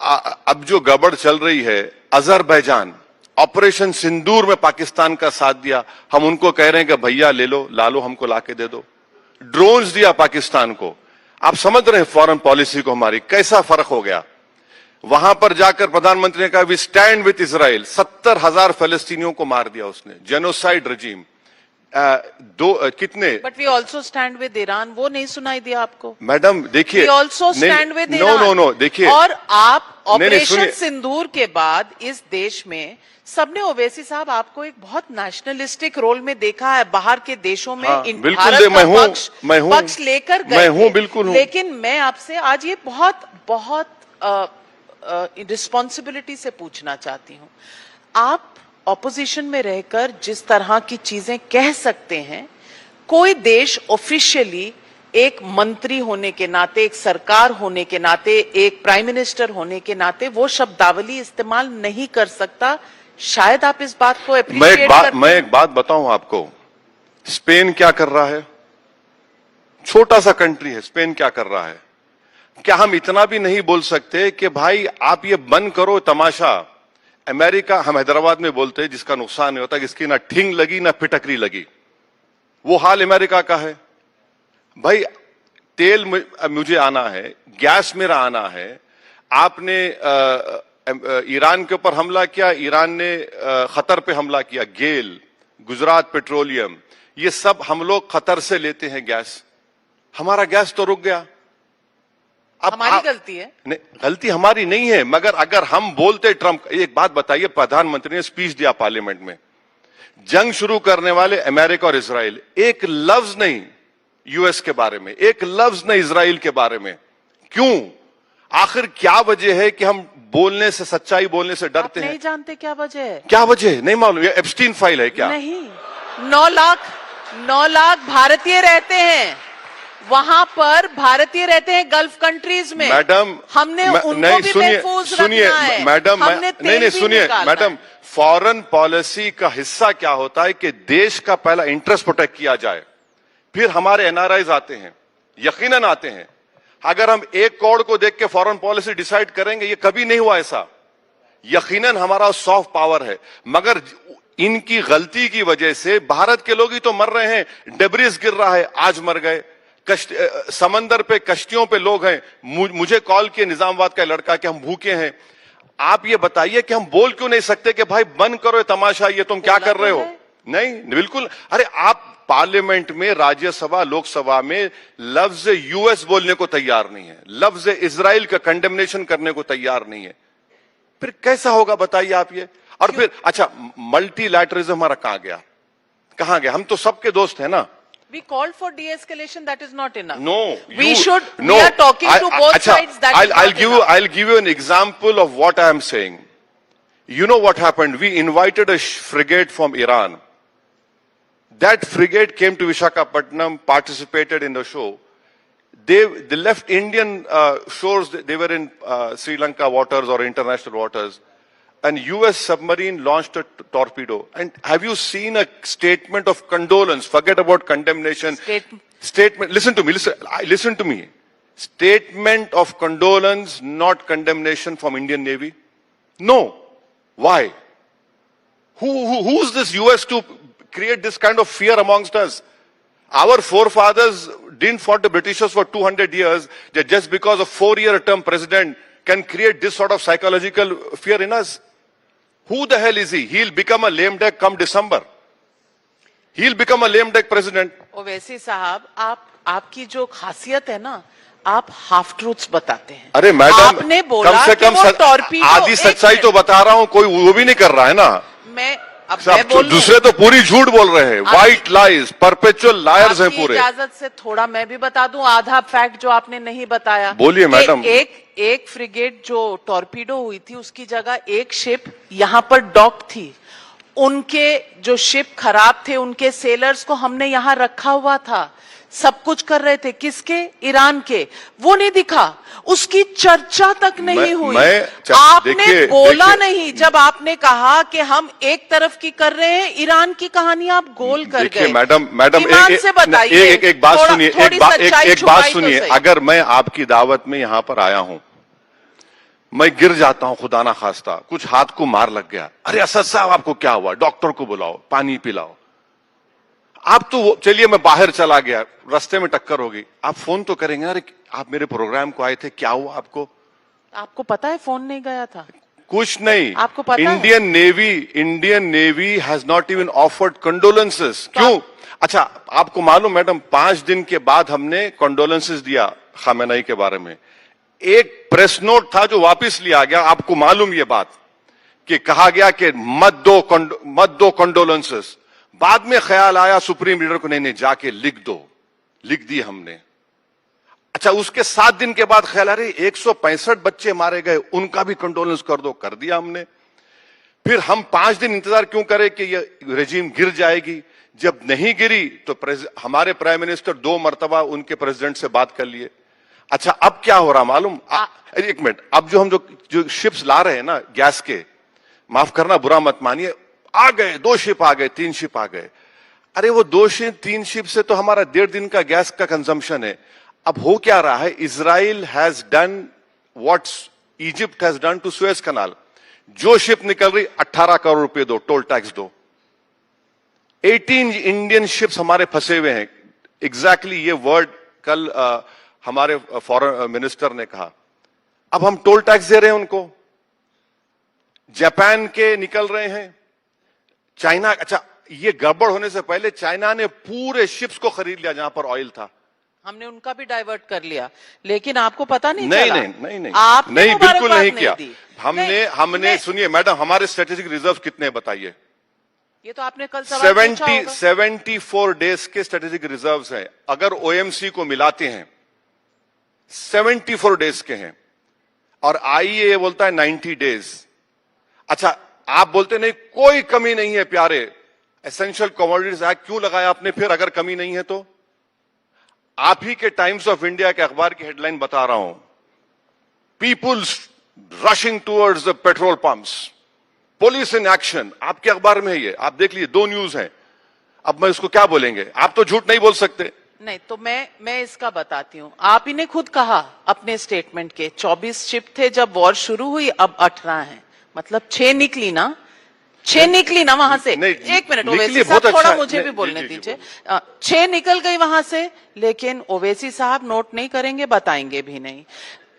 अब जो गड़बड़ चल रही है, अजरबैजान ऑपरेशन सिंदूर में पाकिस्तान का साथ दिया, हम उनको कह रहे हैं कि भैया ले लो, ला लो, हमको लाके दे दो। ड्रोन्स दिया पाकिस्तान को। आप समझ रहे हैं फॉरेन पॉलिसी को हमारी कैसा फर्क हो गया। वहां पर जाकर प्रधानमंत्री ने कहा वी स्टैंड विथ इजराइल। 70,000 फलस्तीनियों को मार दिया उसने, जेनोसाइड रजीम। कितने but we also stand with Iran, वो नहीं सुनाई दिया आपको? मैडम देखिए, we also stand with Iran. No देखिए, और आप ऑपरेशन सिंदूर के बाद इस देश में सबने, ओवैसी साहब, आपको एक बहुत नेशनलिस्टिक रोल में देखा है। बाहर के देशों में भारत का पक्ष लेकर गए। मैं हूं, बिल्कुल हूं। लेकिन मैं आपसे आज ये बहुत रिस्पॉन्सिबिलिटी से पूछना चाहती हूं, आप ऑपोजिशन में रहकर जिस तरह की चीजें कह सकते हैं, कोई देश ऑफिशियली एक मंत्री होने के नाते, एक सरकार होने के नाते, एक प्राइम मिनिस्टर होने के नाते वो शब्दावली इस्तेमाल नहीं कर सकता। शायद आप इस बात को एप्रिशिएट करते हैं। मैं एक बात बताऊं आपको, स्पेन क्या कर रहा है? छोटा सा कंट्री है, स्पेन क्या कर रहा है? क्या हम इतना भी नहीं बोल सकते कि भाई आप ये बंद करो तमाशा? अमेरिका, हम हैदराबाद में बोलते हैं जिसका नुकसान नहीं होता, जिसकी ना ठिंग लगी ना फिटकरी लगी, वो हाल अमेरिका का है। भाई तेल मुझे आना है, गैस मेरा आना है। आपने ईरान के ऊपर हमला किया, ईरान ने खतर पे हमला किया, गेल, गुजरात पेट्रोलियम, ये सब हम लोग खतर से लेते हैं गैस। हमारा गैस तो रुक गया। अब हमारी गलती है? नहीं, गलती हमारी नहीं है, मगर अगर हम बोलते ट्रंप, एक बात बताइए, प्रधानमंत्री ने स्पीच दिया पार्लियामेंट में, जंग शुरू करने वाले अमेरिका और इजराइल, एक लफ्ज नहीं यूएस के बारे में, एक लफ्ज नहीं इजराइल के बारे में। क्यों? आखिर क्या वजह है कि हम बोलने से, सच्चाई बोलने से डरते हैं? नहीं जानते क्या वजह है? क्या वजह है? नहीं मालूम? ये एप्स्टीन फाइल है क्या? नहीं, 9 लाख भारतीय रहते हैं वहां पर, भारतीय रहते हैं गल्फ कंट्रीज में। मैडम, हमने उनको भी महफूज रखना है। मैडम, नहीं सुनिए मैडम, फॉरेन पॉलिसी का हिस्सा क्या होता है कि देश का पहला इंटरेस्ट प्रोटेक्ट किया जाए, फिर हमारे एनआरआईज आते हैं, यकीनन आते हैं। अगर हम एक करोड़ को देख के फॉरेन पॉलिसी डिसाइड करेंगे, ये कभी नहीं हुआ ऐसा। यकीनन हमारा सॉफ्ट पावर है, मगर इनकी गलती की वजह से भारत के लोग ही तो मर रहे हैं। डेब्रिस गिर रहा है, आज मर गए। समंदर पे, कश्तियों पे लोग हैं। मुझे कॉल किए निजामाबाद का लड़का कि हम भूखे हैं। आप ये बताइए कि हम बोल क्यों नहीं सकते कि भाई बंद करो ये तमाशा, ये तुम क्या कर रहे हो? नहीं, बिल्कुल। अरे आप पार्लियामेंट में, राज्यसभा, लोकसभा में लफ्ज यूएस बोलने को तैयार नहीं है, लफ्ज इजराइल का कंडेमनेशन करने को तैयार नहीं है। फिर कैसा होगा बताइए आप ये? और फिर अच्छा, मल्टीलैटरलिज्म हमारा कहां गया? हम तो सबके दोस्त हैं ना। We called for de-escalation. That is not enough. No, we are talking to both sides. I'll give you an example of what I am saying. You know what happened? We invited a frigate from Iran. That frigate came to Visakhapatnam, participated in the show. They left Indian shores. They were in Sri Lanka waters or international waters. An US submarine launched a torpedo. And have you seen a statement of condolence? Forget about condemnation. Statement. Listen to me. Statement of condolence, not condemnation from Indian Navy? No. Why? Who's this US to create this kind of fear amongst us? Our forefathers didn't fight the Britishers for 200 years. That just because a 4-year term president can create this sort of psychological fear in us. Who the hell is he? He'll become a lame duck come December. He'll become a lame duck president. Owaisi साहब, आपकी जो खासियत है ना, आप half truths बताते हैं. अरे मैडम, आपने बोला कम से कम आधी सच्चाई तो बता रहा हूं, कोई वो भी नहीं कर रहा है ना. मैं दूसरे तो पूरी झूठ बोल रहे हैं. व्हाइट लाइज, परपेचुअल लायर्स हैं पूरे. इजाजत से थोड़ा मैं भी बता दूं आधा फैक्ट जो आपने नहीं बताया. बोलिए मैडम. एक फ्रिगेट जो टॉर्पीडो हुई थी उसकी जगह एक शिप यहां पर डॉक थी. उनके जो शिप खराब थे उनके सेलर्स को हमने यहां रखा हुआ था. सब कुछ कर रहे थे. किसके? ईरान के. वो नहीं दिखा, उसकी चर्चा तक नहीं हुई. आपने बोला नहीं जब आपने कहा कि हम एक तरफ की कर रहे हैं, ईरान की कहानी आप गोल कर गए. मैडम से बताइए. एक बात सुनिए, एक बात सुनिए. अगर मैं आपकी दावत में यहां पर आया हूं, मैं गिर जाता हूं खुदा ना खास्ता, कुछ हाथ को मार लग गया, अरे असद साहब आपको क्या हुआ, डॉक्टर को बुलाओ, पानी पिलाओ. आप तो चलिए मैं बाहर चला गया, रास्ते में टक्कर होगी, आप फोन तो करेंगे. अरे आप मेरे प्रोग्राम को आए थे, क्या हुआ आपको? आपको पता है फोन नहीं गया था. कुछ नहीं. आपको पता Indian navy has not even offered condolences. क्यों? अच्छा, आपको मालूम मैडम, 5 दिन के बाद हमने कंडोलेंसेस दिया खामेनेई के बारे में. एक प्रेस नोट था जो वापस लिया गया. आपको मालूम ये बात कि कहा गया कि मत दो कंडोलेंसेस. बाद में ख्याल आया सुप्रीम लीडर को, नहीं जाके लिख दो. लिख दी हमने. अच्छा, उसके 7 दिन के बाद ख्याल आ रही 165 बच्चे मारे गए, उनका भी कंडोलेंस कर दो. कर दिया हमने. फिर हम 5 दिन इंतजार क्यों करें कि ये रेजिम गिर जाएगी? जब नहीं गिरी तो हमारे प्राइम मिनिस्टर 2 मरतबा उनके प्रेसिडेंट से बात कर लिए. अच्छा, अब क्या हो रहा मालूम? एक मिनट. अब जो हम जो शिप्स ला रहे हैं ना गैस के, माफ करना बुरा मत मानिए, आ गए 2 शिप आ गए, 3 शिप आ गए. अरे वो 2-3 शिप से तो हमारा 1.5 दिन का गैस का कंजम्पशन है. अब हो क्या रहा है? Israel has done what Egypt has done to Suez canal. जो शिप निकल रही 18 करोड़ रुपए दो, टोल टैक्स दो. 18 इंडियन शिप्स हमारे फंसे हुए हैं. एग्जैक्टली ये वर्ड कल हमारे फॉरेन मिनिस्टर ने कहा. अब हम टोल टैक्स दे रहे हैं उनको. जापान के निकल रहे हैं, चाइना. अच्छा, ये गड़बड़ होने से पहले चाइना ने पूरे शिप्स को खरीद लिया जहां पर ऑयल था. हमने उनका भी डाइवर्ट कर लिया, लेकिन आपको पता नहीं चला. नहीं, बिल्कुल नहीं किया. हमने सुनिए मैडम, हमारे स्ट्रेटेजिक रिजर्व कितने बताइए? ये तो आपने कल 74 डेज के स्ट्रेटेजिक रिजर्व्स हैं. अगर ओएमसी को मिलाते हैं 74 डेज के हैं, और आईईए बोलता है 90 डेज. अच्छा, आप बोलते नहीं कोई कमी नहीं है प्यारे. एसेंशियल कमोडिटीज एक्ट क्यों लगाया आपने फिर अगर कमी नहीं है तो? आप ही के टाइम्स ऑफ इंडिया के अखबार की हेडलाइन बता रहा हूं. Peoples rushing towards the petrol pumps, police in action. आपके अखबार में है ये, आप देख लीजिए. 2 न्यूज है. अब मैं इसको क्या बोलेंगे? आप तो झूठ नहीं बोल सकते. नहीं तो मैं इसका बताती हूं. आप ही ने खुद कहा अपने स्टेटमेंट के 24 शिप थे जब वॉर शुरू हुई, अब 18 हैं. मतलब 6 निकली ना, 6 निकली ना वहां से. एक मिनट ओवैसी साहब, थोड़ा मुझे भी बोलने दीजिए. 6 निकल गई वहां से, लेकिन ओवैसी साहब नोट नहीं करेंगे, बताएंगे भी नहीं.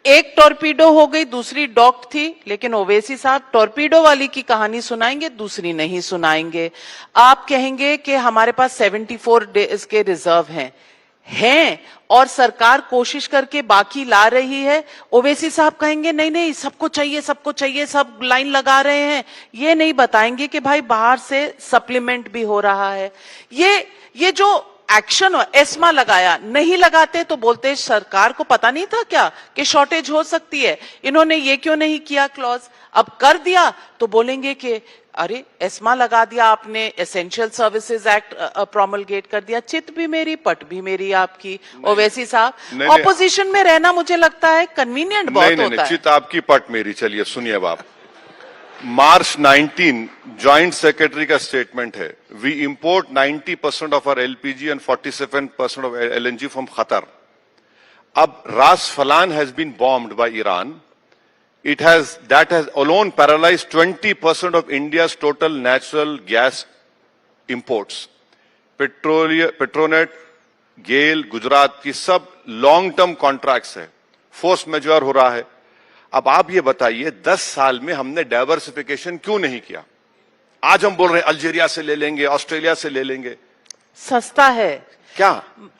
एक टॉर्पीडो हो गई, दूसरी डॉक थी, लेकिन ओवैसी साहब टॉर्पीडो वाली की कहानी सुनाएंगे, दूसरी नहीं सुनाएंगे. आप कहेंगे कि हमारे पास 74 डेज के रिजर्व हैं और सरकार कोशिश करके बाकी ला रही है. ओवैसी साहब कहेंगे नहीं सबको चाहिए, सब लाइन लगा रहे हैं. ये नहीं बताएंगे कि भाई बाहर से सप्लीमेंट भी हो रहा है. ये जो एक्शन एस्मा लगाया, नहीं लगाते तो बोलते सरकार को पता नहीं था क्या कि शॉर्टेज हो सकती है, इन्होंने ये क्यों नहीं किया क्लॉज, अब कर दिया तो बोलेंगे कि अरे एस्मा लगा दिया आपने, एसेंशियल सर्विसेज एक्ट प्रोमलगेट कर दिया, चित भी मेरी पट भी मेरी आपकी। ओवैसी साहब, ऑपोजिशन में रहना मुझे लगता है कन्वीनियंट बहुत होता है। चित आपकी पट मेरी, चलिए सुनिए आप। मार्च 19 जॉइंट सेक्रेटरी का स्टेटमेंट है, we import 90% of our LPG and 47% of LNG from Qatar. अब रास फलान has been bombed by Iran, that has alone paralyzed 20% of India's total natural gas imports. Petronet, GAIL, Gujarat की सब long term contracts है, force major हो रहा है। अब आप ये बताइए 10 साल में हमने डाइवर्सिफिकेशन क्यों नहीं किया? आज हम बोल रहे हैं अल्जीरिया से ले लेंगे, ऑस्ट्रेलिया से ले लेंगे, सस्ता है क्या?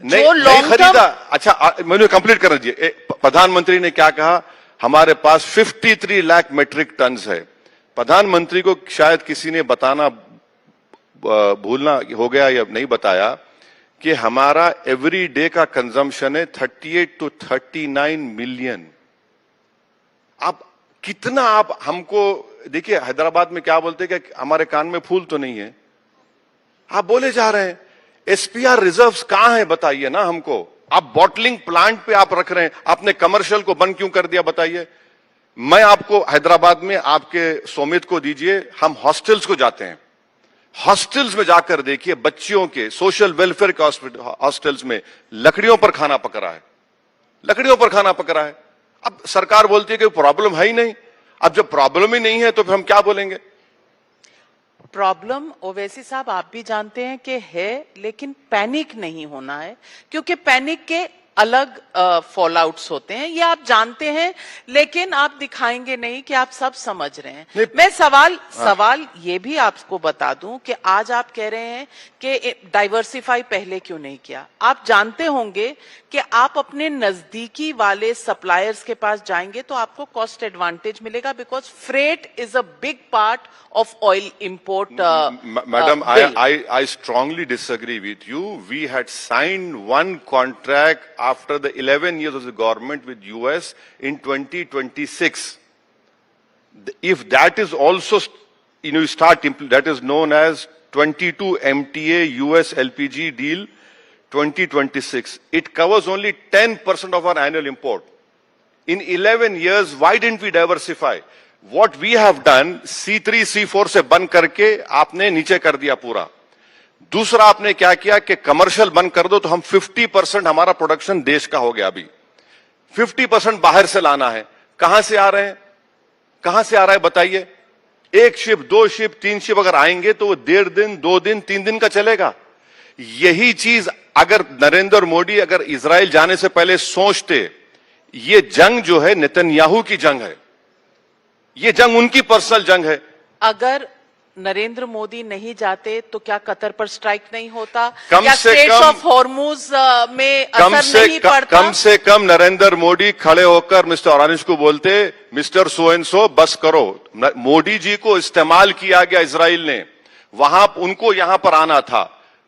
नहीं खरीदा। अच्छा मुझे कंप्लीट कर दीजिए। प्रधानमंत्री ने क्या कहा? हमारे पास 53 लाख मेट्रिक टन है। प्रधानमंत्री को शायद किसी ने बताना भूलना हो गया या नहीं बताया कि हमारा एवरी डे का कंजम्पशन है 38 to 39 मिलियन। आप कितना, आप हमको देखिए हैदराबाद में क्या बोलते हैं कि हमारे कान में फूल तो नहीं है, आप बोले जा रहे हैं। एसपीआर रिजर्व्स कहां है बताइए ना हमको। आप बॉटलिंग प्लांट पे आप रख रहे हैं, आपने कमर्शियल को बंद क्यों कर दिया बताइए? मैं आपको हैदराबाद में आपके सोमित को दीजिए, हम हॉस्टल्स को जाते हैं, हॉस्टल्स में जाकर देखिए बच्चियों के सोशल वेलफेयर के हॉस्टल्स में लकड़ियों पर खाना पक रहा है, लकड़ियों पर खाना पक रहा है। अब सरकार बोलती है कि प्रॉब्लम है ही नहीं। अब जब प्रॉब्लम ही नहीं है तो फिर हम क्या बोलेंगे? प्रॉब्लम ओवैसी साहब आप भी जानते हैं कि है, लेकिन पैनिक नहीं होना है, क्योंकि पैनिक के अलग फॉलआउट्स होते हैं, ये आप जानते हैं, लेकिन आप दिखाएंगे नहीं कि आप सब समझ रहे हैं। मैं सवाल ये भी आपको बता दूं कि आज आप कह रहे हैं कि डाइवर्सिफाई पहले क्यों नहीं किया। आप जानते होंगे कि आप अपने नजदीकी वाले सप्लायर्स के पास जाएंगे तो आपको कॉस्ट एडवांटेज मिलेगा, because freight is a big part of oil import. Madam, I strongly disagree with you. We had signed one contract after the 11 years of the government with US in 2026. If that is also, that is known as 22 MTA US LPG deal 2026. It covers only 10% of our annual import. In 11 years, why didn't we diversify? What we have done, C3, C4 से बंद करके आपने नीचे कर दिया पूरा। दूसरा आपने क्या किया कि कमर्शियल बंद कर दो तो हम 50% हमारा प्रोडक्शन देश का हो गया। अभी 50% बाहर से लाना है। कहां से आ रहे हैं? कहां से आ रहा है बताइए? एक शिप, 2 शिप, 3 शिप अगर आएंगे तो वो 1.5 दिन, 2 दिन, 3 दिन का चलेगा। यही चीज अगर नरेंद्र मोदी अगर इजराइल जाने से पहले सोचते, ये जंग जो है नेतन्याहू की जंग है, ये जंग उनकी पर्सनल जंग है। अगर नरेंद्र मोदी नहीं जाते तो क्या कतर पर स्ट्राइक नहीं होता? कम से स्ट्रेट्स ऑफ हॉर्मुज में असर नहीं पड़ता? कम से कम नरेंद्र मोदी खड़े होकर मिस्टर औरानिश को बोलते, मिस्टर सो एंड सो बस करो। मोदी जी को इस्तेमाल किया गया इजराइल ने, वहां उनको यहां पर आना था।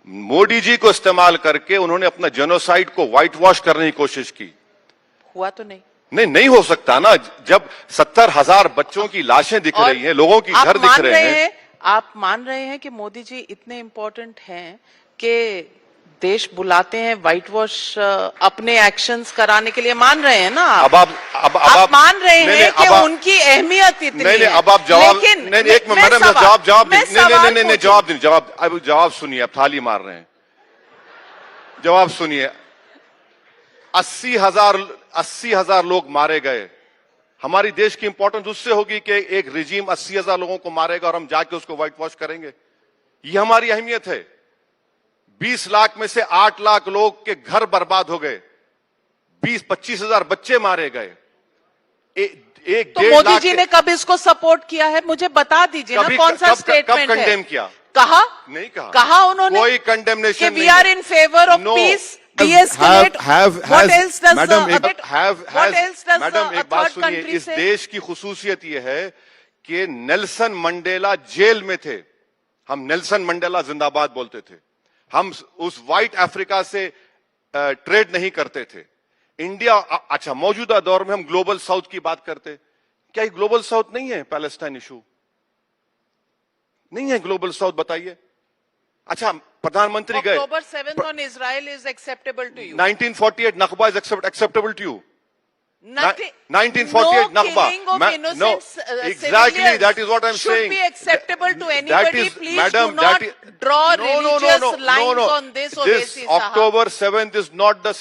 मोदी जी को इस्तेमाल करके उन्होंने अपना जेनोसाइड को व्हाइट वॉश करने की कोशिश की। हुआ तो नहीं। नहीं हो सकता ना, जब 70,000 बच्चों की लाशें दिख रही हैं, लोगों की घर दिख रहे हैं। आप मान रहे हैं कि मोदी जी इतने इंपॉर्टेंट हैं कि देश बुलाते हैं व्हाइट वॉश अपने एक्शंस कराने के लिए? मान रहे हैं ना आप? आप मान रहे हैं कि उनकी अहमियत इतनी है? अब आप जवाब, एक मिनट मैडम, जवाब सुनिए। आप थाली मार रहे हैं, जवाब सुनिए। 80,000 लोग मारे गए। हमारी देश की इंपॉर्टेंस उससे होगी कि एक रिजीम 80,000 लोगों को मारेगा और हम जाके उसको व्हाइट वॉश करेंगे? ये हमारी अहमियत है। 20 लाख में से 8 लाख लोग के घर बर्बाद हो गए, 20-25 हजार बच्चे मारे गए। तो मोदी जी ने कब इसको सपोर्ट किया है? मुझे बता दीजिए ना, कौन सा स्टेटमेंट है? कब कंडेम किया? कहा? नहीं कहा। कहा उन्होंने कोई कंडेमनेशन नहीं। We are in favour of peace, de-escalate. What else does madam एक बात सुनिए, इस देश की खुसूसियत यह है कि नेल्सन मंडेला जेल में थे। हम नेल्सन मंडेला जिंदाबाद बोलते थे। हम उस व्हाइट अफ्रीका से ट्रेड नहीं करते थे। इंडिया, अच्छा मौजूदा दौर में हम ग्लोबल साउथ की बात करते, क्या ये ग्लोबल साउथ नहीं है? पैलेस्टाइन इशू नहीं है ग्लोबल साउथ, बताइए। अच्छा प्रधानमंत्री गए, October 7th on Israel is acceptable to you. 1948 Nakba is acceptable to you? Nothing, 1948 no Nakba. killing of innocent Exactly, civilians that is what I'm should saying. be acceptable to anybody. Please madam, do not draw religious lines on this. This Owaisi Sahab. October 7th is not the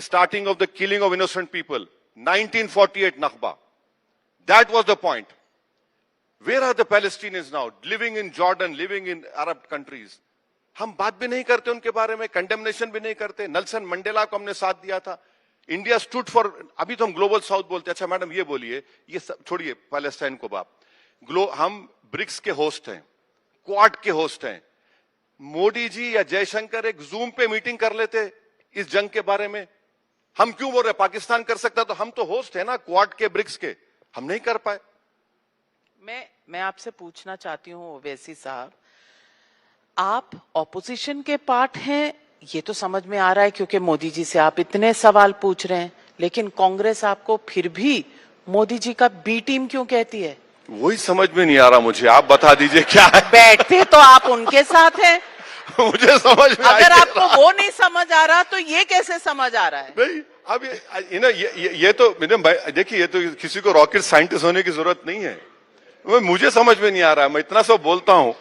starting of the killing of innocent people. 1948 Nakba. That was the point. Where are the Palestinians now? Living in Jordan, living in Arab countries. हम बात भी नहीं करते उनके बारे में, condemnation भी नहीं करते। नेल्सन मंडेला को हमने साथ दिया था। इंडिया स्टूड फॉर, अभी तो हम ग्लोबल साउथ बोलते हैं। अच्छा मैडम ये बोलिए, ये सब छोड़िए पैलेस्टाइन को बाप, हम ब्रिक्स के होस्ट हैं, क्वाड के होस्ट हैं। मोदी जी या जयशंकर एक जूम पे मीटिंग कर लेते इस जंग के बारे में। हम क्यों बोल रहे? पाकिस्तान कर सकता, तो हम तो होस्ट है ना क्वाड के, ब्रिक्स के, हम नहीं कर पाए। मैं आपसे पूछना चाहती हूँ ओवैसी साहब, आप ऑपोजिशन के पार्ट हैं, ये तो समझ में आ रहा है क्योंकि मोदी जी से आप इतने सवाल पूछ रहे हैं, लेकिन कांग्रेस आपको फिर भी मोदी जी का बी टीम क्यों कहती है? वही समझ में नहीं आ रहा मुझे, आप बता दीजिए क्या है। बैठते तो आप उनके साथ हैं। मुझे समझ में अगर आपको वो नहीं समझ आ रहा तो ये कैसे समझ आ रहा है? नहीं, अब ये तो देखिए, ये तो किसी को रॉकेट साइंटिस्ट होने की जरूरत नहीं है। मुझे समझ में नहीं आ रहा है, मैं इतना सब बोलता हूं,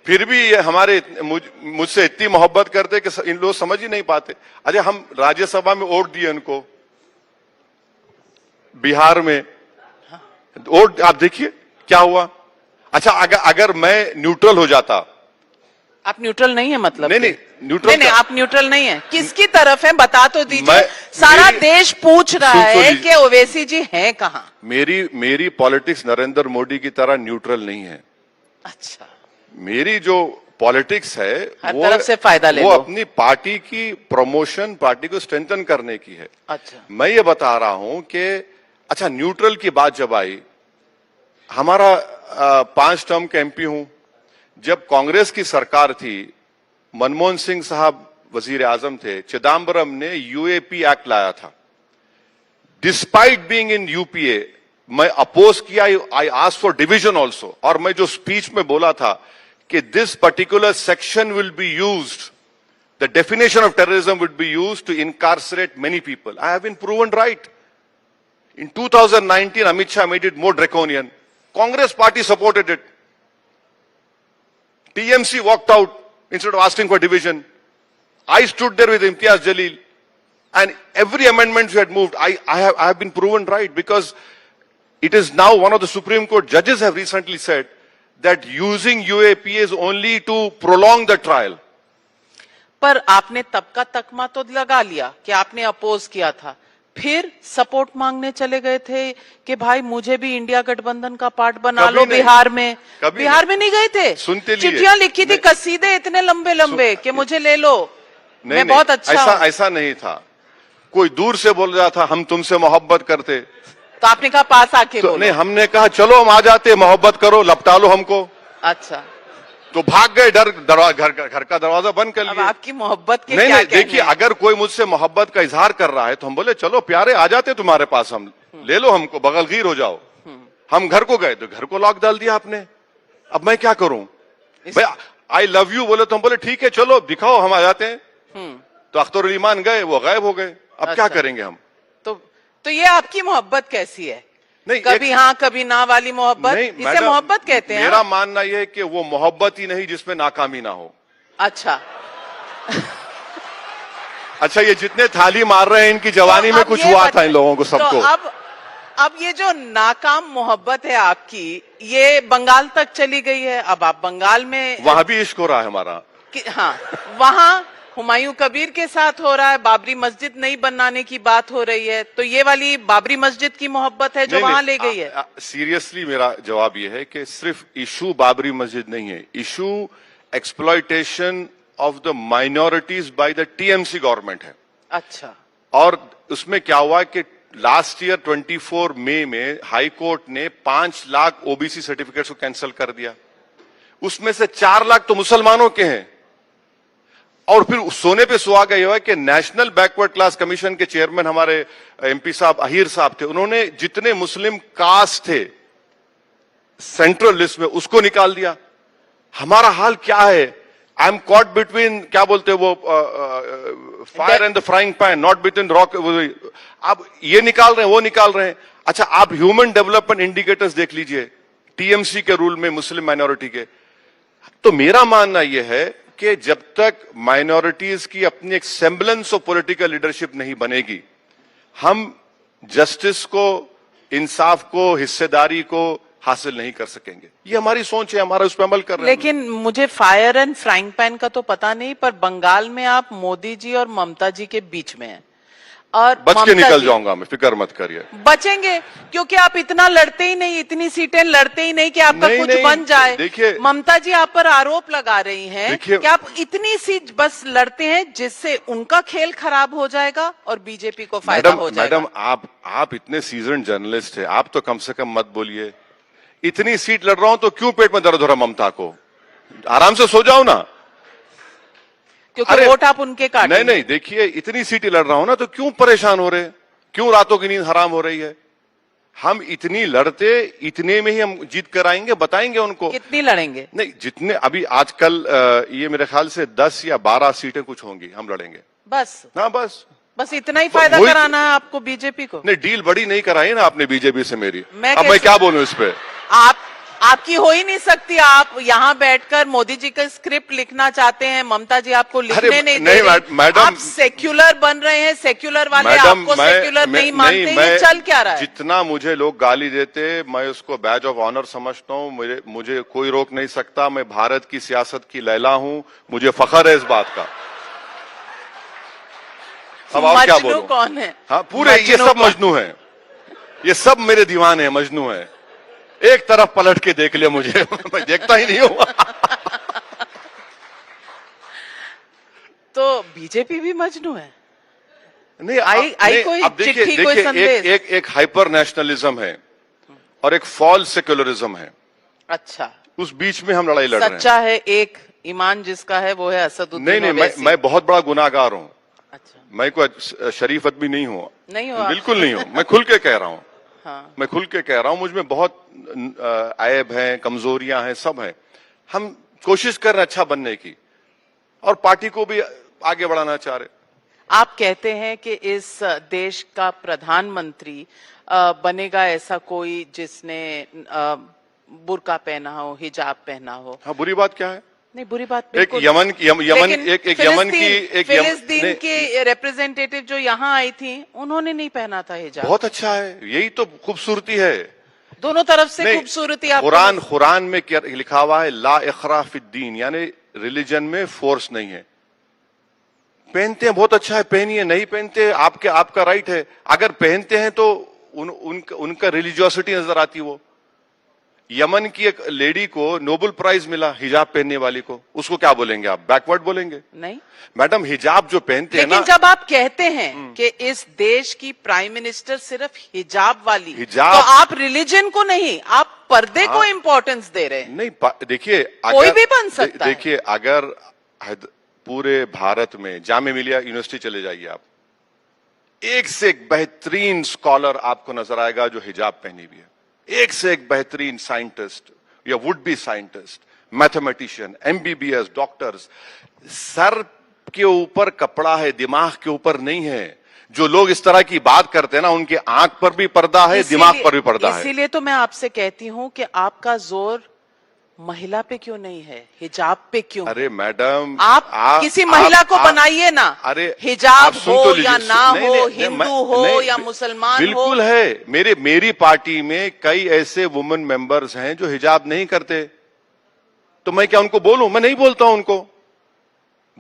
फिर भी ये हमारे मुझसे इतनी मोहब्बत करते कि इन लोग समझ ही नहीं पाते। अरे हम राज्यसभा में वोट दिए उनको, बिहार में वोट, आप देखिए क्या हुआ। अच्छा अगर मैं न्यूट्रल हो जाता। आप न्यूट्रल नहीं है मतलब? नहीं न्यूट्रल नहीं, आप न्यूट्रल नहीं है। किसकी तरफ है बता तो दीजिए। सारा देश पूछ रहा है कि ओवैसी जी हैं कहां। मेरी पॉलिटिक्स नरेंद्र मोदी की तरह न्यूट्रल नहीं है। अच्छा, मेरी जो पॉलिटिक्स है हर तरफ से फायदा ले वो लो। अपनी पार्टी की प्रमोशन, पार्टी को स्ट्रेंथन करने की है। अच्छा, मैं ये बता रहा हूं कि अच्छा न्यूट्रल की बात जब आई, हमारा 5 टर्म के एमपी हूं, जब कांग्रेस की सरकार थी, मनमोहन सिंह साहब वजीर आजम थे, चिदम्बरम ने यूएपी एक्ट लाया था। डिस्पाइट बीइंग इन यूपीए मैं अपोज किया, I asked for division also, और मैं जो स्पीच में बोला था कि this particular section will be used, the definition of terrorism will be used to incarcerate many people. I have been proven right. In 2019, Amit Shah made it more draconian. Congress party supported it. TMC walked out instead of asking for division. I stood there with Imtiaz Jalil, and every amendment we had moved, I have been proven right, because it is now one of the Supreme Court judges have recently said that using UAP is only to prolong the trial. पर आपने तब का तकमा तो लगा लिया कि आपने oppose किया था, फिर सपोर्ट मांगने चले गए थे कि भाई मुझे भी इंडिया गठबंधन का पार्ट बना लो बिहार में। बिहार में नहीं गए थे? सुनते लिए चिट्ठियां लिखी थी, कसीदे इतने लंबे लंबे कि मुझे ले लो, मैं बहुत अच्छा हूं। ऐसा नहीं था, कोई दूर से बोल रहा था हम तुमसे मोहब्बत करते, तो आपने कहा पास आके बोलो। नहीं, हमने कहा चलो हम आ जाते, मोहब्बत करो, लपटा लो हमको। अच्छा, तो भाग गए, घर का दरवाजा बंद कर लिया। आपकी मोहब्बत के नहीं, देखिए अगर कोई मुझसे मोहब्बत का इजहार कर रहा है तो हम बोले चलो प्यारे आ जाते तुम्हारे पास, हम ले लो हमको, बगलगीर हो जाओ। हम घर को गए तो घर को लॉक डाल दिया आपने। अब मैं क्या करूं भाई? आई लव यू बोले तो हम बोले ठीक है चलो दिखाओ, हम आ जाते हैं। तो अख्तरुल ईमान गए, वो गायब हो गए। अब क्या करेंगे हम? तो ये आपकी मोहब्बत कैसी है? नहीं, कभी हाँ कभी ना वाली मोहब्बत, इसे मोहब्बत कहते हैं? मेरा मानना यह है कि वो मोहब्बत ही नहीं जिसमें नाकामी ना हो। अच्छा अच्छा, ये जितने थाली मार रहे हैं इनकी जवानी में कुछ हुआ था इन लोगों को सबको। तो अब ये जो नाकाम मोहब्बत है आपकी, ये बंगाल तक चली गई है। अब आप बंगाल में, वहां भी इश्क हो रहा है हमारा। हाँ, वहां हुमायूं कबीर के साथ हो रहा है, बाबरी मस्जिद नहीं बनाने की बात हो रही है, तो ये वाली बाबरी मस्जिद की मोहब्बत है जो वहां ले गई है। सीरियसली मेरा जवाब ये है कि सिर्फ इशू बाबरी मस्जिद नहीं है, issue exploitation of the minorities by the TMC government है। अच्छा, और उसमें क्या हुआ कि लास्ट ईयर 24 मई में हाई कोर्ट ने 5 लाख ओबीसी सर्टिफिकेट्स को कैंसिल कर दिया। उसमें से 4 लाख तो मुसलमानों के हैं। और फिर सोने पे सुहागा यह है कि नेशनल बैकवर्ड क्लास कमीशन के चेयरमैन हमारे एमपी साहब अहीर साहब थे, उन्होंने जितने मुस्लिम कास्ट थे सेंट्रल लिस्ट में उसको निकाल दिया। हमारा हाल क्या है? आई एम कॉट बिटवीन, क्या बोलते हैं वो, fire and the frying pan, not between rock. अब ये निकाल रहे हैं, वो निकाल रहे हैं। अच्छा, आप ह्यूमन डेवलपमेंट इंडिकेटर्स देख लीजिए टीएमसी के रूल में मुस्लिम माइनॉरिटी के। तो मेरा मानना यह है कि जब तक माइनॉरिटीज की अपनी एक सेम्बलेंस ऑफ पॉलिटिकल लीडरशिप नहीं बनेगी, हम जस्टिस को, इंसाफ को, हिस्सेदारी को हासिल नहीं कर सकेंगे। ये हमारी सोच है, हमारा उस पर अमल कर रहे हैं। लेकिन मुझे फायर एंड फ्राइंग पैन का तो पता नहीं, पर बंगाल में आप मोदी जी और ममता जी के बीच में हैं और बच के निकल जाऊंगा मैं, फिक्र मत करिए। बचेंगे क्योंकि आप इतना लड़ते ही नहीं, इतनी सीटें लड़ते ही नहीं कि आपका कुछ बन जाए। देखिए, ममता जी आप पर आरोप लगा रही हैं कि आप इतनी सीट बस लड़ते हैं जिससे उनका खेल खराब हो जाएगा और बीजेपी को फायदा हो जाएगा। मैडम, आप इतने सीजन जर्नलिस्ट हैं, आप तो कम से कम मत बोलिए। इतनी सीट लड़ रहा हूं तो क्यों पेट में दर्द हो रहा ममता को? आराम से सो जाओ ना, क्योंकि वोट आप उनके काटेंगे। नहीं, देखिए इतनी सीटें लड़ रहा हूं ना तो क्यों परेशान हो रहे हैं? क्यों रातों की नींद हराम हो रही है? हम इतनी लड़ते, इतने में ही हम जीत कर आएंगे, बताएंगे उनको। कितनी लड़ेंगे? नहीं, जितने अभी आजकल ये मेरे ख्याल से 10 या 12 सीटें कुछ होंगी, हम लड़ेंगे बस। हाँ, बस इतना ही फायदा कराना है आपको बीजेपी को। नहीं, डील बड़ी नहीं कराई ना आपने बीजेपी से मेरी। अब मैं क्या बोलूं इस पे? आपकी हो ही नहीं सकती। आप यहाँ बैठकर मोदी जी का स्क्रिप्ट लिखना चाहते हैं, ममता जी आपको लिखने नहीं दे रही। मैडम, आप सेक्युलर बन रहे हैं, सेक्युलर वाले आपको सेक्युलर नहीं मानते। ये चल क्या रहा है? जितना मुझे लोग गाली देते, मैं उसको बैज ऑफ ऑनर समझता हूँ। मुझे कोई रोक नहीं सकता। मैं भारत की सियासत की लैला हूँ, मुझे फख्र है इस बात का। अब आप क्या बोलूं? कौन है? हाँ, पूरे ये सब मजनू है, ये सब मेरे दीवाने हैं, मजनू है। एक तरफ पलट के देख लिया मुझे मैं देखता ही नहीं हूं तो बीजेपी भी मजनू है? नहीं, आई कोई चिट्ठी, कोई संदेश? एक हाइपर नेशनलिज्म है और एक फॉल्स सेक्युलरिज्म है। अच्छा, उस बीच में हम लड़ाई लड़ रहे हैं। सच्चा है एक ईमान जिसका है वो है असदुद्दीन नहीं, मैं बहुत बड़ा गुनाहगार हूं। अच्छा, मैं कोई शरीफ आदमी नहीं हूं। नहीं हो? बिल्कुल नहीं हूं। मैं खुल के कह रहा हूं। हाँ। मैं खुल के कह रहा हूं, मुझमें बहुत ऐब हैं, कमजोरियां हैं, सब हैं। हम कोशिश कर रहे हैं अच्छा बनने की और पार्टी को भी आगे बढ़ाना चाह रहे। आप कहते हैं कि इस देश का प्रधानमंत्री बनेगा ऐसा कोई जिसने बुर्का पहना हो, हिजाब पहना हो। हाँ, बुरी बात क्या है? नहीं, बुरी बात एक यमन फिलिस्तीन की रिप्रेजेंटेटिव जो यहाँ आई थी उन्होंने नहीं पहना था हिजाब। बहुत अच्छा है, यही तो खूबसूरती है। दोनों तरफ से खूबसूरती। कुरान में क्या लिखा हुआ है? ला इखरा फिद्दीन, यानी रिलीजन में फोर्स नहीं है। पहनते हैं, बहुत अच्छा है, पहनिए। नहीं पहनते, आपका राइट है। अगर पहनते हैं तो उनका रिलीजियोसिटी नजर आती। वो यमन की एक लेडी को नोबेल प्राइज मिला हिजाब पहनने वाली को, उसको क्या बोलेंगे आप? बैकवर्ड बोलेंगे? नहीं मैडम, हिजाब जो पहनते हैं ना। लेकिन जब आप कहते हैं कि इस देश की प्राइम मिनिस्टर सिर्फ हिजाब वाली, तो आप रिलीजन को नहीं, आप पर्दे को इंपॉर्टेंस दे रहे हैं। नहीं, देखिए, कोई भी बन सकता है। देखिए, अगर पूरे भारत में जामिया मिलिया यूनिवर्सिटी चले जाइए आप, एक से एक बेहतरीन स्कॉलर आपको नजर आएगा जो हिजाब पहनी हुई है। एक से एक बेहतरीन साइंटिस्ट या would be scientist, mathematician, MBBS, doctors. Sir के ऊपर कपड़ा है, दिमाग के ऊपर नहीं है। जो लोग इस तरह की बात करते हैं ना, उनके आंख पर भी पर्दा है, दिमाग पर भी पर्दा है। इसीलिए तो मैं आपसे कहती हूं कि आपका जोर महिला पे क्यों नहीं है, हिजाब पे क्यों? अरे मैडम, आप किसी महिला को बनाइए ना। अरे हिजाब हो या ना हो, हिंदू हो या मुसलमान हो। बिल्कुल है। मेरी पार्टी में कई ऐसे वुमेन मेंबर्स हैं जो हिजाब नहीं करते, तो मैं क्या उनको बोलूं? मैं नहीं बोलता हूं उनको,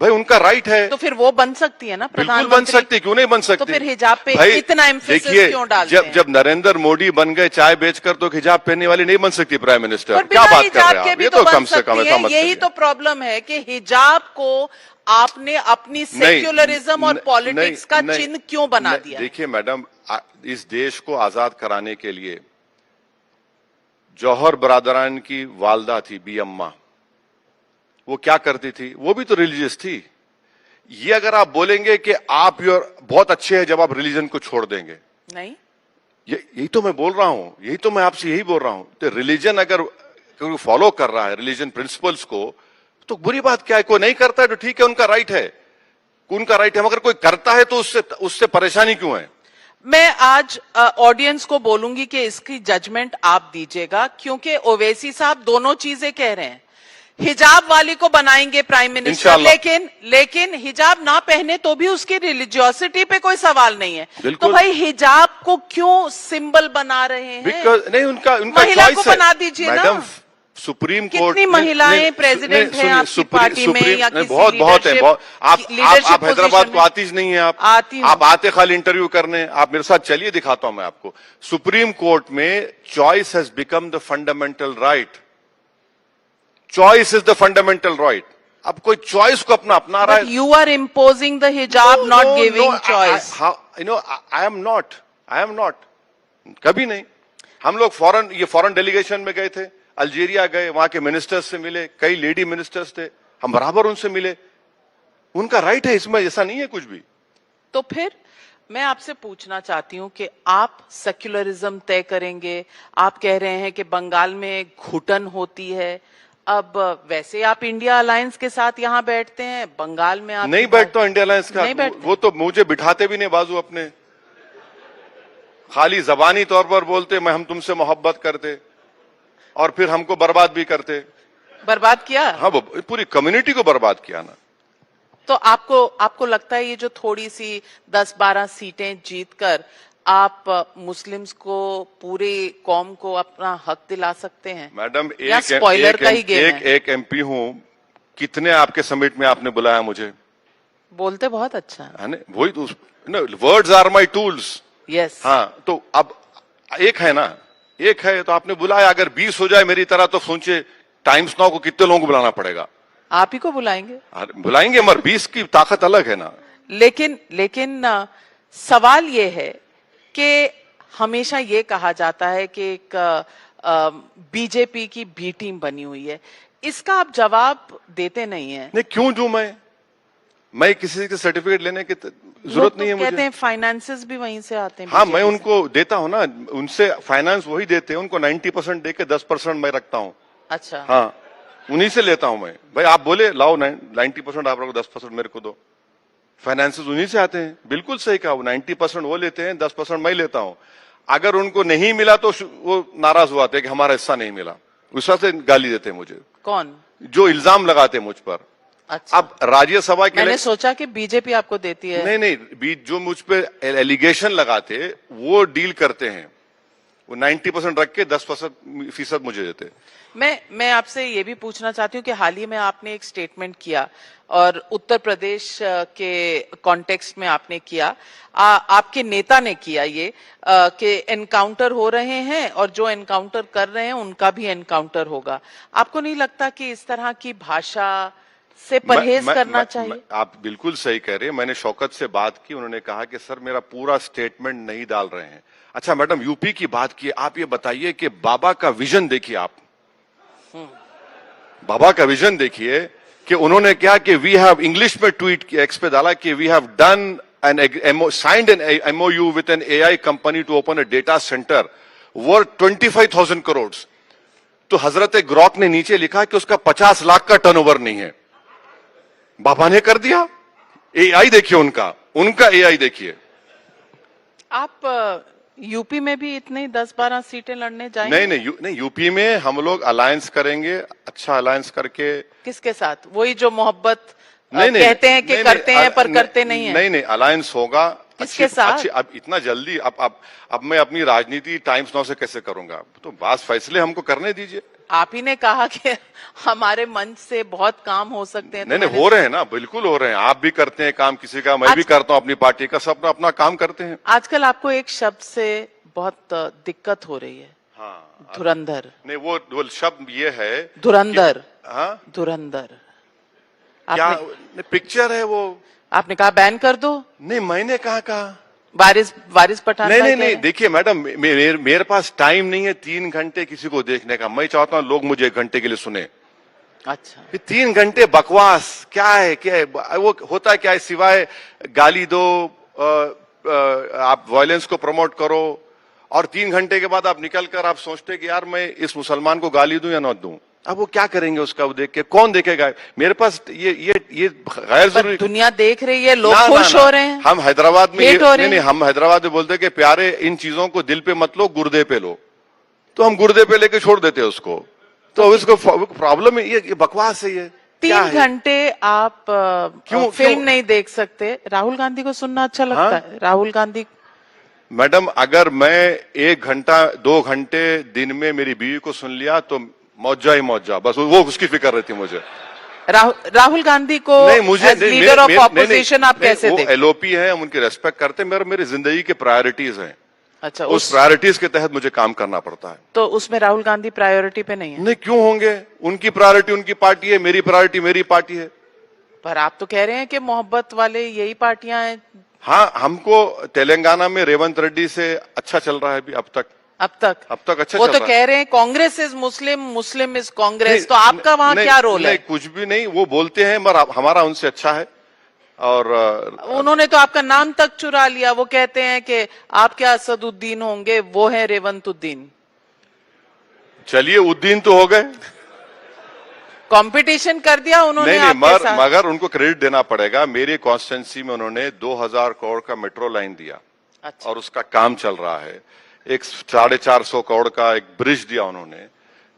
भाई उनका राइट है। तो फिर वो बन सकती है ना बिल्कुल बन सकती, क्यों नहीं बन सकती? तो फिर हिजाब पे इतना एम्फेसिस क्यों डालते हैं? जब नरेंद्र मोदी बन गए चाय बेचकर, तो हिजाब पहनने वाली नहीं बन सकती प्राइम मिनिस्टर? क्या बात कर रहे हैं आप? ये तो कम से कम ऐसा मत। यही तो प्रॉब्लम है कि हिजाब को आपने अपनी सेक्युलरिज्म और पॉलिटिक्स का चिन्ह क्यों बना दिया? देखिए मैडम, इस देश को आजाद कराने के लिए जौहर बरादरान की वालदा थी बी अम्मा, वो क्या करती थी? वो भी तो रिलीजियस थी। ये अगर आप बोलेंगे कि आप बहुत अच्छे हैं जब आप रिलीजन को छोड़ देंगे, नहीं, यही तो मैं बोल रहा हूं, यही तो मैं आपसे यही बोल रहा हूं। तो रिलीजन अगर कोई फॉलो कर रहा है रिलीजन प्रिंसिपल्स को, तो बुरी बात क्या है? कोई नहीं करता है तो ठीक है, उनका राइट है, उनका राइट है। मगर कोई करता है तो उससे परेशानी क्यों है? मैं आज ऑडियंस को बोलूंगी कि इसकी जजमेंट आप दीजिएगा, क्योंकि ओवैसी साहब दोनों चीजें कह रहे हैं। हिजाब वाली को बनाएंगे प्राइम मिनिस्टर, लेकिन हिजाब ना पहने तो भी उसकी रिलीजियोसिटी पे कोई सवाल नहीं है। तो भाई हिजाब को क्यों सिंबल बना रहे हैं? नहीं, उनका महिला को बना दीजिए ना। सुप्रीम कोर्ट, कितनी महिलाएं प्रेसिडेंट हैं आपकी पार्टी में या किसी बहुत है, बहुत। आप हैदराबाद को आती नहीं है, आप आते खाली इंटरव्यू करने। आप मेरे साथ चलिए, दिखाता हूं मैं आपको। सुप्रीम कोर्ट में choice has become the fundamental right. Choice is the fundamental right. अब कोई चॉइस को अपना रहा है। यू आर इम्पोजिंग द हिजाब, not giving choice. I am not, कभी नहीं। हम लोग फॉरेन डेलीगेशन में गए थे, अल्जीरिया गए, वहां के मिनिस्टर्स से मिले, कई लेडी मिनिस्टर्स थे, हम बराबर उनसे मिले। उनका राइट है, इसमें ऐसा नहीं है कुछ भी। तो फिर मैं आपसे पूछना चाहती हूं कि आप सेक्युलरिज्म तय करेंगे। आप कह रहे हैं कि बंगाल में घुटन होती है। अब वैसे आप इंडिया अलायंस के साथ यहां बैठते हैं, बंगाल में आप नहीं बैठता इंडिया अलायंस का। वो तो मुझे बिठाते भी नहीं बाजू अपने, खाली जबानी तौर पर बोलते हम तुमसे मोहब्बत करते, और फिर हमको बर्बाद भी करते। बर्बाद किया? हाँ, वो पूरी कम्युनिटी को बर्बाद किया ना। तो आपको लगता है ये जो थोड़ी सी 10-12 सीटें जीतकर आप मुस्लिम्स को, पूरे कौम को अपना हक दिला सकते हैं? मैडम, एक एमपी हूं, कितने आपके समिट में आपने बुलाया मुझे? बोलते बहुत अच्छा है। वही तो, words are my tools. Yes. हाँ, तो अब एक है ना, एक है तो आपने बुलाया। अगर 20 हो जाए मेरी तरह तो सोचिए टाइम्स नाउ को कितने लोगों को बुलाना पड़ेगा? आप ही को बुलाएंगे। बुलाएंगे, मगर 20 की ताकत अलग है ना। लेकिन सवाल ये है कि हमेशा ये कहा जाता है कि एक बीजेपी की बी टीम बनी हुई है। इसका आप जवाब देते नहीं है। नहीं, क्यों दूं मैं किसी के सर्टिफिकेट लेने की जरूरत नहीं है मुझे। कहते हैं फाइनेंसेस भी वहीं से आते हैं। हाँ, मैं उनको देता हूँ ना, उनसे फाइनेंस वही देते हैं। उनको 90% देके 10% मैं रखता हूँ। अच्छा। हाँ, उन्हीं से लेता हूं मैं। भाई आप बोले लाओ 90% आप रखो, 10% मेरे को दो। फाइनेंसेस उन्हीं से आते हैं। बिल्कुल सही कहा, 90% वो लेते हैं, 10% मैं लेता हूं। अगर उनको नहीं मिला तो वो नाराज हुआ थे कि हमारा हिस्सा नहीं मिला, गुस्सा से गाली देते मुझे। कौन? जो इल्जाम लगाते मुझ पर। अच्छा। अब राज्यसभा के मैंने सोचा कि बीजेपी आपको देती है। नहीं, जो मुझ पे एलिगेशन लगाते वो डील करते हैं। वो 90% रख के 10% मुझे देते। मैं आपसे ये भी पूछना चाहती हूँ कि हाल ही में आपने एक स्टेटमेंट किया, और उत्तर प्रदेश के कॉन्टेक्स्ट में आपने किया, आपके नेता ने किया ये कि एनकाउंटर हो रहे हैं और जो एनकाउंटर कर रहे हैं उनका भी एनकाउंटर होगा। आपको नहीं लगता कि इस तरह की भाषा से परहेज करना चाहिए? आप बिल्कुल सही कह रहे हैं। मैंने शौकत से बात की, उन्होंने कहा कि सर मेरा पूरा स्टेटमेंट नहीं डाल रहे हैं। अच्छा मैडम, यूपी की बात की, आप ये बताइए कि बाबा का विजन देखिए। आप बाबा का विजन देखिए कि उन्होंने क्या कि वी हैव, इंग्लिश में ट्वीट किया, एक्स पे डाला कि we have done an signed an MoU with an AI company to open a data centre worth 25,000 crore. तो हजरत ग्रॉक ने नीचे लिखा कि उसका 50 लाख का टर्नओवर नहीं है। बाबा ने कर दिया। एआई देखिए, उनका एआई देखिए। आप यूपी में भी इतने 10-12 सीटें लड़ने जाएंगे? नहीं, यूपी में हम लोग अलायंस करेंगे, अच्छा अलायंस करके। किसके साथ? वही जो मोहब्बत कहते हैं कि करते हैं पर करते नहीं है। नहीं, अलायंस होगा। किसके साथ? अब इतना जल्दी अब मैं अपनी राजनीति टाइम्स नाउ से कैसे करूंगा? तो बात फैसले हमको करने दीजिए। आप ही ने कहा कि हमारे मंच से बहुत काम हो सकते हैं। नहीं, हो रहे हैं ना, बिल्कुल हो रहे हैं। आप भी करते हैं काम किसी का, मैं भी करता हूं अपनी पार्टी का, सब अपना काम करते हैं। आजकल आपको एक शब्द से बहुत दिक्कत हो रही है। हाँ, धुरंधर। नहीं, वो शब्द ये है धुरंधर। हाँ, धुरंधर क्या पिक्चर है वो? आपने कहा बैन कर दो। नहीं, मैंने कहा वारिस पठान। नहीं, देखिए मैडम, मेरे पास टाइम नहीं है 3 घंटे किसी को देखने का। मैं चाहता हूं लोग मुझे 1 घंटे के लिए सुने। अच्छा, ये 3 घंटे बकवास क्या है, वो होता है क्या है, सिवाय गाली दो, आप वायलेंस को प्रमोट करो, और 3 घंटे के बाद आप निकल कर आप सोचते कि यार मैं इस मुसलमान को गाली दूं या ना दूं। अब वो क्या करेंगे उसका, वो देख के कौन देखेगा? मेरे पास ये गैर जरूरी, दुनिया देख रही है, लोग खुश हो रहे हैं। हम हैदराबाद में नहीं, हम हैदराबाद में बोलते कि प्यारे इन चीजों को दिल पे मत लो, गुर्दे पे लो, तो हम गुर्दे पे लेके छोड़ देते हैं उसको। तो इसको प्रॉब्लम है, ये बकवास है। ये 3 घंटे आप क्यों फिल्म नहीं देख सकते? राहुल गांधी को सुनना अच्छा लगता है? राहुल गांधी मैडम, अगर मैं 1 घंटा 2 घंटे दिन में मेरी बीवी को सुन लिया तो मौजा ही मौजा, बस वो उसकी फिक्र रहती मुझे। राहुल गांधी को नहीं, मुझे लीडर ऑफ ऑपोजिशन आप कैसे देखते? एलओपी है, हम उनकी रेस्पेक्ट करते हैं, मेरी जिंदगी के प्रायोरिटीज हैं। अच्छा, उस प्रायोरिटीज के तहत मुझे काम करना पड़ता है। तो उसमें राहुल गांधी प्रायोरिटी पे नहीं है? नहीं, क्यों होंगे? उनकी प्रायोरिटी उनकी पार्टी है, मेरी प्रायोरिटी मेरी पार्टी है। पर आप तो कह रहे हैं कि मोहब्बत वाले यही पार्टियां हैं। हाँ, हमको तेलंगाना में रेवंत रेड्डी से अच्छा चल रहा है अभी, अब तक अच्छा वो चल तो रहा कह रहे हैं Congress is Muslim, Muslim is Congress, तो आपका वहां क्या रोल है? कुछ भी नहीं, वो बोलते हैं, मगर हमारा उनसे अच्छा है। और उन्होंने तो आपका नाम तक चुरा लिया। वो कहते हैं कि आप क्या असदुद्दीन होंगे, वो है रेवंतुद्दीन। चलिए, उद्दीन तो हो गए, कंपटीशन कर दिया उन्होंने। नहीं, मगर उनको क्रेडिट देना पड़ेगा। मेरी कॉन्स्टिट्यूंसी में उन्होंने 2000 करोड़ का मेट्रो लाइन दिया। अच्छा। और उसका काम चल रहा है। एक 450 करोड़ का एक ब्रिज दिया उन्होंने।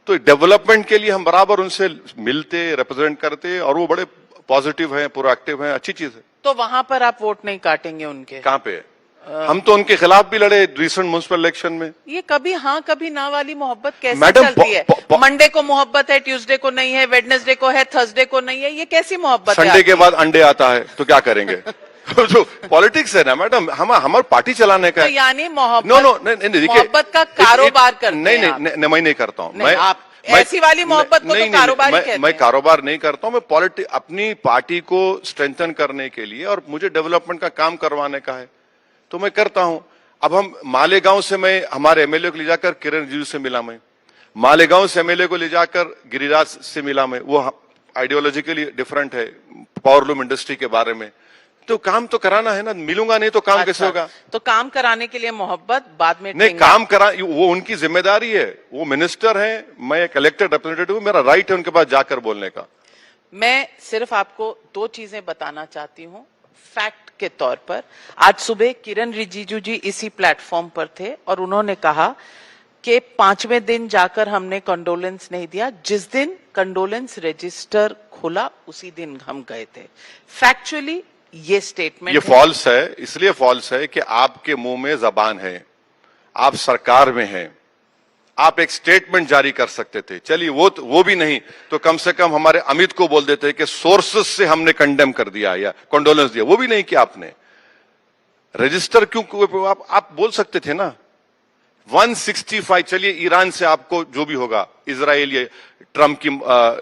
तो डेवलपमेंट के लिए हम बराबर उनसे मिलते, रिप्रेजेंट करते, और वो बड़े पॉजिटिव हैं, प्रोएक्टिव हैं, अच्छी चीज है। तो वहां पर आप वोट नहीं काटेंगे उनके? कहां पे? हम तो उनके खिलाफ भी लड़े रिसेंट म्युनिसिपल इलेक्शन में। ये कभी हाँ कभी ना वाली मोहब्बत कैसे चलती है? मंडे को मोहब्बत है, ट्यूसडे को नहीं है, वेडनेसडे को है, थर्सडे को नहीं है, ये कैसी मोहब्बत है? संडे के बाद अंडे आता है तो क्या करेंगे? जो पॉलिटिक्स है ना मैडम, हमारे पार्टी चलाने का तो यानी मोहब्बत का कारोबार करते हैं? नहीं, मैं नहीं करता हूँ। मैं ऐसी वाली मोहब्बत को तो कारोबार कहते हैं। मैं कारोबार नहीं करता हूँ। मैं अपनी पार्टी को स्ट्रेंथन करने के लिए, और मुझे डेवलपमेंट का काम करवाने का है, तो मैं करता हूं। अब हम मालेगांव से, मैं हमारे एमएलए को ले जाकर किरण रिजिजू से मिला, मैं मालेगांव से एमएलए को ले जाकर गिरिराज से मिला, मैं वो आइडियोलॉजिकली डिफरेंट है पावरलूम इंडस्ट्री के बारे में। तो काम तो कराना है ना, मिलूंगा नहीं तो काम कैसे होगा? तो काम कराने के लिए मोहब्बत, बाद में नहीं, काम करा वो उनकी जिम्मेदारी है। वो मिनिस्टर है, मैं एक इलेक्टेड रिप्रेजेंटेटिव हूं, मेरा राइट है उनके पास जाकर बोलने का। मैं सिर्फ आपको 2 चीजें बताना चाहती हूँ फैक्ट के तौर पर। आज सुबह किरण रिजिजू जी इसी प्लेटफॉर्म पर थे और उन्होंने कहा कि 5वें दिन जाकर हमने कंडोलेंस नहीं दिया, जिस दिन कंडोलेंस रजिस्टर खुला उसी दिन हम गए थे। फैक्चुअली ये स्टेटमेंट ये फॉल्स है। इसलिए फॉल्स है कि आपके मुंह में जबान है, आप सरकार में हैं, आप एक स्टेटमेंट जारी कर सकते थे। चलिए वो भी नहीं तो कम से कम हमारे अमित को बोल देते कि सोर्सेस से हमने कंडेम कर दिया या कंडोलेंस दिया, वो भी नहीं किया आपने। रजिस्टर क्यों आप बोल सकते थे ना। 165, चलिए ईरान से आपको जो भी होगा, इजराइल या ट्रंप की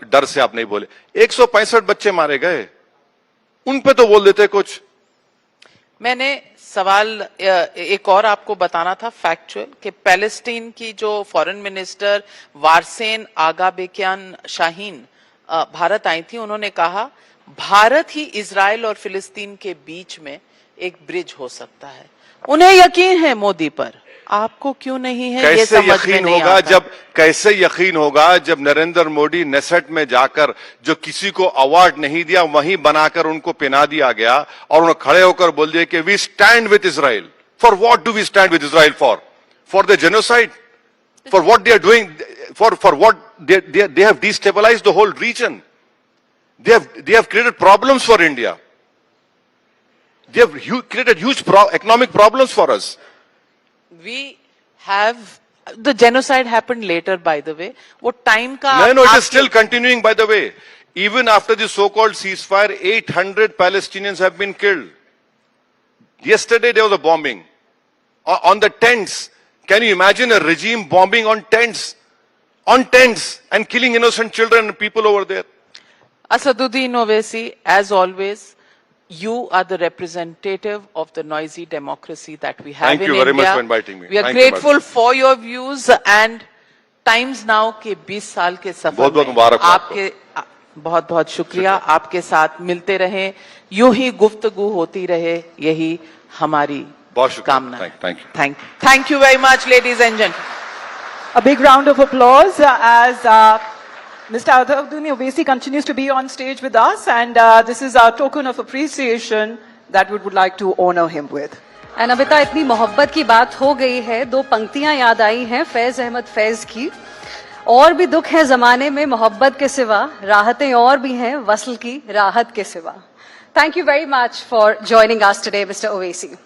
डर से आप नहीं बोले। 165 बच्चे मारे गए, उन पे तो बोल देते कुछ। मैंने सवाल एक और आपको बताना था फैक्चुअल, कि पैलेस्टीन की जो फॉरेन मिनिस्टर वारसेन आगाबेकियान शाहीन भारत आई थी, उन्होंने कहा भारत ही इजराइल और फिलिस्तीन के बीच में एक ब्रिज हो सकता है। उन्हें यकीन है मोदी पर, आपको क्यों नहीं है? कैसे ये समझ यकीन में नहीं होगा आता। कैसे यकीन होगा जब नरेंद्र मोदी नेसेट में जाकर जो किसी को अवार्ड नहीं दिया वहीं बनाकर उनको पहना दिया गया, और उन्होंने खड़े होकर बोल दिया कि we stand with Israel. For what do we stand with Israel? For the genocide? For what they are doing? For what they have destabilised the whole region. They have created problems for India. They have created huge economic problems for us. We have the genocide happened later, by the way. वो time का No, it is still continuing, by the way. Even after the so-called ceasefire, 800 Palestinians have been killed. Yesterday there was a bombing on the tents. Can you imagine a regime bombing on tents? On tents and killing innocent children and people over there. Asaduddin Owaisi, as always, you are the representative of the noisy democracy that we have in India. Thank you very much for inviting me. We are grateful for your views, and Times Now के 20 साल के सफर में आपके बहुत बहुत शुक्रिया. आपके साथ मिलते रहें, यूं ही गुफ्तगू होती रहे, यही हमारी कामना है. Thank you very much, ladies and gentlemen. A big round of applause as Mr. Asaduddin Owaisi continues to be on stage with us, and this is our token of appreciation that we would like to honor him with. And Amita, इतनी मोहब्बत की बात हो गई है, दो पंक्तियां याद आई हैं फैज अहमद फैज की. और भी दुख है जमाने में मोहब्बत के सिवा, राहतें और भी हैं वसल की राहत के सिवा. Thank you very much for joining us today, Mr. Owaisi.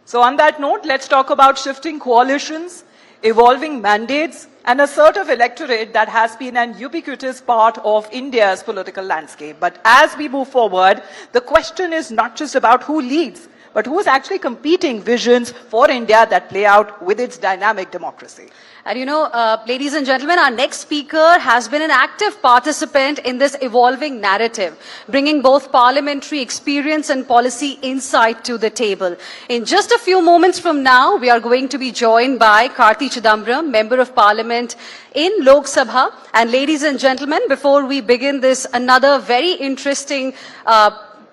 So on that note, let's talk about shifting coalitions, evolving mandates, and a sort of electorate that has been an ubiquitous part of India's political landscape. But as we move forward, the question is not just about who leads, but who is actually competing visions for India that play out with its dynamic democracy. And you know, ladies and gentlemen, our next speaker has been an active participant in this evolving narrative, bringing both parliamentary experience and policy insight to the table. In just a few moments from now, we are going to be joined by Karti Chidambaram, Member of Parliament in Lok Sabha. And ladies and gentlemen, before we begin this another very interesting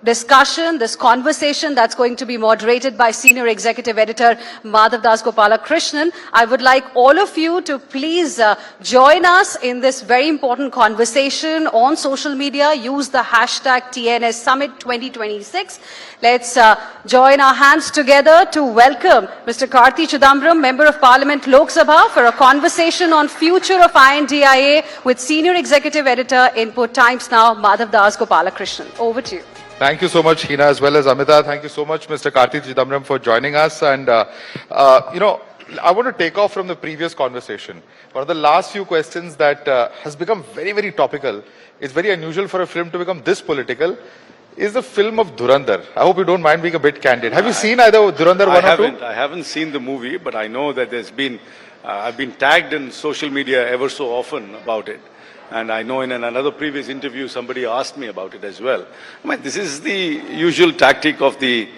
discussion, this conversation that's going to be moderated by Senior Executive Editor Madhav Das Gopalakrishnan, I would like all of you to please join us in this very important conversation on social media. Use the hashtag TNS Summit 2026. Let's join our hands together to welcome Mr. Karti Chidambaram, Member of Parliament Lok Sabha, for a conversation on future of INDIA with Senior Executive Editor Input Times Now, Madhav Das Gopalakrishnan. Over to you. Thank you so much, Hina, as well as Amita. Thank you so much, Mr. Karti Chidambaram, for joining us. And, you know, I want to take off from the previous conversation. One of the last few questions that has become very, very topical, it's very unusual for a film to become this political, is the film of Dhurandhar. I hope you don't mind being a bit candid. Have you seen either Dhurandhar 1 or 2? I haven't seen the movie, but I know that there's been, I've been tagged in social media ever so often about it. And I know in another previous interview, somebody asked me about it as well. I mean, this is the usual tactic of the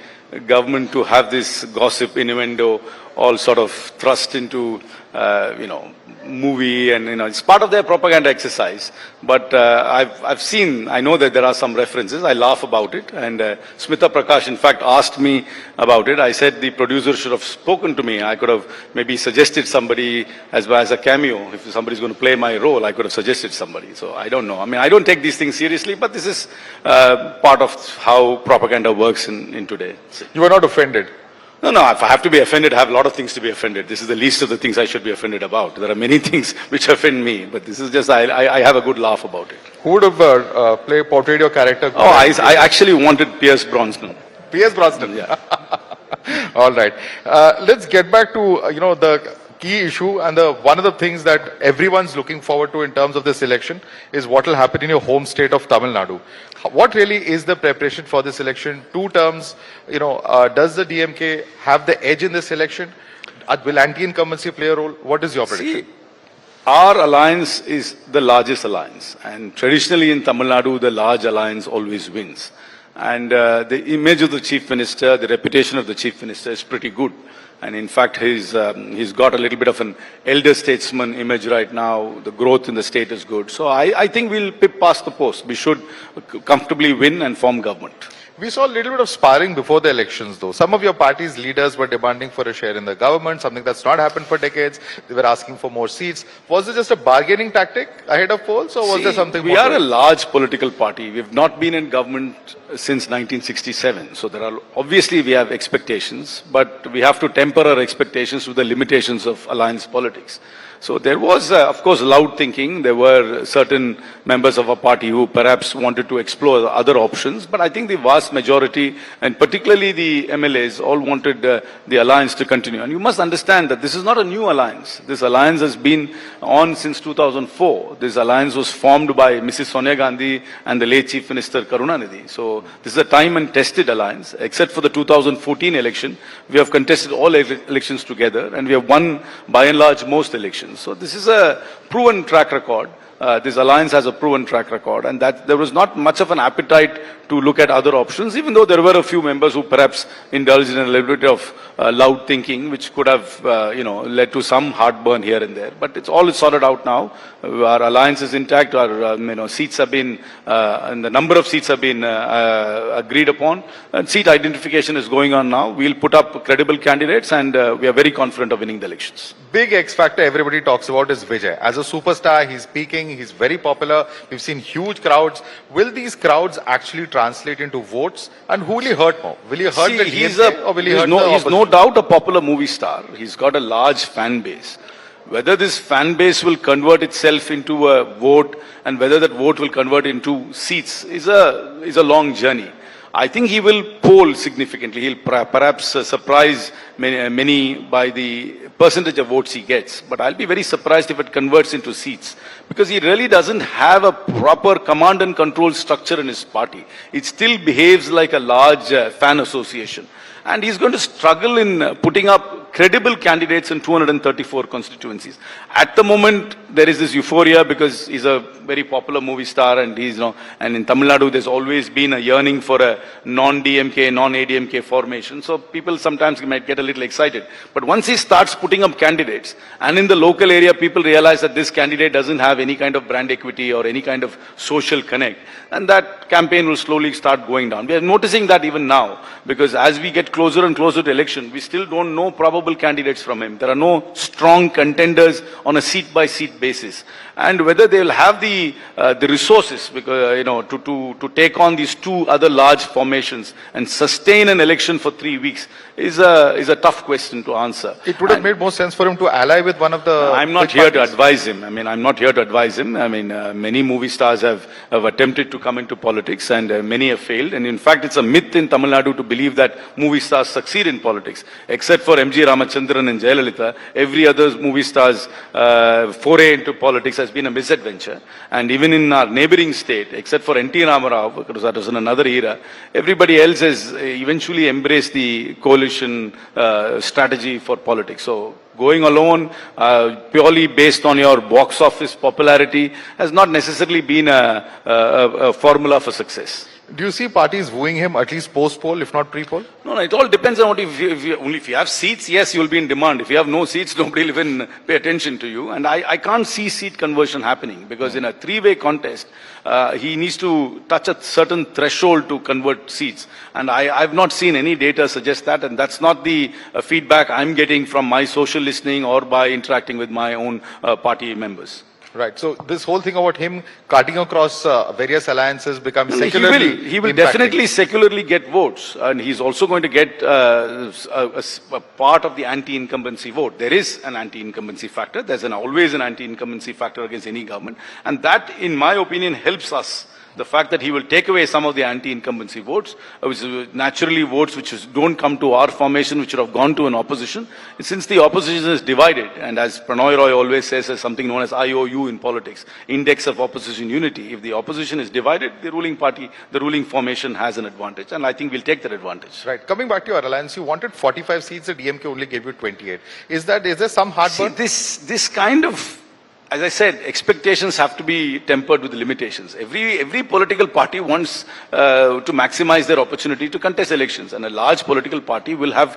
government to have this gossip innuendo all sort of thrust into, you know, movie, and, you know, it's part of their propaganda exercise. But I've seen, I know that there are some references. I laugh about it. And Smita Prakash, in fact, asked me about it. I said the producer should have spoken to me. I could have maybe suggested somebody as a cameo. If somebody's going to play my role, I could have suggested somebody. So I don't know. I mean, I don't take these things seriously, but this is part of how propaganda works in today. You were not offended? No, if I have to be offended, I have a lot of things to be offended. This is the least of the things I should be offended about. There are many things which offend me, but this is just, I have a good laugh about it. Who would have portrayed your character? Oh, I actually wanted Pierce Brosnan. Pierce Brosnan? Yeah. All right. Let's get back to, you know, the key issue, and one of the things that everyone's looking forward to in terms of this election is what will happen in your home state of Tamil Nadu. What really is the preparation for this election? 2 terms, you know, does the DMK have the edge in this election? Will anti-incumbency play a role? What is your prediction? See, our alliance is the largest alliance, and traditionally in Tamil Nadu, the large alliance always wins. And the image of the Chief Minister, the reputation of the Chief Minister is pretty good. And in fact, he's got a little bit of an elder statesman image right now. The growth in the state is good. So I think we'll pip past the post. We should comfortably win and form government. We saw a little bit of sparring before the elections, though. Some of your party's leaders were demanding for a share in the government, something that's not happened for decades. They were asking for more seats. Was it just a bargaining tactic ahead of polls, or was there something more? We are a large political party. We've not been in government since 1967. So there are, obviously we have expectations, but we have to temper our expectations with the limitations of alliance politics. So there was, of course, loud thinking. There were certain members of our party who perhaps wanted to explore other options. But I think the vast majority, and particularly the MLAs, all wanted the alliance to continue. And you must understand that this is not a new alliance. This alliance has been on since 2004. This alliance was formed by Mrs. Sonia Gandhi and the late Chief Minister Karunanidhi. So this is a time and tested alliance. Except for the 2014 election, we have contested all elections together, and we have won by and large most elections. So this is a proven track record. this alliance has a proven track record, and that there was not much of an appetite to look at other options, even though there were a few members who perhaps indulged in a little bit of loud thinking, which could have, led to some heartburn here and there. But it's all sorted out now. Our alliance is intact. Our, seats have been, and the number of seats have been agreed upon. And seat identification is going on now. We'll put up credible candidates, and we are very confident of winning the elections. Big X factor everybody talks about is Vijay. As a superstar, he's peaking, he's very popular. We've seen huge crowds. Will these crowds actually translate into votes? And who will he hurt more? Will he hurt the DMK or will he hurt the opposition? He's no doubt a popular movie star. He's got a large fan base. Whether this fan base will convert itself into a vote and whether that vote will convert into seats is a long journey. I think he will poll significantly. He'll perhaps surprise many by the percentage of votes he gets. But I'll be very surprised if it converts into seats, because he really doesn't have a proper command and control structure in his party. It still behaves like a large fan association. And he's going to struggle in putting up credible candidates in 234 constituencies. At the moment, there is this euphoria because he's a very popular movie star, and and in Tamil Nadu, there's always been a yearning for a non-DMK, non-ADMK formation. So people sometimes might get a little excited. But once he starts putting up candidates, and in the local area, people realize that this candidate doesn't have any kind of brand equity or any kind of social connect, and that campaign will slowly start going down. We are noticing that even now, because as we get closer and closer to election, we still don't know probable candidates from him. There are no strong contenders on a seat-by-seat basis. And whether they will have the resources, because to take on these two other large formations and sustain an election for 3 weeks is a tough question to answer. It would have made more sense for him to ally with one of the. I'm not here to advise him. I'm not here to advise him. Many movie stars have attempted to come into politics, and many have failed. And in fact, it's a myth in Tamil Nadu to believe that movie stars succeed in politics. Except for M.G. Ramachandran and Jayalalitha, every other movie star's foray into politics has been a misadventure. And even in our neighboring state, except for N.T. Ramarao, because that was in another era, everybody else has eventually embraced the coalition strategy for politics. So going alone, purely based on your box office popularity, has not necessarily been a formula for success. Do you see parties wooing him at least post-poll, if not pre-poll? No, it all depends on if you have seats, yes, you'll be in demand. If you have no seats, nobody will even pay attention to you. And I can't see seat conversion happening, because in a three-way contest, he needs to touch a certain threshold to convert seats. And I've not seen any data suggest that, and that's not the feedback I'm getting from my social listening or by interacting with my own party members. Right. So this whole thing about him cutting across various alliances becomes secularly. He will definitely secularly get votes, and he's also going to get a part of the anti-incumbency vote. There is an anti-incumbency factor. There's always an anti-incumbency factor against any government, and that, in my opinion, helps us. The fact that he will take away some of the anti-incumbency votes, which is naturally votes which don't come to our formation, which would have gone to an opposition. Since the opposition is divided, and as Pranoy Roy always says, there's something known as IOU in politics, Index of Opposition Unity. If the opposition is divided, the ruling party, the ruling formation has an advantage, and I think we'll take that advantage. Right. Coming back to your alliance, you wanted 45 seats, the DMK only gave you 28. Is there some heartburn? See, this kind of, as I said, expectations have to be tempered with limitations. Every political party wants to maximize their opportunity to contest elections, and a large political party will have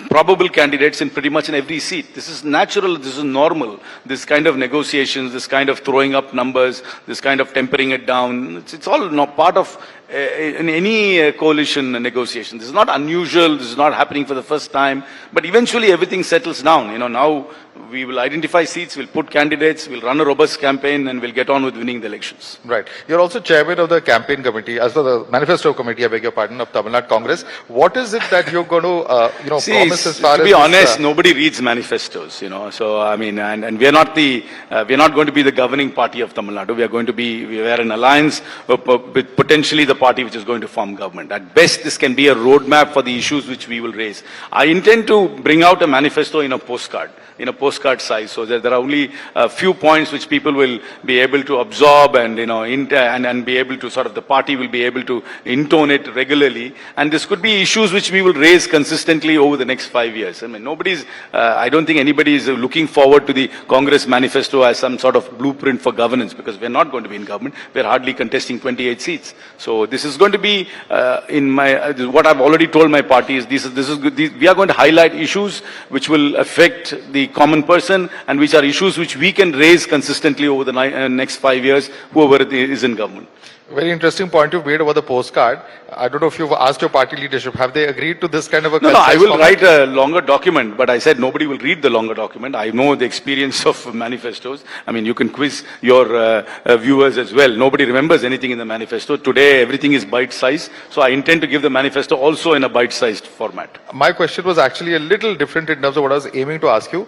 probable candidates in pretty much in every seat. This is natural, this is normal. This kind of negotiations, this kind of throwing up numbers, this kind of tempering it down, it's all part of in any coalition negotiation. This is not unusual, this is not happening for the first time, but eventually everything settles down. Now we will identify seats, we'll put candidates, we'll run a robust campaign, and we'll get on with winning the elections. Right. You're also chairman of the campaign committee, as well the manifesto committee, I beg your pardon, of Tamil Nadu Congress. What is it that you're going to, promise as far as? To be honest, nobody reads manifestos, So and we are not going to be the governing party of Tamil Nadu. We are an alliance with potentially the the party which is going to form government. At best, this can be a roadmap for the issues which we will raise. I intend to bring out a manifesto in a postcard size, so that there are only a few points which people will be able to absorb and, and be able to sort of, the party will be able to intone it regularly. And this could be issues which we will raise consistently over the next 5 years. I mean, I don't think anybody is looking forward to the Congress manifesto as some sort of blueprint for governance, because we're not going to be in government. We're hardly contesting 28 seats. So this is going to be, what I've already told my party is, we are going to highlight issues which will affect the common person, and which are issues which we can raise consistently over the next 5 years, whoever is in government. Very interesting point you've made over the postcard. I don't know if you've asked your party leadership, have they agreed to this kind of a No, I will write a longer document, but I said nobody will read the longer document. I know the experience of manifestos. I mean, you can quiz your viewers as well. Nobody remembers anything in the manifesto. Today, everything is bite-sized. So I intend to give the manifesto also in a bite-sized format. My question was actually a little different in terms of what I was aiming to ask you.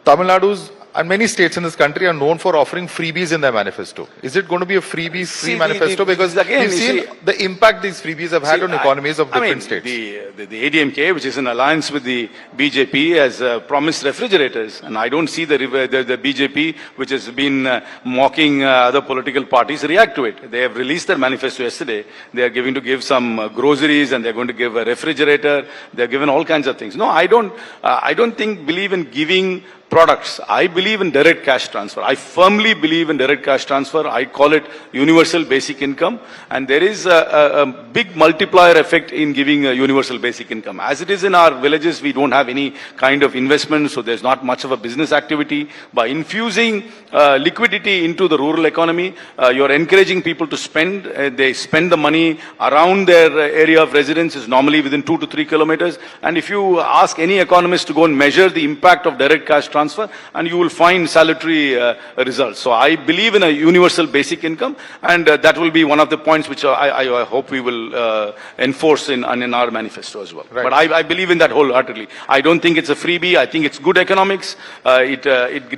Tamil Nadu's and many states in this country are known for offering freebies in their manifesto. Is it going to be a free manifesto? Because we've seen the impact these freebies have had on economies of different states. The ADMK, which is in alliance with the BJP, has promised refrigerators. And I don't see the BJP, which has been mocking other political parties, react to it. They have released their manifesto yesterday. They are going to give some groceries, and they're going to give a refrigerator. They're given all kinds of things. No, I don't believe in giving products. I believe in direct cash transfer. I firmly believe in direct cash transfer. I call it universal basic income. And there is a big multiplier effect in giving a universal basic income. As it is in our villages, we don't have any kind of investment, so there's not much of a business activity. By infusing liquidity into the rural economy, you're encouraging people to spend. They spend the money around their area of residence, is normally within 2 to 3 kilometers. And if you ask any economist to go and measure the impact of direct cash transfer, and you will find salutary results. So I believe in a universal basic income, and that will be one of the points which I hope we will enforce in our manifesto as well. Right. But I believe in that wholeheartedly. I don't think it's a freebie. I think it's good economics. It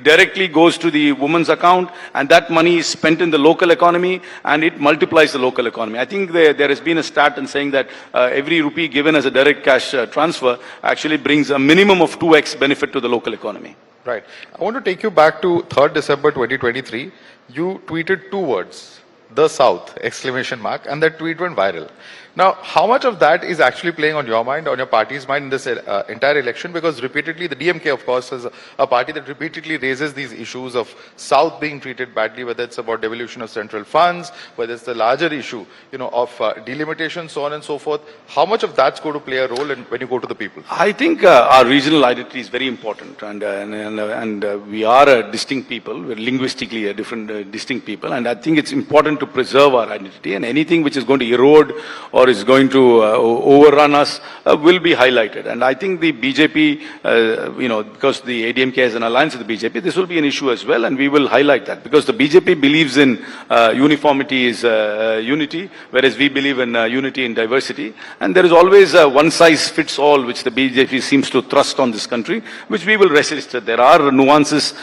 directly goes to the woman's account, and that money is spent in the local economy, and it multiplies the local economy. I think there has been a stat in saying that every rupee given as a direct cash transfer actually brings a minimum of 2x benefit to the local economy. Right. I want to take you back to 3rd December 2023. You tweeted 2 words, "The South!" ! And that tweet went viral. Now, how much of that is actually playing on your mind, on your party's mind in this entire election? Because repeatedly, the DMK, of course, is a party that repeatedly raises these issues of South being treated badly, whether it's about devolution of central funds, whether it's the larger issue, of delimitation, so on and so forth. How much of that's going to play a role when you go to the people? I think our regional identity is very important, and we are a distinct people. We're linguistically a different, distinct people, and I think it's important to preserve our identity. And anything which is going to erode or is going to overrun us will be highlighted. And I think the BJP, because the ADMK has an alliance with the BJP, this will be an issue as well, and we will highlight that. Because the BJP believes in uniformity is unity, whereas we believe in unity in diversity. And there is always a one-size-fits-all which the BJP seems to thrust on this country, which we will resist. There are nuances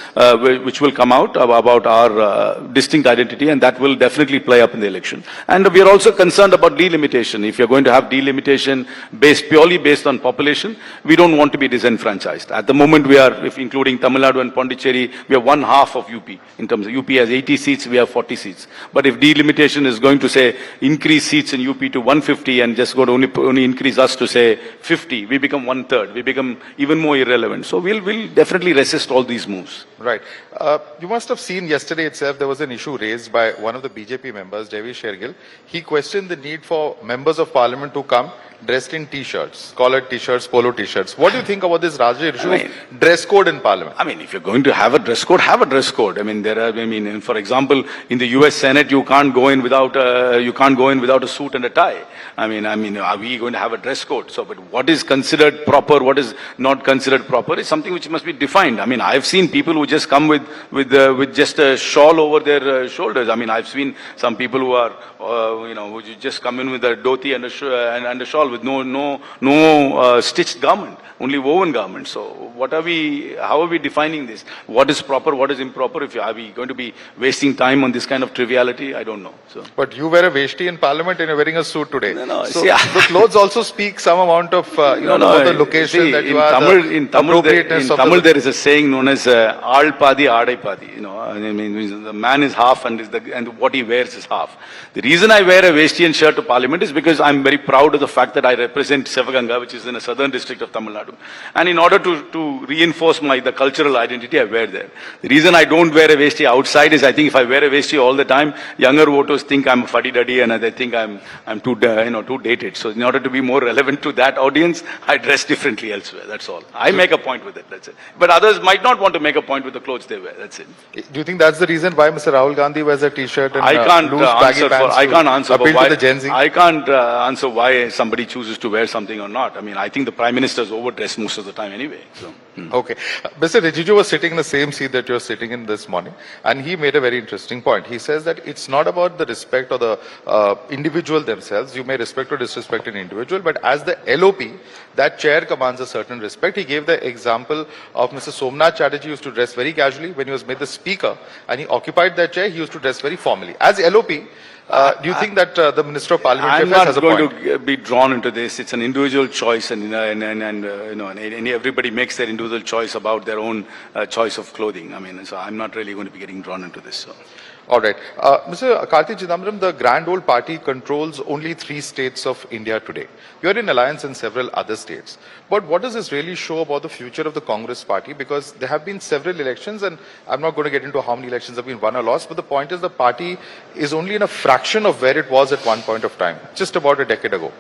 which will come out about our distinct identity, and that will definitely play up in the election. And we are also concerned about delimitation. If you're going to have delimitation purely based on population, we don't want to be disenfranchised. At the moment, we are, if including Tamil Nadu and Pondicherry, we are 1/2 of UP. In terms of UP has 80 seats, we have 40 seats. But if delimitation is going to say increase seats in UP to 150 and just going to only increase us to say 50, we become 1/3. We become even more irrelevant. So we'll definitely resist all these moves. Right. You must have seen yesterday itself there was an issue raised by one of the BJP members, Devi Shergill. He questioned the need for members of parliament to come dressed in t-shirts, collared t-shirts, polo t-shirts. What do you think about this larger issue of dress code in parliament? I mean, if you're going to have a dress code, have a dress code. I mean, for example, in the US Senate, you can't go in without a suit and a tie. I mean, are we going to have a dress code? So, but what is considered proper, what is not considered proper is something which must be defined. I mean, I've seen people who just come with just a shawl over their shoulders. I mean, I've seen some people who are, who just come in with a dhoti and a shawl. with no stitched garment, only woven garment. So what are we, how are we defining this? What is proper, what is improper? Are we going to be wasting time on this kind of triviality? I don't know. So. But you wear a veshti in parliament and you're wearing a suit today. No, so the clothes also speak some amount of, about the location see, that you in are, Tamil, in Tamil there is a saying known as Aal Padi, Aadai Padi. I mean, the man is half and what he wears is half. The reason I wear a veshti and shirt to parliament is because I'm very proud of the fact that I represent Sivaganga, which is in a southern district of Tamil Nadu. And in order to reinforce the cultural identity, I wear that. The reason I don't wear a veshti outside is I think if I wear a veshti all the time, younger voters think I'm a fuddy-duddy and they think I'm too dated. So in order to be more relevant to that audience, I dress differently elsewhere. That's all. I make a point with it. That's it. But others might not want to make a point with the clothes they wear. That's it. Do you think that's the reason why Mr. Rahul Gandhi wears a t-shirt and loose baggy pants appeal to the Gen Z? I can't answer why somebody chooses to wear something or not. I mean, I think the Prime Minister's overdressed most of the time anyway. So. Okay. Mr. Rijiju was sitting in the same seat that you're sitting in this morning, and he made a very interesting point. He says that it's not about the respect of the individual themselves. You may respect or disrespect an individual, but as the LOP, that chair commands a certain respect. He gave the example of Mr. Somnath Chatterjee used to dress very casually when he was made the speaker, and he occupied that chair. He used to dress very formally. As LOP, do you think that the Minister of Parliamentary Affairs has a point? I'm not going to be drawn into this. It's an individual choice, and everybody makes their individual choice about their own choice of clothing. I mean, so I'm not really going to be getting drawn into this. So. All right. Mr. Karthi Chidambaram, the Grand Old Party controls only 3 states of India today. You are in alliance in several other states. But what does this really show about the future of the Congress party? Because there have been several elections, and I'm not going to get into how many elections have been won or lost, but the point is the party is only in a fraction of where it was at one point of time, just about a decade ago.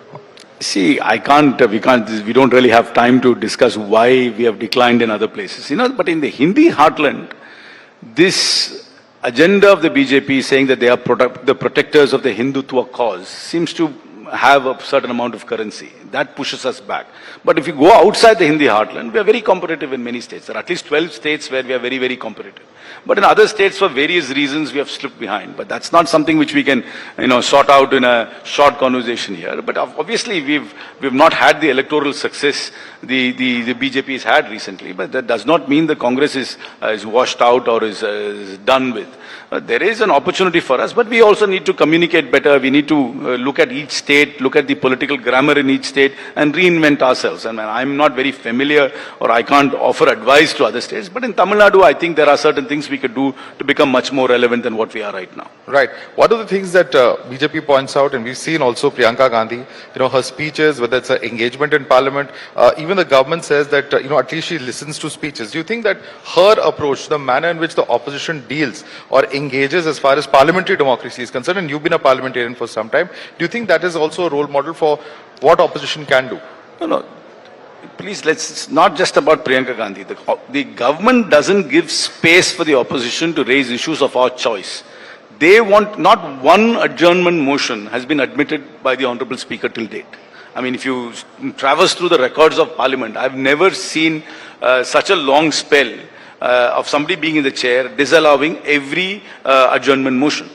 See, we don't really have time to discuss why we have declined in other places. But in the Hindi heartland, this agenda of the BJP saying that they are the protectors of the Hindutva cause seems to have a certain amount of currency. That pushes us back. But if you go outside the Hindi heartland, we are very competitive in many states. There are at least 12 states where we are very, very competitive. But in other states, for various reasons, we have slipped behind. But that's not something which we can, sort out in a short conversation here. But obviously, we've not had the electoral success the BJP has had recently. But that does not mean the Congress is washed out or is done with. There is an opportunity for us, but we also need to communicate better. We need to look at each state, look at the political grammar in each state, and reinvent ourselves. And I'm not very familiar, or I can't offer advice to other states. But in Tamil Nadu, I think there are certain things we could do to become much more relevant than what we are right now. Right. One of the things that BJP points out, and we've seen also Priyanka Gandhi, her speeches, whether it's an engagement in Parliament, even the government says that, at least she listens to speeches. Do you think that her approach, the manner in which the opposition deals or engages as far as parliamentary democracy is concerned, and you've been a parliamentarian for some time, do you think that is also a role model for what opposition can do? No. Please, it's not just about Priyanka Gandhi. The government doesn't give space for the opposition to raise issues of our choice. They want, not one adjournment motion has been admitted by the Honorable Speaker till date. I mean, if you traverse through the records of Parliament, I've never seen such a long spell of somebody being in the chair disallowing every adjournment motion.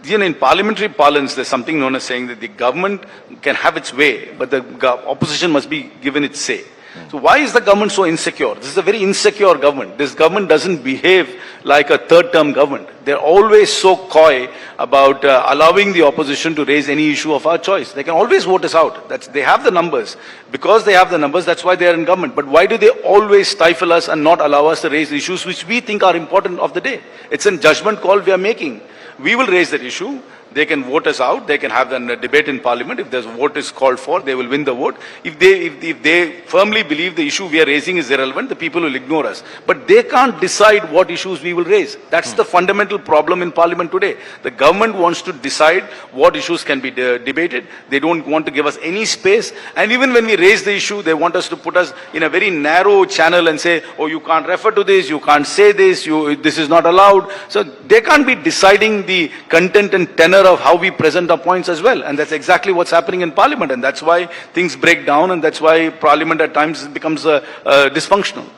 In parliamentary parlance, there's something known as saying that the government can have its way, but the opposition must be given its say. So why is the government so insecure? This is a very insecure government. This government doesn't behave like a third-term government. They're always so coy about allowing the opposition to raise any issue of our choice. They can always vote us out. They have the numbers. Because they have the numbers, that's why they are in government. But why do they always stifle us and not allow us to raise issues which we think are important of the day? It's a judgment call we are making. We will raise that issue. They can vote us out. They can have a debate in Parliament. If there's a vote is called for, they will win the vote. If they firmly believe the issue we are raising is irrelevant, the people will ignore us. But they can't decide what issues we will raise. That's the fundamental problem in Parliament today. The government wants to decide what issues can be debated. They don't want to give us any space. And even when we raise the issue, they want us to put us in a very narrow channel and say, oh, you can't refer to this, you can't say this, this is not allowed. So they can't be deciding the content and tenor of how we present our points as well. And that's exactly what's happening in Parliament. And that's why things break down, and that's why Parliament at times becomes dysfunctional.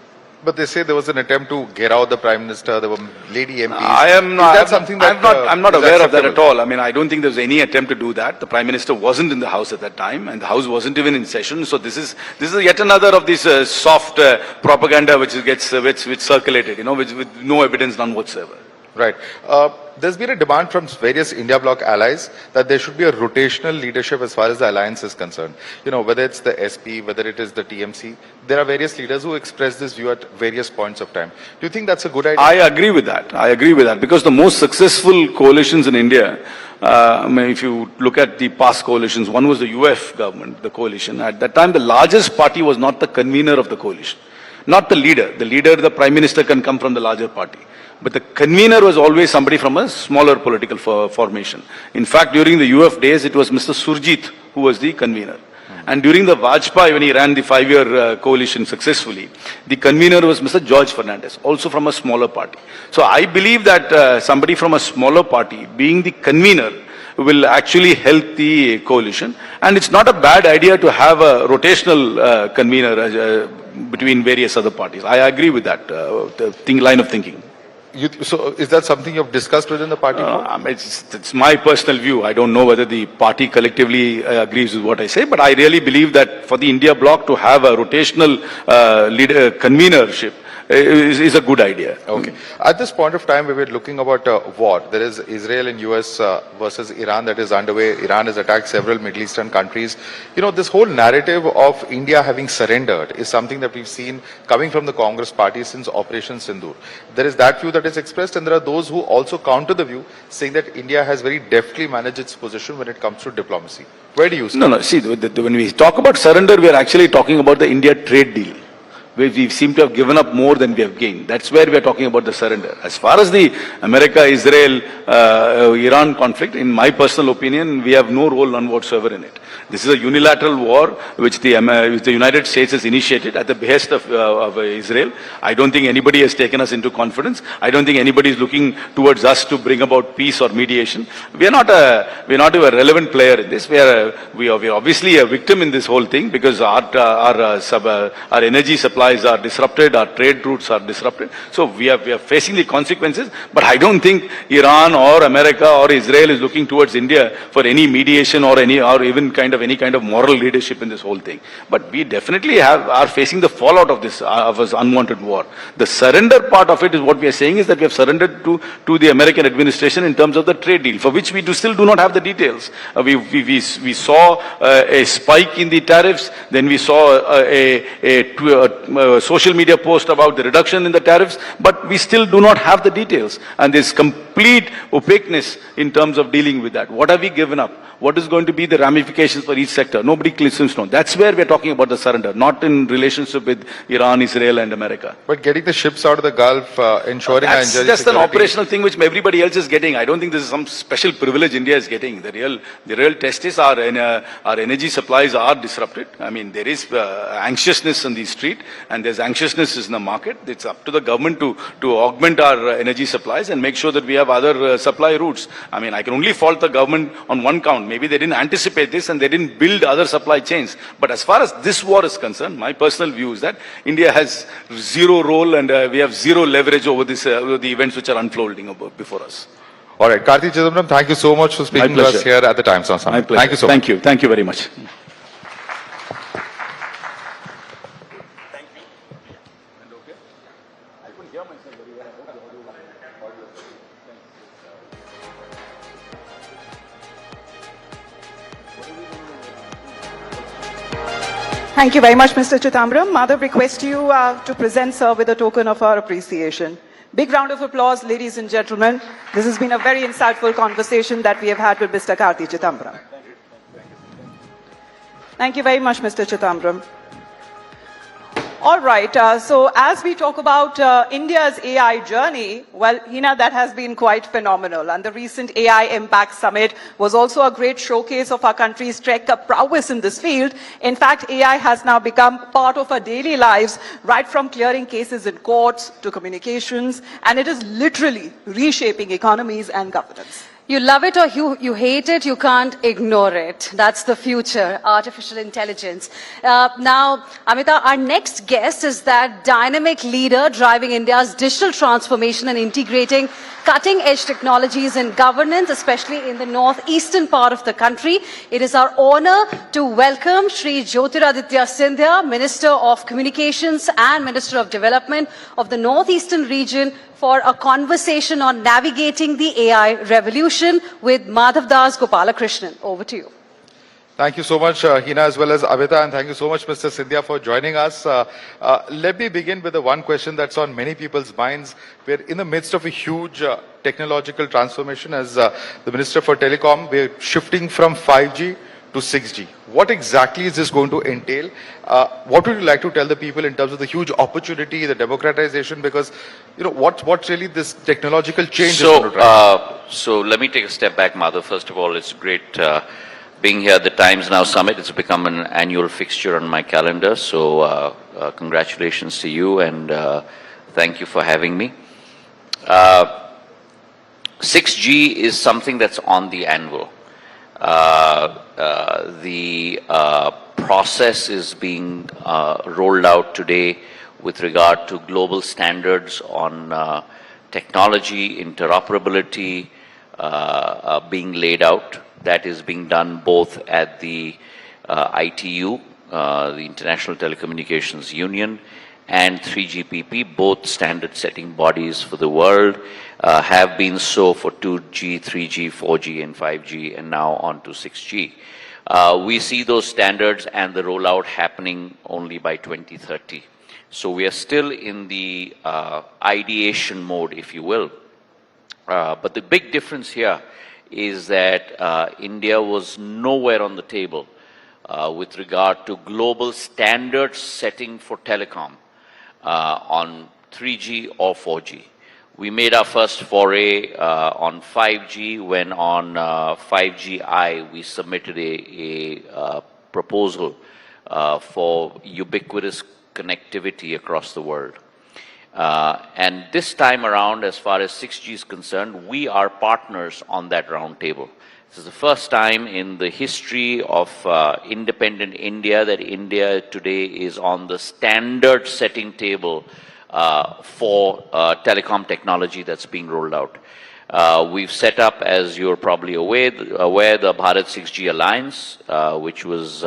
But they say there was an attempt to get out the Prime Minister, there were lady MPs. I'm not aware of that at all. I mean, I don't think there was any attempt to do that. The Prime Minister wasn't in the House at that time, and the House wasn't even in session. So this is yet another of these soft propaganda which circulated, with no evidence, none whatsoever. Right. There's been a demand from various India bloc allies that there should be a rotational leadership as far as the alliance is concerned. Whether it's the SP, whether it is the TMC, there are various leaders who express this view at various points of time. Do you think that's a good idea? I agree with that. Because the most successful coalitions in India, if you look at the past coalitions, one was the UF government, the coalition. At that time, the largest party was not the convener of the coalition, not the leader. The leader, the Prime Minister, can come from the larger party. But the convener was always somebody from a smaller political formation. In fact, during the UF days, it was Mr. Surjit who was the convener. And during the Vajpayee, when he ran the 5-year coalition successfully, the convener was Mr. George Fernandez, also from a smaller party. So I believe that somebody from a smaller party being the convener will actually help the coalition. And it's not a bad idea to have a rotational convener between various other parties. I agree with that line of thinking. So is that something you've discussed within the party? It's my personal view. I don't know whether the party collectively agrees with what I say, but I really believe that for the India bloc to have a rotational convenership is a good idea. Okay. At this point of time, we were looking about war. There is Israel and US versus Iran that is underway. Iran has attacked several Middle Eastern countries. This whole narrative of India having surrendered is something that we've seen coming from the Congress party since Operation Sindoor. There is that view that is expressed, and there are those who also counter the view, saying that India has very deftly managed its position when it comes to diplomacy. Where do you stand? No. See, when we talk about surrender, we are actually talking about the India trade deal, where we seem to have given up more than we have gained. That's where we are talking about the surrender. As far as the America-Israel, Iran conflict, in my personal opinion, we have no role, none whatsoever in it. This is a unilateral war which the United States has initiated at the behest of Israel. I don't think anybody has taken us into confidence. I don't think anybody is looking towards us to bring about peace or mediation. We are not a relevant player in this. We are obviously a victim in this whole thing, because our energy supplies are disrupted, our trade routes are disrupted. So we are facing the consequences. But I don't think Iran or America or Israel is looking towards India for any mediation or even any kind of moral leadership in this whole thing. But we definitely are facing the fallout of this unwanted war. The surrender part of it is what we are saying is that we have surrendered to the American administration in terms of the trade deal, for which we still do not have the details. We saw a spike in the tariffs, then we saw a social media post about the reduction in the tariffs, but we still do not have the details. And there's complete opaqueness in terms of dealing with that. What have we given up? What is going to be the ramifications for each sector? Nobody seems to know. That's where we're talking about the surrender, not in relationship with Iran, Israel and America. But getting the ships out of the Gulf, ensuring that's just an operational thing which everybody else is getting. I don't think this is some special privilege India is getting. The real test is our energy supplies are disrupted. I mean, there is anxiousness on the street and there's anxiousness in the market. It's up to the government to augment our energy supplies and make sure that we have other supply routes. I mean, I can only fault the government on one count. Maybe they didn't anticipate this and they didn't build other supply chains. But as far as this war is concerned, my personal view is that India has zero role and we have zero leverage over the events which are unfolding before us. All right, Karthi Chidambaram, thank you so much for speaking to us here at the Times Now Summit. Thank you so much. Thank you very much. Thank you very much, Mr. Chidambaram. Madhav, request you to present, sir, with a token of our appreciation. Big round of applause, ladies and gentlemen. This has been a very insightful conversation that we have had with Mr. Karthi Chidambaram. Thank you very much, Mr. Chidambaram. All right, so as we talk about India's AI journey, well, Hina, that has been quite phenomenal. And the recent AI Impact Summit was also a great showcase of our country's tech prowess in this field. In fact, AI has now become part of our daily lives, right from clearing cases in courts to communications, and it is literally reshaping economies and governance. You love it or you hate it, you can't ignore it. That's the future, artificial intelligence. Now, Amita, our next guest is that dynamic leader driving India's digital transformation and integrating cutting-edge technologies in governance, especially in the northeastern part of the country. It is our honor to welcome Shri Jyotiraditya Scindia, Minister of Communications and Minister of Development of the northeastern region, for a conversation on navigating the AI revolution with Madhav Das Gopalakrishnan. Over to you. Thank you so much, Hina, as well as Abhita, and thank you so much, Mr. Scindia, for joining us. Let me begin with the one question that's on many people's minds. We're in the midst of a huge technological transformation. As the Minister for Telecom, we're shifting from 5G to 6G. What exactly is this going to entail? What would you like to tell the people in terms of the huge opportunity, the democratization? Because, you know, what's really this technological change is going to drive? So let me take a step back, Madhav. First of all, it's great being here at the Times Now Summit. It's become an annual fixture on my calendar. So congratulations to you, and thank you for having me. 6G is something that's on the anvil. The process is being rolled out today with regard to global standards on technology, interoperability being laid out. That is being done both at the ITU, the International Telecommunications Union, and 3GPP, both standard-setting bodies for the world, have been so for 2G, 3G, 4G, and 5G, and now on to 6G. We see those standards and the rollout happening only by 2030. So we are still in the ideation mode, if you will. But the big difference here is that India was nowhere on the table with regard to global standards setting for telecom on 3G or 4G. We made our first foray on 5G when on 5GI we submitted a proposal for ubiquitous connectivity across the world. And this time around, as far as 6G is concerned, we are partners on that round table. This is the first time in the history of independent India that India today is on the standard setting table for telecom technology that's being rolled out. We've set up, as you're probably aware, the Bharat 6G Alliance, which was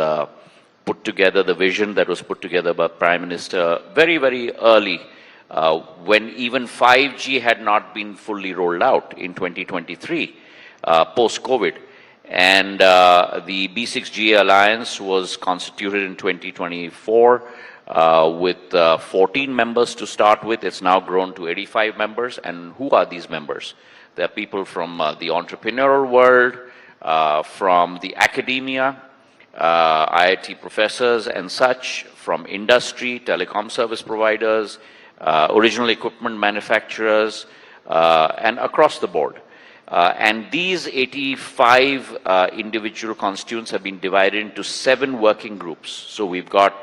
put together, the vision that was put together by Prime Minister very, very early, when even 5G had not been fully rolled out in 2023, post-COVID. And the B6G Alliance was constituted in 2024 with 14 members to start with. It's now grown to 85 members. And who are these members? There are people from the entrepreneurial world, from the academia, IIT professors and such, from industry, telecom service providers, original equipment manufacturers, and across the board. And these 85 individual constituents have been divided into 7 working groups. So we've got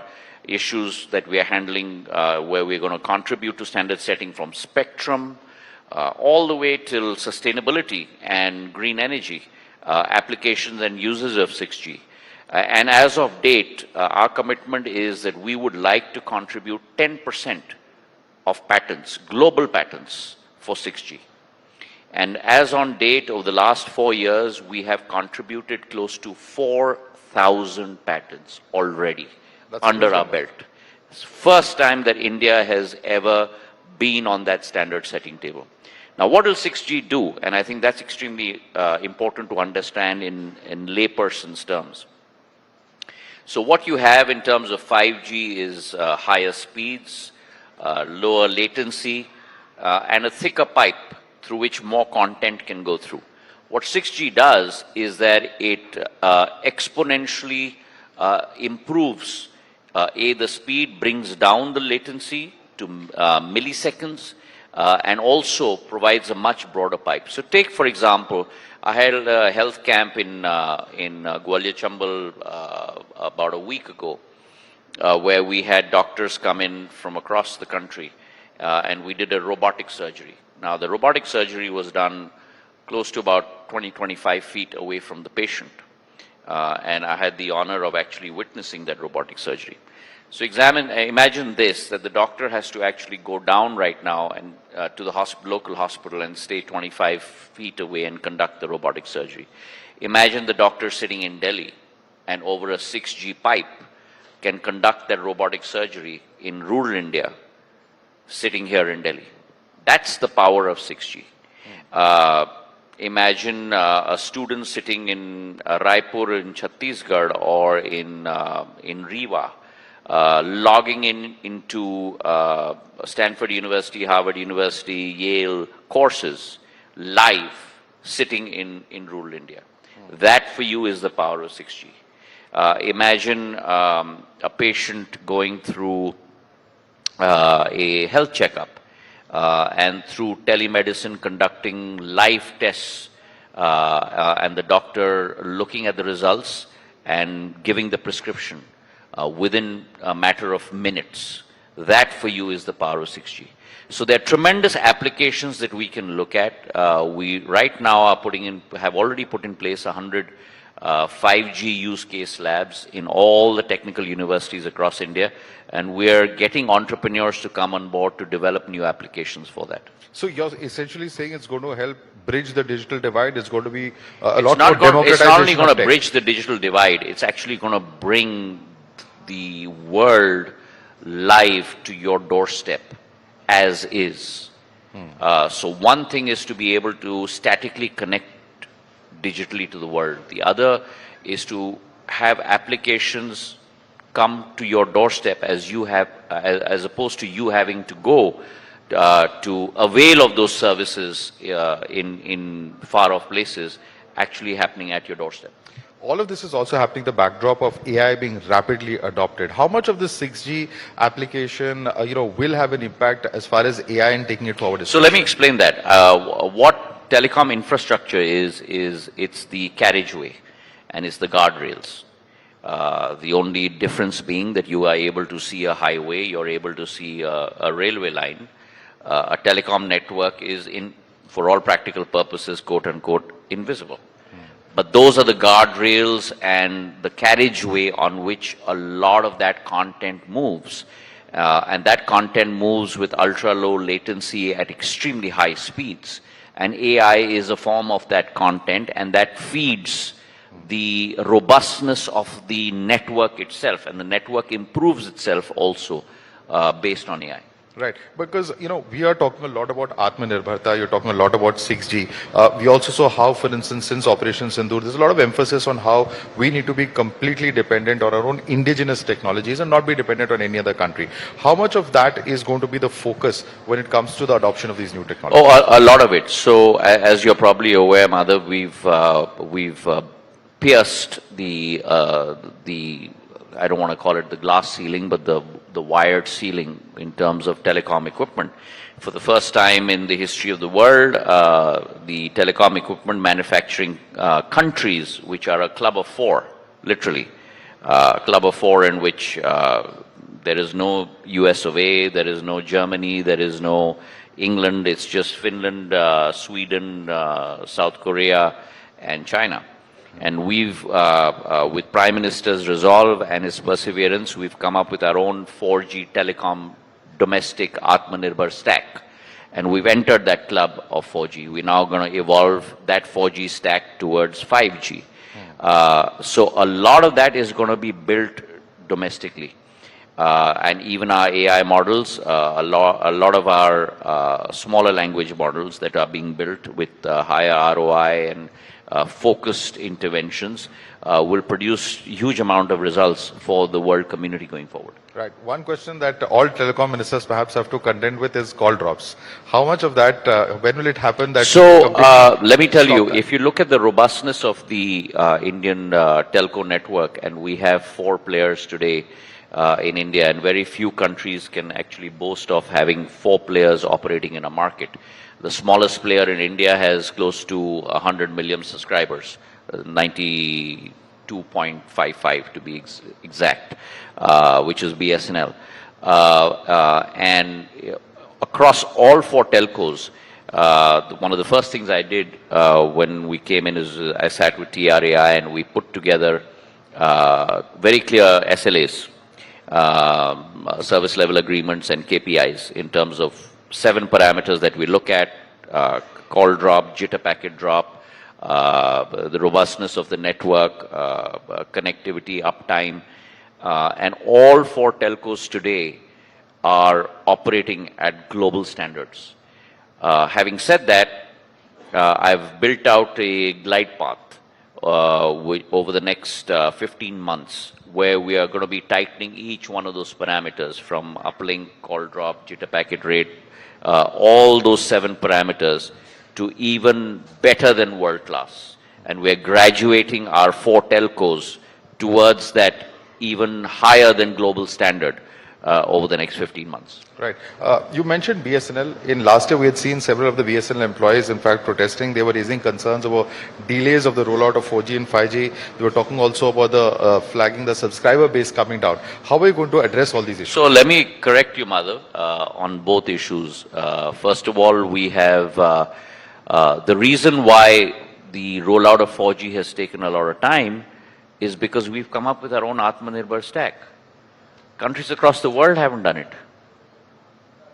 issues that we are handling where we're going to contribute to standard setting from spectrum all the way till sustainability and green energy applications and uses of 6G. And as of date, our commitment is that we would like to contribute 10% of patents, global patents, for 6G. And as on date, over the last 4 years, we have contributed close to 4,000 patents already under our belt. It's the first time that India has ever been on that standard setting table. Now, what will 6G do? And I think that's extremely important to understand in layperson's terms. So what you have in terms of 5G is higher speeds, lower latency, and a thicker pipe through which more content can go through. What 6G does is that it exponentially improves the speed, brings down the latency to milliseconds, and also provides a much broader pipe. So take, for example, I had a health camp in Gwalior Chambal about a week ago, where we had doctors come in from across the country, and we did a robotic surgery. Now, the robotic surgery was done close to about about 20-25 feet away from the patient. And I had the honor of actually witnessing that robotic surgery. So imagine this, that the doctor has to actually go down right now and to the local hospital and stay 25 feet away and conduct the robotic surgery. Imagine the doctor sitting in Delhi and over a 6G pipe can conduct that robotic surgery in rural India, sitting here in Delhi. That's the power of 6G. Imagine a student sitting in Raipur in Chhattisgarh or in Rewa, logging into Stanford University, Harvard University, Yale courses live, sitting in rural India. That for you is the power of 6G. Imagine a patient going through a health checkup and through telemedicine conducting live tests and the doctor looking at the results and giving the prescription within a matter of minutes. That for you is the power of 6G. So there are tremendous applications that we can look at. We right now are have already put in place 100 5G use case labs in all the technical universities across India, and we're getting entrepreneurs to come on board to develop new applications for that. So you're essentially saying it's going to help bridge the digital divide. It's going to be a lot more democratization. It's not only going to bridge the digital divide, it's actually going to bring the world live to your doorstep as is. So one thing is to be able to statically connect digitally to the world. The other is to have applications come to your doorstep as you have, as opposed to you having to go to avail of those services in far off places, actually happening at your doorstep. All of this is also happening the backdrop of AI being rapidly adopted. How much of this 6G application, will have an impact as far as AI and taking it forward? So let me explain that. What telecom infrastructure is it's the carriageway and it's the guardrails. The only difference being that you are able to see a highway, you're able to see a railway line. A telecom network is, for all practical purposes, quote unquote, invisible. But those are the guardrails and the carriageway on which a lot of that content moves. And that content moves with ultra low latency at extremely high speeds. And AI is a form of that content, and that feeds the robustness of the network itself. And the network improves itself also based on AI. Right, because we are talking a lot about Atmanirbharta, you're talking a lot about 6G. We also saw how, for instance, since Operation Sindoor, there's a lot of emphasis on how we need to be completely dependent on our own indigenous technologies and not be dependent on any other country. How much of that is going to be the focus when it comes to the adoption of these new technologies? Oh, a lot of it. So, as you're probably aware, Madhav, we've pierced the I don't want to call it the glass ceiling, but the wired ceiling in terms of telecom equipment. For the first time in the history of the world, the telecom equipment manufacturing countries, which are a club of four, literally, club of four in which there is no US of A, there is no Germany, there is no England, it's just Finland, Sweden, South Korea, and China. And we've, with Prime Minister's resolve and his perseverance, we've come up with our own 4G telecom domestic Atmanirbhar stack. And we've entered that club of 4G. We're now going to evolve that 4G stack towards 5G. So a lot of that is going to be built domestically. And even our AI models, a lot of our smaller language models that are being built with higher ROI and focused interventions will produce huge amount of results for the world community going forward. Right. One question that all telecom ministers perhaps have to contend with is call drops. How much of that, when will it happen? So let me tell you, if you look at the robustness of the Indian telco network, and we have 4 players today in India, and very few countries can actually boast of having 4 players operating in a market. The smallest player in India has close to 100 million subscribers, 92.55 to be exact, which is BSNL. And across all 4 telcos, one of the first things I did when we came in is I sat with TRAI and we put together very clear SLAs, service level agreements and KPIs in terms of 7 parameters that we look at: call drop, jitter packet drop, the robustness of the network, connectivity, uptime, and all 4 telcos today are operating at global standards. Having said that, I've built out a glide path over the next 15 months where we are going to be tightening each one of those parameters, from uplink, call drop, jitter packet rate, all those 7 parameters to even better than world class. And we're graduating our 4 telcos towards that even higher than global standard over the next 15 months. Right. You mentioned BSNL. In last year, we had seen several of the BSNL employees, in fact, protesting. They were raising concerns about delays of the rollout of 4G and 5G. They were talking also about the flagging the subscriber base coming down. How are you going to address all these issues? So let me correct you, Mother, on both issues. First of all, we have the reason why the rollout of 4G has taken a lot of time is because we've come up with our own Atmanirbhar stack. Countries across the world haven't done it.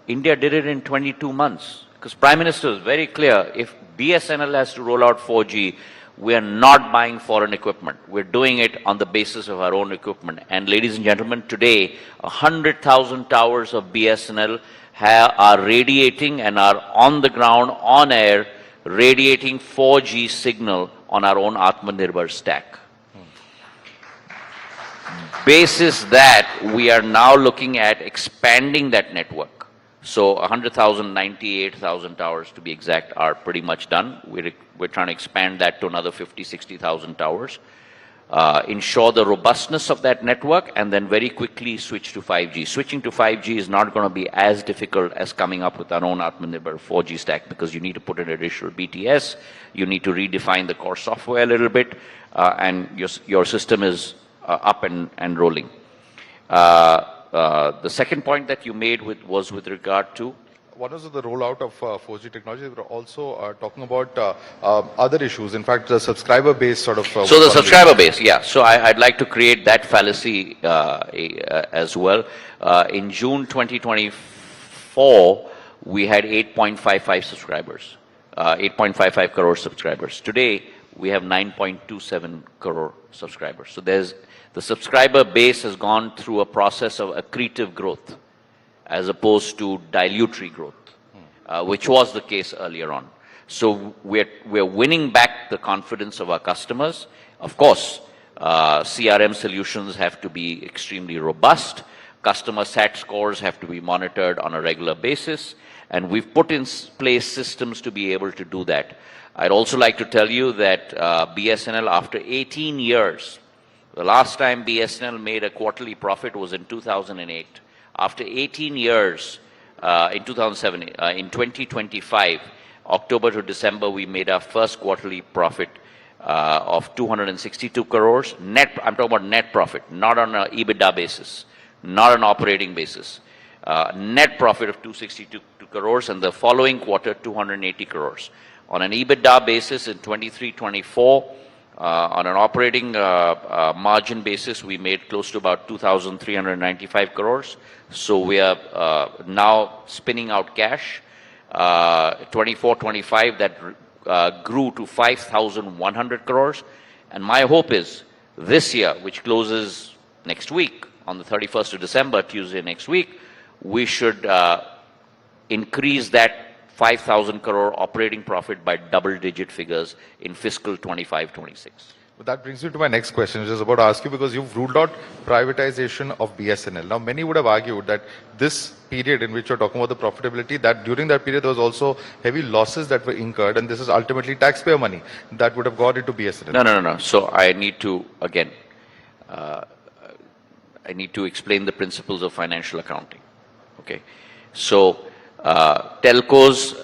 India did it in 22 months because Prime Minister was very clear: if BSNL has to roll out 4G, we are not buying foreign equipment. We're doing it on the basis of our own equipment. And ladies and gentlemen, today 100,000 towers of BSNL are radiating and are on the ground, on air, radiating 4G signal on our own Atmanirbhar stack. Basis that, we are now looking at expanding that network. So 100,000, 98,000 towers to be exact are pretty much done. We're trying to expand that to another 50, 60,000 towers. Ensure the robustness of that network, and then very quickly switch to 5G. Switching to 5G is not going to be as difficult as coming up with our own Atmanirbhar 4G stack, because you need to put in additional BTS, you need to redefine the core software a little bit, and your system is up and rolling. The second point that you made was with regard to? One was the rollout of 4G technology. We were also talking about other issues. In fact, the subscriber base sort of... so the subscriber base, yeah. So I'd like to create that fallacy as well. In June 2024, we had 8.55 subscribers, 8.55 crore subscribers. Today, we have 9.27 crore subscribers. So the subscriber base has gone through a process of accretive growth as opposed to dilutory growth, which was the case earlier on. So we're winning back the confidence of our customers. Of course, CRM solutions have to be extremely robust. Customer SAT scores have to be monitored on a regular basis. And we've put in place systems to be able to do that. I'd also like to tell you that BSNL, after 18 years, the last time BSNL made a quarterly profit was in 2008. After 18 years, in 2007, in 2025, October to December, we made our first quarterly profit of 262 crores. Net, I'm talking about net profit, not on an EBITDA basis, not an operating basis. Net profit of 262 crores, and the following quarter, 280 crores. On an EBITDA basis in 23-24, on an operating margin basis, we made close to about 2,395 crores. So we are now spinning out cash. 24-25, that grew to 5,100 crores. And my hope is this year, which closes next week, on the 31st of December, Tuesday next week, we should increase that 5,000 crore operating profit by double-digit figures in fiscal 25-26. But that brings me to my next question, which is about to ask you, because you've ruled out privatization of BSNL. Now, many would have argued that this period in which you're talking about the profitability, that during that period there was also heavy losses that were incurred, and this is ultimately taxpayer money that would have gone into BSNL. No. So I need to, again, I need to explain the principles of financial accounting. Okay. So, telcos,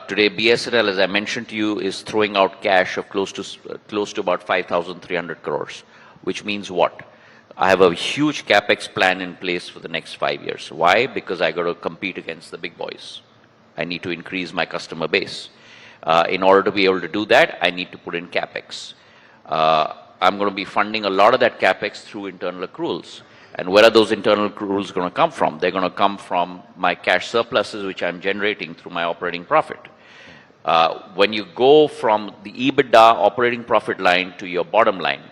today BSNL, as I mentioned to you, is throwing out cash of close to about 5,300 crores, which means what? I have a huge capex plan in place for the next 5 years. Why? Because I got to compete against the big boys. I need to increase my customer base. In order to be able to do that, I need to put in CapEx. I'm going to be funding a lot of that CapEx through internal accruals. And where are those internal accruals going to come from? They're going to come from my cash surpluses, which I'm generating through my operating profit. When you go from the EBITDA operating profit line to your bottom line,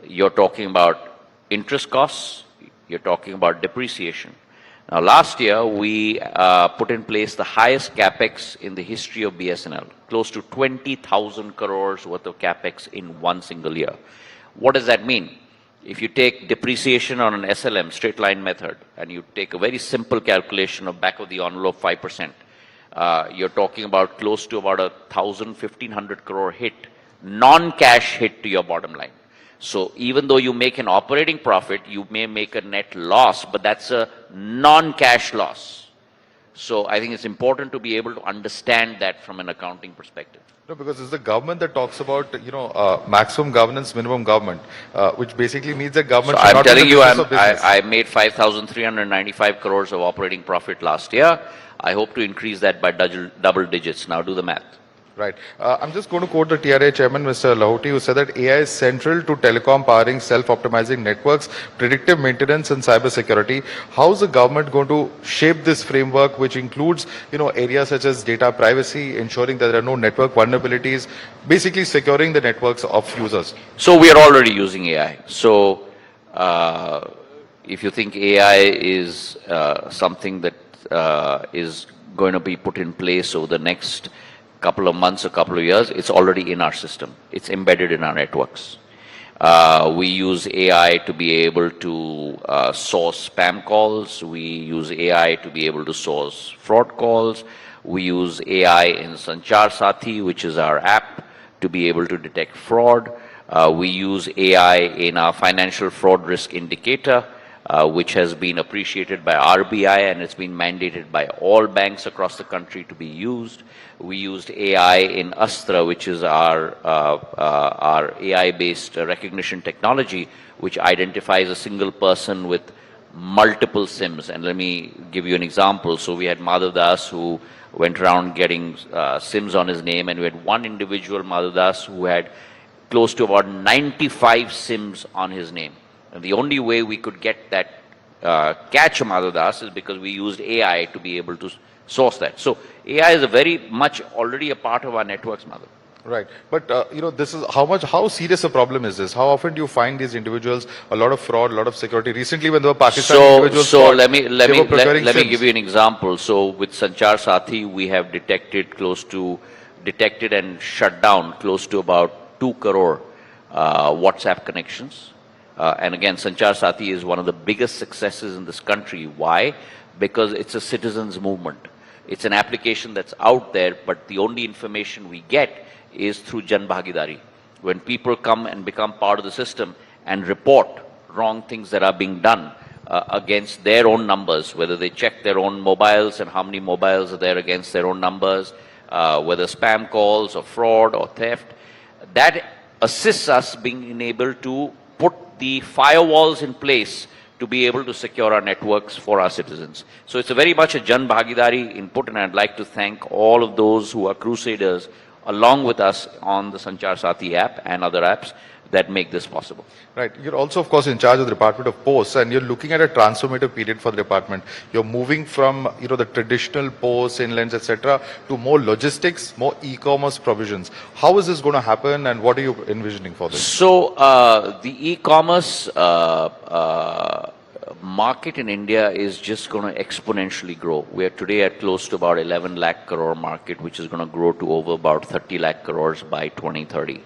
you're talking about interest costs, you're talking about depreciation. Now, last year, we put in place the highest CapEx in the history of BSNL, close to 20,000 crores worth of CapEx in one single year. What does that mean? If you take depreciation on an SLM, straight line method, and you take a very simple calculation of back of the envelope 5%, you're talking about close to about 1,500 crore hit, non-cash hit to your bottom line. So even though you make an operating profit, you may make a net loss, but that's a non-cash loss. So I think it's important to be able to understand that from an accounting perspective. No, because it's the government that talks about, maximum governance, minimum government, which basically means that government should I'm not be in telling the you, business of business. I made 5,395 crores of operating profit last year. I hope to increase that by double digits. Now do the math. Right. I'm just going to quote the TRA chairman, Mr. Lahoti, who said that AI is central to telecom powering, self-optimizing networks, predictive maintenance and cybersecurity. How is the government going to shape this framework, which includes, areas such as data privacy, ensuring that there are no network vulnerabilities, basically securing the networks of users? So we are already using AI. So if you think AI is something that is going to be put in place over the next couple of months, a couple of years, it's already in our system. It's embedded in our networks. We use AI to be able to source spam calls. We use AI to be able to source fraud calls. We use AI in Sanchar Sathi, which is our app, to be able to detect fraud. We use AI in our financial fraud risk indicator, which has been appreciated by RBI and it's been mandated by all banks across the country to be used. We used AI in Astra, which is our AI-based recognition technology, which identifies a single person with multiple SIMs. And let me give you an example. So we had Madhav Das, who went around getting SIMs on his name, and we had one individual, Madhav Das, who had close to about 95 SIMs on his name. And the only way we could get that catch Madhav Das is because we used AI to be able to source that. So AI is a very much already a part of our networks, Madhav. Right. But, this is how serious a problem is this? How often do you find these individuals, a lot of fraud, a lot of security? Recently, when there were Pakistani individuals, let me give you an example. So with Sanchar Sathi, we have detected and shut down close to about 2 crore WhatsApp connections. And again, Sanchar Sathi is one of the biggest successes in this country. Why? Because it's a citizens' movement. It's an application that's out there, but the only information we get is through Jan Bhagidari. When people come and become part of the system and report wrong things that are being done against their own numbers, whether they check their own mobiles and how many mobiles are there against their own numbers, whether spam calls or fraud or theft, that assists us being able to put the firewalls in place to be able to secure our networks for our citizens. So it's a very much a Jan Bhagidari input, and I'd like to thank all of those who are crusaders along with us on the Sanchar Sathi app and other apps that make this possible. Right. You're also, of course, in charge of the Department of Posts, and you're looking at a transformative period for the department. You're moving from, the traditional posts, inlands, etc., to more logistics, more e-commerce provisions. How is this going to happen, and what are you envisioning for this? So, the e-commerce market in India is just going to exponentially grow. We are today at close to about 11 lakh crore market, which is going to grow to over about 30 lakh crores by 2030.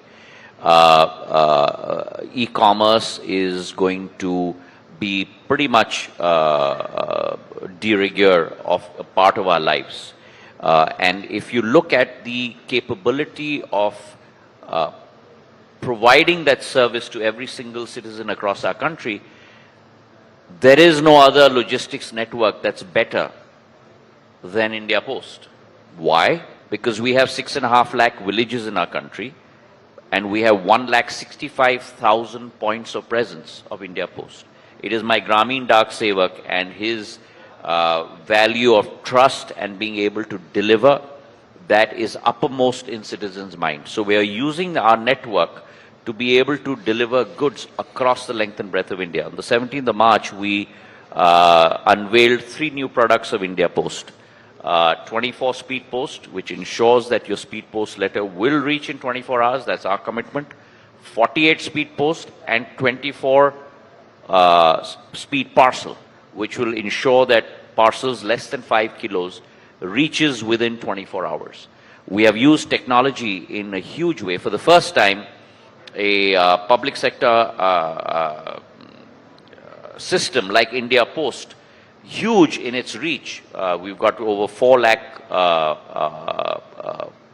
E-commerce is going to be pretty much de rigueur of a part of our lives. And if you look at the capability of providing that service to every single citizen across our country, there is no other logistics network that's better than India Post. Why? Because we have 6.5 lakh villages in our country, and we have 1,65,000 points of presence of India Post. It is my Grameen Dak Sevak and his value of trust and being able to deliver, that is uppermost in citizens' mind. So we are using our network to be able to deliver goods across the length and breadth of India. On the 17th of March, we unveiled 3 new products of India Post. 24 Speed Post, which ensures that your Speed Post letter will reach in 24 hours. That's our commitment. 48 Speed Post and 24 Speed Parcel, which will ensure that parcels less than 5 kilos reaches within 24 hours. We have used technology in a huge way. For the first time, a public sector system like India Post, huge in its reach. We've got over 4 lakh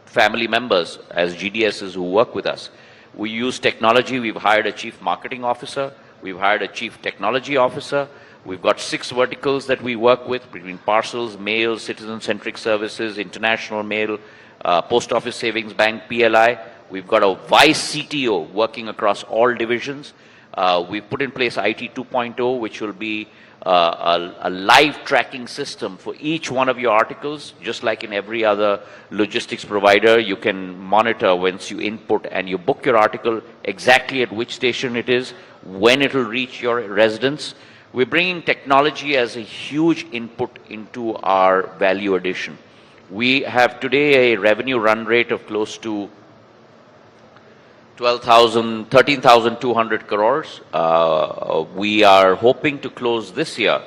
family members as GDSs who work with us. We use technology. We've hired a chief marketing officer. We've hired a chief technology officer. We've got 6 verticals that we work with between parcels, mail, citizen-centric services, international mail, Post Office Savings Bank, PLI. We've got a vice CTO working across all divisions. We've put in place IT 2.0, which will be a live tracking system for each one of your articles. Just like in every other logistics provider, you can monitor once you input and you book your article exactly at which station it is, when it will reach your residence. We're bringing technology as a huge input into our value addition. We have today a revenue run rate of close to 13,200 crores. We are hoping to close this year,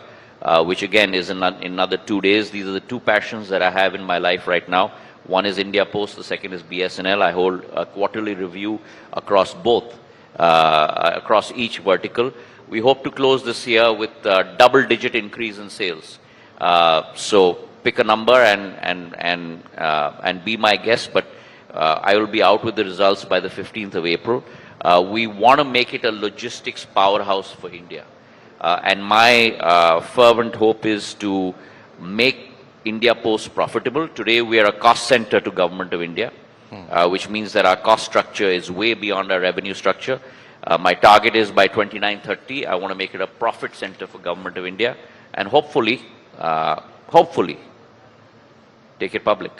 which again is in another 2 days. These are the 2 passions that I have in my life right now. One is India Post, the second is BSNL. I hold a quarterly review across both, across each vertical. We hope to close this year with a double-digit increase in sales. So pick a number and be my guest, but I will be out with the results by the 15th of April. We want to make it a logistics powerhouse for India. And my fervent hope is to make India Post profitable. Today we are a cost center to Government of India, which means that our cost structure is way beyond our revenue structure. My target is by 29-30, I want to make it a profit center for Government of India and hopefully take it public.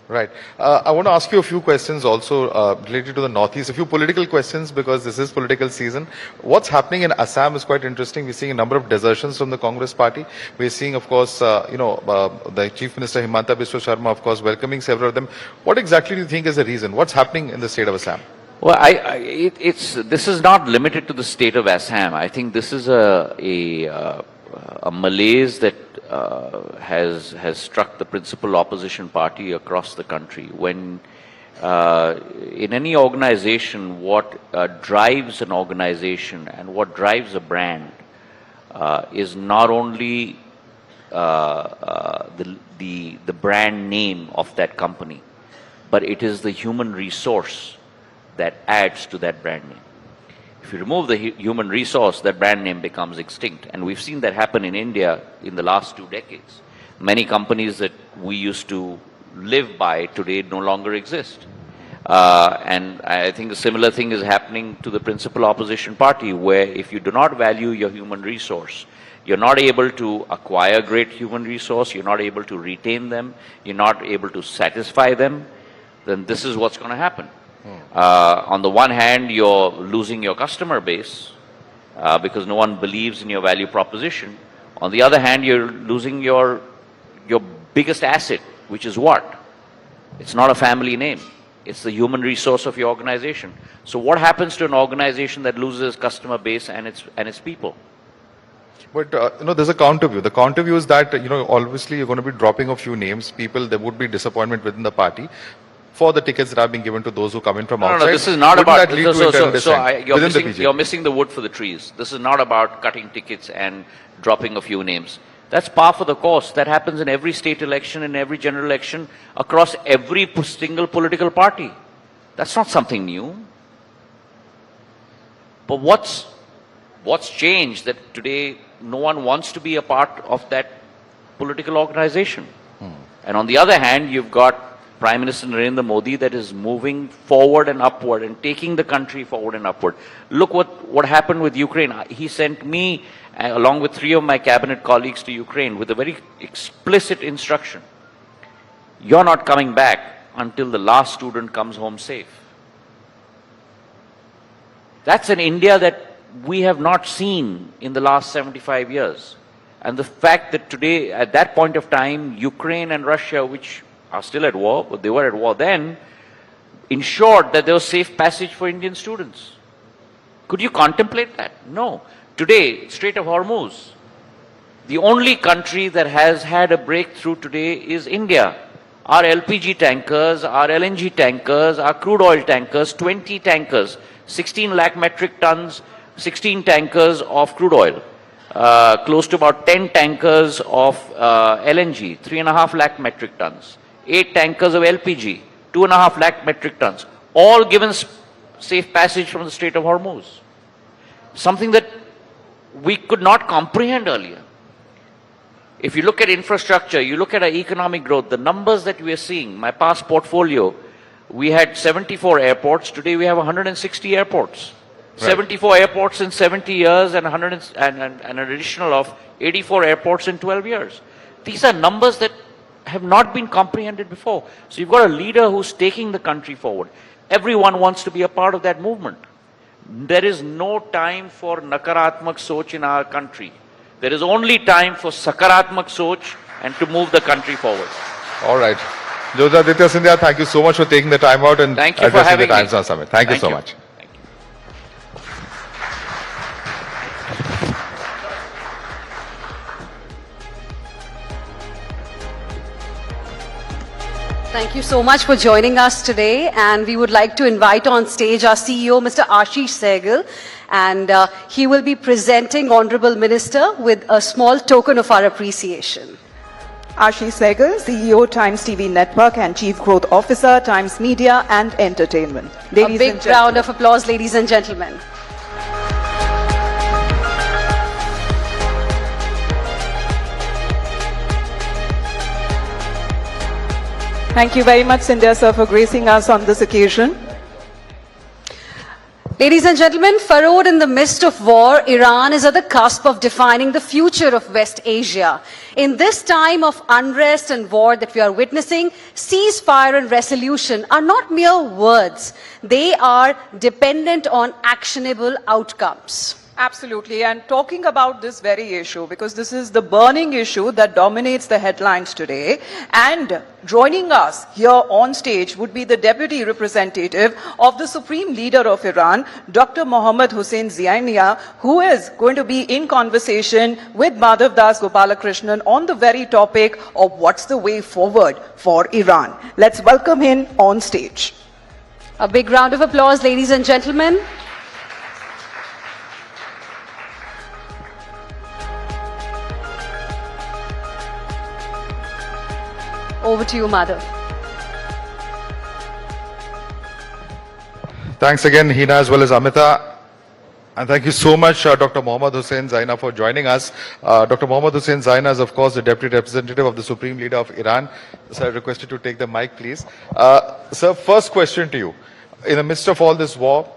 Right. I want to ask you a few questions also related to the Northeast, a few political questions because this is political season. What's happening in Assam is quite interesting. We're seeing a number of desertions from the Congress party. We're seeing, of course, the Chief Minister Himanta Biswa Sharma, of course, welcoming several of them. What exactly do you think is the reason? What's happening in the state of Assam? Well, this is not limited to the state of Assam. I think this is a malaise that has struck the principal opposition party across the country. When in any organization, what drives an organization and what drives a brand is not only the brand name of that company, but it is the human resource that adds to that brand name. If you remove the human resource, that brand name becomes extinct. And we've seen that happen in India in the last 2 decades. Many companies that we used to live by today no longer exist. And I think a similar thing is happening to the principal opposition party, where if you do not value your human resource, you're not able to acquire great human resource, you're not able to retain them, you're not able to satisfy them, then this is what's going to happen. On the one hand, you're losing your customer base because no one believes in your value proposition. On the other hand, you're losing your biggest asset, which is what? It's not a family name. It's the human resource of your organization. So what happens to an organization that loses customer base and its people? But, there's a counter view. The counter view is that, obviously you're going to be dropping a few names. People, there would be disappointment within the party for the tickets that are being given to those who come in from outside. No, this is not about, you're missing the wood for the trees. This is not about cutting tickets and dropping a few names. That's par for the course. That happens in every state election, in every general election, across every single political party. That's not something new. But what's changed that today no one wants to be a part of that political organization? And on the other hand, you've got Prime Minister Narendra Modi that is moving forward and upward and taking the country forward and upward. Look what happened with Ukraine. He sent me, along with 3 of my cabinet colleagues, to Ukraine with a very explicit instruction. You're not coming back until the last student comes home safe. That's an India that we have not seen in the last 75 years. And the fact that today, at that point of time, Ukraine and Russia, which are still at war, but they were at war then, ensured that there was safe passage for Indian students. Could you contemplate that? No. Today, Strait of Hormuz, the only country that has had a breakthrough today is India. Our LPG tankers, our LNG tankers, our crude oil tankers, 20 tankers, 16 lakh metric tons, 16 tankers of crude oil, close to about 10 tankers of LNG, 3.5 lakh metric tons, 8 tankers of LPG, 2.5 lakh metric tons, all given safe passage from the Strait of Hormuz. Something that we could not comprehend earlier. If you look at infrastructure, you look at our economic growth, the numbers that we are seeing, my past portfolio, we had 74 airports, today we have 160 airports. Right. 74 airports in 70 years and an additional of 84 airports in 12 years. These are numbers that have not been comprehended before. So you've got a leader who's taking the country forward. Everyone wants to be a part of that movement. There is no time for nakaratmak soch in our country. There is only time for sakaratmak soch and to move the country forward. All right. Jyotiraditya Scindia, thank you so much for taking the time out and addressing the Times Now Summit. Thank you so much. Thank you so much for joining us today, and we would like to invite on stage our CEO, Mr. Ashish Sehgal, and he will be presenting Honorable Minister with a small token of our appreciation. Ashish Sehgal, CEO, Times TV Network and Chief Growth Officer, Times Media and Entertainment. A big round of applause, ladies and gentlemen. Thank you very much, Scindia sir, for gracing us on this occasion. Ladies and gentlemen, furrowed in the midst of war, Iran is at the cusp of defining the future of West Asia. In this time of unrest and war that we are witnessing, ceasefire and resolution are not mere words. They are dependent on actionable outcomes. Absolutely, and talking about this very issue, because this is the burning issue that dominates the headlines today, and joining us here on stage would be the Deputy Representative of the Supreme Leader of Iran, Dr. Mohammad Hossein Ziania, who is going to be in conversation with Madhav Das Gopalakrishnan on the very topic of what's the way forward for Iran. Let's welcome him on stage. A big round of applause, ladies and gentlemen. Over to you, Madhav. Thanks again, Hina, as well as Amita. And thank you so much, Dr. Mohammad Hossein Zaina, for joining us. Dr. Mohammad Hossein Zaina is, of course, the Deputy Representative of the Supreme Leader of Iran. So I request you to take the mic, please. Sir, first question to you. In the midst of all this war,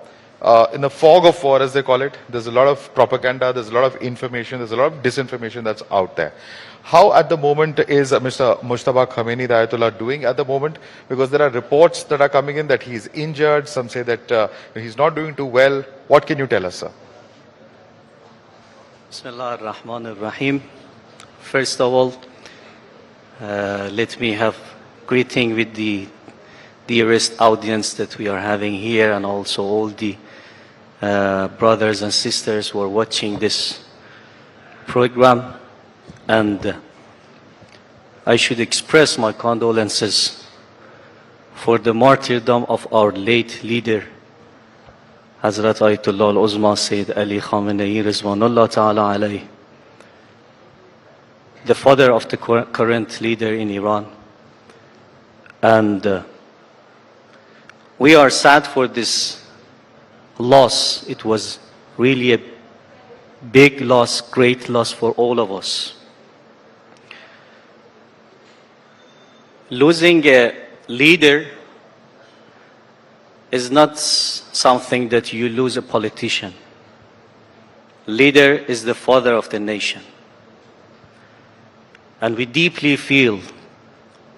in the fog of war, as they call it, there's a lot of propaganda, there's a lot of information, there's a lot of disinformation that's out there. How at the moment is Mr. Mujtaba Khamenei, the Ayatollah, doing at the moment? Because there are reports that are coming in that he's injured. Some say that he's not doing too well. What can you tell us, sir? Bismillah ar-Rahman ar-Rahim. First of all, let me have greeting with the dearest audience that we are having here, and also all the brothers and sisters who are watching this program. And I should express my condolences for the martyrdom of our late leader, Hazrat Ayatollah al-Uzma Sayyid Ali Khamenei Rizwanullah Ta'ala alayhi, the father of the current leader in Iran. And we are sad for this loss. It was really a big loss, great loss for all of us. Losing leader is not something that you lose a politician. Leader is the father of the nation. And we deeply feel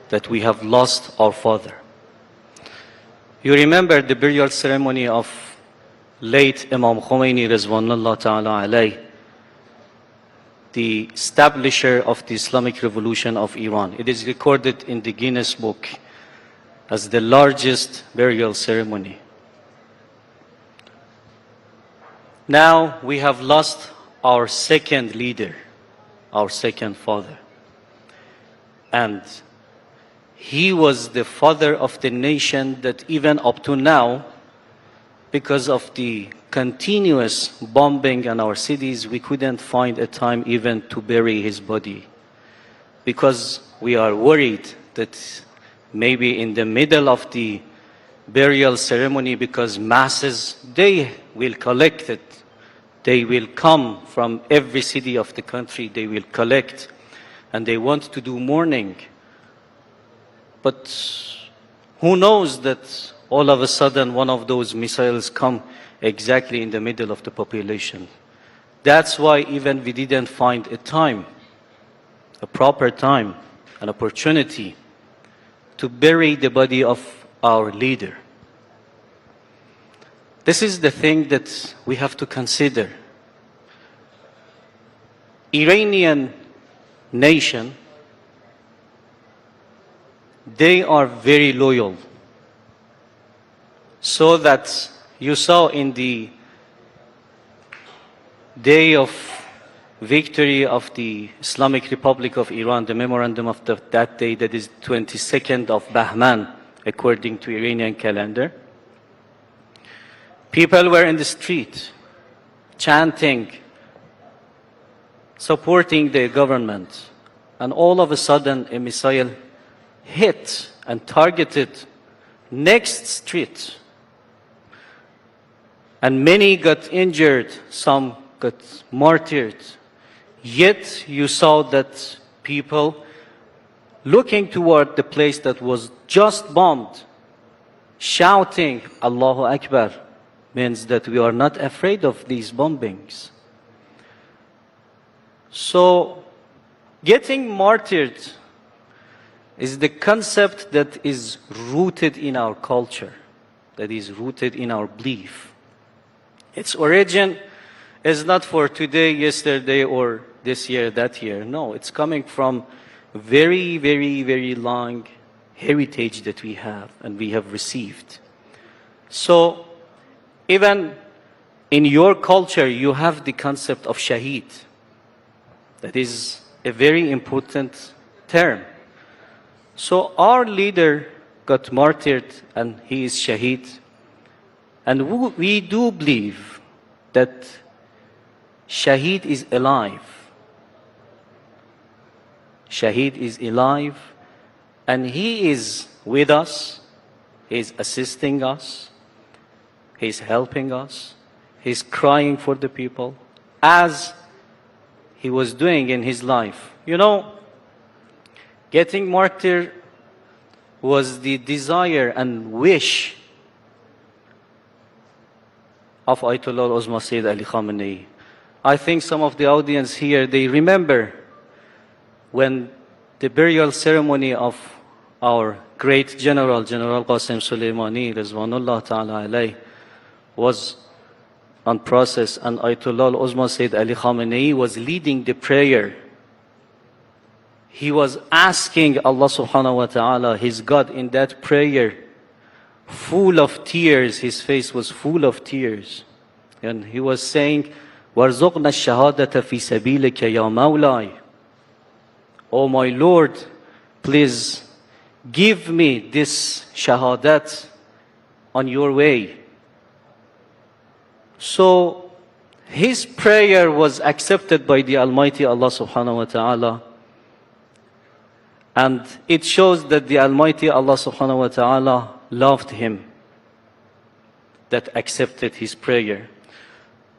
that we have lost our father. You remember the burial ceremony of late Imam Khomeini Rizwanullah Ta'ala alayh, the establisher of the Islamic Revolution of Iran. It is recorded in the Guinness Book as the largest burial ceremony. Now we have lost our second leader, our second father. And he was the father of the nation that even up to now, because of the continuous bombing in our cities, we couldn't find a time even to bury his body. Because we are worried that maybe in the middle of the burial ceremony, because masses, they will collect it. They will come from every city of the country, they will collect, and they want to do mourning. But who knows that all of a sudden one of those missiles come exactly in the middle of the population. That's why even we didn't find a time, a proper time, an opportunity to bury the body of our leader. This is the thing that we have to consider. Iranian nation, they are very loyal. So that you saw in the day of victory of the Islamic Republic of Iran, the memorandum of that day, that is 22nd of Bahman, according to Iranian calendar. People were in the street, chanting, supporting the government, and all of a sudden a missile hit and targeted next street. And many got injured, some got martyred. Yet you saw that people looking toward the place that was just bombed, shouting, Allahu Akbar, means that we are not afraid of these bombings. So, getting martyred is the concept that is rooted in our culture, that is rooted in our belief. Its origin is not for today, yesterday, or this year, that year. No, it's coming from very, very, very long heritage that we have and we have received. So, even in your culture, you have the concept of shaheed. That is a very important term. So our leader got martyred and he is shaheed. And we do believe that shaheed is alive. Shaheed is alive and he is with us. He is assisting us. He is helping us. He is crying for the people as he was doing in his life. You know, getting martyred was the desire and wish of Ayatollah Uzma Sayyid Ali Khamenei. I think some of the audience here, they remember when the burial ceremony of our great General Qasim Soleimani, Rizwanullah Ta'ala alayh, was on process, and Ayatollah Uzma Sayyid Ali Khamenei was leading the prayer. He was asking Allah subhanahu wa ta'ala, his God, in that prayer, full of tears. His face was full of tears. And he was saying, وَارْزُقْنَا الشَّهَادَةَ فِي سَبِيلِكَ يَا مَوْلَاي. Oh my Lord, please give me this shahadat on your way. So his prayer was accepted by the Almighty Allah subhanahu wa ta'ala. And it shows that the Almighty Allah subhanahu wa ta'ala loved him, that accepted his prayer.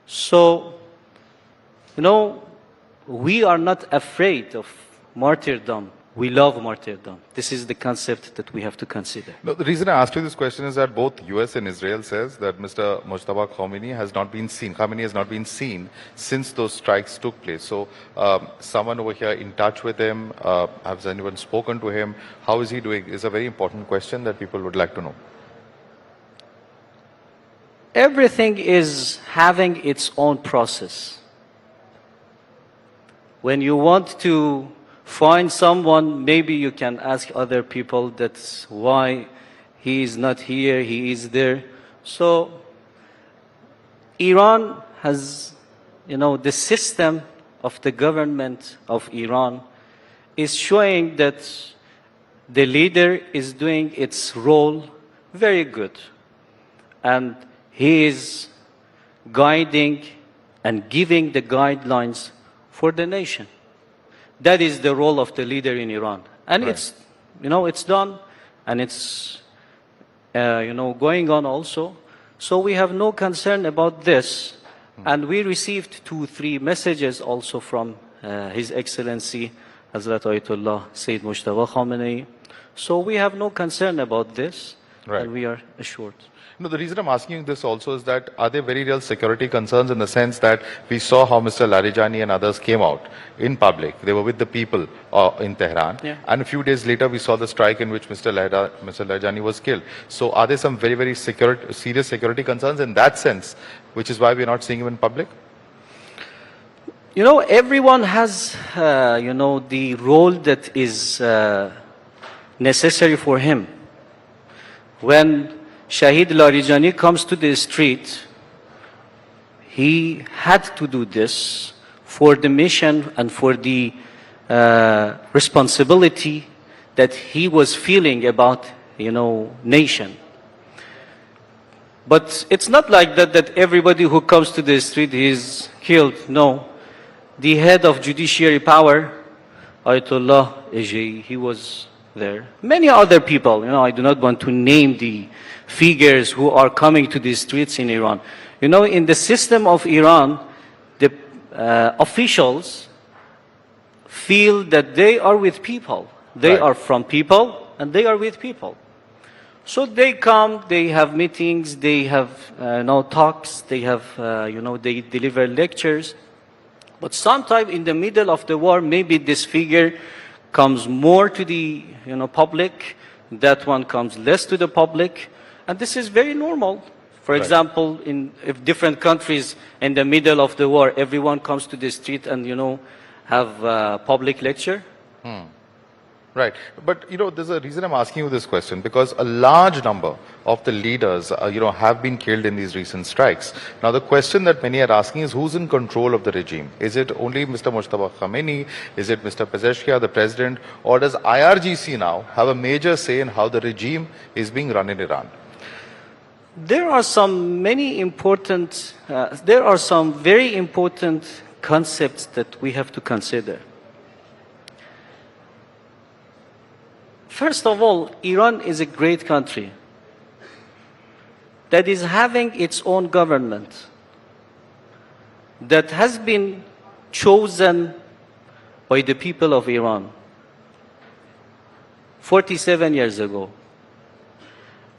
So, you know, we are not afraid of martyrdom. we love martyrdom. This is the concept that we have to consider. No, the reason I asked you this question is that both US and Israel says that Mr. Mujtaba Khomeini has not been seen since those strikes took place. So someone over here in touch with him, has anyone spoken to him? How is he doing? Is a very important question that people would like to know. Everything is having its own process. When you want to find someone, maybe you can ask other people that's why he is not here, he is there. So Iran has, the system of the government of Iran is showing that the leader is doing its role very good. And he is guiding and giving the guidelines for the nation. That is the role of the leader in Iran. And it's, it's done and it's, going on also. So we have no concern about this. And we received 2-3 messages also from His Excellency Hazrat Ayatollah Sayyid Mujtaba Khomeini. So we have no concern about this. And we are assured. No, the reason I'm asking you this also is that are there very real security concerns in the sense that we saw how Mr. Larijani and others came out in public. They were with the people in Tehran. Yeah. And a few days later, we saw the strike in which Mr. Larijani was killed. So are there some very, very serious security concerns in that sense, which is why we're not seeing him in public? Everyone has, the role that is necessary for him. When Shahid Larijani comes to the street, he had to do this for the mission and for the responsibility that he was feeling about, nation. But it's not like that everybody who comes to the street is killed. No. The head of judiciary power, Ayatollah Ejei, he was there. Many other people, I do not want to name the figures who are coming to the streets in Iran. In the system of Iran, the officials feel that they are with people. They are from people and they are with people. So they come, they have meetings, they have talks, they have, they deliver lectures. But sometime in the middle of the war, maybe this figure comes more to the public, that one comes less to the public, and this is very normal. For example, in different countries in the middle of the war, everyone comes to the street and have a public lecture. Right. But, there's a reason I'm asking you this question, because a large number of the leaders, have been killed in these recent strikes. Now, the question that many are asking is who's in control of the regime? Is it only Mr. Mujtaba Khomeini? Is it Mr. Pezeshkian, the president? Or does IRGC now have a major say in how the regime is being run in Iran? There are some very important concepts that we have to consider. First of all, Iran is a great country that is having its own government that has been chosen by the people of Iran 47 years ago.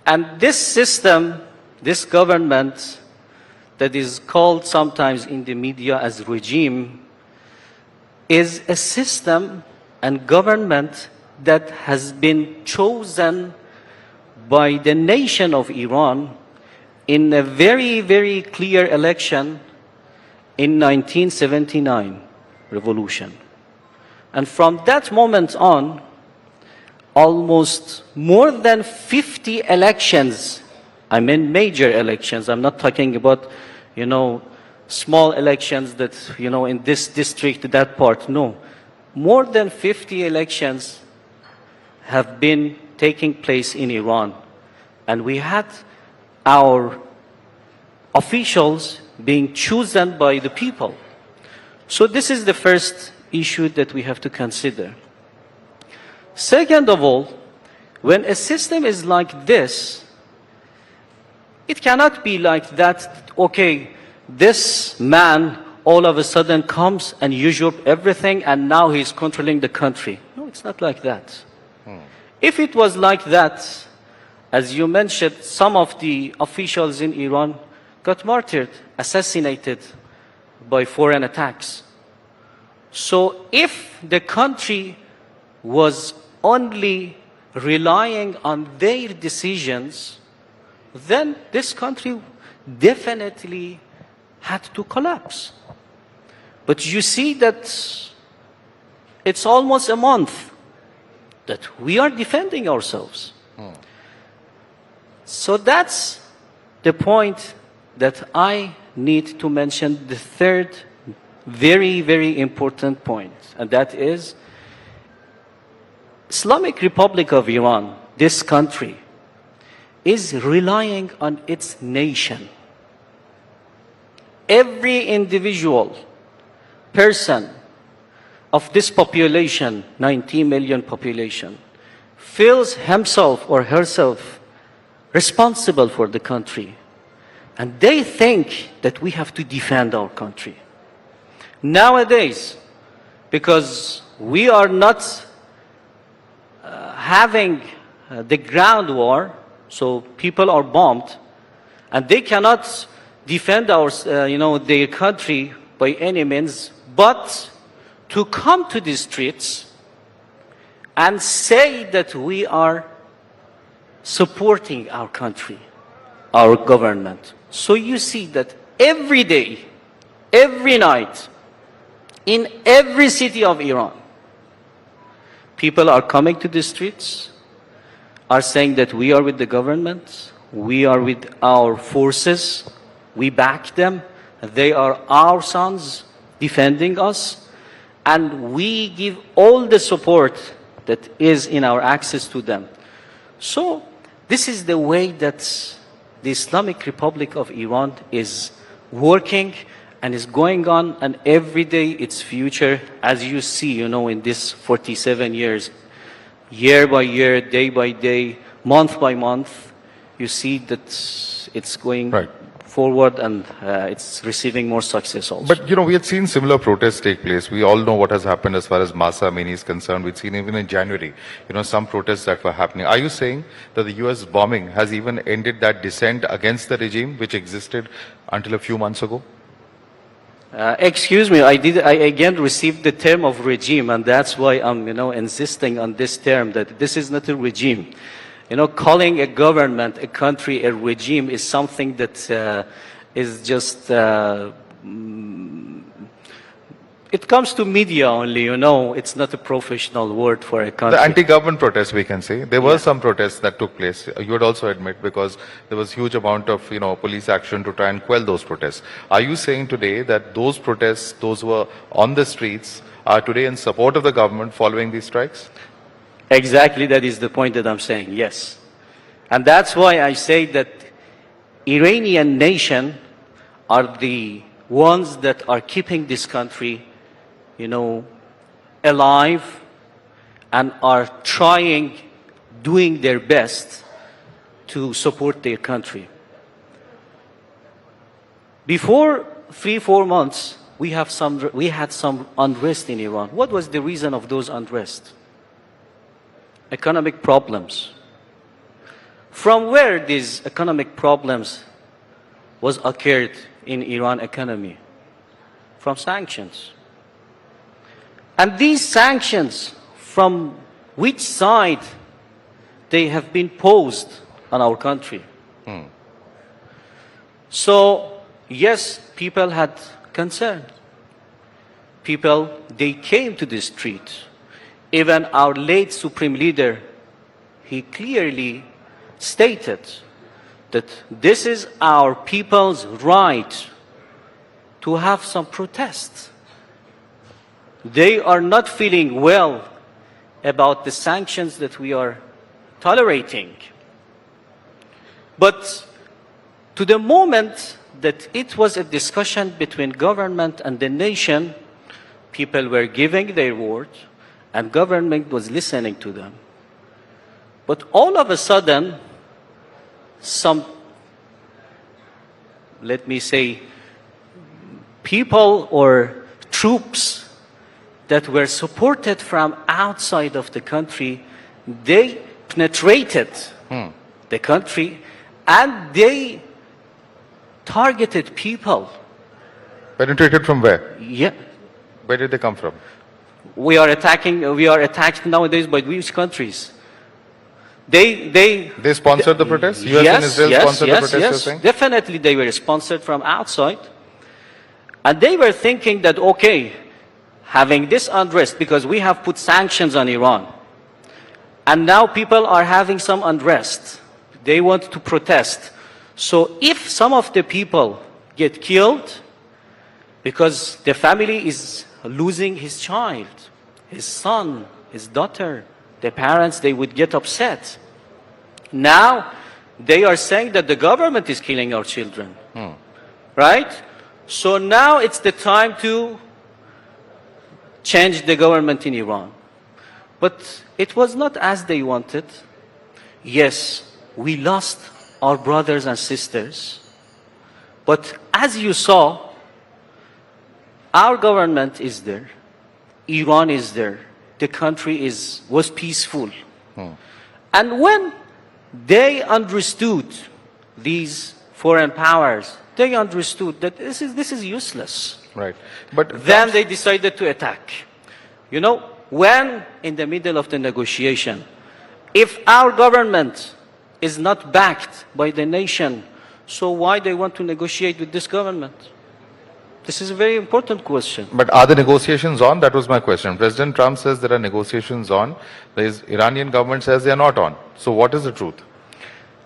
And this system, this government that is called sometimes in the media as regime, is a system and government that has been chosen by the nation of Iran in a very, very clear election in 1979 revolution. And from that moment on, almost more than 50 elections, I mean major elections, I'm not talking about, small elections that, in this district, that part, no. More than 50 elections have been taking place in Iran. And we had our officials being chosen by the people. So this is the first issue that we have to consider. Second of all, when a system is like this, it cannot be like that, okay, this man all of a sudden comes and usurps everything and now he's controlling the country. No, it's not like that. If it was like that, as you mentioned, some of the officials in Iran got martyred, assassinated by foreign attacks. So if the country was only relying on their decisions, then this country definitely had to collapse. But you see that it's almost a month that we are defending ourselves. So that's the point that I need to mention, the third very, very important point, and that is Islamic Republic of Iran, this country, is relying on its nation. Every individual person of this population, 90 million population, feels himself or herself responsible for the country. And they think that we have to defend our country. Nowadays, because we are not having the ground war, so people are bombed, and they cannot defend their country by any means, but to come to the streets and say that we are supporting our country, our government. So you see that every day, every night, in every city of Iran, people are coming to the streets, are saying that we are with the government, we are with our forces, we back them, they are our sons defending us, and we give all the support that is in our access to them. So this is the way that the Islamic Republic of Iran is working and is going on, and every day its future, as you see, in this 47 years, year by year, day by day, month by month, you see that it's going forward and it's receiving more success also. But, we had seen similar protests take place. We all know what has happened as far as Mahsa Amini is concerned. We've seen even in January, some protests that were happening. Are you saying that the US bombing has even ended that dissent against the regime which existed until a few months ago? Excuse me, I again received the term of regime, and that's why I'm, insisting on this term, that this is not a regime. Calling a government, a country, a regime is something that is just, it comes to media only, it's not a professional word for a country. The anti-government protests, we can say. There were some protests that took place. You would also admit, because there was huge amount of, police action to try and quell those protests. Are you saying today that those protests, those who were on the streets, are today in support of the government following these strikes? Exactly, that is the point that I'm saying, yes. And that's why I say that Iranian nation are the ones that are keeping this country, alive, and are trying, doing their best to support their country. Before 3-4 months, we had some unrest in Iran. What was the reason of those unrest? Economic problems. From where these economic problems was occurred in Iran economy? From sanctions. And these sanctions, from which side they have been posed on our country? So, yes, people had concern. People, they came to the street. Even our late Supreme Leader, he clearly stated that this is our people's right to have some protest. They are not feeling well about the sanctions that we are tolerating. But to the moment that it was a discussion between government and the nation, people were giving their word, and government was listening to them. But all of a sudden, some, let me say, people or troops that were supported from outside of the country, they penetrated the country and they targeted people. Penetrated from where? Yeah. Where did they come from? We are attacked nowadays by which countries? They sponsored the protests? US and Israel sponsored the protests, you're saying? Definitely they were sponsored from outside. And they were thinking that, okay, having this unrest, because we have put sanctions on Iran, and now people are having some unrest. They want to protest. So if some of the people get killed because the family is losing his child, his son, his daughter, the parents, they would get upset. Now they are saying that the government is killing our children. Right? So now it's the time to change the government in Iran. But it was not as they wanted. Yes, we lost our brothers and sisters. But as you saw, our government is there. Iran is there. The country was peaceful. And when they understood, these foreign powers, they understood that this is useless. Right. But then they decided to attack. You know, when in the middle of the negotiation, if our government is not backed by the nation, so why they want to negotiate with this government? This is a very important question. But are the negotiations on? That was my question. President Trump says there are negotiations on. The Iranian government says they are not on. So what is the truth?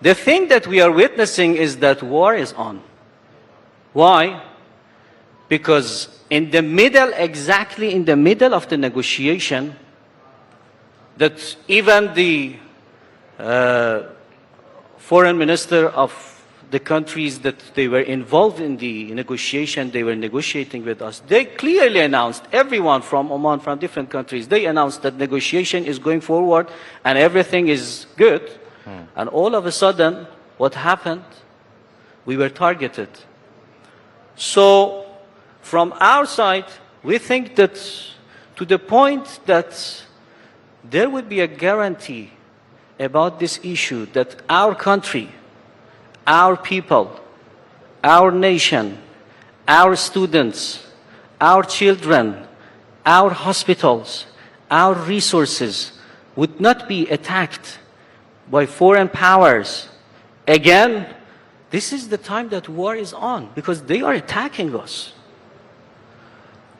The thing that we are witnessing is that war is on. Why? Because in the middle, exactly in the middle of the negotiation, that even the foreign minister of the countries that they were involved in the negotiation, they were negotiating with us, they clearly announced, everyone from Oman, from different countries, they announced that negotiation is going forward and everything is good. And all of a sudden, what happened? We were targeted. So, from our side, we think that to the point that there would be a guarantee about this issue that our country, our people, our nation, our students, our children, our hospitals, our resources would not be attacked by foreign powers. Again, this is the time that war is on, because they are attacking us.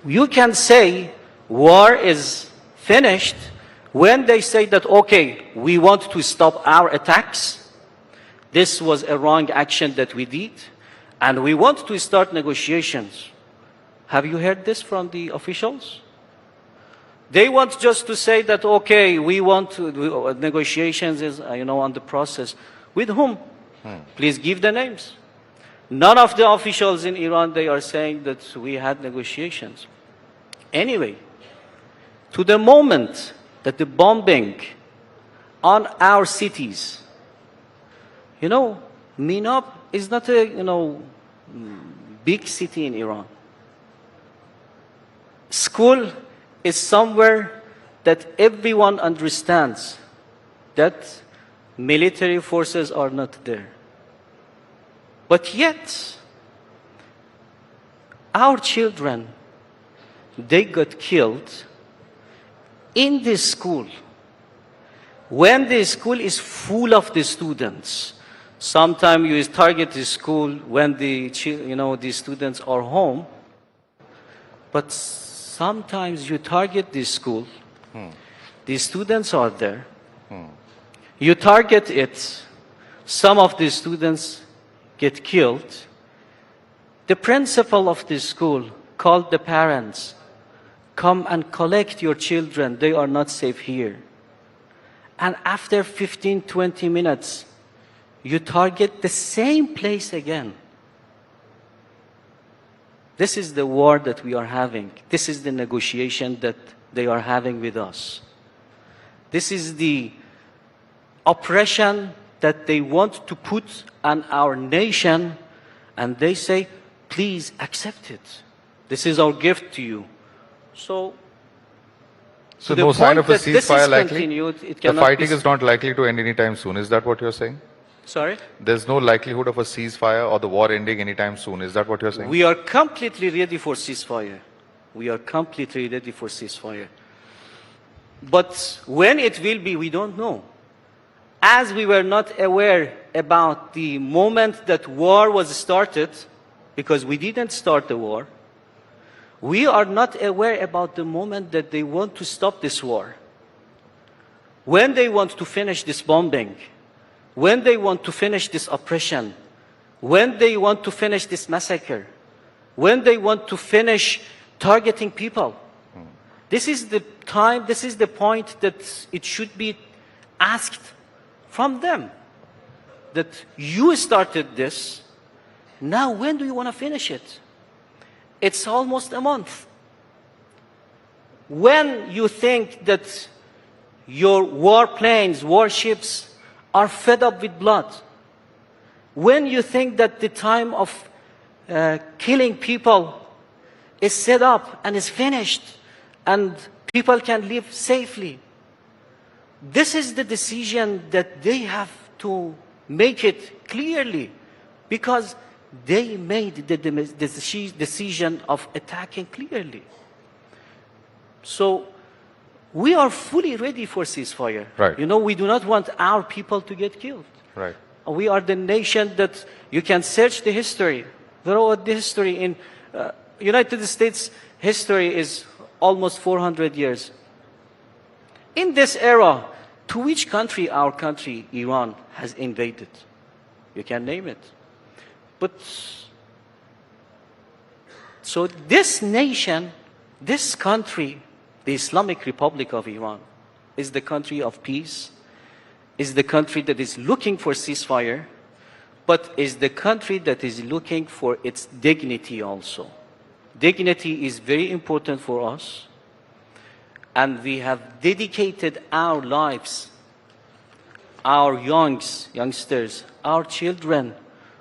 You can say war is finished when they say that, okay, we want to stop our attacks. This was a wrong action that we did, and we want to start negotiations. Have you heard this from the officials? They want just to say that, okay, we want to, negotiations is, on the process. With whom? Please give the names. None of the officials in Iran, they are saying that we had negotiations. Anyway, to the moment that the bombing on our cities, Minab is not a, big city in Iran. School is somewhere that everyone understands that military forces are not there. But yet, our children, they got killed in this school. When the school is full of the students, sometimes you target the school when the students are home, but sometimes you target this school, the students are there, you target it, some of the students get killed. The principal of the school called the parents, come and collect your children, they are not safe here. And after 15, 20 minutes, you target the same place again. This is the war that we are having. This is the negotiation that they are having with us. This is the oppression that they want to put on our nation, and they say, please accept it. This is our gift to you. So So the no sign point of a that this ceasefire is likely? continued, it The cannot fighting be... is not likely to end anytime soon. Is that what you're saying? Sorry? There's no likelihood of a ceasefire or the war ending anytime soon. Is that what you're saying? We are completely ready for ceasefire. We are completely ready for ceasefire. But when it will be, we don't know. As we were not aware about the moment that war was started, because we didn't start the war, we are not aware about the moment that they want to stop this war. When they want to finish this bombing, when they want to finish this oppression, when they want to finish this massacre, when they want to finish targeting people. This is the time, this is the point that it should be asked from them. That you started this, now when do you want to finish it? It's almost a month. When you think that your warplanes, warships are fed up with blood, when you think that the time of killing people is set up and is finished and people can live safely, this is the decision that they have to make it clearly, because they made the decision of attacking clearly. So we are fully ready for ceasefire. Right. You know, we do not want our people to get killed. Right. We are the nation that you can search the history. Throughout the history in United States, history is almost 400 years. In this era, to which country our country, Iran, has invaded? You can name it. But, so this nation, this country, the Islamic Republic of Iran, is the country of peace, is the country that is looking for ceasefire, but is the country that is looking for its dignity also. Dignity is very important for us, and we have dedicated our lives, our youngsters, our children,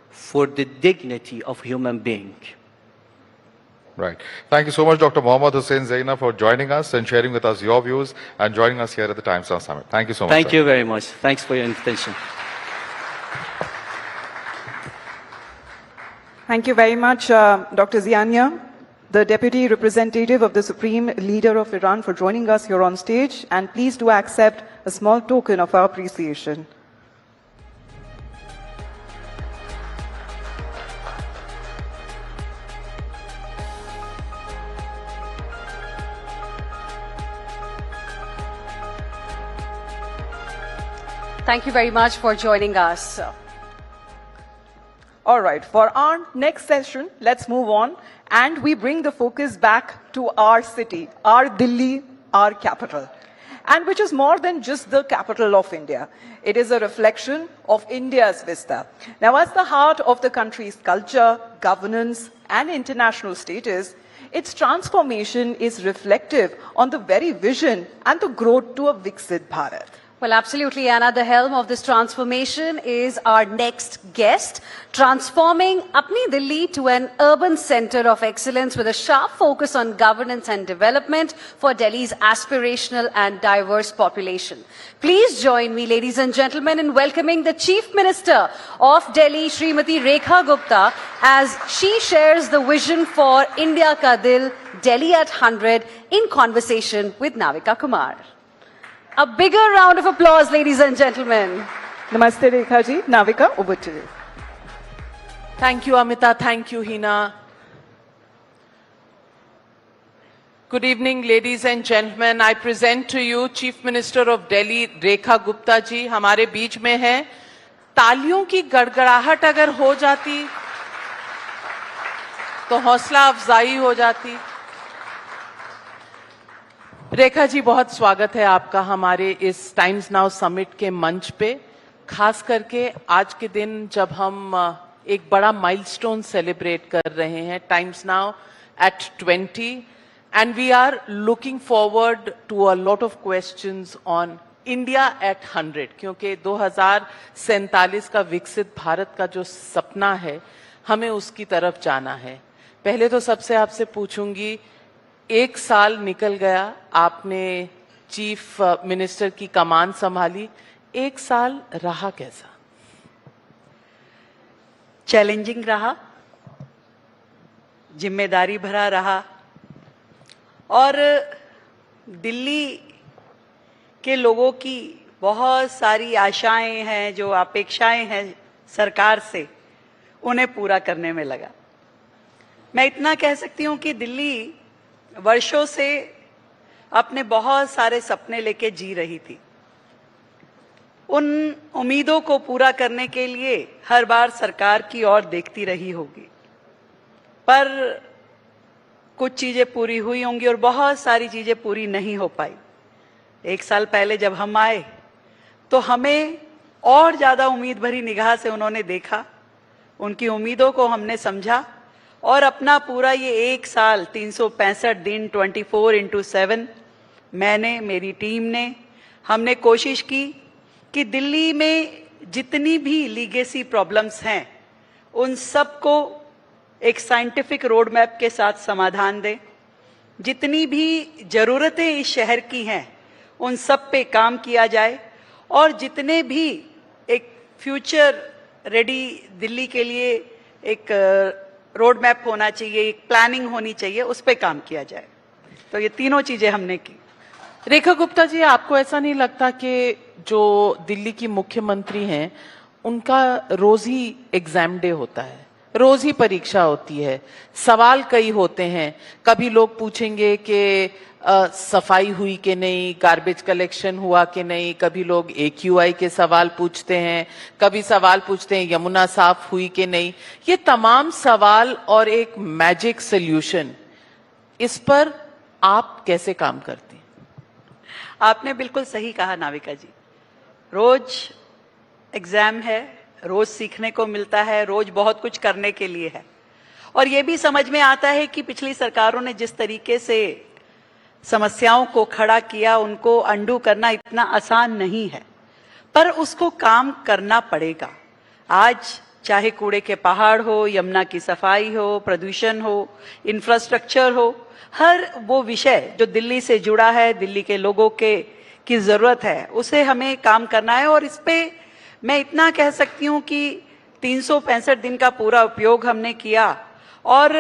for the dignity of human being. Right. Thank you so much, Dr. Mohammad Hussain Zaina, for joining us and sharing with us your views and joining us here at the Times Now Summit. Thank you so much. Thank sir. you very much. Thanks for your invitation. Thank you very much, Dr. Ziania, the Deputy Representative of the Supreme Leader of Iran, for joining us here on stage. And please do accept a small token of our appreciation. Thank you very much for joining us. All right, for our next session, let's move on, and we bring the focus back to our city, our Delhi, our capital, and which is more than just the capital of India. It is a reflection of India's vista. Now, as the heart of the country's culture, governance, and international status, its transformation is reflective on the very vision and the growth to a Viksit Bharat. Well, absolutely, and at the helm of this transformation is our next guest, transforming Apni Delhi to an urban center of excellence with a sharp focus on governance and development for Delhi's aspirational and diverse population. Please join me, ladies and gentlemen, in welcoming the Chief Minister of Delhi, Srimati Rekha Gupta, as she shares the vision for India Ka Dil, Delhi at 100, in conversation with Navika Kumar. A bigger round of applause, ladies and gentlemen. Namaste, Rekha ji. Navika, over to you. Thank you, Amita. Thank you, Hina. Good evening, ladies and gentlemen. I present to you Chief Minister of Delhi, Rekha Gupta ji. हमारे बीच में है. तालियों की गड़गड़ाहट अगर हो जाती, तो हौसला अफजाई हो जाती. रेखा जी, बहुत स्वागत है आपका हमारे इस टाइम्स नाउ समिट के मंच पे, खास करके आज के दिन जब हम एक बड़ा माइलस्टोन सेलिब्रेट कर रहे हैं, Times Now at 20, and we are looking forward to a lot of questions on India at 100, क्योंकि 2047 का विकसित भारत का जो सपना है, हमें उसकी तरफ जाना है. पहले तो सबसे आपसे पूछूंगी, एक साल निकल गया, आपने चीफ मिनिस्टर की कमान संभाली, एक साल रहा कैसा? चैलेंजिंग रहा, जिम्मेदारी भरा रहा, और दिल्ली के लोगों की बहुत सारी आशाएं हैं, जो अपेक्षाएं हैं सरकार से, उन्हें पूरा करने में लगा। मैं इतना कह सकती हूं कि दिल्ली वर्षों से अपने बहुत सारे सपने लेके जी रही थी। उन उम्मीदों को पूरा करने के लिए हर बार सरकार की ओर देखती रही होगी, पर कुछ चीजें पूरी हुई होंगी और बहुत सारी चीजें पूरी नहीं हो पाई। एक साल पहले जब हम आए तो हमें और ज्यादा उम्मीद भरी निगाह से उन्होंने देखा, उनकी उम्मीदों को हमने समझा और अपना पूरा ये एक साल 365 दिन 24/7 मैंने, मेरी टीम ने, हमने कोशिश की कि दिल्ली में जितनी भी लीगेसी प्रॉब्लम्स हैं उन सबको एक साइंटिफिक रोड मैप के साथ समाधान दें। जितनी भी जरूरतें इस शहर की हैं उन सब पे काम किया जाए और जितने भी एक फ्यूचर रेडी दिल्ली के लिए एक रोड मैप होना चाहिए, एक प्लानिंग होनी चाहिए, उस पे काम किया जाए। तो ये तीनों चीजें हमने की। रेखा गुप्ता जी, आपको ऐसा नहीं लगता कि जो दिल्ली की मुख्यमंत्री हैं उनका रोज ही एग्जाम डे होता है, रोज ही परीक्षा होती है, सवाल कई होते हैं। कभी लोग पूछेंगे कि सफाई हुई कि नहीं, गार्बेज कलेक्शन हुआ कि नहीं, कभी लोग AQI के सवाल पूछते हैं, कभी सवाल पूछते हैं यमुना साफ हुई कि नहीं। ये तमाम सवाल और एक मैजिक सॉल्यूशन, इस पर आप कैसे काम करती हैं? आपने बिल्कुल सही कहा नाविका जी, रोज एग्जाम है, रोज सीखने को मिलता है, रोज बहुत कुछ करने के लिए है। और ये भी समझ में आता है कि पिछली सरकारों ने जिस तरीके से समस्याओं को खड़ा किया, उनको अंडू करना इतना आसान नहीं है, पर उसको काम करना पड़ेगा। आज चाहे कूड़े के पहाड़ हो, यमुना की सफाई हो, प्रदूषण हो, इंफ्रास्ट्रक्चर हो, हर वो विषय जो दिल्ली से जुड़ा है, दिल्ली के लोगों की जरूरत है, उसे हमें काम करना है। और इस पे मैं इतना कह सकती हूँ कि 365 दिन का पूरा उपयोग हमने किया। और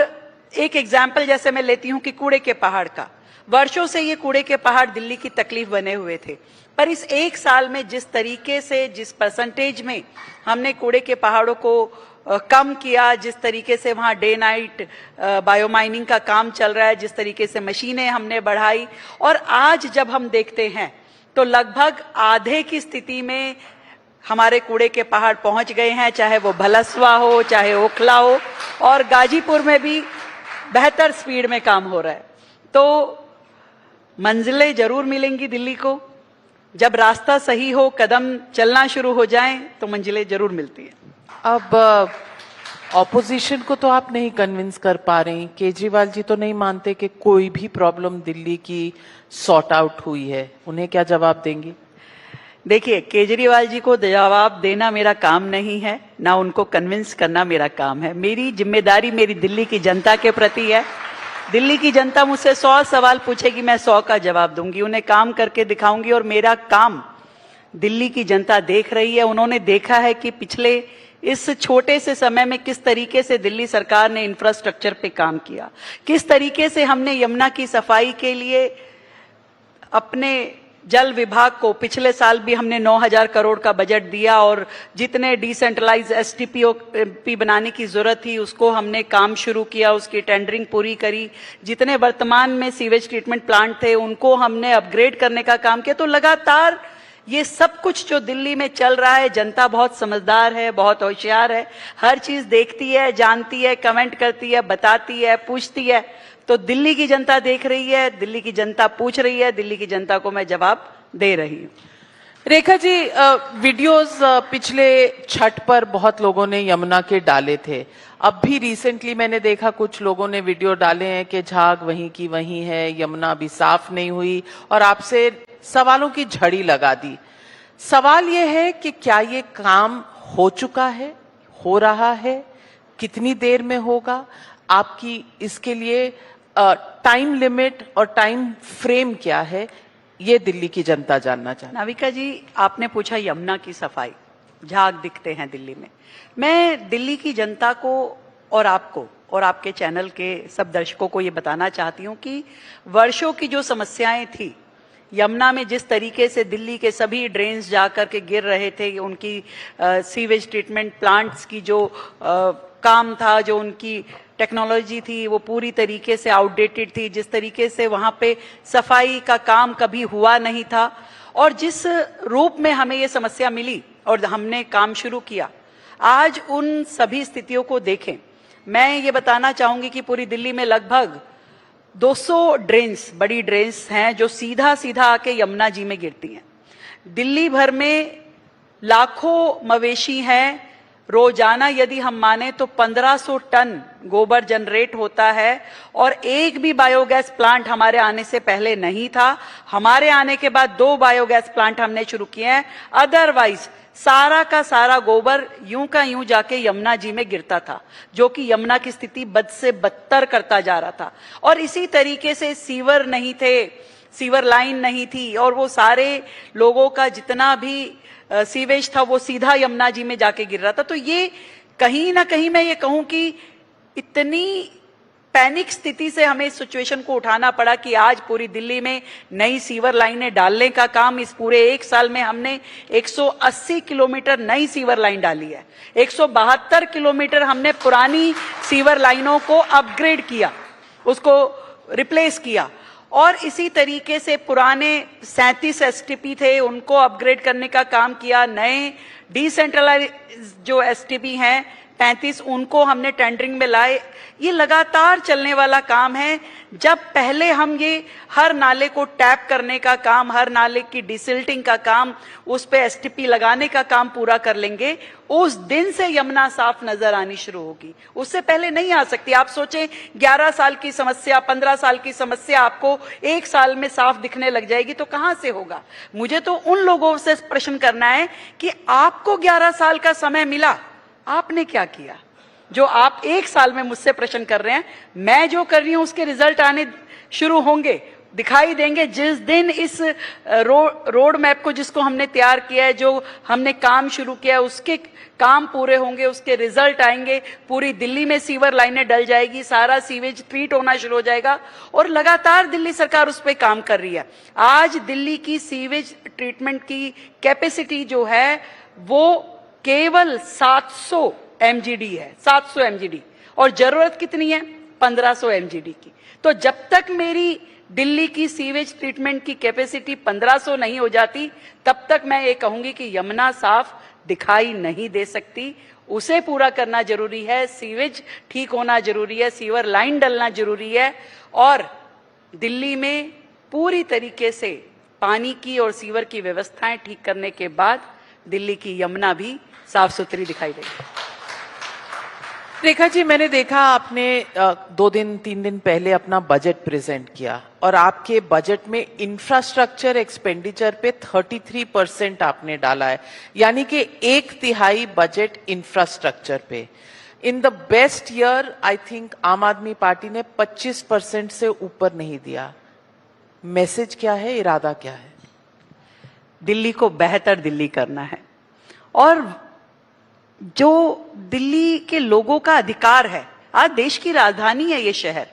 एक एग्जाम्पल जैसे मैं लेती हूँ कि कूड़े के पहाड़ का, वर्षों से ये कूड़े के पहाड़ दिल्ली की तकलीफ बने हुए थे, पर इस एक साल में जिस तरीके से, जिस परसेंटेज में हमने कूड़े के पहाड़ों को कम किया, जिस तरीके से वहाँ डे नाइट बायोमाइनिंग का काम चल रहा है, जिस तरीके से मशीनें हमने बढ़ाई, और आज जब हम देखते हैं तो लगभग आधे की स्थिति में हमारे कूड़े के पहाड़ पहुंच गए हैं, चाहे वो भलसवा हो, चाहे ओखला हो, और गाजीपुर में भी बेहतर स्पीड में काम हो रहा है। तो मंजिलें जरूर मिलेंगी दिल्ली को, जब रास्ता सही हो, कदम चलना शुरू हो जाएं तो मंजिलें जरूर मिलती हैं। अब ऑपोजिशन को तो आप नहीं कन्विंस कर पा रही, केजरीवाल जी तो नहीं मानते कि कोई भी प्रॉब्लम दिल्ली की सॉर्ट आउट हुई है, उन्हें क्या जवाब देंगी? देखिए, केजरीवाल जी को जवाब देना मेरा काम नहीं है, ना उनको कन्विंस करना मेरा काम है। मेरी जिम्मेदारी मेरी दिल्ली की जनता के प्रति है। दिल्ली की जनता मुझसे 100 सवाल पूछेगी, मैं 100 का जवाब दूंगी, उन्हें काम करके दिखाऊंगी। और मेरा काम दिल्ली की जनता देख रही है, उन्होंने देखा है कि पिछले इस छोटे से समय में किस तरीके से दिल्ली सरकार ने इंफ्रास्ट्रक्चर पे काम किया, किस तरीके से हमने यमुना की सफाई के लिए अपने जल विभाग को पिछले साल भी हमने 9,000 करोड़ का बजट दिया, और जितने डिसेंट्रलाइज STP बनाने की जरूरत थी उसको हमने काम शुरू किया, उसकी टेंडरिंग पूरी करी। जितने वर्तमान में सीवेज ट्रीटमेंट प्लांट थे उनको हमने अपग्रेड करने का काम किया। तो लगातार ये सब कुछ जो दिल्ली में चल रहा है, जनता बहुत समझदार है, बहुत होशियार है, हर चीज देखती है, जानती है, कमेंट करती है, बताती है, पूछती है। तो दिल्ली की जनता देख रही है, दिल्ली की जनता पूछ रही है, दिल्ली की जनता को मैं जवाब दे रही हूँ। रेखा जी, वीडियोस पिछले छठ पर बहुत लोगों ने यमुना के डाले थे। अब भी रिसेंटली मैंने देखा कुछ लोगों ने वीडियो डाले हैं कि झाग वहीं की वहीं है, यमुना भी साफ नहीं हुई, और आपसे सवालों की झड़ी लगा दी। सवाल ये है कि क्या ये काम हो चुका है, हो रहा है, कितनी देर में होगा? आपकी इसके लिए टाइम लिमिट और टाइम फ्रेम क्या है? ये दिल्ली की जनता जानना चाहती है। नाविका जी, आपने पूछा यमुना की सफाई, झाग दिखते हैं दिल्ली में। मैं दिल्ली की जनता को और आपको और आपके चैनल के सब दर्शकों को ये बताना चाहती हूँ कि वर्षों की जो समस्याएं थी, यमुना में जिस तरीके से दिल्ली के सभी ड्रेन्स जाकर के गिर रहे थे, उनकी सीवेज ट्रीटमेंट प्लांट्स की जो काम था, जो उनकी टेक्नोलॉजी थी, वो पूरी तरीके से आउटडेटेड थी। जिस तरीके से वहाँ पे सफाई का काम कभी हुआ नहीं था और जिस रूप में हमें ये समस्या मिली और हमने काम शुरू किया, आज उन सभी स्थितियों को देखें। मैं ये बताना चाहूंगी कि पूरी दिल्ली में लगभग 200 ड्रेन्स, बड़ी ड्रेन्स हैं जो सीधा सीधा आके यमुना जी में गिरती हैं। दिल्ली भर में लाखों मवेशी हैं। रोजाना यदि हम माने तो 1500 टन गोबर जनरेट होता है और एक भी बायोगैस प्लांट हमारे आने से पहले नहीं था। हमारे आने के बाद 2 बायोगैस प्लांट हमने शुरू किए हैं। अदरवाइज सारा का सारा गोबर यूं का यूं जाके यमुना जी में गिरता था, जो कि यमुना की स्थिति बद से बदतर करता जा रहा था। और इसी तरीके से सीवर नहीं थे, सीवर लाइन नहीं थी और वो सारे लोगों का जितना भी सीवेज था वो सीधा यमुना जी में जाके गिर रहा था। तो ये कहीं ना कहीं मैं ये कहूं कि इतनी पैनिक स्थिति से हमें इस सिचुएशन को उठाना पड़ा कि आज पूरी दिल्ली में नई सीवर लाइनें डालने का काम, इस पूरे 1 साल में हमने 180 किलोमीटर नई सीवर लाइन डाली है। 172 किलोमीटर हमने पुरानी सीवर लाइनों को अपग्रेड किया, उसको रिप्लेस किया। और इसी तरीके से पुराने 37 एसटीपी थे, उनको अपग्रेड करने का काम किया। नए डिसेंट्रलाइज जो एसटीपी हैं 35, उनको हमने टेंडरिंग में लाए। ये लगातार चलने वाला काम है। जब पहले हम ये हर नाले को टैप करने का काम, हर नाले की डिसिल्टिंग का काम, उस पे एसटीपी लगाने का काम पूरा कर लेंगे, उस दिन से यमुना साफ नजर आनी शुरू होगी। उससे पहले नहीं आ सकती। आप सोचें 11 साल की समस्या, 15 साल की समस्या आपको 1 साल में साफ दिखने लग जाएगी तो कहां से होगा। मुझे तो उन लोगों से प्रश्न करना है कि आपको 11 साल का समय मिला, आपने क्या किया? जो आप 1 साल में मुझसे प्रश्न कर रहे हैं, मैं जो कर रही हूं उसके रिजल्ट आने शुरू होंगे, दिखाई देंगे जिस दिन इस रोड मैप को जिसको हमने तैयार किया है, जो हमने काम शुरू किया है, उसके काम पूरे होंगे, उसके रिजल्ट आएंगे। पूरी दिल्ली में सीवर लाइनें डल जाएगी, सारा सीवेज ट्रीट होना शुरू हो जाएगा और लगातार दिल्ली सरकार उस पर काम कर रही है। आज दिल्ली की सीवेज ट्रीटमेंट की कैपेसिटी जो है वो केवल 700 MGD है, 700 MGD, और जरूरत कितनी है? 1500 MGD की। तो जब तक मेरी दिल्ली की सीवेज ट्रीटमेंट की कैपेसिटी 1500 नहीं हो जाती, तब तक मैं ये कहूंगी कि यमुना साफ दिखाई नहीं दे सकती। उसे पूरा करना जरूरी है, सीवेज ठीक होना जरूरी है, सीवर लाइन डलना जरूरी है और दिल्ली में पूरी तरीके से पानी की और सीवर की व्यवस्थाएं ठीक करने के बाद दिल्ली की यमुना भी साफ सुथरी दिखाई देगी। रेखा जी, मैंने देखा आपने 2-3 दिन पहले अपना बजट प्रेजेंट किया और आपके बजट में इंफ्रास्ट्रक्चर एक्सपेंडिचर पे 33% आपने डाला है, यानी कि 1/3 बजट इंफ्रास्ट्रक्चर पे। In the best year I think आम आदमी पार्टी ने 25% से ऊपर नहीं दिया। मैसेज क्या है, इरादा क्या है? दिल्ली को बेहतर दिल्ली करना है और जो दिल्ली के लोगों का अधिकार है। आज देश की राजधानी है ये शहर,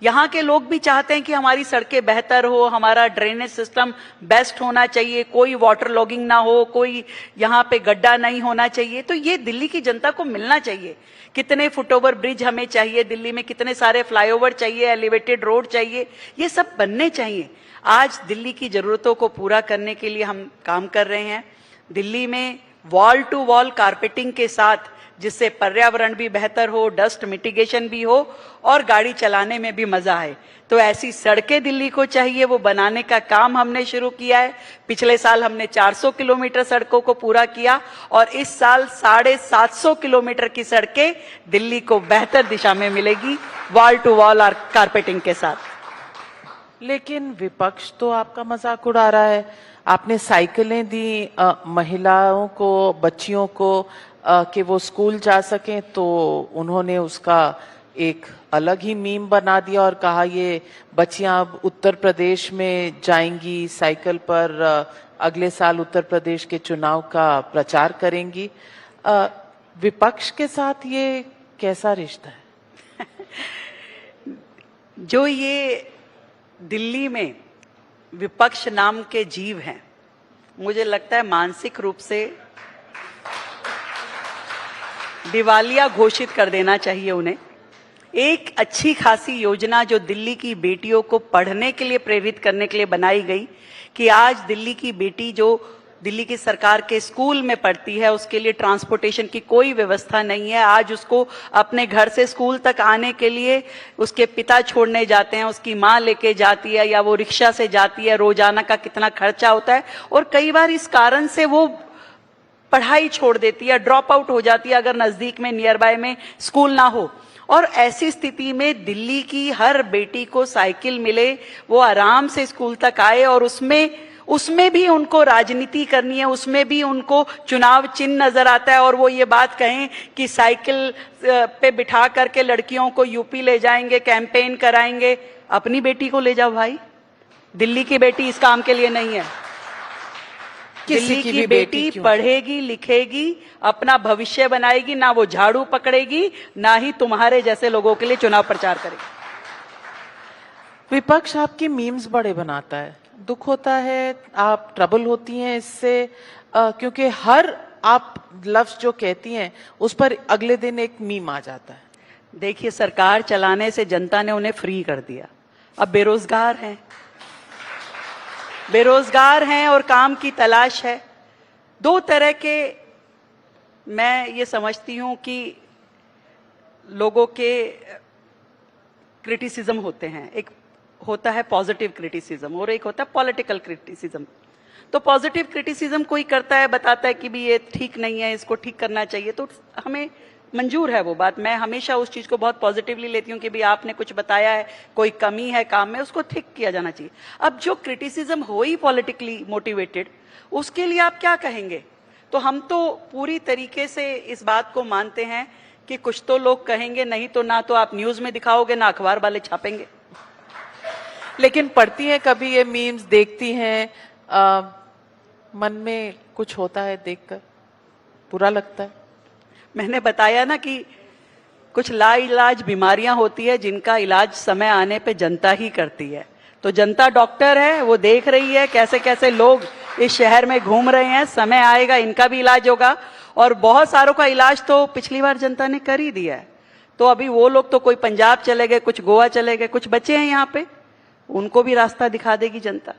यहाँ के लोग भी चाहते हैं कि हमारी सड़कें बेहतर हो, हमारा ड्रेनेज सिस्टम बेस्ट होना चाहिए, कोई वाटर लॉगिंग ना हो, कोई यहाँ पे गड्ढा नहीं होना चाहिए। तो ये दिल्ली की जनता को मिलना चाहिए। कितने फुटओवर ब्रिज हमें चाहिए दिल्ली में, कितने सारे फ्लाईओवर चाहिए, एलिवेटेड रोड चाहिए, ये सब बनने चाहिए। आज दिल्ली की जरूरतों को पूरा करने के लिए हम काम कर रहे हैं। दिल्ली में वॉल टू वॉल कारपेटिंग के साथ, जिससे पर्यावरण भी बेहतर हो, डस्ट मिटिगेशन भी हो और गाड़ी चलाने में भी मजा आए। तो ऐसी सड़कें दिल्ली को चाहिए, वो बनाने का काम हमने शुरू किया है। पिछले साल हमने 400 किलोमीटर सड़कों को पूरा किया और इस साल 750 किलोमीटर की सड़कें दिल्ली को बेहतर दिशा में मिलेगी, वॉल टू वॉल और कारपेटिंग के साथ। लेकिन विपक्ष तो आपका मजाक उड़ा रहा है। आपने साइकिलें दी महिलाओं को, बच्चियों को कि वो स्कूल जा सकें, तो उन्होंने उसका एक अलग ही मीम बना दिया और कहा ये बच्चियां अब उत्तर प्रदेश में जाएंगी साइकिल पर, अगले साल उत्तर प्रदेश के चुनाव का प्रचार करेंगी। विपक्ष के साथ ये कैसा रिश्ता है? जो ये दिल्ली में विपक्ष नाम के जीव हैं, मुझे लगता है मानसिक रूप से दिवालिया घोषित कर देना चाहिए उन्हें। एक अच्छी खासी योजना जो दिल्ली की बेटियों को पढ़ने के लिए प्रेरित करने के लिए बनाई गई कि आज दिल्ली की बेटी जो दिल्ली की सरकार के स्कूल में पढ़ती है, उसके लिए ट्रांसपोर्टेशन की कोई व्यवस्था नहीं है। आज उसको अपने घर से स्कूल तक आने के लिए उसके पिता छोड़ने जाते हैं, उसकी माँ लेके जाती है या वो रिक्शा से जाती है। रोजाना का कितना खर्चा होता है और कई बार इस कारण से वो पढ़ाई छोड़ देती है, ड्रॉप आउट हो जाती है अगर नजदीक में नियर बाय में स्कूल ना हो। और ऐसी स्थिति में दिल्ली की हर बेटी को साइकिल मिले, वो आराम से स्कूल तक आए और उसमें भी उनको राजनीति करनी है, उसमें भी उनको चुनाव चिन्ह नजर आता है और वो ये बात कहें कि साइकिल पे बिठा करके लड़कियों को यूपी ले जाएंगे, कैंपेन कराएंगे। अपनी बेटी को ले जाओ भाई, दिल्ली की बेटी इस काम के लिए नहीं है। दिल्ली की बेटी पढ़ेगी, लिखेगी, अपना भविष्य बनाएगी, ना वो झाड़ू पकड़ेगी, ना ही तुम्हारे जैसे लोगों के लिए चुनाव प्रचार करेगी। विपक्ष आपकी मीम्स बड़े बनाता है, दुख होता है, आप ट्रबल होती हैं इससे, क्योंकि हर आप लफ्ज जो कहती हैं उस पर अगले दिन एक मीम आ जाता है। देखिए, सरकार चलाने से जनता ने उन्हें फ्री कर दिया, अब बेरोजगार हैं और काम की तलाश है। दो तरह के मैं ये समझती हूं कि लोगों के क्रिटिसिज्म होते हैं। एक होता है पॉजिटिव क्रिटिसिज्म और एक होता है पॉलिटिकल क्रिटिसिज्म। तो पॉजिटिव क्रिटिसिज्म कोई करता है, बताता है कि भी ये ठीक नहीं है, इसको ठीक करना चाहिए, तो हमें मंजूर है वो बात। मैं हमेशा उस चीज को बहुत पॉजिटिवली लेती हूँ कि भी आपने कुछ बताया है, कोई कमी है काम में, उसको ठीक किया जाना चाहिए। अब जो क्रिटिसिज्म हो ही पॉलिटिकली मोटिवेटेड, उसके लिए आप क्या कहेंगे? तो हम तो पूरी तरीके से इस बात को मानते हैं कि कुछ तो लोग कहेंगे, नहीं तो ना तो आप न्यूज में दिखाओगे, ना अखबार वाले छापेंगे। लेकिन पढ़ती हैं कभी ये मीम्स, देखती हैं, मन में कुछ होता है देखकर, बुरा लगता है? मैंने बताया ना कि कुछ लाइलाज बीमारियां होती है जिनका इलाज समय आने पे जनता ही करती है। तो जनता डॉक्टर है, वो देख रही है कैसे कैसे लोग इस शहर में घूम रहे हैं, समय आएगा इनका भी इलाज होगा। और बहुत सारों का इलाज तो पिछली बार जनता ने कर ही दिया है। तो अभी वो लोग तो कोई पंजाब चले गए, कुछ गोवा चले गए, कुछ बचे हैं यहाँ पे, उनको भी रास्ता दिखा देगी जनता।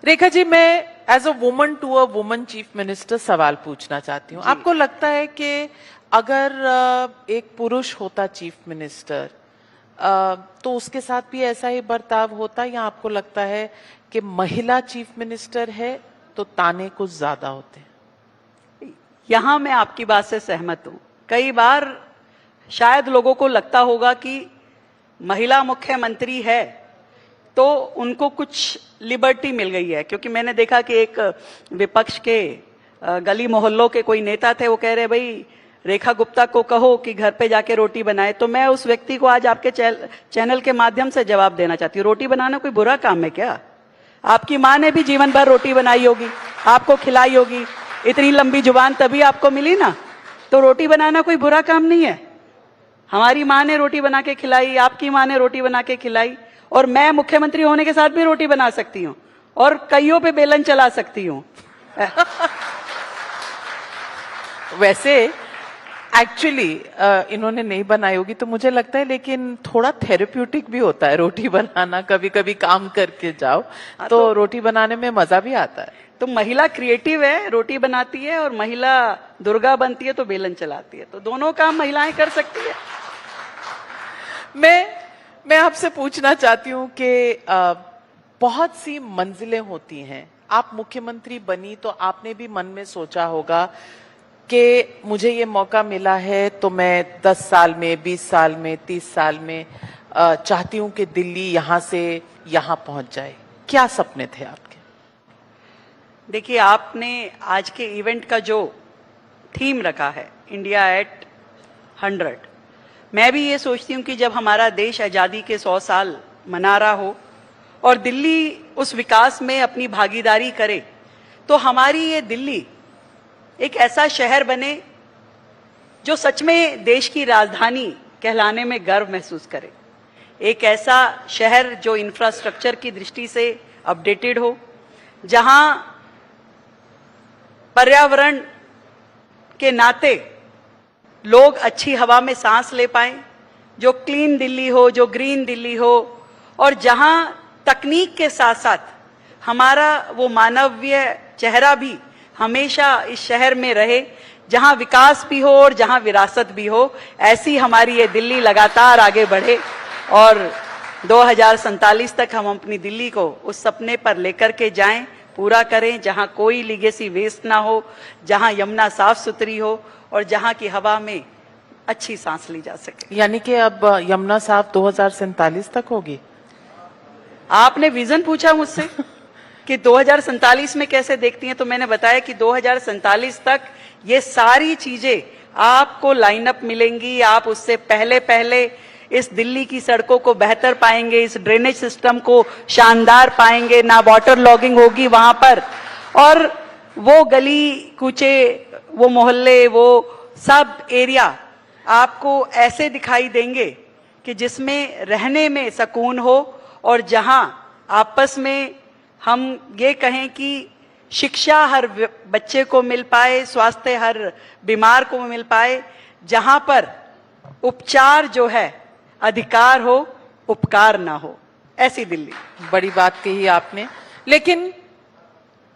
रेखा जी, मैं as a woman to a woman chief minister सवाल पूछना चाहती हूँ। आपको लगता है कि अगर एक पुरुष होता चीफ मिनिस्टर तो उसके साथ भी ऐसा ही बर्ताव होता, या आपको लगता है कि महिला चीफ मिनिस्टर है तो ताने कुछ ज्यादा होते हैं? यहां मैं आपकी बात से सहमत हूं। कई बार शायद लोगों को लगता होगा कि महिला मुख्यमंत्री है तो उनको कुछ लिबर्टी मिल गई है, क्योंकि मैंने देखा कि एक विपक्ष के गली मोहल्लों के कोई नेता थे, वो कह रहे भाई रेखा गुप्ता को कहो कि घर पे जाके रोटी बनाए। तो मैं उस व्यक्ति को आज आपके चैनल के माध्यम से जवाब देना चाहती हूँ, रोटी बनाना कोई बुरा काम है क्या? आपकी माँ ने भी जीवन भर रोटी बनाई होगी, आपको खिलाई होगी, इतनी लंबी जुबान तभी आपको मिली ना। तो रोटी बनाना कोई बुरा काम नहीं है। हमारी माँ ने रोटी बना के खिलाई, आपकी माँ ने रोटी बना के खिलाई, और मैं मुख्यमंत्री होने के साथ भी रोटी बना सकती हूँ और कईयों पे बेलन चला सकती हूँ। वैसे एक्चुअली इन्होंने नहीं बनाई होगी तो मुझे लगता है, लेकिन थोड़ा थेरेप्यूटिक भी होता है रोटी बनाना। कभी कभी काम करके जाओ तो रोटी बनाने में मजा भी आता है। तो महिला क्रिएटिव है, रोटी बनाती है, और महिला दुर्गा बनती है तो बेलन चलाती है। तो दोनों काम महिलाएं कर सकती है। मैं आपसे पूछना चाहती हूँ कि बहुत सी मंजिलें होती हैं। आप मुख्यमंत्री बनी तो आपने भी मन में सोचा होगा कि मुझे ये मौका मिला है तो मैं 10 साल में, 20 साल में, 30 साल में चाहती हूँ कि दिल्ली यहाँ से यहाँ पहुंच जाए। क्या सपने थे आपके? देखिए, आपने आज के इवेंट का जो थीम रखा है, इंडिया एट 100, मैं भी ये सोचती हूँ कि जब हमारा देश आज़ादी के 100 साल मना रहा हो और दिल्ली उस विकास में अपनी भागीदारी करे, तो हमारी ये दिल्ली एक ऐसा शहर बने जो सच में देश की राजधानी कहलाने में गर्व महसूस करे। एक ऐसा शहर जो इंफ्रास्ट्रक्चर की दृष्टि से अपडेटेड हो, जहां पर्यावरण के नाते लोग अच्छी हवा में सांस ले पाएं, जो क्लीन दिल्ली हो, जो ग्रीन दिल्ली हो, और जहां तकनीक के साथ साथ हमारा वो मानवीय चेहरा भी हमेशा इस शहर में रहे, जहां विकास भी हो और जहां विरासत भी हो। ऐसी हमारी ये दिल्ली लगातार आगे बढ़े और 2047 तक हम अपनी दिल्ली को उस सपने पर लेकर के जाएं, पूरा करें, जहां कोई लीगेसी वेस्ट ना हो, जहां यमुना साफ सुथरी हो और जहां की हवा में अच्छी सांस ली जा सके। यानी कि अब यमुना साफ 2047 तक होगी? आपने विजन पूछा मुझसे कि 2047 में कैसे देखती हैं, तो मैंने बताया कि 2047 तक ये सारी चीजें आपको लाइनअप मिलेंगी। आप उससे पहले पहले इस दिल्ली की सड़कों को बेहतर पाएंगे, इस ड्रेनेज सिस्टम को शानदार पाएंगे, ना वाटर लॉगिंग होगी वहां पर, और वो गली कूचे, वो मोहल्ले, वो सब एरिया आपको ऐसे दिखाई देंगे कि जिसमें रहने में सुकून हो, और जहां आपस में हम ये कहें कि शिक्षा हर बच्चे को मिल पाए, स्वास्थ्य हर बीमार को मिल पाए, जहां पर उपचार जो है अधिकार हो, उपकार ना हो, ऐसी दिल्ली। बड़ी बात कही आपने, लेकिन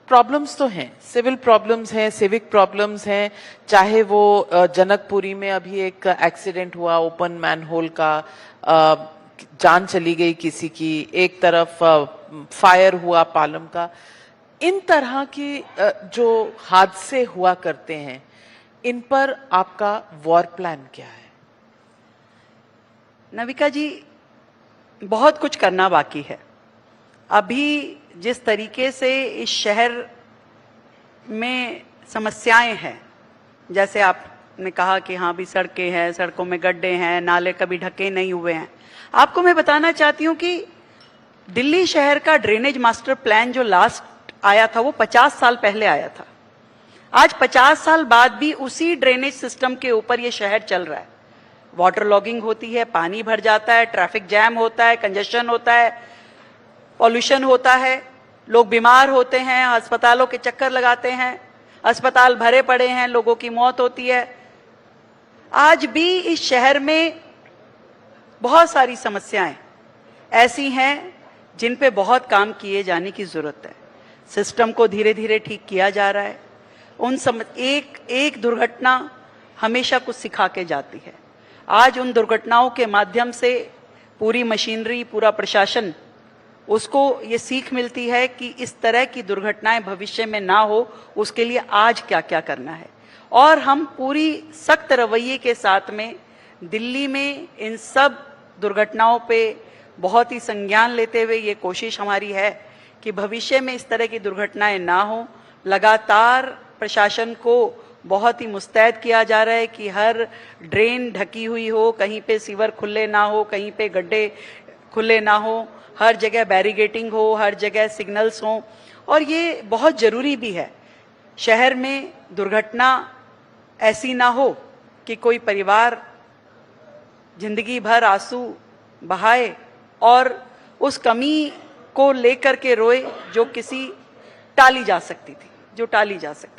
प्रॉब्लम्स तो हैं, सिविल प्रॉब्लम्स हैं, सिविक प्रॉब्लम्स हैं, चाहे वो जनकपुरी में अभी एक एक्सीडेंट हुआ ओपन मैनहोल का, जान चली गई किसी की, एक तरफ फायर हुआ पालम का। इन तरह की जो हादसे हुआ करते हैं, इन पर आपका वॉर प्लान क्या है? नविका जी, बहुत कुछ करना बाकी है। अभी जिस तरीके से इस शहर में समस्याएं हैं, जैसे आपने कहा कि हाँ भी सड़कें हैं, सड़कों में गड्ढे हैं, नाले कभी ढके नहीं हुए हैं। आपको मैं बताना चाहती हूँ कि दिल्ली शहर का ड्रेनेज मास्टर प्लान जो लास्ट आया था वो 50 साल पहले आया था। आज 50 साल बाद भी उसी ड्रेनेज सिस्टम के ऊपर ये शहर चल रहा है। वाटर लॉगिंग होती है, पानी भर जाता है, ट्रैफिक जैम होता है, कंजेशन होता है, पॉल्यूशन होता है, लोग बीमार होते हैं, अस्पतालों के चक्कर लगाते हैं, अस्पताल भरे पड़े हैं, लोगों की मौत होती है। आज भी इस शहर में बहुत सारी समस्याएं ऐसी हैं जिन पे बहुत काम किए जाने की जरूरत है। सिस्टम को धीरे धीरे ठीक किया जा रहा है। एक दुर्घटना हमेशा कुछ सिखा के जाती है। आज उन दुर्घटनाओं के माध्यम से पूरी मशीनरी, पूरा प्रशासन, उसको ये सीख मिलती है कि इस तरह की दुर्घटनाएं भविष्य में ना हो, उसके लिए आज क्या क्या करना है। और हम पूरी सख्त रवैये के साथ में दिल्ली में इन सब दुर्घटनाओं पे बहुत ही संज्ञान लेते हुए ये कोशिश हमारी है कि भविष्य में इस तरह की दुर्घटनाएं ना हो। लगातार प्रशासन को बहुत ही मुस्तैद किया जा रहा है कि हर ड्रेन ढकी हुई हो, कहीं पे सीवर खुले ना हो, कहीं पे गड्ढे खुले ना हो, हर जगह बैरिगेटिंग हो, हर जगह सिग्नल्स हो। और ये बहुत ज़रूरी भी है। शहर में दुर्घटना ऐसी ना हो कि कोई परिवार जिंदगी भर आंसू बहाए और उस कमी को लेकर के रोए जो टाली जा सकती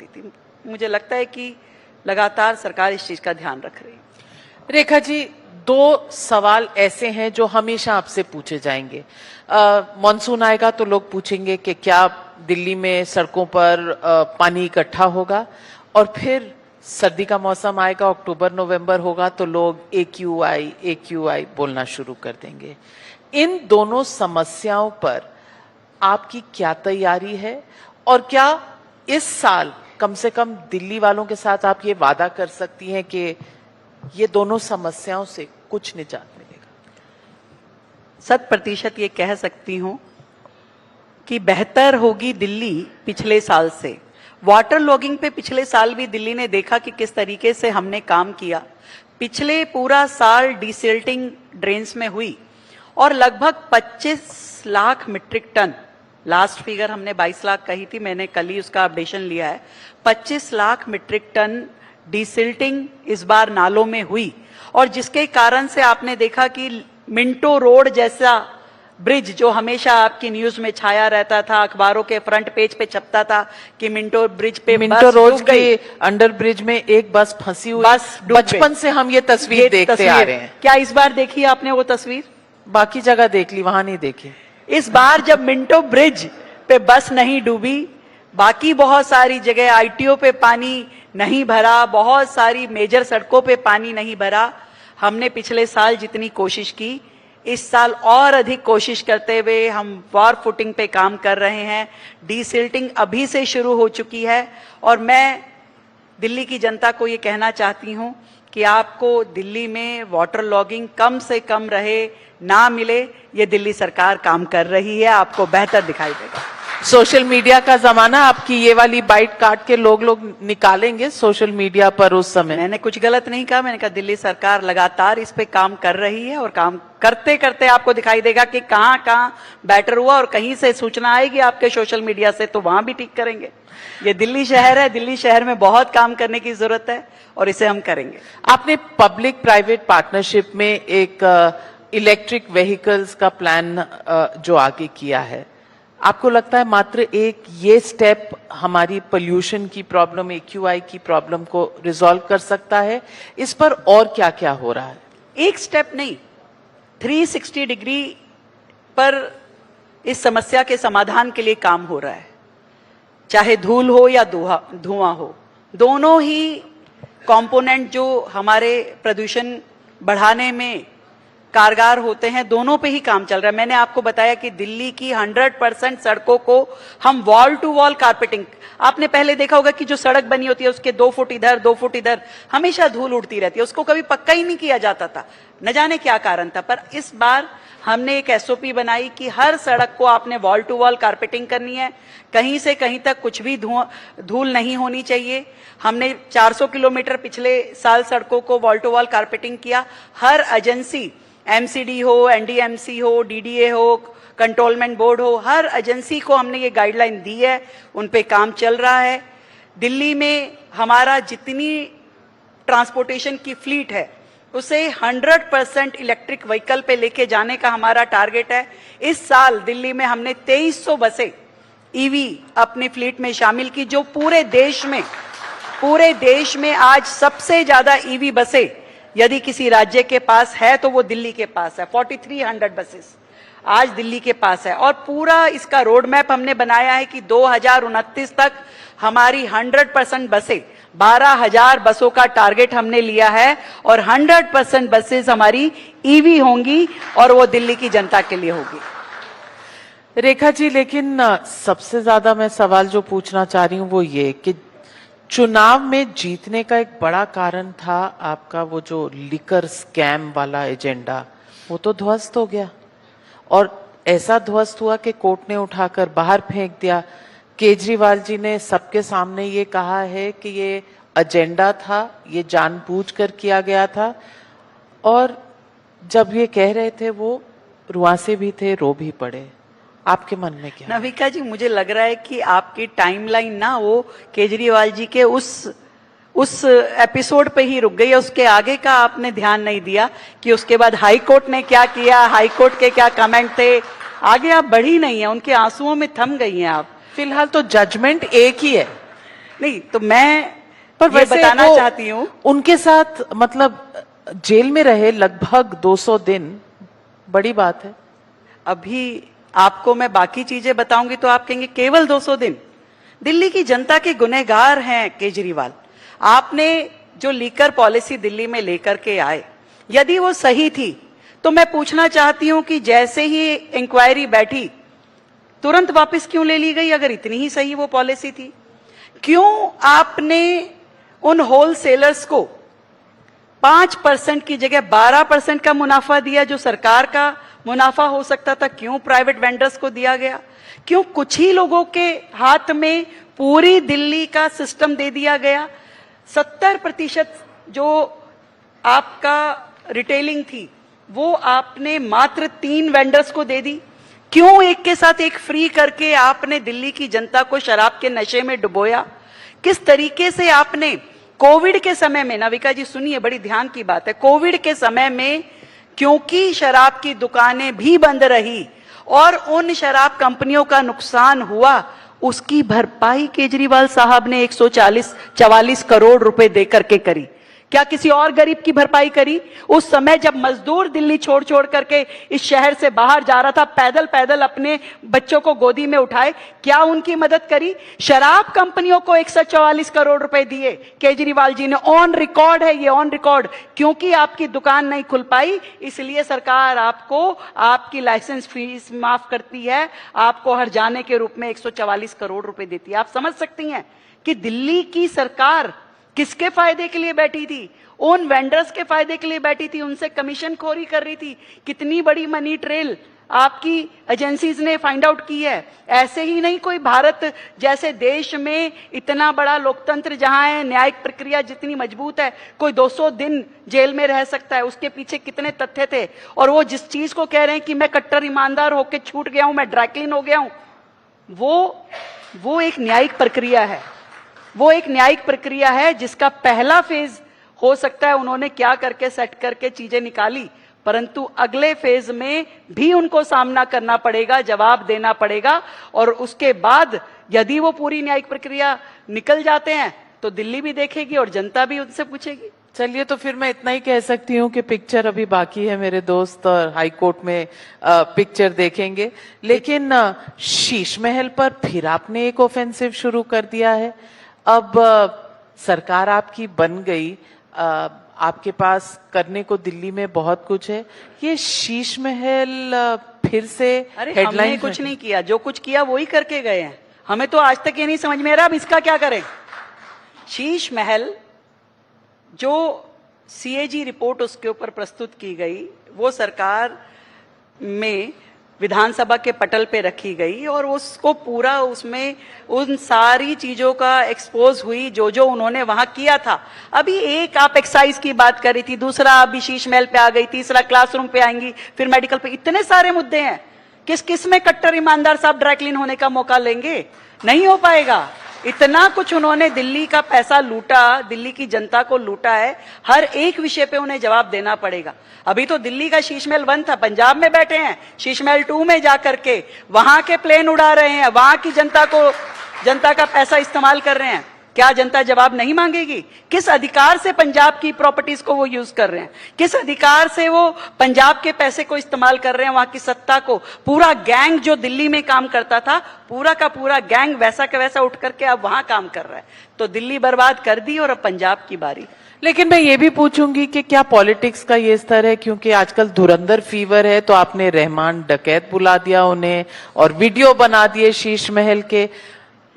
थी। मुझे लगता है कि लगातार सरकार इस चीज का ध्यान रख रही है। रेखा जी, 2 सवाल ऐसे हैं जो हमेशा आपसे पूछे जाएंगे। मॉनसून आएगा तो लोग पूछेंगे कि क्या दिल्ली में सड़कों पर पानी इकट्ठा होगा, और फिर सर्दी का मौसम आएगा, अक्टूबर नवंबर होगा तो लोग AQI बोलना शुरू कर देंगे। इन दोनों समस्याओं पर आपकी क्या तैयारी है, और क्या इस साल कम से कम दिल्ली वालों के साथ आप ये वादा कर सकती हैं कि ये दोनों समस्याओं से कुछ निजात मिलेगा? 100% ये कह सकती हूं कि बेहतर होगी दिल्ली पिछले साल से। वाटर लॉगिंग पे पिछले साल भी दिल्ली ने देखा कि किस तरीके से हमने काम किया। पिछले पूरा साल डिसिल्टिंग ड्रेन्स में हुई और लगभग 25 lakh metric ton, last figure हमने 22 लाख कही थी, मैंने कल ही उसका अपडेशन लिया है, 25 लाख मीट्रिक टन डिसिल्टिंग इस बार नालों में हुई। और जिसके कारण से आपने देखा कि मिंटो रोड जैसा ब्रिज जो हमेशा आपकी न्यूज में छाया रहता था, अखबारों के फ्रंट पेज पे छपता था कि मिंटो ब्रिज पे मिंटो रोड के अंडर ब्रिज में एक बस फंसी हुई, बस बचपन से हम ये तस्वीर देखते आ रहे हैं। क्या इस बार देखी आपने वो तस्वीर? बाकी जगह देख ली, वहां नहीं देखी। इस बार जब मिंटो ब्रिज पे बस नहीं डूबी, बाकी बहुत सारी जगह आईटीओ पे पानी नहीं भरा, बहुत सारी मेजर सड़कों पे पानी नहीं भरा, हमने पिछले साल जितनी कोशिश की इस साल और अधिक कोशिश करते हुए हम वॉर फुटिंग पे काम कर रहे हैं। डिसिल्टिंग अभी से शुरू हो चुकी है और मैं दिल्ली की जनता को ये कहना चाहती हूँ कि आपको दिल्ली में वाटर लॉगिंग कम से कम रहे, ना मिले, ये दिल्ली सरकार काम कर रही है, आपको बेहतर दिखाई देगा। सोशल मीडिया का जमाना, आपकी ये वाली बाइट काट के लोग निकालेंगे सोशल मीडिया पर उस समय। मैंने कुछ गलत नहीं कहा, मैंने कहा दिल्ली सरकार लगातार इस पे काम कर रही है और काम करते करते आपको दिखाई देगा कि कहां कहां बैटर हुआ और कहीं से सूचना आएगी आपके सोशल मीडिया से तो वहां भी ठीक करेंगे। ये दिल्ली शहर है, दिल्ली शहर में बहुत काम करने की जरूरत है और इसे हम करेंगे। आपने पब्लिक प्राइवेट पार्टनरशिप में एक इलेक्ट्रिक व्हीकल्स का प्लान जो आगे किया है, आपको लगता है मात्र एक ये स्टेप हमारी पोल्यूशन की प्रॉब्लम, AQI की प्रॉब्लम को रिजॉल्व कर सकता है? इस पर और क्या क्या हो रहा है? एक स्टेप नहीं, 360 डिग्री पर इस समस्या के समाधान के लिए काम हो रहा है। चाहे धूल हो या धुआं हो, दोनों ही कंपोनेंट जो हमारे प्रदूषण बढ़ाने में कारगर होते हैं, दोनों पे ही काम चल रहा है। मैंने आपको बताया कि दिल्ली की 100% सड़कों को हम वॉल टू वॉल कारपेटिंग, आपने पहले देखा होगा कि जो सड़क बनी होती है उसके 2 फुट इधर 2 फुट इधर हमेशा धूल उड़ती रहती है, उसको कभी पक्का ही नहीं किया जाता था, न जाने क्या कारण था। पर इस बार हमने एक SOP बनाई कि हर सड़क को आपने वॉल टू वॉल कारपेटिंग करनी है, कहीं से कहीं तक कुछ भी धूल नहीं होनी चाहिए। हमने 400 किलोमीटर पिछले साल सड़कों को वॉल टू वॉल कारपेटिंग किया। हर एजेंसी, MCD हो, NDMC हो, DDA हो, कंट्रोलमेंट बोर्ड हो, हर एजेंसी को हमने ये गाइडलाइन दी है, उन पे काम चल रहा है। दिल्ली में हमारा जितनी ट्रांसपोर्टेशन की फ्लीट है उसे 100% इलेक्ट्रिक व्हीकल पे लेके जाने का हमारा टारगेट है। इस साल दिल्ली में हमने 2300 बसें EV अपनी फ्लीट में शामिल की, जो पूरे देश में आज सबसे ज्यादा EV बसें यदि किसी राज्य के पास है तो वो दिल्ली के पास है। 4300 बसेस आज दिल्ली के पास है और पूरा इसका रोड मैप हमने बनाया है कि 2029 तक हमारी 100% बसें, 12,000 बसों का टारगेट हमने लिया है और 100% बसेस हमारी EV होंगी और वो दिल्ली की जनता के लिए होगी। रेखा जी, लेकिन सबसे ज्यादा मैं सवाल जो पूछना चाह रही हूं वो ये कि चुनाव में जीतने का एक बड़ा कारण था आपका वो जो लिकर स्कैम वाला एजेंडा, वो तो ध्वस्त हो गया और ऐसा ध्वस्त हुआ कि कोर्ट ने उठाकर बाहर फेंक दिया। केजरीवाल जी ने सबके सामने ये कहा है कि ये एजेंडा था, ये जानबूझकर किया गया था और जब ये कह रहे थे वो रुआंसे भी थे, रो भी पड़े। आपके मन में क्या? नविका जी, मुझे लग रहा है कि आपकी टाइमलाइन ना वो केजरीवाल जी के उस एपिसोड पे ही रुक गई है, उसके आगे का आपने ध्यान नहीं दिया कि उसके बाद हाई कोर्ट ने क्या किया, हाई कोर्ट के क्या कमेंट थे, आगे आप बढ़ी नहीं है, उनके आंसुओं में थम गई हैं आप। फिलहाल तो जजमेंट एक ही है। नहीं तो मैं ये बताना चाहती हूँ, उनके साथ मतलब जेल में रहे लगभग 200 दिन, बड़ी बात है। अभी आपको मैं बाकी चीजें बताऊंगी तो आप कहेंगे केवल 200 दिन। दिल्ली की जनता के गुनहगार हैं केजरीवाल। आपने जो लीकर पॉलिसी दिल्ली में लेकर के आए, यदि वो सही थी तो मैं पूछना चाहती हूं कि जैसे ही इंक्वायरी बैठी तुरंत वापस क्यों ले ली गई? अगर इतनी ही सही वो पॉलिसी थी, क्यों आपने उन होलसेलर्स को 5% की जगह 12% का मुनाफा दिया जो सरकार का मुनाफा हो सकता था? क्यों प्राइवेट वेंडर्स को दिया गया? क्यों कुछ ही लोगों के हाथ में पूरी दिल्ली का सिस्टम दे दिया गया? 70% जो आपका रिटेलिंग थी वो आपने मात्र 3 वेंडर्स को दे दी। क्यों एक के साथ एक फ्री करके आपने दिल्ली की जनता को शराब के नशे में डुबोया? किस तरीके से आपने कोविड के समय में, नाविका जी सुनिए, बड़ी ध्यान की बात है, कोविड के समय में क्योंकि शराब की दुकानें भी बंद रही और उन शराब कंपनियों का नुकसान हुआ, उसकी भरपाई केजरीवाल साहब ने 144 करोड़ रुपए देकर के करी। क्या किसी और गरीब की भरपाई करी? उस समय जब मजदूर दिल्ली छोड़ छोड़ करके इस शहर से बाहर जा रहा था, पैदल पैदल अपने बच्चों को गोदी में उठाए, क्या उनकी मदद करी? शराब कंपनियों को 144 करोड़ रुपए दिए केजरीवाल जी ने। ऑन रिकॉर्ड है ये, ऑन रिकॉर्ड। क्योंकि आपकी दुकान नहीं खुल पाई इसलिए सरकार आपको आपकी लाइसेंस फीस माफ करती है, आपको हर जाने के रूप में 144 करोड़ रुपए देती है। आप समझ सकती हैं कि दिल्ली की सरकार किसके फायदे के लिए बैठी थी? उन वेंडर्स के फायदे के लिए बैठी थी, उनसे कमीशन खोरी कर रही थी। कितनी बड़ी मनी ट्रेल आपकी एजेंसीज ने फाइंड आउट की है। ऐसे ही नहीं, कोई भारत जैसे देश में इतना बड़ा लोकतंत्र जहां है, न्यायिक प्रक्रिया जितनी मजबूत है, कोई 200 दिन जेल में रह सकता है। उसके पीछे कितने तथ्य थे। और वो जिस चीज को कह रहे हैं कि मैं कट्टर ईमानदार होकर छूट गया हूं, मैं ड्रैकलिन हो गया हूं, वो एक न्यायिक प्रक्रिया है। वो एक न्यायिक प्रक्रिया है जिसका पहला फेज हो सकता है उन्होंने क्या करके सेट करके चीजें निकाली, परंतु अगले फेज में भी उनको सामना करना पड़ेगा, जवाब देना पड़ेगा। और उसके बाद यदि वो पूरी न्यायिक प्रक्रिया निकल जाते हैं तो दिल्ली भी देखेगी और जनता भी उनसे पूछेगी। चलिए, तो फिर मैं इतना ही कह सकती हूँ कि पिक्चर अभी बाकी है, मेरे दोस्त हाई कोर्ट में पिक्चर देखेंगे। लेकिन शीश महल पर फिर आपने एक ऑफेंसिव शुरू कर दिया है। अब सरकार आपकी बन गई, आपके पास करने को दिल्ली में बहुत कुछ है, ये शीश महल फिर से हेडलाइन। हमने कुछ नहीं किया, जो कुछ किया वही करके गए हैं। हमें तो आज तक ये नहीं समझ में आ रहा अब इसका क्या करें। शीश महल जो सीएजी रिपोर्ट उसके ऊपर प्रस्तुत की गई, वो सरकार में विधानसभा के पटल पे रखी गई और उसको पूरा उसमें उन सारी चीजों का एक्सपोज हुई जो जो उन्होंने वहां किया था। अभी एक आप एक्साइज की बात कर रही थी, दूसरा अभी शीश महल पे आ गई, तीसरा क्लासरूम पे आएंगी, फिर मेडिकल पे। इतने सारे मुद्दे हैं, किस किस में कट्टर ईमानदार साहब ड्रैकलिन होने का मौका लेंगे? नहीं हो पाएगा। इतना कुछ उन्होंने दिल्ली का पैसा लूटा, दिल्ली की जनता को लूटा है, हर एक विषय पे उन्हें जवाब देना पड़ेगा। अभी तो दिल्ली का शीश महल 1 था, पंजाब में बैठे हैं शीश महल 2 में जाकर के वहां के प्लेन उड़ा रहे हैं, वहां की जनता का पैसा इस्तेमाल कर रहे हैं। क्या जनता जवाब नहीं मांगेगी? किस अधिकार से पंजाब की प्रॉपर्टीज को वो यूज कर रहे हैं? किस अधिकार से वो पंजाब के पैसे को इस्तेमाल कर रहे हैं? वहां की सत्ता को, पूरा गैंग जो दिल्ली में काम करता था, पूरा का पूरा गैंग वैसा का वैसा उठ करके अब वहां काम कर रहा है। तो दिल्ली बर्बाद कर दी और अब पंजाब की बारी। लेकिन मैं ये भी पूछूंगी कि क्या पॉलिटिक्स का ये स्तर है, क्योंकि आजकल धुरंधर फीवर है, तो आपने रहमान डकैत बुला दिया उन्हें और वीडियो बना दिए शीश महल के।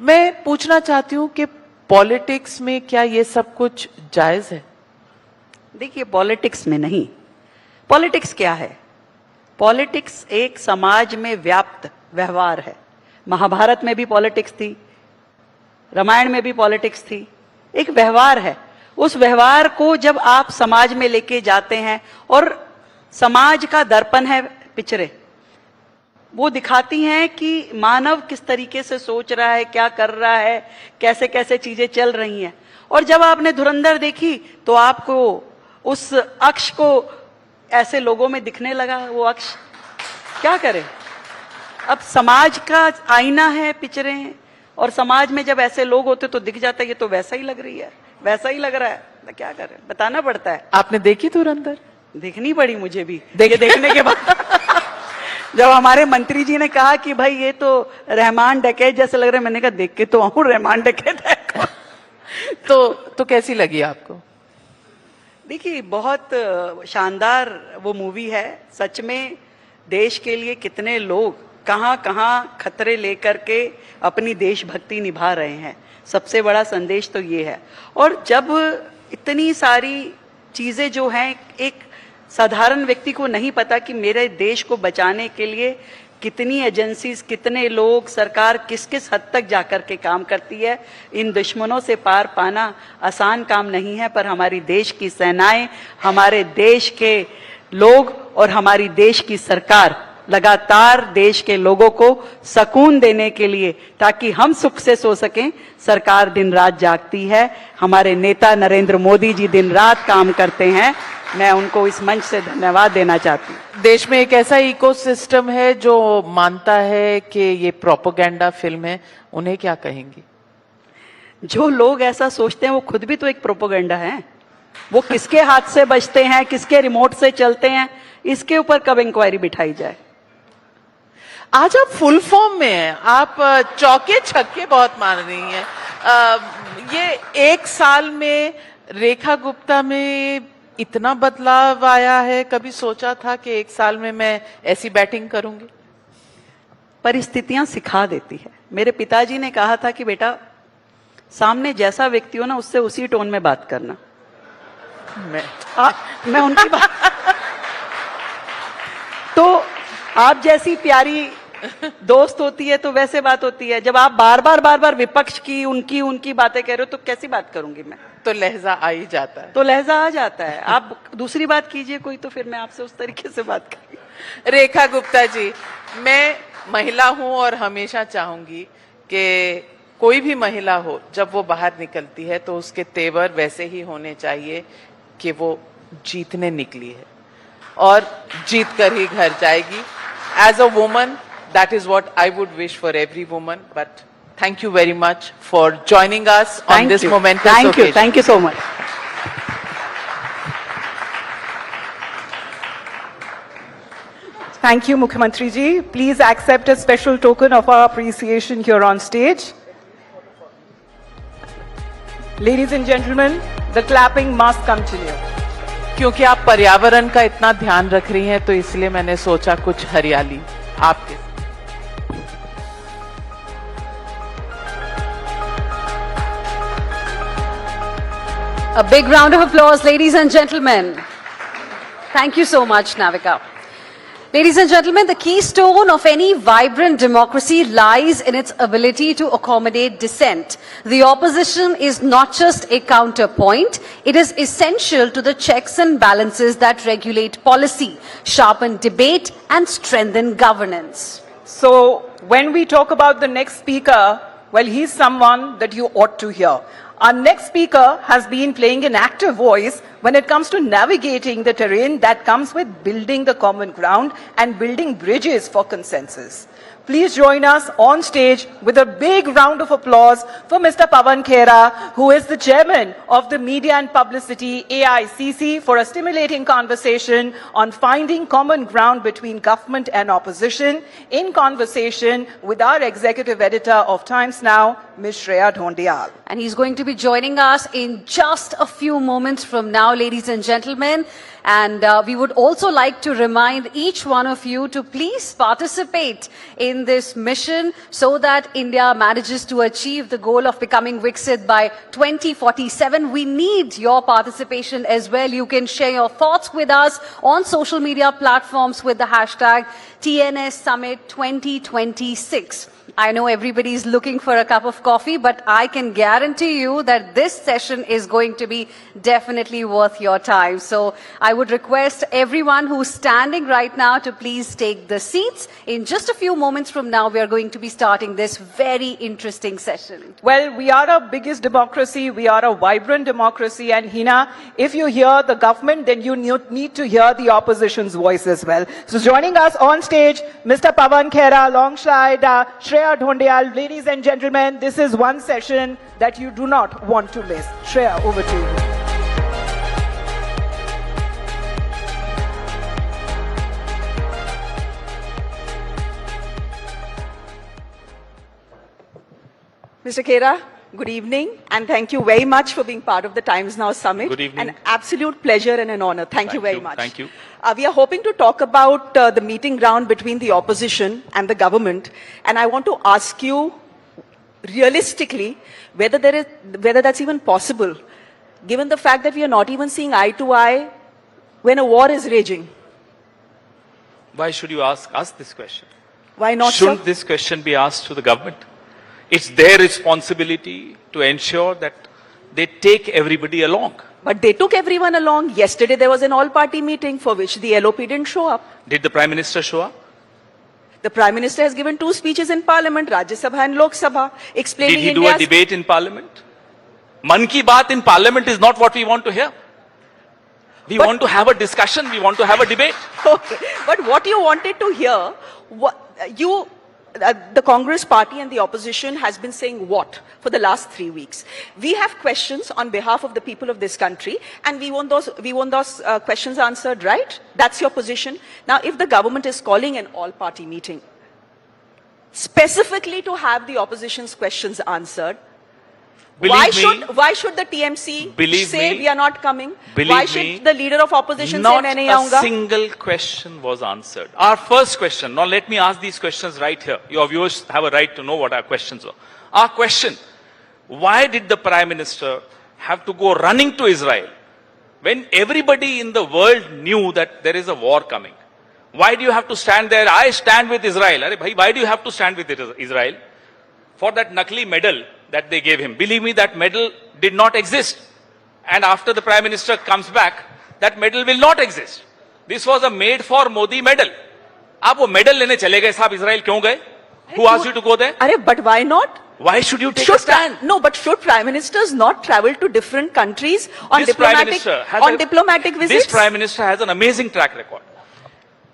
मैं पूछना चाहती हूँ कि पॉलिटिक्स में क्या ये सब कुछ जायज है? देखिए, पॉलिटिक्स में नहीं। पॉलिटिक्स क्या है? पॉलिटिक्स एक समाज में व्याप्त व्यवहार है। महाभारत में भी पॉलिटिक्स थी, रामायण में भी पॉलिटिक्स थी, एक व्यवहार है। उस व्यवहार को जब आप समाज में लेके जाते हैं, और समाज का दर्पण है पिक्चरें, वो दिखाती हैं कि मानव किस तरीके से सोच रहा है, क्या कर रहा है, कैसे कैसे चीजें चल रही हैं। और जब आपने धुरंधर देखी तो आपको उस अक्ष को ऐसे लोगों में दिखने लगा। वो अक्ष क्या करे? अब समाज का आईना है पिक्चरें, और समाज में जब ऐसे लोग होते तो दिख जाता है ये तो वैसा ही लग रही है, वैसा ही लग रहा है, तो क्या करें, बताना पड़ता है। आपने देखी धुरंधर? देखनी पड़ी मुझे भी। ये देखने के बाद जब हमारे मंत्री जी ने कहा कि भाई ये तो रहमान डकैत जैसे लग रहा है, मैंने कहा देख के तो आऊं रहमान डकैत है। तो कैसी लगी आपको? देखिए, बहुत शानदार वो मूवी है। सच में देश के लिए कितने लोग कहां कहां खतरे लेकर के अपनी देशभक्ति निभा रहे हैं, सबसे बड़ा संदेश तो ये है। और जब इतनी सारी चीजें जो हैं, एक साधारण व्यक्ति को नहीं पता कि मेरे देश को बचाने के लिए कितनी एजेंसीज, कितने लोग, सरकार किस किस हद तक जाकर के काम करती है, इन दुश्मनों से पार पाना आसान काम नहीं है। पर हमारी देश की सेनाएं, हमारे देश के लोग और हमारी देश की सरकार लगातार देश के लोगों को सुकून देने के लिए, ताकि हम सुख से सो सकें, सरकार दिन रात जागती है। हमारे नेता नरेंद्र मोदी जी दिन रात काम करते हैं। मैं उनको इस मंच से धन्यवाद देना चाहती हूँ। देश में एक ऐसा इकोसिस्टम है जो मानता है कि ये प्रोपेगेंडा फिल्म है, उन्हें क्या कहेंगी? जो लोग ऐसा सोचते हैं वो खुद भी तो एक प्रोपेगेंडा है। वो किसके हाथ से बजते हैं, किसके रिमोट से चलते हैं, इसके ऊपर कब इंक्वायरी बिठाई जाए। आज आप फुल फॉर्म में हैं, आप चौके छक्के बहुत मार रही हैं। ये एक साल में रेखा गुप्ता में इतना बदलाव आया है, कभी सोचा था कि एक साल में मैं ऐसी बैटिंग करूंगी? परिस्थितियां सिखा देती है। मेरे पिताजी ने कहा था कि बेटा, सामने जैसा व्यक्ति हो ना, उससे उसी टोन में बात करना। मैं उनकी बात तो आप जैसी प्यारी दोस्त होती है तो वैसे बात होती है। जब आप बार बार विपक्ष की उनकी बातें कह रहे हो तो कैसी बात करूंगी मैं? तो लहजा आ ही जाता है। तो लहजा आ जाता है। आप दूसरी बात कीजिए कोई, तो फिर मैं आपसे उस तरीके से बात करूंगी। रेखा गुप्ता जी, मैं महिला हूं और हमेशा चाहूंगी कि कोई भी महिला हो, जब वो बाहर निकलती है तो उसके तेवर वैसे ही होने चाहिए कि वो जीतने निकली है और जीत कर ही घर जाएगी। As a woman, that is what I would wish for every woman. But thank you very much for joining us on this momentous occasion. Thank you so much. Thank you, Mukhyamantri ji. Please accept a special token of our appreciation here on stage. Ladies and gentlemen, the clapping must continue. क्योंकि आप पर्यावरण का इतना ध्यान रख रही हैं, तो इसलिए मैंने सोचा कुछ हरियाली आपके। A big round of applause, ladies and gentlemen. Thank you so much, Navika. Ladies and gentlemen, the keystone of any vibrant democracy lies in its ability to accommodate dissent. The opposition is not just a counterpoint, it is essential to the checks and balances that regulate policy, sharpen debate, and strengthen governance. So, when we talk about the next speaker, well, he's someone that you ought to hear. Our next speaker has been playing an active voice when it comes to navigating the terrain that comes with building the common ground and building bridges for consensus. Please join us on stage with a big round of applause for Mr. Pawan Khera, who is the chairman of the Media and Publicity AICC, for a stimulating conversation on finding common ground between government and opposition, in conversation with our executive editor of Times Now, Ms. Shreya Dhondiyal. And he's going to be joining us in just a few moments from now, ladies and gentlemen. And we would also like to remind each one of you to please participate in this mission so that India manages to achieve the goal of becoming Viksit by 2047. We need your participation as well. You can share your thoughts with us on social media platforms with the hashtag TNS Summit 2026. I know everybody is looking for a cup of coffee, but I can guarantee you that this session is going to be definitely worth your time. So I would request everyone who's standing right now to please take the seats. In just a few moments from now, we are going to be starting this very interesting session. Well, we are our biggest democracy. We are a vibrant democracy. And Hina, if you hear the government, then you need to hear the opposition's voice as well. So joining us on stage, Mr. Pawan Khera, alongside Shreya Dhondiyal. Ladies and gentlemen, this is one session that you do not want to miss. Shreya, over to you. Mr. Khera, good evening, and thank you very much for being part of the Times Now Summit. Good evening. An absolute pleasure and an honor. Thank you very much. Thank you. We are hoping to talk about the meeting ground between the opposition and the government, and I want to ask you realistically whether that's even possible, given the fact that we are not even seeing eye to eye when a war is raging. Why should you ask us this question? Why not, Shouldn't sir? this question be asked to the government? It's their responsibility to ensure that they take everybody along. But they took everyone along. Yesterday there was an all-party meeting for which the LOP didn't show up. Did the Prime Minister show up? The Prime Minister has given 2 speeches in Parliament, Rajya Sabha and Lok Sabha, explaining Did he India's... do a debate in Parliament? Man ki baat in Parliament is not what we want to hear. We want to have a discussion, we want to have a debate. Okay. But what you wanted to hear, the Congress party and the opposition has been saying what for the last 3 weeks? We have questions on behalf of the people of this country, and we want those questions answered, right? That's your position. Now, if the government is calling an all-party meeting, specifically to have the opposition's questions answered, why should the TMC say we are not coming? Why should the leader of opposition say not nahi a aunga? single question was answered. Our first question, now let me ask these questions right here. Your viewers have a right to know what our questions are. Our question, why did the Prime Minister have to go running to Israel when everybody in the world knew that there is a war coming? Why do you have to stand there? I stand with Israel. Arey bhai, why do you have to stand with Israel? For that Nakli medal that they gave him. Believe me, that medal did not exist. And after the Prime Minister comes back, that medal will not exist. This was a made for Modi medal. आप वो medal लेने चले गए साहब Israel क्यों गए? Who asked you to go there? But why not? Why should you take a stand? No, but should Prime Ministers not travel to different countries on This diplomatic visits? This Prime Minister has an amazing track record.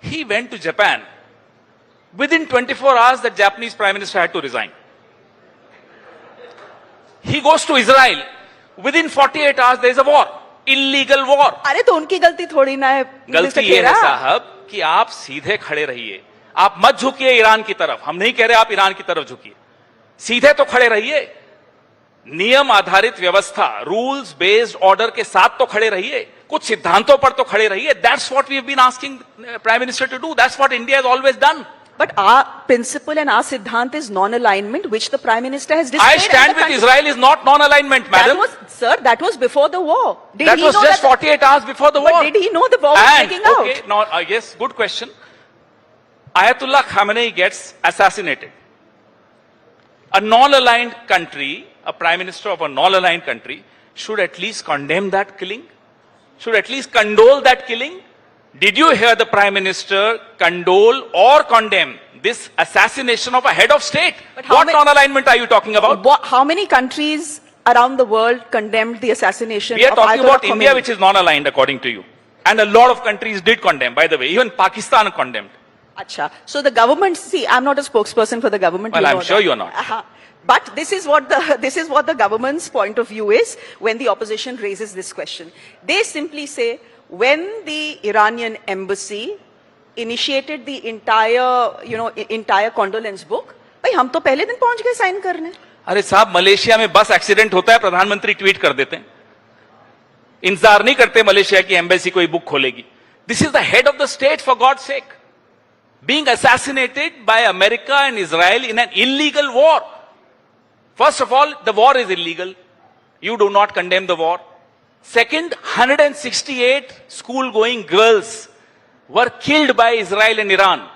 He went to Japan. Within 24 hours, the Japanese Prime Minister had to resign. He goes to Israel. Within 48 hours, there is a war. Illegal war. अरे तो उनकी गलती थोड़ी ना है. गलती ये है साहब कि आप सीधे खड़े रहिए. आप मत झुकिए ईरान की तरफ. हम नहीं कह रहे आप ईरान की तरफ झुकिए. सीधे तो खड़े रहिए. नियम आधारित व्यवस्था, रूल्स बेस्ड ऑर्डर के साथ तो खड़े रहिए. कुछ सिद्धांतों पर तो खड़े रहिए. That's what we have been asking Prime Minister to do. That's what India has always done. But our principle and our siddhant is non-alignment, which the Prime Minister has displayed. I stand with Israel is not non-alignment, madam. That was before the war. That was just 48 hours before the war. But did he know the war was breaking out? Okay, now, yes, good question. Ayatollah Khamenei gets assassinated. A non-aligned country, a Prime Minister of a non-aligned country, should at least condemn that killing, should at least condole that killing. Did you hear the Prime Minister condole or condemn this assassination of a head of state? What non-alignment are you talking about? How many countries around the world condemned the assassination of We are talking Ayatollah about Khomeini? India, which is non-aligned according to you. And a lot of countries did condemn, by the way. Even Pakistan condemned. Acha. So the government, see, I'm not a spokesperson for the government. Well, you I'm know sure that. you're not. But this is what the government's point of view is when the opposition raises this question. They simply say, when the Iranian embassy initiated the entire condolence book, भाई हम तो पहले दिन पहुंच गए sign करने. अरे साहब मलेशिया में बस एक्सीडेंट होता है प्रधानमंत्री ट्वीट कर देते हैं. इंतजार नहीं करते मलेशिया की एम्बेसी कोई बुक खोलेगी. This is the head of the state for God sake being assassinated by America and Israel in an illegal war. First of all, the war is illegal. You do not condemn the war. Second, 168 school-going girls were killed by Israel and Iran.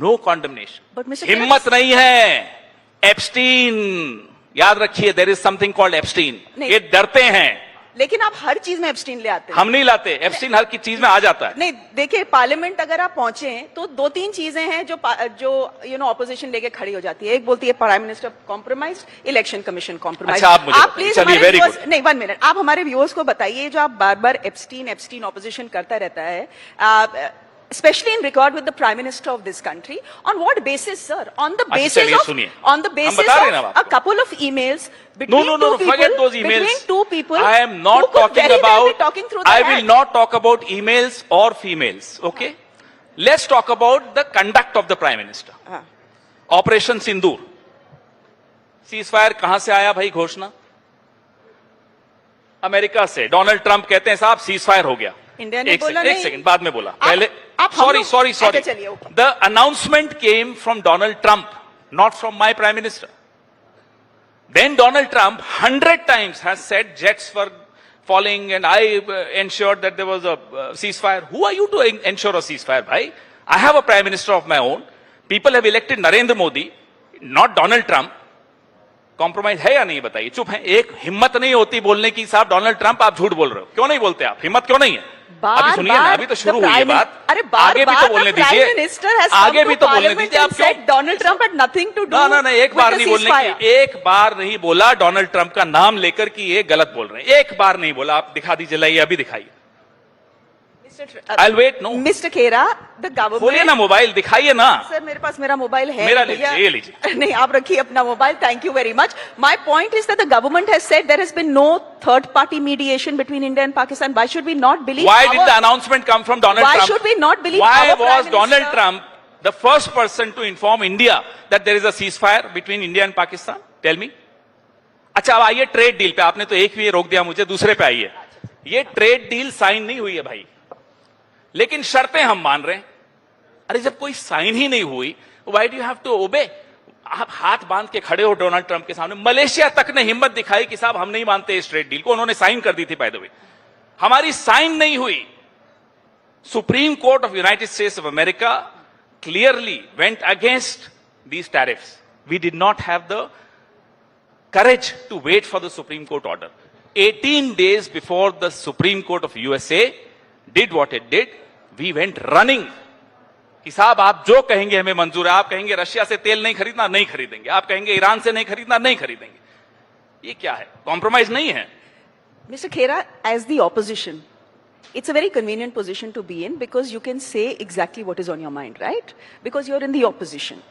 No condemnation. But Mr. हिम्मत नहीं है. Epstein, याद रखिए, there is something called Epstein. ये डरते हैं. लेकिन आप हर चीज में एब्स्टीन ले आते हैं. हम नहीं लाते. एप्स्टीन हर की चीज में आ जाता है. नहीं, देखिए पार्लियामेंट अगर आप पहुंचे हैं तो 2-3 चीजें हैं जो ऑपोजिशन लेके खड़ी हो जाती है. एक बोलती है prime minister compromise, election commission compromise. अच्छा, आप प्लीज चलिए, वेरी गुड. नहीं, 1 मिनट, आप हमारे व्यूअर्स को बताइए जो आप बार-बार एप्स्टीन ऑपोजिशन करता रहता है, especially in regard with the Prime Minister of this country. On what basis, sir? On the basis of a couple of emails between No, forget those emails. Between 2 people. I am not talking about. I will not talk about emails or females. Okay. Let's talk about the conduct of the Prime Minister. Operation Sindoor. Ceasefire कहां से आया भाई घोषणा? America से. Donald Trump कहते हैं साहब ceasefire हो गया. इंडिया ने बोला नहीं. एक सेकंड, बाद में बोला. पहले sorry. The announcement came from Donald Trump, not from my Prime Minister. Then Donald Trump 100 times has said jets were falling and I ensured that there was a ceasefire. Who are you to ensure a ceasefire, bhai? I have a Prime Minister of my own. People have elected Narendra Modi, not Donald Trump. Compromise है या नहीं बताइए? चुप है, एक हिम्मत नहीं होती बोलने की साहब डोनाल्ड ट्रम्प आप झूठ बोल रहे हो, क्यों नहीं बोलते आप? हिम्मत क्यों नहीं है? अभी सुनिए ना, अभी तो शुरू हुई है बात, आगे भी तो बोलने दीजिए, आगे भी तो बोलने दीजिए। आप क्यों? Donald Trump had nothing to do ना, एक बार नहीं बोलने की, एक बार नहीं बोला डोनाल्ड ट्रम्प का नाम लेकर कि ये गलत बोल रहे हैं, एक बार नहीं बोला। आप दिखा दीजिए, लाइए अभी दिखाइए। I'll wait, no. Mr. Khera, the government. खोलिए ना मोबाइल, दिखाइए ना। सर मेरे पास मेरा मोबाइल है। मेरा लीजिए, ये लीजिए। नहीं, आप रखिए अपना mobile. Thank you very much. My point is that the government has said there has been no third-party mediation between India and Pakistan. Why should we not believe? Why did the announcement come from Donald Trump? Why should we not believe? Why was Donald Trump the first person to inform India that there is a ceasefire between India and Pakistan? Tell me. अच्छा, अब आइए trade deal पे। आपने तो एक भी रोक दिया मुझे, दूसरे पे आइए। ये ट्रेड डील साइन नहीं हुई है भाई, लेकिन शर्तें हम मान रहे हैं। अरे जब कोई साइन ही नहीं हुई, why do you have to obey? आप हाथ बांध के खड़े हो डोनाल्ड ट्रंप के सामने। मलेशिया तक ने हिम्मत दिखाई कि साहब हम नहीं मानते इस ट्रेड डील को, उन्होंने साइन कर दी थी बाय द वे, हमारी साइन नहीं हुई। Supreme Court of United States of America clearly went against these tariffs. We did not have the courage to wait for the Supreme Court order. 18 days before the Supreme Court of USA did what it did, we went running कि साहब आप जो कहेंगे हमें मंजूर है। आप कहेंगे रशिया से तेल नहीं खरीदना, नहीं खरीदेंगे। आप कहेंगे ईरान से नहीं खरीदना, नहीं खरीदेंगे। ये क्या है? कॉम्प्रोमाइज नहीं है। Mr. Khera, as the opposition, it's a very convenient position to be in because you can say exactly what is on your mind, right? Because you're in the opposition.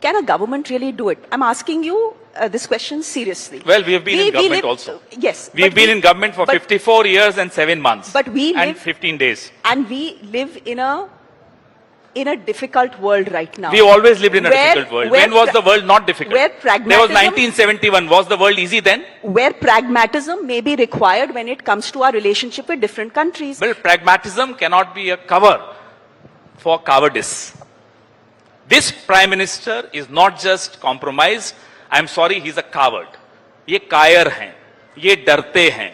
Can a government really do it? I'm asking you this question seriously. Well, we have been in government also. Yes. We've been in government for 54 years and 7 months. But we live, and 15 days. And we live in a difficult world right now. We always lived in a difficult world. When was the world not difficult? Where pragmatism, there was 1971. Was the world easy then? Where pragmatism may be required when it comes to our relationship with different countries. Well, pragmatism cannot be a cover for cowardice. This Prime Minister is not just compromised. I'm sorry, he's a coward. ये कायर हैं, ये डरते हैं,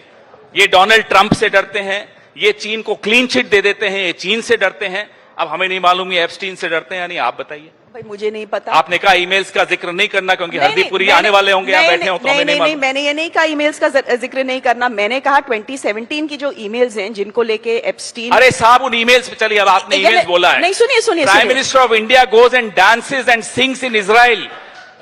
ये Donald Trump से डरते हैं, ये चीन को क्लीन चिट दे देते हैं, ये चीन से डरते हैं। अब हमें नहीं मालूम ये एप्स्टीन से डरते हैं या नहीं, आप बताइए। भाई मुझे नहीं पता। आपने कहा ईमेल्स का जिक्र नहीं करना क्योंकि हरदीपुरी आने वाले होंगे, आप बैठे हो तो हमें नहीं मालूम। मैंने ये नहीं कहा ईमेल्स का जिक्र नहीं करना। मैंने कहा 2017 की जो ईमेल्स हैं जिनको लेके एप्स्टीन। अरे साहब उन ईमेल्स पे चलिए, अब आपने ईमेल्स बोला है। नहीं, सुनिए। Prime Minister of India goes and dances and sings in Israel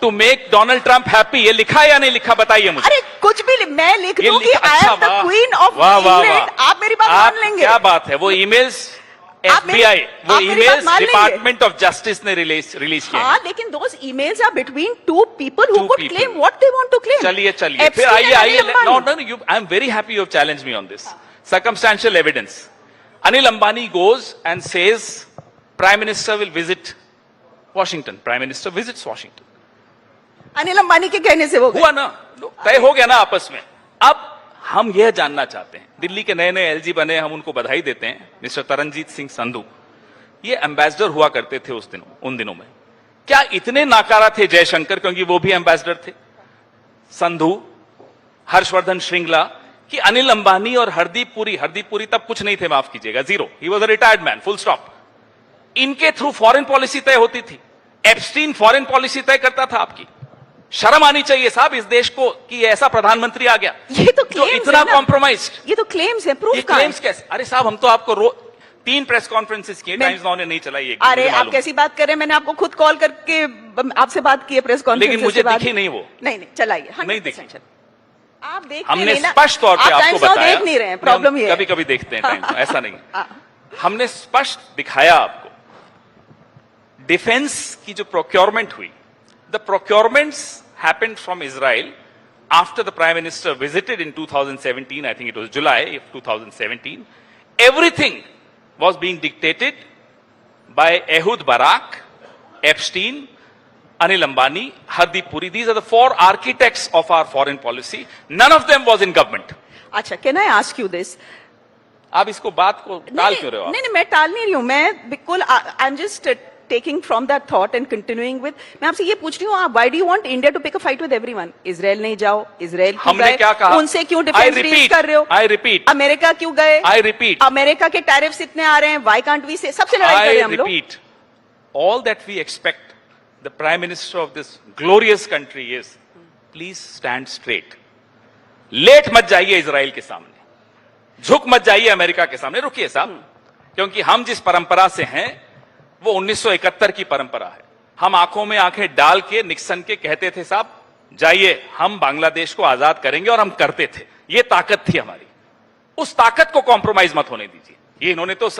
to make Donald Trump happy. ये लिखा या नहीं लिखा बताइए मुझे। अरे कुछ भी मैं लिख दूं कि I am the queen of England, आप मेरी बात मान लेंगे? क्या बात है? वो ईमेल्स FBI, वो ईमेल्स डिपार्टमेंट ऑफ जस्टिस ने रिलीज किए। हाँ, लेकिन those emails are between two people who could claim what they want to claim. चलिए फिर आइए। No, I am very happy you have challenged me on this. Circumstantial evidence. Anil Ambani goes and says Prime Minister will visit Washington. Prime Minister visits Washington. Anil Ambani के कहने से वो हुआ ना, तय हो गया ना आपस में। अब हम यह जानना चाहते हैं, दिल्ली के नए नए LG बने, हम उनको बधाई देते हैं, मिस्टर तरनजीत सिंह संधू, ये एम्बेसडर हुआ करते थे उन दिनों में। क्या इतने नाकारा थे जयशंकर, क्योंकि वो भी एम्बेसडर थे, संधू, हर्षवर्धन श्रृंगला, कि अनिल अंबानी और हरदीप पुरी तब कुछ नहीं थे, माफ कीजिएगा, zero, he was a retired man, full stop. इनके थ्रू फॉरेन पॉलिसी तय होती थी, एप्स्टीन फॉरेन पॉलिसी तय करता था। आपकी शर्म आनी चाहिए साहब इस देश को कि ऐसा प्रधानमंत्री आ गया। ये तो जो इतना कॉम्प्रोमाइज्ड। ये तो क्लेम्स है, प्रूफ का क्लेम्स कैसे? अरे साहब हम तो आपको 3 प्रेस कॉन्फ्रेंसेस किए, टाइम्स नाउ ने नहीं चलाई। अरे आप कैसी बात कर रहे हैं? मैंने आपको खुद कॉल करके आपसे बात की है प्रेस कॉन्फ्रेंस, लेकिन मुझे दिखी नहीं वो। नहीं चलाइए, नहीं दिखी। आप देख हमने स्पष्ट तौर पे आपको बताया, देख नहीं रहे हैं, प्रॉब्लम ये है। कभी कभी देखते हैं टाइम, ऐसा नहीं। हमने स्पष्ट दिखाया आपको डिफेंस की जो प्रोक्योरमेंट हुई, the procurements happened from Israel after the Prime Minister visited in 2017, I think it was July of 2017. Everything was being dictated by Ehud Barak, Epstein, Anil Ambani, Hardeep Puri. These are the 4 architects of our foreign policy. None of them was in government. अच्छा, can I ask you this? आप इसको बात को टाल क्यों रहे हो? नहीं, मैं टाल नहीं रही हूँ, मैं बिल्कुल I'm just taking from that thought and continuing with, मैं आपसे ये पूछ रही हूँ, why do you want India to pick a fight with everyone? Israel नहीं जाओ, इजराइल क्यों गए? हमने क्या कहा? उनसे क्यों डिफेंस डील कर रहे हो? I repeat. अमेरिका क्यों गए? I repeat. अमेरिका के टैरिफ्स इतने आ रहे हैं, why can't we say? सबसे लड़ाई कर रहे हैं हम लोग। I repeat. All that we expect the Prime Minister of this glorious country is, please stand straight. लेट मत जाइए इजराइल के सामने, झुक मत जाइए अमेरिका के सामने, रुकिए साहब, क्योंकि हम जिस परंपरा से हैं वो 1971 की परंपरा है। हम आंखों में आंखें डाल के निक्सन के कहते थे साहब जाइए हम बांग्लादेश को आजाद करेंगे, और हम करते थे। ये ताकत थी हमारी, उस ताकत को कॉम्प्रोमाइज मत होने दीजिए। ये इन्होंने तो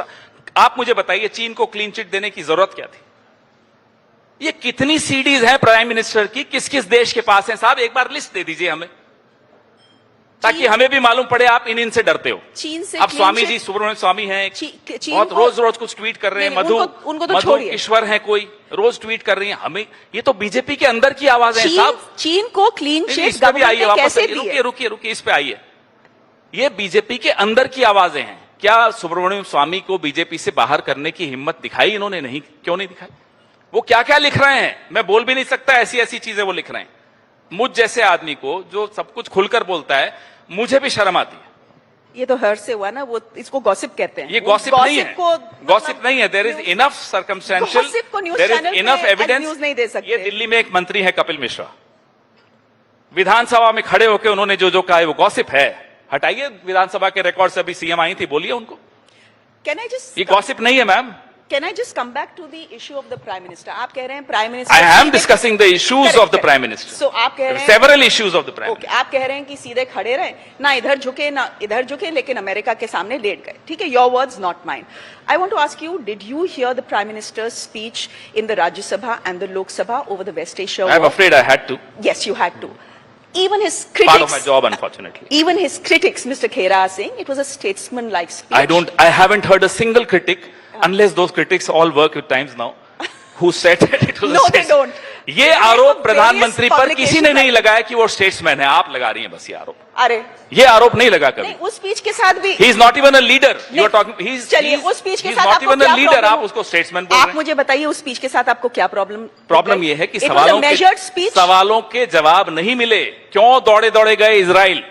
आप मुझे बताइए चीन को क्लीन चिट देने की जरूरत क्या थी? ये कितनी सीडीज हैं प्राइम मिनिस्टर की, किस किस देश के पास हैं साहब, एक बार लिस्ट दे दीजिए हमें, ताकि हमें भी मालूम पड़े आप इन से डरते हो। चीन से अब स्वामी जी, सुब्रमण्यम स्वामी हैं, बहुत रोज कुछ ट्वीट कर रहे हैं, मधु ईश्वर हैं, कोई रोज ट्वीट कर रही हैं। हमें ये तो बीजेपी के अंदर की आवाज है साहब। चीन को क्लीन चिट इस पे भी आइए, वापस रुकिए इस पे आइए। ये बीजेपी के अंदर की आवाजें हैं। क्या सुब्रमण्यम स्वामी को बीजेपी से बाहर करने की हिम्मत दिखाई इन्होंने? नहीं, क्यों नहीं दिखाई? वो क्या क्या लिख रहे हैं मैं बोल भी नहीं सकता, ऐसी ऐसी चीजें वो लिख रहे हैं। मुझ जैसे आदमी को जो सब कुछ खुलकर बोलता है, मुझे भी शर्म आती है। ये तो हर्ष से हुआ ना, वो इसको गॉसिप कहते हैं। ये गॉसिप नहीं है, गॉसिप नहीं है। There is enough circumstantial, there is enough evidence. नहीं दे सकते। ये दिल्ली में एक मंत्री है कपिल मिश्रा, विधानसभा में खड़े होकर उन्होंने जो जो कहा है वो गॉसिप है। हटाइए विधानसभा के रिकॉर्ड से, अभी सीएम आई थी, बोलिए उनको। ये गॉसिप नहीं है ma'am. Can I just come back to the issue of the Prime Minister? आप कह रहे हैं Prime Minister. I am discussing the issues of the Prime Minister. So आप कह रहे हैं several issues of the Prime Minister. Okay, आप कह रहे हैं कि सीधे खड़े रहे, ना इधर झुके ना इधर झुके, लेकिन अमेरिका के सामने लेट गए। ठीक है, your words not mine. I want to ask you, did you hear the Prime Minister's speech in the Rajya Sabha and the Lok Sabha over the West Asia war? I'm afraid I had to. Yes, you had to. Even his critics. Part of my job, unfortunately. Even his critics, Mr. Khera, are saying it was a statesman-like speech. I haven't heard a single critic, unless those critics all work with Times Now, who said that it was No, they don't. ये आरोप प्रधानमंत्री पर किसी ने नहीं लगाया कि वो स्टेट्समैन है, आप लगा रही हैं बस ये आरोप। अरे ये आरोप नहीं लगा कभी। नहीं, उस स्पीच के साथ भी he is not even a leader. You are talking, चलिए उस स्पीच के साथ not आपको even क्या a leader, प्रॉब्लम? आप उसको स्टेट्समैन बोल रहे हैं। आप मुझे बताइए उस स्पीच के साथ आपको क्या प्रॉब्लम ये है कि speech? सवालों के जवाब नहीं मिले। क्यों दौड़े दौड़े गए इजराइल?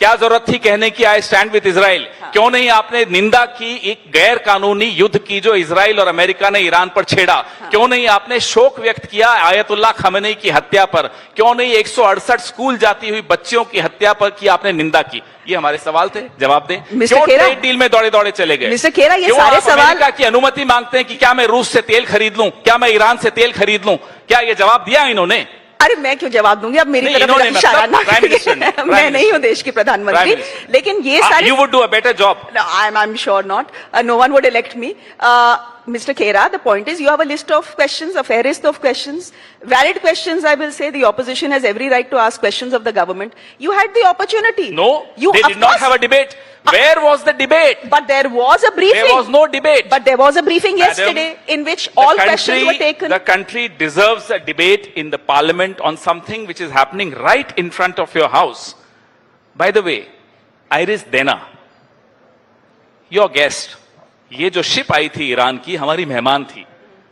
क्या जरूरत थी कहने की आई स्टैंड विद इजराइल? क्यों नहीं आपने निंदा की एक गैर कानूनी युद्ध की जो इजराइल और अमेरिका ने ईरान पर छेड़ा? क्यों नहीं आपने शोक व्यक्त किया आयतुल्लाह खमेनी की हत्या पर? क्यों नहीं 168 स्कूल जाती हुई बच्चियों की हत्या पर की आपने निंदा की? ये हमारे सवाल थे, जवाब दें। क्यों ट्रेड डील में दौड़े दौड़े चले गए? मिस्टर खेरा, ये सारे सवाल अमेरिका की अनुमति मांगते हैं कि क्या मैं रूस से तेल खरीद लूं, क्या मैं ईरान से तेल खरीद लूं? क्या ये जवाब दिया इन्होंने? अरे मैं क्यों जवाब दूंगी, अब मेरी तरफ इशारा ना करिए। मैं नहीं हूं देश की प्रधानमंत्री, लेकिन ये सारे you would do a better job. No, I'm sure not. No one would elect me. Mr. Khera, the point is you have a list of questions, a fair list of questions, valid questions. I will say the opposition has every right to ask questions of the government. You had the opportunity. No, they did not have a debate. Where was the debate? But there was a briefing. There was no debate. But there was a briefing yesterday in which all questions were taken. The country deserves a debate in the parliament on something which is happening right in front of your house. By the way, Iris Dena, your guest, ये जो ship आई थी Iran की, हमारी मेहमान थी,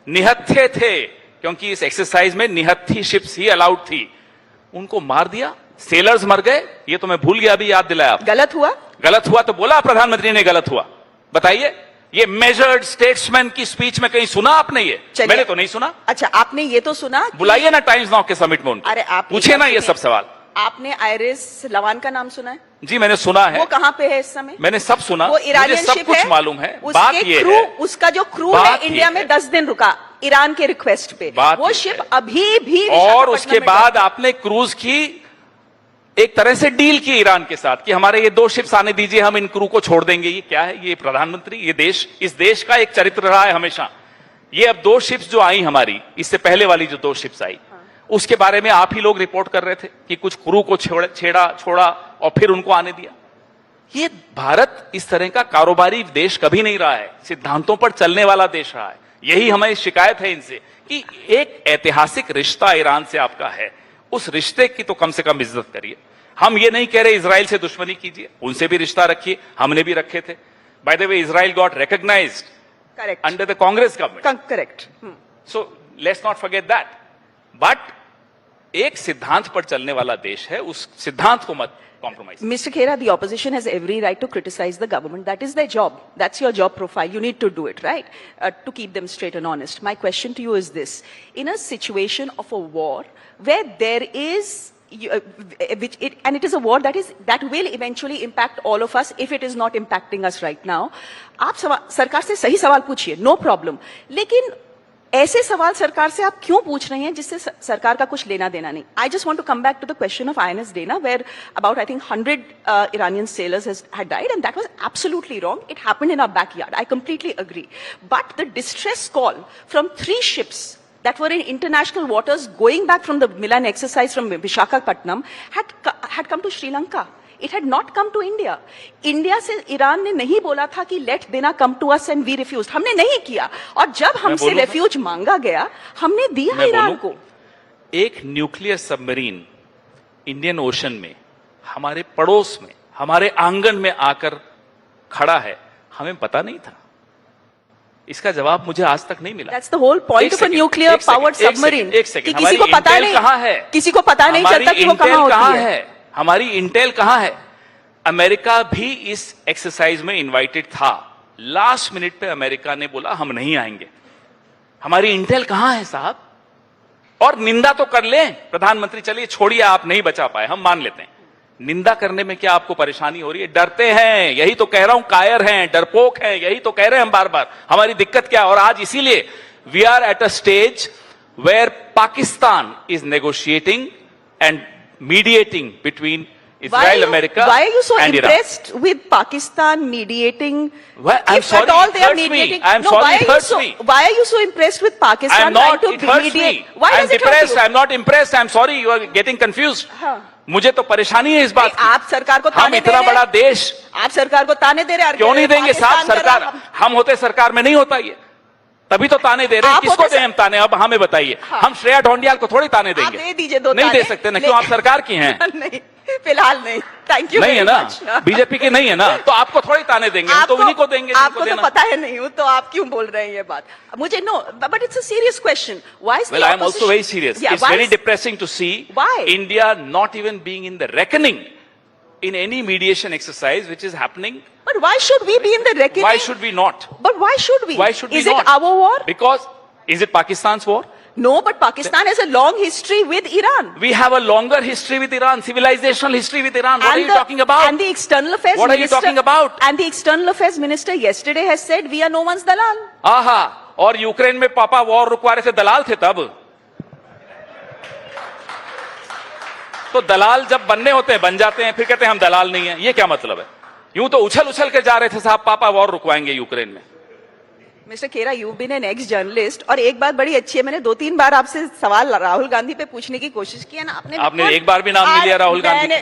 निहत्थे थे, क्योंकि इस एक्सरसाइज में निहत्थी शिप्स ही अलाउड थी। उनको मार दिया, सेलर्स मर गए, ये तो मैं भूल गया, अभी याद दिलाया आप। गलत हुआ? गलत हुआ तो बोला प्रधानमंत्री ने गलत हुआ। बताइए, ये मेजर्ड स्टेट्समैन की स्पीच में कहीं सुना आपने? ये मैंने तो नहीं सुना। अच्छा, आपने ये तो सुना? बुलाइए ना टाइम्स नाउ के समिट में उनको, अरे आप पूछिए ना ये सब सवाल। आपने आयरिस लवान का नाम सुना है? जी मैंने सुना है। वो कहाँ पे है इस समय? मैंने सब सुना, वो इरानियन सब कुछ मालूम है। बात ये है, उसका जो क्रू है इंडिया में 10 दिन रुका ईरान के रिक्वेस्ट पे, वो शिप अभी भी, और उसके बाद आपने क्रूज की एक तरह से डील की ईरान के साथ कि हमारे ये 2 शिप्स आने दीजिए, हम इन क्रू को छोड़ देंगे। ये क्या है? ये प्रधानमंत्री, ये देश, इस देश का एक चरित्र रहा है हमेशा। ये अब 2 शिप्स जो आई हमारी, इससे पहले वाली जो 2 शिप्स आई, उसके बारे में आप ही लोग रिपोर्ट कर रहे थे कि कुछ क्रू को छोड़ा और फिर उनको आने दिया। ये भारत इस तरह का कारोबारी देश कभी नहीं रहा है, सिद्धांतों पर चलने वाला देश रहा है। यही हमें शिकायत है इनसे कि एक ऐतिहासिक रिश्ता ईरान से आपका है, उस रिश्ते की तो कम से कम इज्जत करिए। हम ये नहीं कह रहे इजराइल से दुश्मनी कीजिए, उनसे भी रिश्ता रखिए, हमने भी रखे थे। By the way, Israel got recognised under the Congress government. Correct. So let's not forget that. But एक सिद्धांत पर चलने वाला देश है, उस सिद्धांत को मत compromise. Mr. Khera, the opposition has every right to criticize the government. That is their job. That's your job profile. You need to do it, right? To keep them straight and honest. My question to you is this. In a situation of a war where there is, and it is a war that will eventually impact all of us if it is not impacting us right now. आप सरकार से सही सवाल पूछिए, no problem. लेकिन ऐसे सवाल सरकार से आप क्यों पूछ रहे हैं जिससे सरकार का कुछ लेना देना नहीं? I just want to come back to the question of INS Dana, where about I think 100 Iranian sailors had died, and that was absolutely wrong. It happened in our backyard. I completely agree. But the distress call from 3 ships that were in international waters going back from the Milan exercise from Visakhapatnam had come to Sri Lanka. It had not come to India. India से Iran ने नहीं बोला था कि let Dana come to us and we refused. हमने नहीं किया. और जब हमसे refuge मांगा गया, हमने दिया ईरान को. एक न्यूक्लियर सबमरीन इंडियन ओशन में, हमारे पड़ोस में, हमारे आंगन में आकर खड़ा है, हमें पता नहीं था. इसका जवाब मुझे आज तक नहीं मिला. That's the whole point of a nuclear powered submarine. कि किसी को पता नहीं कहाँ है. किसी को पता नहीं चलता कि वो कहाँ होती है. हमारी इंटेल कहां है? अमेरिका भी इस एक्सरसाइज में इनवाइटेड था. लास्ट मिनट पे अमेरिका ने बोला हम नहीं आएंगे. हमारी इंटेल कहां है साहब? और निंदा तो कर लें प्रधानमंत्री, चलिए छोड़िए आप नहीं बचा पाए, हम मान लेते हैं. निंदा करने में क्या आपको परेशानी हो रही है? डरते हैं, यही तो कह रहा हूं, कायर हैं, डरपोक हैं, यही तो कह रहे हैं हम बार बार. हमारी दिक्कत क्या है? और आज इसीलिए we are at a stage where Pakistan is negotiating and mediating between Israel, America, why are you so and impressed with Pakistan mediating? I'm sorry, at all it they are hurts mediating. me. I'm No, sorry, it hurts me. Why are you so impressed with Pakistan? I'm not. Trying to It hurts mediate? me. Why I'm does it hurt depressed. you? I'm not impressed. I'm sorry. You are getting confused. मुझे तो परेशानी है इस बात की. आप सरकार को हम इतना बड़ा देश, आप सरकार को ताने दे रहे हैं. क्यों नहीं देंगे साहब? सरकार, हम होते सरकार में नहीं होता ये, तभी तो ताने दे रहे हैं. किसको दें हम ताने? अब हमें बताइए. हम श्रेया ढोंडियाल को थोड़ी ताने देंगे? दे दीजिए दो. नहीं दे सकते ना, क्यों? आप सरकार की हैं. नहीं, फिलहाल नहीं. Thank you. नहीं है ना, बीजेपी की नहीं है ना, तो आपको थोड़ी ताने देंगे. हम तो उन्हीं को देंगे. आपको तो पता है नहीं हूं, तो आप क्यों बोल रहे हैं ये बात? मुझे no, but it's a serious question. Why is Well, I am also very serious. It's very depressing to see India not even being in the reckoning in any mediation exercise which is happening. But why should we be in the reckoning? Why should we not? But why should we? Why should we not? Is it our war? Because, is it Pakistan's war? No, but Pakistan has a long history with Iran. We have a longer history with Iran, civilizational history with Iran. What are you talking about? And the external affairs What minister, are you talking about? And the external affairs minister yesterday has said we are no one's dalal. आहा, और Ukraine में पापा war रुकवा रहे थे, दलाल थे तब. तो दलाल जब बनने होते हैं, बन जाते हैं, फिर कहते हैं हम दलाल नहीं है. ये क्या मतलब है? यूं तो उछल उछल के जा रहे थे साहब, पापा वॉर रुकवाएंगे यूक्रेन में. Mister Khera, you been an ex journalist, और एक बात बड़ी अच्छी है, मैंने 2-3 बार आपसे सवाल राहुल गांधी पे पूछने की कोशिश की है ना. आपने एक बार भी नाम नहीं लिया राहुल गांधी.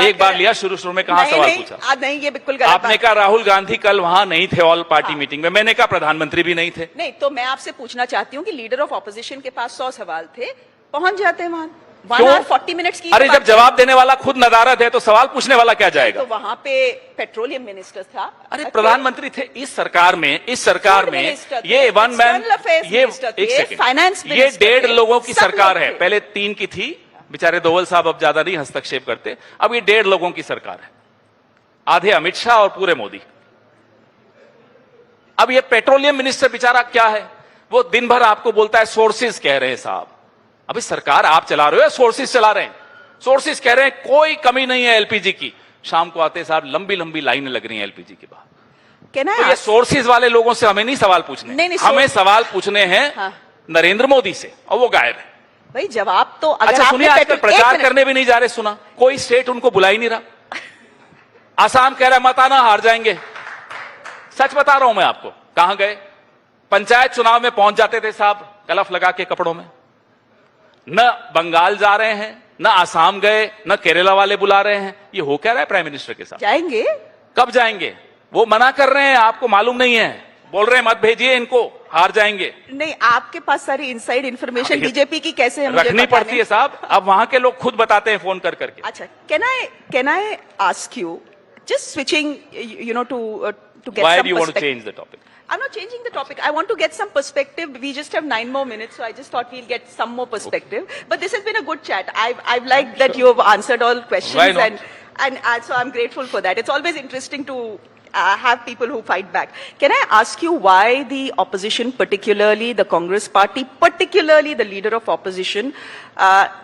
एक बार लिया शुरू में. कहां सवाल पूछा? नहीं, ये बिल्कुल गलत. आपने कहा राहुल गांधी कल वहां नहीं थे ऑल पार्टी मीटिंग में. मैंने कहा प्रधानमंत्री भी नहीं थे. नहीं, तो मैं आपसे पूछना चाहती हूँ कि लीडर ऑफ ऑपोजिशन के पास 100 सवाल थे, पहुंच जाते वहां 1 hour 40 minutes की. अरे जब जवाब देने वाला खुद नदारद है तो सवाल पूछने वाला क्या जाएगा? तो वहां पे पेट्रोलियम मिनिस्टर था. अरे प्रधानमंत्री थे. इस सरकार में ये वन मैन, ये एक सेकंड, फाइनेंस, ये 1.5 लोगों की सरकार है. पहले 3 की थी, बेचारे दोवल साहब अब ज्यादा नहीं हस्तक्षेप करते. अब ये 1.5 लोगों की सरकार है. आधे अमित शाह और पूरे मोदी. अब ये पेट्रोलियम मिनिस्टर बेचारा क्या है? वो दिन भर आपको बोलता है सोर्सेज कह रहे हैं साहब. अभी सरकार आप चला रहे हो या सोर्सेज चला रहे हैं? सोर्सेज कह रहे हैं कोई कमी नहीं है एलपीजी की. शाम को आते साहब लंबी लंबी लाइनें लग रही हैं एलपीजी के बाहर. तो ये सोर्सेज वाले लोगों से हमें नहीं सवाल पूछने. नहीं, हमें सवाल पूछने हैं नरेंद्र मोदी से, और वो गायब है. भाई जवाब तो अगर अच्छा सुनिए, आजकल प्रचार करने भी नहीं जा रहे. सुना कोई स्टेट उनको बुला ही नहीं रहा. आसाम कह रहा है मत आना, हार जाएंगे. सच बता रहा हूं मैं आपको. कहां गए? पंचायत चुनाव में पहुंच जाते थे साहब कलफ लगा के कपड़ों में. न बंगाल जा रहे हैं, न आसाम गए, न केरला वाले बुला रहे हैं. ये हो क्या रहा है प्राइम मिनिस्टर के साथ? जाएंगे. कब जाएंगे? वो मना कर रहे हैं, आपको मालूम नहीं है. बोल रहे हैं मत भेजिए इनको, हार जाएंगे. नहीं, आपके पास सारी इनसाइड इंफॉर्मेशन बीजेपी की कैसे है रखनी पड़ती है साहब. अब वहां के लोग खुद बताते हैं फोन कर करके. अच्छा, can I ask you, just switching, to get Why some do you want to perspective. change the topic? I'm not changing the topic. I want to get some perspective. We just have 9 more minutes, so I just thought we'll get some more perspective. But this has been a good chat. I've liked that you have answered all questions. Why not? And so I'm grateful for that. It's always interesting to have people who fight back. Can I ask you why the opposition, particularly the Congress party, particularly the leader of opposition,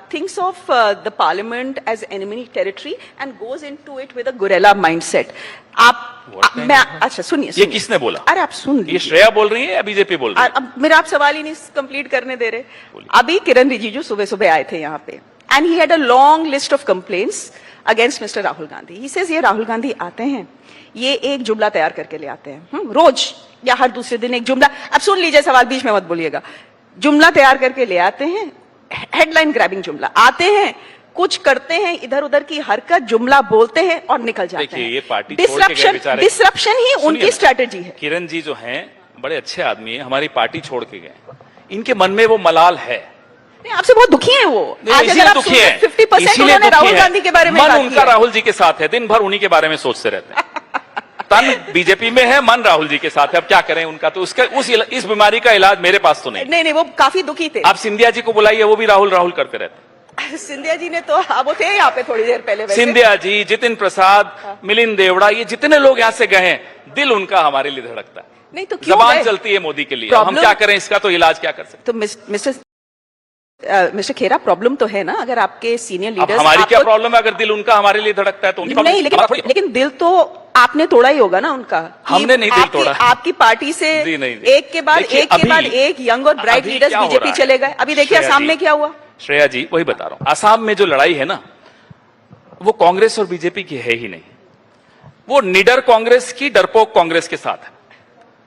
thinks of the parliament as enemy territory and goes into it with a guerrilla mindset? अच्छा सुनिए ये किसने बोला? अरे आप सुन ये श्रेया बोल रही है या बीजेपी बोल रही है? अब मेरा आप सवाल ही नहीं कंप्लीट करने दे रहे. अभी किरण रिजिजू सुबह सुबह आए थे यहाँ पे and he had a long list of complaints against Mr. Rahul Gandhi. He says ये राहुल गांधी आते हैं, ये एक जुमला तैयार करके ले आते हैं, रोज या हर दूसरे दिन एक जुमला. अब सुन लीजिए, सवाल बीच में मत बोलिएगा. जुमला तैयार करके ले आते हैं, हेडलाइन ग्रैबिंग जुमला. आते हैं, कुछ करते हैं, इधर उधर की हरकत, जुमला बोलते हैं और निकल जाते हैं. ये पार्टी डिसरप्शन ही उनकी स्ट्रेटेजी है. किरण जी जो हैं बड़े अच्छे आदमी हैं, हमारी पार्टी छोड़ के गए. इनके मन में वो मलाल है. नहीं, आपसे बहुत दुखी हैं वो. आज अगर आप दुखी है, 50% उन्होंने राहुल गांधी के बारे में मन उनका राहुल जी के साथ है. दिन भर उन्हीं के बारे में सोचते रहते हैं. तन बीजेपी में है, मन राहुल जी के साथ है. अब क्या करें उनका, तो उसका इस बीमारी का इलाज मेरे पास तो नहीं. नहीं, वो काफी दुखी थे. आप सिंधिया जी को बुलाइए, वो भी राहुल राहुल करते रहते. सिंधिया जी ने तो वो थे यहाँ पे थोड़ी देर पहले. सिंधिया जी, जितिन प्रसाद, मिलिंद देवड़ा, ये जितने लोग यहाँ से गए हैं, दिल उनका हमारे लिए धड़कता है. नहीं तो क्यों जबान चलती है मोदी के लिए. हम क्या करें, इसका तो इलाज क्या कर सकते. तो मिस्टर खेरा, प्रॉब्लम तो है ना, अगर आपके सीनियर लीडर्स. हमारी क्या प्रॉब्लम है? अगर दिल उनका हमारे लिए धड़कता है तो उनकी नहीं, लेकिन दिल तो आपने तोड़ा ही होगा ना उनका. हमने नहीं दिल तोड़ा. आपकी पार्टी से एक के बाद एक यंग और ब्राइट लीडर्स बीजेपी चले गए. अभी देखिए असम में क्या हुआ. श्रेया जी, वही बता रहा हूं. असम में जो लड़ाई है ना, वो कांग्रेस और बीजेपी की है ही नहीं. वो निडर कांग्रेस की डरपोक कांग्रेस के साथ है.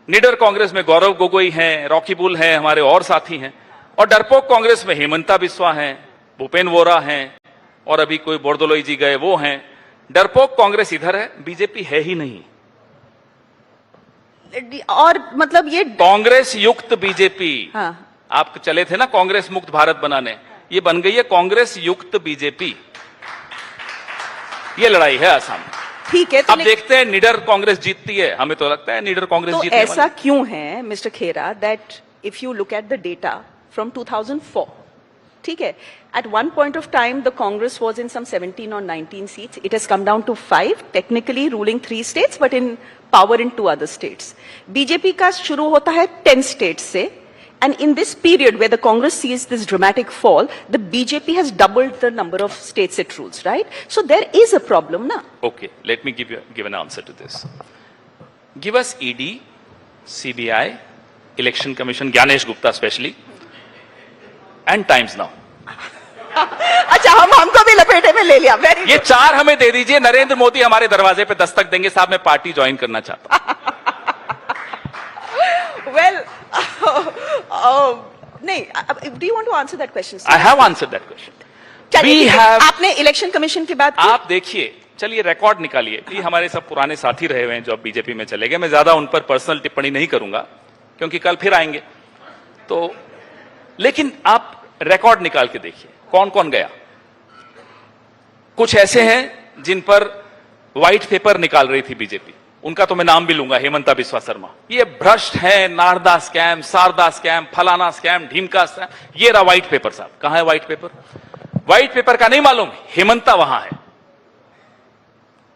निडर कांग्रेस में गौरव गोगोई हैं, रॉकी बुल हैं, हमारे और साथी हैं. और डरपोक कांग्रेस में हेमंता बिस्वा हैं, भूपेन वोरा हैं, और अभी कोई बोरदोलोई जी गए वो हैं. डरपोक कांग्रेस इधर है, बीजेपी है ही नहीं. और मतलब ये कांग्रेस युक्त बीजेपी. हाँ. आप चले थे ना कांग्रेस मुक्त भारत बनाने, ये बन गई है कांग्रेस युक्त बीजेपी. ये लड़ाई है असम. ठीक है, तो अब देखते हैं निडर कांग्रेस जीतती है. हमें तो लगता है निडर कांग्रेस जीतने वाली. ऐसा क्यों है mister Khera that if you look at the data from 2004, ठीक है, at one point of time the Congress was in some 17 or 19 seats. It has come down to 5, technically ruling 3 states but in power in 2 other states. BJP का शुरू होता है 10 states से, and in this period where the Congress sees this dramatic fall, the BJP has doubled the number of states it rules, right? So there is a problem, na? Okay, let me give an answer to this. Give us ED, CBI, Election Commission, Gyanesh Gupta especially, and Times Now. अच्छा, हमको भी लपेटे में ले लिया. Very ये 4 हमें दे दीजिए. नरेंद्र मोदी हमारे दरवाजे पे दस्तक देंगे, साहब मैं पार्टी ज्वाइन करना चाहता हूं. Well, नहीं, do you want to answer that question? I have answered that question. We have. आपने इलेक्शन कमीशन की बात की. आप देखिए, चलिए रिकॉर्ड निकालिए. ये हमारे सब पुराने साथी रहे हुए हैं जो अब बीजेपी में चले गए. मैं ज्यादा उन पर पर्सनल टिप्पणी नहीं करूंगा क्योंकि कल फिर आएंगे. तो लेकिन आप रिकॉर्ड निकाल के देखिए कौन कौन गया. कुछ ऐसे हैं जिन पर व्हाइट पेपर निकाल रही थी बीजेपी. उनका तो मैं नाम भी लूंगा, हेमंता बिस्वा शर्मा. ये भ्रष्ट हैं, नारदा स्कैम, शारदा स्कैम, फलाना स्कैम, ढीमका स्कैम. ये रहा व्हाइट पेपर. साहब कहां है व्हाइट पेपर? व्हाइट पेपर का नहीं मालूम, हेमंता वहां है.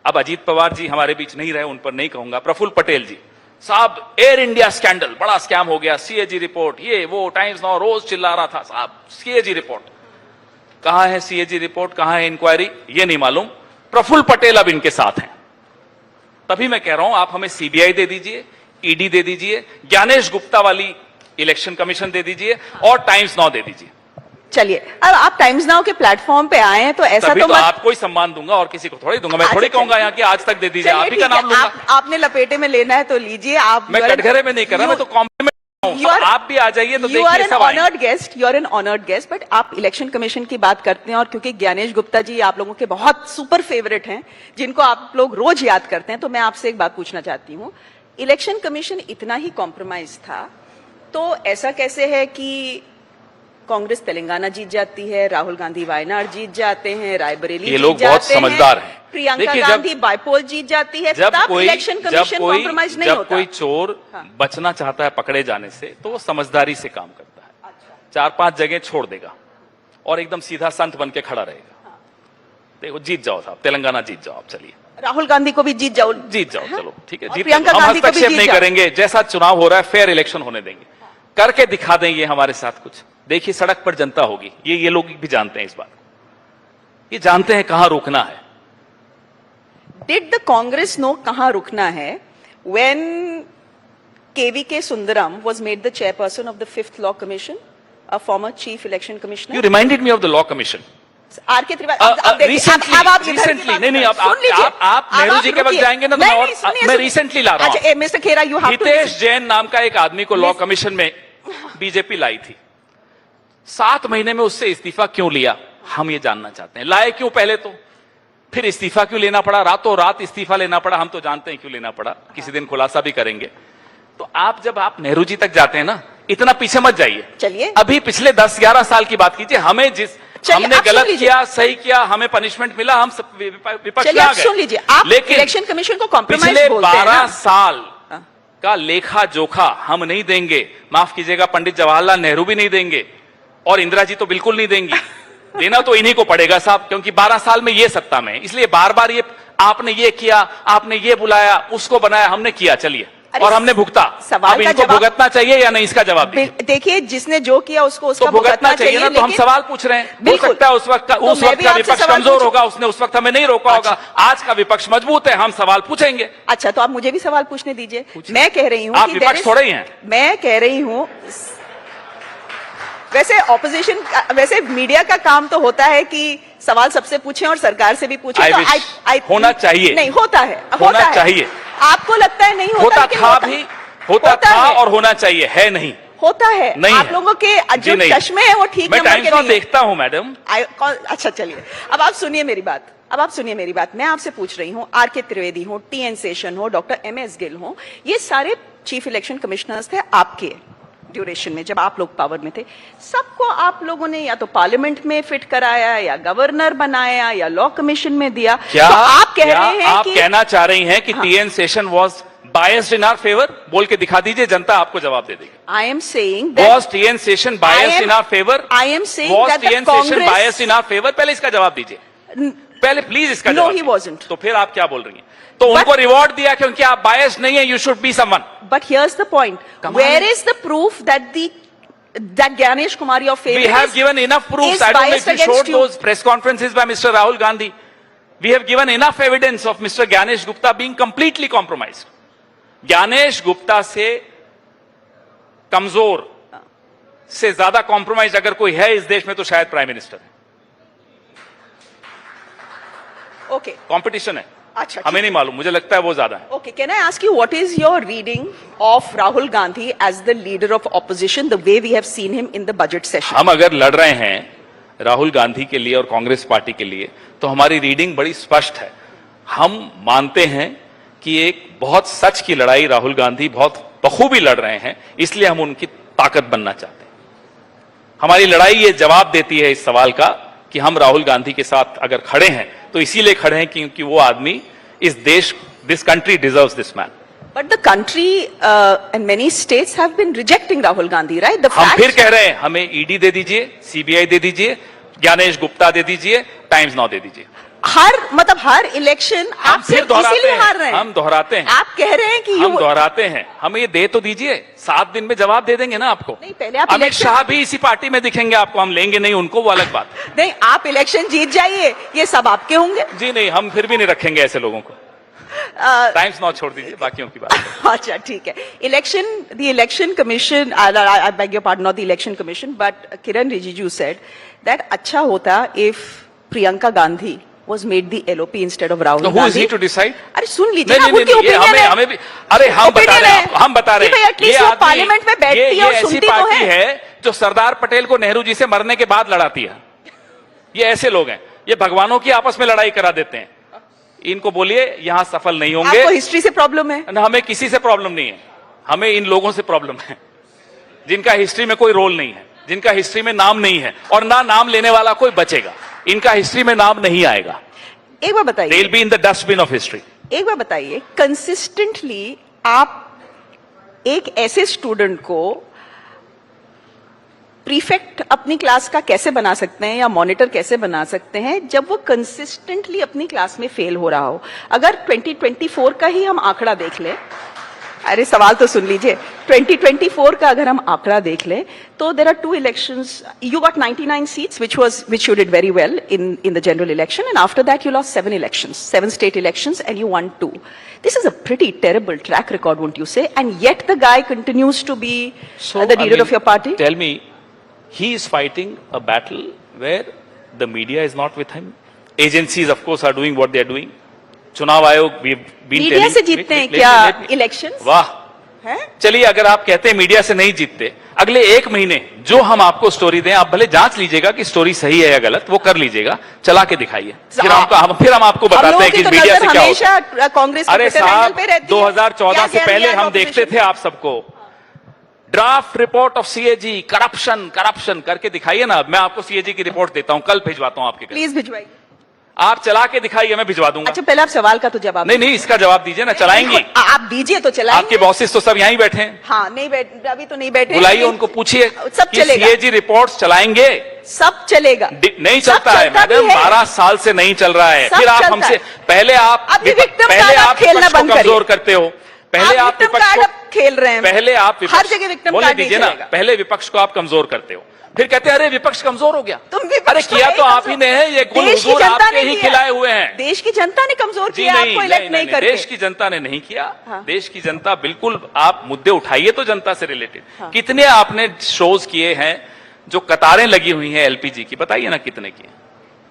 अब अजीत पवार जी हमारे बीच नहीं रहे, उन पर नहीं कहूंगा. प्रफुल्ल पटेल जी, साहब एयर इंडिया स्कैंडल, बड़ा स्कैम हो गया. सीएजी रिपोर्ट, ये वो, टाइम्स नाउ रोज चिल्ला रहा था. साहब सीएजी रिपोर्ट कहां है? सीएजी रिपोर्ट कहां है? इंक्वायरी, ये नहीं मालूम. प्रफुल्ल पटेल अब इनके साथ हैं. तभी मैं कह रहा हूं आप हमें सीबीआई दे दीजिए, ईडी दे दीजिए, ज्ञानेश गुप्ता वाली इलेक्शन कमीशन दे दीजिए और टाइम्स नाउ दे दीजिए. चलिए, अब आप टाइम्स नाउ के प्लेटफॉर्म पे आए हैं तो ऐसा तो आपको ही सम्मान दूंगा और किसी को थोड़ी दूंगा. मैं थोड़ी कहूंगा यहाँ कि आज तक दे दीजिए. आप ही का नाम लूंगा. आपने लपेटे में लेना है तो लीजिए. आप मैं कटघरे में नहीं कर रहा, मैं तो कॉम्प्लीमेंट. आप भी आ जाइए तो देखिए. You are an honoured guest, you are an honoured guest. But आप इलेक्शन कमीशन की बात करते हैं और क्योंकि ज्ञानेश गुप्ता जी आप लोगों के बहुत सुपर फेवरेट हैं जिनको आप लोग रोज याद करते हैं, तो मैं आपसे एक बात पूछना चाहती हूँ. इलेक्शन कमीशन इतना ही कॉम्प्रोमाइज था तो ऐसा कैसे है कि कांग्रेस तेलंगाना जीत जाती है, राहुल गांधी वायनाड जीत जाते हैं, रायबरेली ये लोग बहुत समझदार हैं. प्रियंका देखिए, गांधी बाइपोल जीत जाती है, तब इलेक्शन कमीशन कॉम्प्रोमाइज नहीं होता। जब कोई चोर बचना चाहता है पकड़े जाने से तो वो समझदारी से काम करता है। 4-5 जगह छोड़ देगा और एकदम सीधा संत बन के खड़ा रहेगा। देखो, जीत जाओ साहब, तेलंगाना जीत जाओ आप, चलिए राहुल गांधी को भी जीत जाओ, चलो ठीक है, जीत प्रियंका हम गांधी को भी हस्तक्षेप जीत नहीं जाओ। करेंगे। जैसा चुनाव हो रहा है फेयर इलेक्शन होने देंगे, करके दिखा देंगे हमारे साथ कुछ। देखिए, सड़क पर जनता होगी, ये लोग भी जानते हैं इस बात को, ये जानते हैं कहां रुकना है। Did the Congress know कहां रुकना है when KVK Sundaram was made the chairperson of the 5th Law Commission, a former chief election commissioner? You reminded me of the law commission. R K. Tripathi, अब देखिए, अब आप रिसेंटली नहीं, आप नेहरू जी के वक्त जाएंगे ना, तो मैं रिसेंटली ला रहा हूं। Mister Khera, you have to. Hitesh Jain नाम का एक आदमी को लॉ कमीशन में बीजेपी लाई थी। 7 महीने में उससे इस्तीफा क्यों लिया, हम ये जानना चाहते हैं। लाए क्यों पहले तो, फिर इस्तीफा क्यों लेना पड़ा, रातों रात इस्तीफा लेना पड़ा, हम तो जानते हैं क्यों लेना पड़ा, किसी दिन खुलासा भी करेंगे। तो जब आप नेहरू जी तक जाते हैं ना, इतना पीछे मत जाइए। चलिए, अभी पिछले 10-11 साल की बात कीजिए। हमें हमने गलत किया, सही किया, हमें पनिशमेंट मिला, हम विपक्ष में आ गए। सुन लीजिए, आप इलेक्शन कमीशन को कॉम्प्रोमाइज पिछले बोलते हैं ना? 12 साल का लेखा जोखा हम नहीं देंगे। माफ कीजिएगा, पंडित जवाहरलाल नेहरू भी नहीं देंगे और इंदिरा जी तो बिल्कुल नहीं देंगी। देना तो इन्हीं को पड़ेगा साहब, क्योंकि 12 साल में ये सत्ता में, इसलिए बार बार ये आपने ये किया, आपने ये बुलाया, उसको बनाया, हमने किया, चलिए, और हमने भुगता। अब इनको भुगतना चाहिए या नहीं, इसका जवाब दीजिए। देखिए, जिसने जो किया उसको उसका भुगतना चाहिए ना। तो हम सवाल पूछ रहे हैं। हो सकता है उस वक्त का विपक्ष कमजोर होगा, उसने उस वक्त हमें नहीं रोका होगा। आज का विपक्ष मजबूत है, हम सवाल पूछेंगे। अच्छा, तो आप मुझे भी सवाल पूछने दीजिए। मैं कह रही हूँ, आप विपक्ष थोड़े ही हैं। मैं कह रही हूँ, वैसे ऑपोजिशन, वैसे मीडिया का काम तो होता है कि सवाल सबसे पूछें और सरकार से भी पूछें। तो होना चाहिए, नहीं होता है, होना चाहिए। आपको लगता है नहीं होता? होता था और होना चाहिए, है नहीं होता है। नहीं आप लोगों के जो चश्मे हैं वो ठीक नंबर के नहीं। देखता हूं मैडम। अच्छा, चलिए, अब आप सुनिए मेरी बात। मैं आपसे पूछ रही हूँ, आर.के. त्रिवेदी हो, टी.एन. शेषन हो, डॉक्टर M.S. गिल हो, ये सारे चीफ इलेक्शन कमिश्नर्स थे आपके ड्यूरेशन में, जब आप लोग पावर में थे। सबको आप लोगों ने या तो पार्लियामेंट में फिट कराया, या गवर्नर बनाया, या लॉ कमीशन में दिया। क्या तो आप कह रहे हैं आप कि कहना चाह रही हैं कि TN. Seshan was biased in our favor? बोल के दिखा दीजिए, जनता आपको जवाब दे देगी। I am saying that was T.N. Session biased in our favor? I am saying was that the T.N. Session Congress biased in our favor? पहले इसका जवाब दीजिए, पहले प्लीज इसका जवाब। No, he wasn't. तो फिर आप क्या बोल रही हैं? तो उनको रिवॉर्ड दिया क्योंकि आप biased नहीं है, you should be someone. But here's the point. Where is the proof that that Ganesh Kumar, your favorite, we have given enough proofs. I don't know if you showed those press conferences by Mr. Rahul Gandhi. We have given enough evidence of Mr. Ganesh Gupta being completely compromised. Gyanesh Gupta से कमजोर से ज्यादा compromise अगर कोई है इस देश में तो शायद प्राइम मिनिस्टर है। ओके, कंपटीशन है। अच्छा, हमें नहीं मालूम, मुझे लगता है वो ज्यादा है। Okay, can I ask you what is your reading of Rahul Gandhi as the leader of opposition, the way we have seen him in the budget session? हम अगर लड़ रहे हैं राहुल गांधी के लिए और कांग्रेस पार्टी के लिए, तो हमारी रीडिंग बड़ी स्पष्ट है। हम मानते हैं कि एक बहुत सच की लड़ाई राहुल गांधी बहुत बखूबी लड़ रहे हैं, इसलिए हम उनकी ताकत बनना चाहते हैं। हमारी लड़ाई ये जवाब देती है इस सवाल का कि हम राहुल गांधी के साथ अगर खड़े हैं तो इसीलिए खड़े हैं क्योंकि वो आदमी इस देश, this country deserves this man. But the country and many states have been rejecting Rahul Gandhi, right? The हम फिर कह रहे हैं हमें ईडी दे दीजिए, सीबीआई दे दीजिए, ज्ञानेश गुप्ता दे दीजिए, टाइम्स नाउ दे दीजिए। हर इलेक्शन आप सिर्फ इसीलिए हार रहे हैं। हम दोहराते हैं, आप कह रहे हैं कि हम दोहराते हैं, हमें ये दे तो दीजिए, 7 दिन में जवाब दे देंगे ना आपको। नहीं, पहले आप अमित शाह भी इसी पार्टी में दिखेंगे आपको, हम लेंगे नहीं उनको, वो अलग बात। नहीं, आप इलेक्शन जीत जाइए, ये सब आपके होंगे। जी नहीं, हम फिर भी नहीं रखेंगे ऐसे लोगों को। टाइम्स नाउ छोड़ दीजिए, बाकियों की बात। अच्छा, ठीक है। The election commission, I beg your pardon, not the election commission, but Kiran Rijiju said that अच्छा होता if Priyanka Gandhi was made the LOP instead of Rahul Gandhi. Who is he to decide? अरे सुन लीजिए ना, नहीं, उनकी ओपिनियन है। हमें भी, अरे हम बता रहे हैं, एटलीस्ट वो पार्लियामेंट में बैठती है और सुनती तो है। जो सरदार पटेल को नेहरू जी से मरने के बाद लड़ाती है। ये ऐसे लोग हैं, ये भगवानों की आपस में लड़ाई करा देते हैं। इनको बोलिए यहां सफल नहीं होंगे। आपको हिस्ट्री से प्रॉब्लम है? हमें किसी से प्रॉब्लम नहीं है, हमें इन लोगों से प्रॉब्लम है जिनका हिस्ट्री में कोई रोल नहीं है, जिनका हिस्ट्री में नाम नहीं है, और ना नाम लेने वाला कोई बचेगा। इनका हिस्ट्री में नाम नहीं आएगा। एक बार बताइए, they'll be in the dustbin of history. एक बार बताइए, कंसिस्टेंटली आप एक ऐसे स्टूडेंट को प्रीफेक्ट अपनी क्लास का कैसे बना सकते हैं या मॉनिटर कैसे बना सकते हैं जब वो कंसिस्टेंटली अपनी क्लास में फेल हो रहा हो? अगर 2024 का ही हम आंकड़ा देख लें, अरे सवाल तो सुन लीजिए, 2024 का अगर हम आंकड़ा देख लें तो there are 2 elections, you got 99 seats which you did very well in the general election, and after that you lost 7 elections, 7 state elections, and you won 2. This is a pretty terrible track record, won't you say? And yet the guy continues to be the leader of your party. Tell me, he is fighting a battle where the media is not with him. Agencies, of course, are doing what they are doing. चुनाव आयोग media से जीतते हैं क्या election? वाह, चलिए अगर आप कहते हैं मीडिया से नहीं जीतते, अगले 1 महीने जो हम आपको स्टोरी दें, आप भले जांच लीजिएगा कि स्टोरी सही है या गलत, वो कर लीजिएगा, चला के दिखाइए, फिर हम आपको बताते हैं कि मीडिया से क्या होता है। कांग्रेस अरे साहब, 2014 से पहले हम देखते थे आप सबको, draft report of CAG, corruption करके दिखाइए ना। मैं आपको सीएजी की रिपोर्ट देता हूं, कल भिजवाता हूं आपके घर। प्लीज भिजवाइए। आप चला के दिखाइए, मैं भिजवा दूंगा। अच्छा, पहले आप सवाल का तो जवाब नहीं, इसका जवाब दीजिए ना। चलाएंगी? आप दीजिए तो चलाएंगे। आपके बॉसेस तो सब यहीं बैठे हैं। हाँ, नहीं बैठ, अभी तो नहीं बैठे। बुलाइए उनको, पूछिए सब चलेगा। सीएजी रिपोर्ट्स चलाएंगे? सब चलेगा। नहीं चलता है मैडम, 12 साल से नहीं चल रहा है। फिर आप हमसे पहले आप विपक्ष को कमजोर करते हो, पहले आप विपक्ष को खेल रहे हैं, पहले आप हर जगह विक्टिम बोले दीजिए ना, पहले विपक्ष को आप कमजोर करते हो, फिर कहते हैं अरे विपक्ष कमजोर हो गया। अरे किया तो आप ही ने है, ये गुल हुजूर आपके ही खिलाए हुए हैं। देश की जनता ने कमजोर किया, आपको इलेक्ट नहीं करके। देश की जनता ने नहीं किया। देश की जनता बिल्कुल, आप मुद्दे उठाइए तो जनता से रिलेटेड। कितने आपने शोज किए हैं जो कतारें लगी हुई हैं एलपीजी की, बताइए ना कितने किए?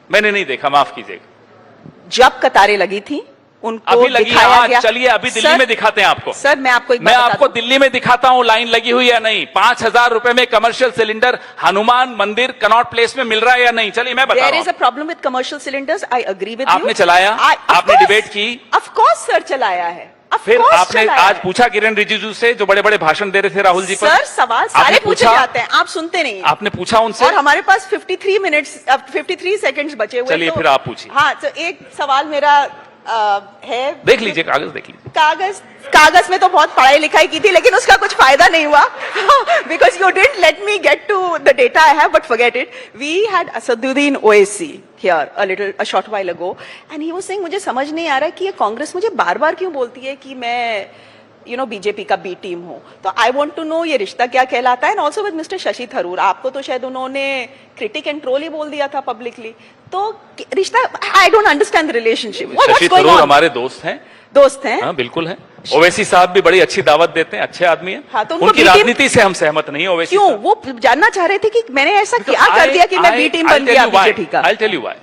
मैंने नहीं देखा, माफ कीजिएगा। जब कतारें लगी थी उनको अभी लगी, दिखाया गया। चलिए अभी दिल्ली में दिखाते हैं आपको। सर मैं आपको दिल्ली में दिखाता हूं लाइन लगी हुई या नहीं। 5,000 रुपए में कमर्शियल सिलेंडर हनुमान मंदिर कनॉट प्लेस में मिल रहा है या नहीं? चलिए मैं बता रहा हूं। There is a problem with commercial cylinders. I agree with you. आपने चलाया, आपने डिबेट की? Of course सर, चलाया है। फिर आपने आज पूछा किरण रिजिजू से, जो बड़े बड़े भाषण दे रहे थे राहुल जी पर? सर सवाल सारे पूछे जाते हैं, आप सुनते नहीं। आपने पूछा उनसे? और हमारे पास 53 सेकंड्स बचे हुए। चलिए फिर आप पूछिए। हाँ, तो एक सवाल मेरा है, देख लीजिए कागज, देख लीजिए। कागज में तो बहुत पढ़ाई लिखाई की थी, लेकिन उसका कुछ फायदा नहीं हुआ because you didn't let me get to the data I have, but forget it. We had Asaduddin Owaisi here a short while ago, and he was saying, मुझे समझ नहीं आ रहा कि ये कांग्रेस मुझे बार-बार क्यों बोलती है कि मैं बीजेपी का बी टीम हूं। तो आई वांट टू नो ये रिश्ता क्या कहलाता है। And also with mister Shashi Tharoor, आपको तो शायद उन्होंने क्रिटिक एंड ट्रोल ही बोल दिया था पब्लिकली। तो रिश्ता, I don't understand the relationship. Shashi Tharoor हमारे दोस्त हैं। हाँ, बिल्कुल है। ओवैसी साहब भी बड़ी अच्छी दावत देते हैं, अच्छे आदमी हैं। हाँ, तो उनकी राजनीति से हम सहमत नहीं है। ओवैसी क्यों? वो जानना चाह रहे थे कि मैंने ऐसा क्या कर दिया कि मैं बी टीम बन गया बीजेपी का। I'll tell you why.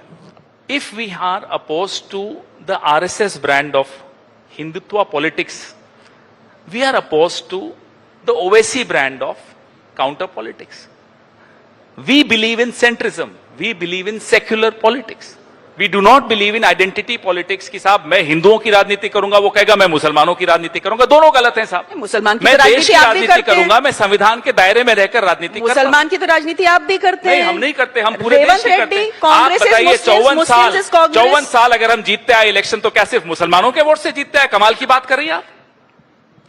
If we are opposed to the RSS brand of Hindutva politics, we are opposed to the Owaisi brand of counter politics. We believe in centrism. We believe in secular politics. We do not believe in identity politics कि साहब मैं हिंदुओं की राजनीति करूंगा, वो कहेगा मैं मुसलमानों की राजनीति करूंगा। दोनों गलत हैं साहब। मुसलमान की मैं तो देश की राजनीति करूंगा, मैं संविधान के दायरे में रहकर राजनीति करूंगा। मुसलमान की तो राजनीति आप भी करते हैं। नहीं, हम नहीं करते, हम पूरे देश की करते हैं। आप बताइए, 54 साल अगर हम जीतते आए इलेक्शन, तो क्या सिर्फ मुसलमानों के वोट से जीतते आए? कमाल की बात कर रही है आप।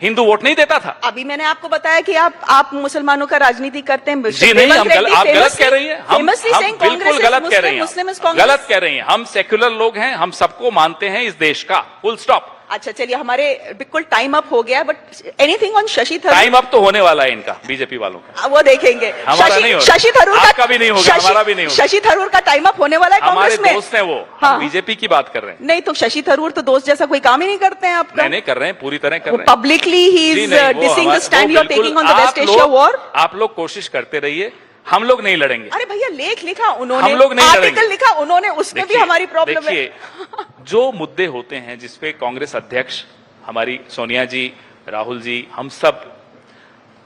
हिंदू वोट नहीं देता था। अभी मैंने आपको बताया कि आप मुसलमानों का राजनीति करते हैं। जी नहीं, आप गलत कह रही हैं। हम बिल्कुल गलत कह रही हैं। गलत कह रही हैं। हम सेक्युलर लोग हैं, हम सबको मानते हैं इस देश का, फुल स्टॉप। अच्छा चलिए, हमारे बिल्कुल टाइम अप हो गया, but anything on Shashi Tharoor? Time up तो होने वाला है इनका, बीजेपी वालों का। वो देखेंगे। हमारा नहीं होगा। शशि थरूर का भी नहीं होगा, हमारा भी नहीं होगा। शशि थरूर का टाइम अप होने वाला है कांग्रेस में। हमारे दोस्त हैं वो। हम बीजेपी की बात कर रहे हैं। नहीं तो शशि थरूर तो दोस्त जैसा कोई काम ही नहीं करते हैं आपका। नहीं कर रहे हैं, पूरी तरह कर रहे हैं। Publicly he is dissing the stand you are taking on the West Asia war. आप लोग कोशिश करते रहिए, हम लोग नहीं लड़ेंगे। अरे भैया, लेख लिखा उन्होंने, हम लोग नहीं लड़ेंगे। आर्टिकल लिखा उन्होंने, उसमें भी हमारी प्रॉब्लम है। जो मुद्दे होते हैं जिसपे कांग्रेस अध्यक्ष हमारी सोनिया जी, राहुल जी, हम सब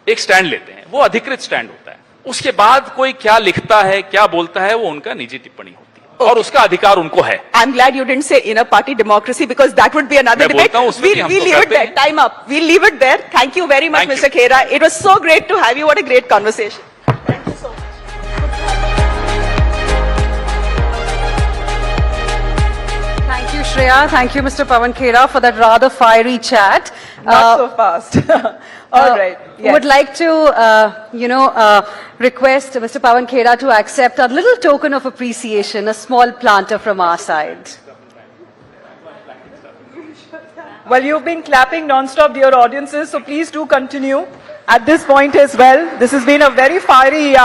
एक स्टैंड लेते हैं, वो अधिकृत स्टैंड होता है। उसके बाद कोई क्या लिखता है, क्या बोलता है, वो उनका निजी टिप्पणी होती है और उसका अधिकार उनको है। I am glad you didn't say in a party democracy, because that would be another debate. We leave it there, time up, we leave it there. Thank you very much mister Khera, it was so great to have you, what a great conversation. Thank you so much. Thank Shreya. Thank you, Mr. Pawan Khera, for that rather fiery chat. Not so fast. All right. Yes. Would like to, request Mr. Pawan Khera to accept a little token of appreciation, a small planter from our side. Well, you've been clapping non-stop, dear audiences, so please do continue at this point as well. This has been a very fiery,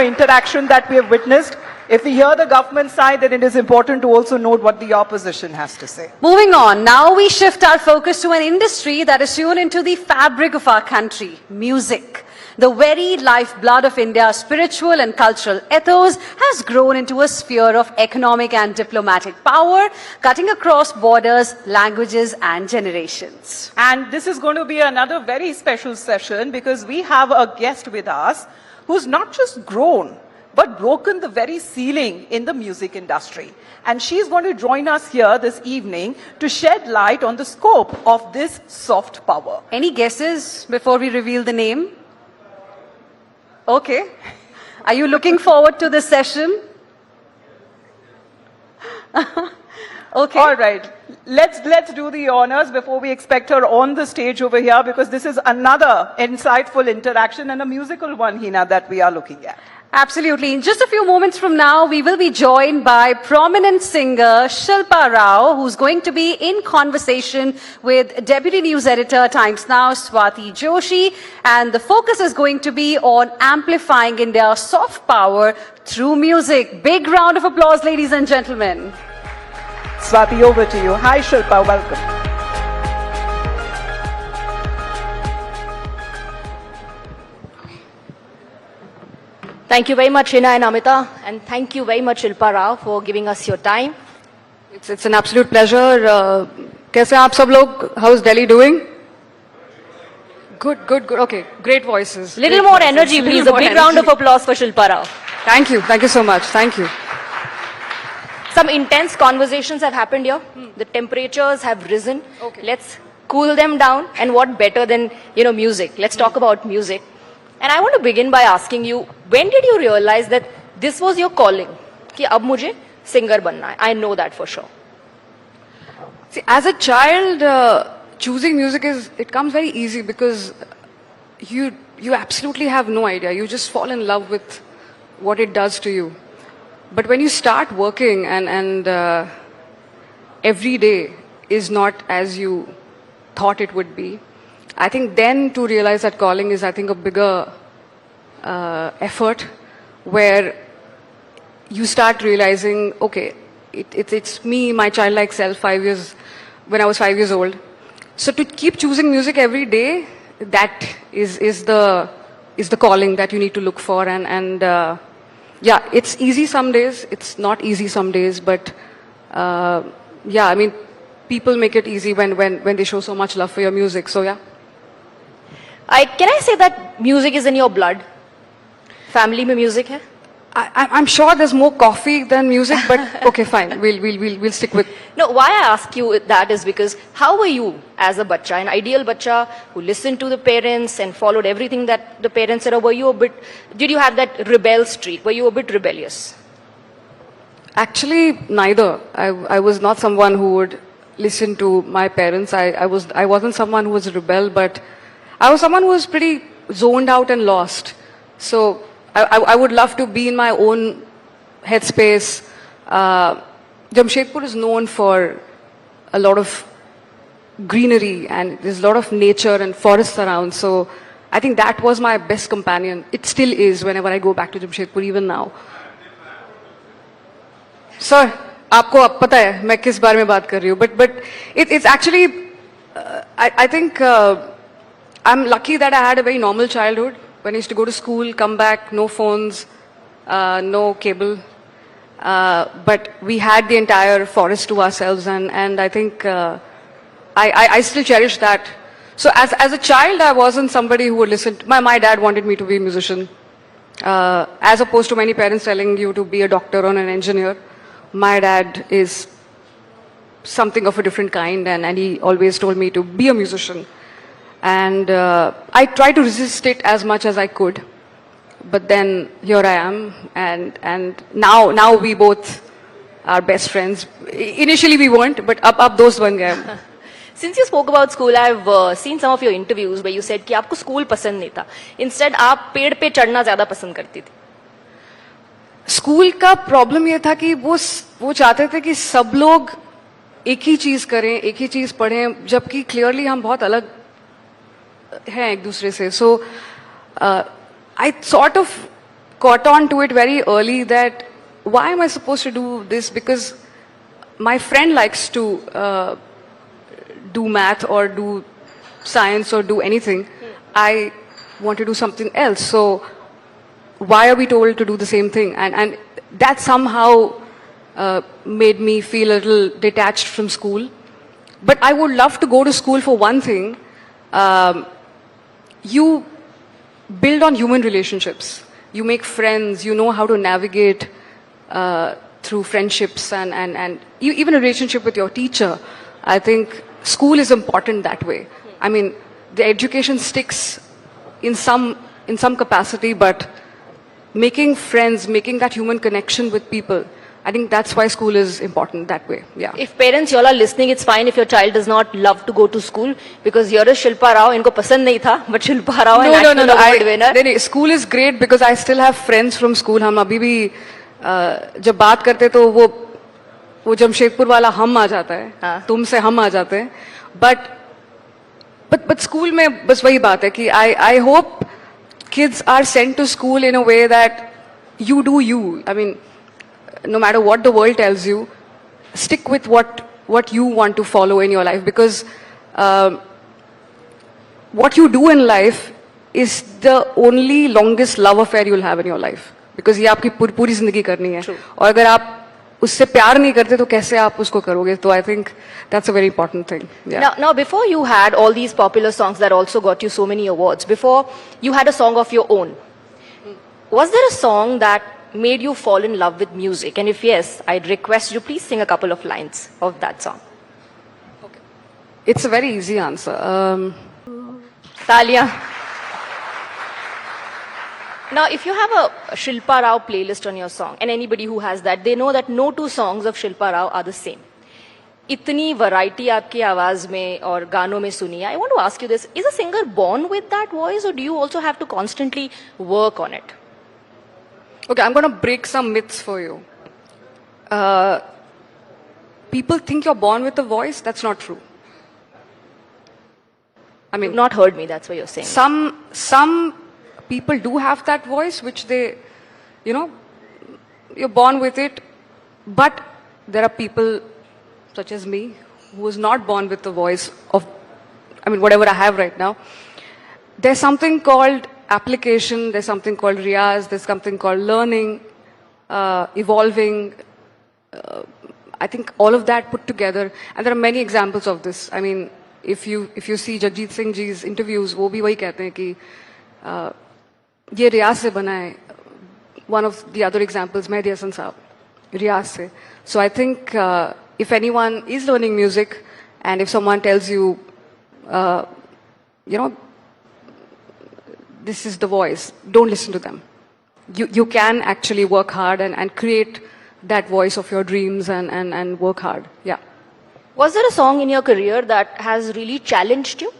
interaction that we have witnessed. If we hear the government side, then it is important to also note what the opposition has to say. Moving on, now we shift our focus to an industry that is sewn into the fabric of our country, music. The very lifeblood of India's spiritual and cultural ethos has grown into a sphere of economic and diplomatic power, cutting across borders, languages and generations. And this is going to be another very special session because we have a guest with us who's not just grown, but broken the very ceiling in the music industry. And she's going to join us here this evening to shed light on the scope of this soft power. Any guesses before we reveal the name? Okay. Are you looking forward to this session? Okay. All right. Let's do the honors before we expect her on the stage over here, because this is another insightful interaction and a musical one, Hina, that we are looking at. Absolutely. In just a few moments from now, we will be joined by prominent singer Shilpa Rao, who's going to be in conversation with Deputy News Editor, Times Now, Swati Joshi. And the focus is going to be on amplifying India's soft power through music. Big round of applause, ladies and gentlemen. Swati, over to you. Hi, Shilpa. Welcome. Thank you very much, Hina and Amita, and thank you very much, Shilpa Rao, for giving us your time. It's an absolute pleasure. Kaise aap sab log? How's Delhi doing? Good. Okay, great voices. Little more energy, please. A big round of applause for Shilpa Rao. Thank you so much. Thank you. Some intense conversations have happened here. The temperatures have risen. Okay. Let's cool them down. And what better than, music? Let's talk about music. And I want to begin by asking you, when did you realize that this was your calling? Ki ab mujhe singer banna hai. I know that for sure. See, as a child, choosing music it comes very easy because you absolutely have no idea. You just fall in love with what it does to you. But when you start working and every day is not as you thought it would be, I think then to realize that calling is, I think, a bigger effort where you start realizing, okay, it's me, my childlike self, when I was 5 years old. So to keep choosing music every day, that is the calling that you need to look for. And yeah, it's easy some days, it's not easy some days, but yeah, I mean, people make it easy when they show so much love for your music. So yeah. Can I say that music is in your blood? Family mein music hai? I'm sure there's more coffee than music, but okay, fine. We'll stick with. No, why I ask you that is because how were you as a bacha, an ideal bacha who listened to the parents and followed everything that the parents said, or did you have that rebel streak? Were you a bit rebellious? Actually, neither. I was not someone who would listen to my parents. I wasn't someone who was a rebel, but I was someone who was pretty zoned out and lost. So I would love to be in my own headspace. Jamshedpur is known for a lot of greenery and there's a lot of nature and forests around. So I think that was my best companion. It still is whenever I go back to Jamshedpur, even now. Sir, आपको अब पता है मैं किस बारे में बात कर रही हूँ. But it's actually, I think I'm lucky that I had a very normal childhood. When I used to go to school, come back, no phones, no cable. But we had the entire forest to ourselves, and I think I still cherish that. So as a child, I wasn't somebody who would listen. My dad wanted me to be a musician. As opposed to many parents telling you to be a doctor or an engineer, my dad is something of a different kind, and he always told me to be a musician. And I tried to resist it as much as I could. But then here I am, and now we both our best friends. Initially we weren't, but ab dost ban gaye. Since you spoke about school, I've seen some of your interviews where you said कि आपको school पसंद नहीं था. Instead, आप पेड़ पे चढ़ना ज़्यादा पसंद करती थी. स्कूल का प्रॉब्लम ये था कि वो चाहते थे कि सब लोग एक ही चीज करें, एक ही चीज पढ़ें, जबकि क्लियरली हम बहुत अलग हैं एक दूसरे से. So I sort of caught on to it very early that why am I supposed to do this, because my friend likes to do math or do science or do anything. I want to do something else. So why are we told to do the same thing? And that somehow made me feel a little detached from school. But I would love to go to school for one thing. You build on human relationships. You make friends, you know how to navigate through friendships and even a relationship with your teacher. I think school is important that way. I mean, the education sticks in some capacity, but making friends, making that human connection with people, I think that's why school is important that way. Yeah. If parents y'all are listening, it's fine if your child does not love to go to school, because here is Shilpa Rao. इनको पसंद नहीं था, but Shilpa Rao है national award winner. No, school is great because I still have friends from school. हम अभी भी जब बात करते तो वो जमशेदपुर वाला हम आ जाता है, तुमसे हम आ जाते हैं. But school में बस वही बात है कि I hope kids are sent to school in a way that you do you. I mean, no matter what the world tells you, stick with what you want to follow in your life, because what you do in life is the only longest love affair you'll have in your life, because ये आपकी पूरी जिंदगी करनी है. और अगर आप उससे प्यार नहीं करते तो कैसे आप उसको करोगे? तो I think that's a very important thing. Yeah. Now, before you had all these popular songs that also got you so many awards, before you had a song of your own, was there a song that made you fall in love with music? And if yes, I'd request you please sing a couple of lines of that song. Okay. It's a very easy answer. Talia. Now, if you have a Shilpa Rao playlist on your song, and anybody who has that, they know that no two songs of Shilpa Rao are the same. इतनी variety आपकी आवाज में और गानों में सुनी. I want to ask you this: is a singer born with that voice, or do you also have to constantly work on it? Okay, I'm going to break some myths for you. People think you're born with a voice. That's not true. I mean, you've not heard me. That's what you're saying. Some people do have that voice, which they, you're born with it. But there are people such as me who was not born with the voice of, whatever I have right now. There's something called application, there's something called riyaz, there's something called learning, evolving. I think all of that put together, and there are many examples of this. I mean, if you see Jagjit Singh ji's interviews, वो भी वही कहते हैं कि ये रियाज से बना है. One of the other examples, Mehdi Hasan Saab, रियाज से. So I think if anyone is learning music, and if someone tells you, this is the voice, don't listen to them. You can actually work hard and create that voice of your dreams and work hard. Yeah. Was there a song in your career that has really challenged you?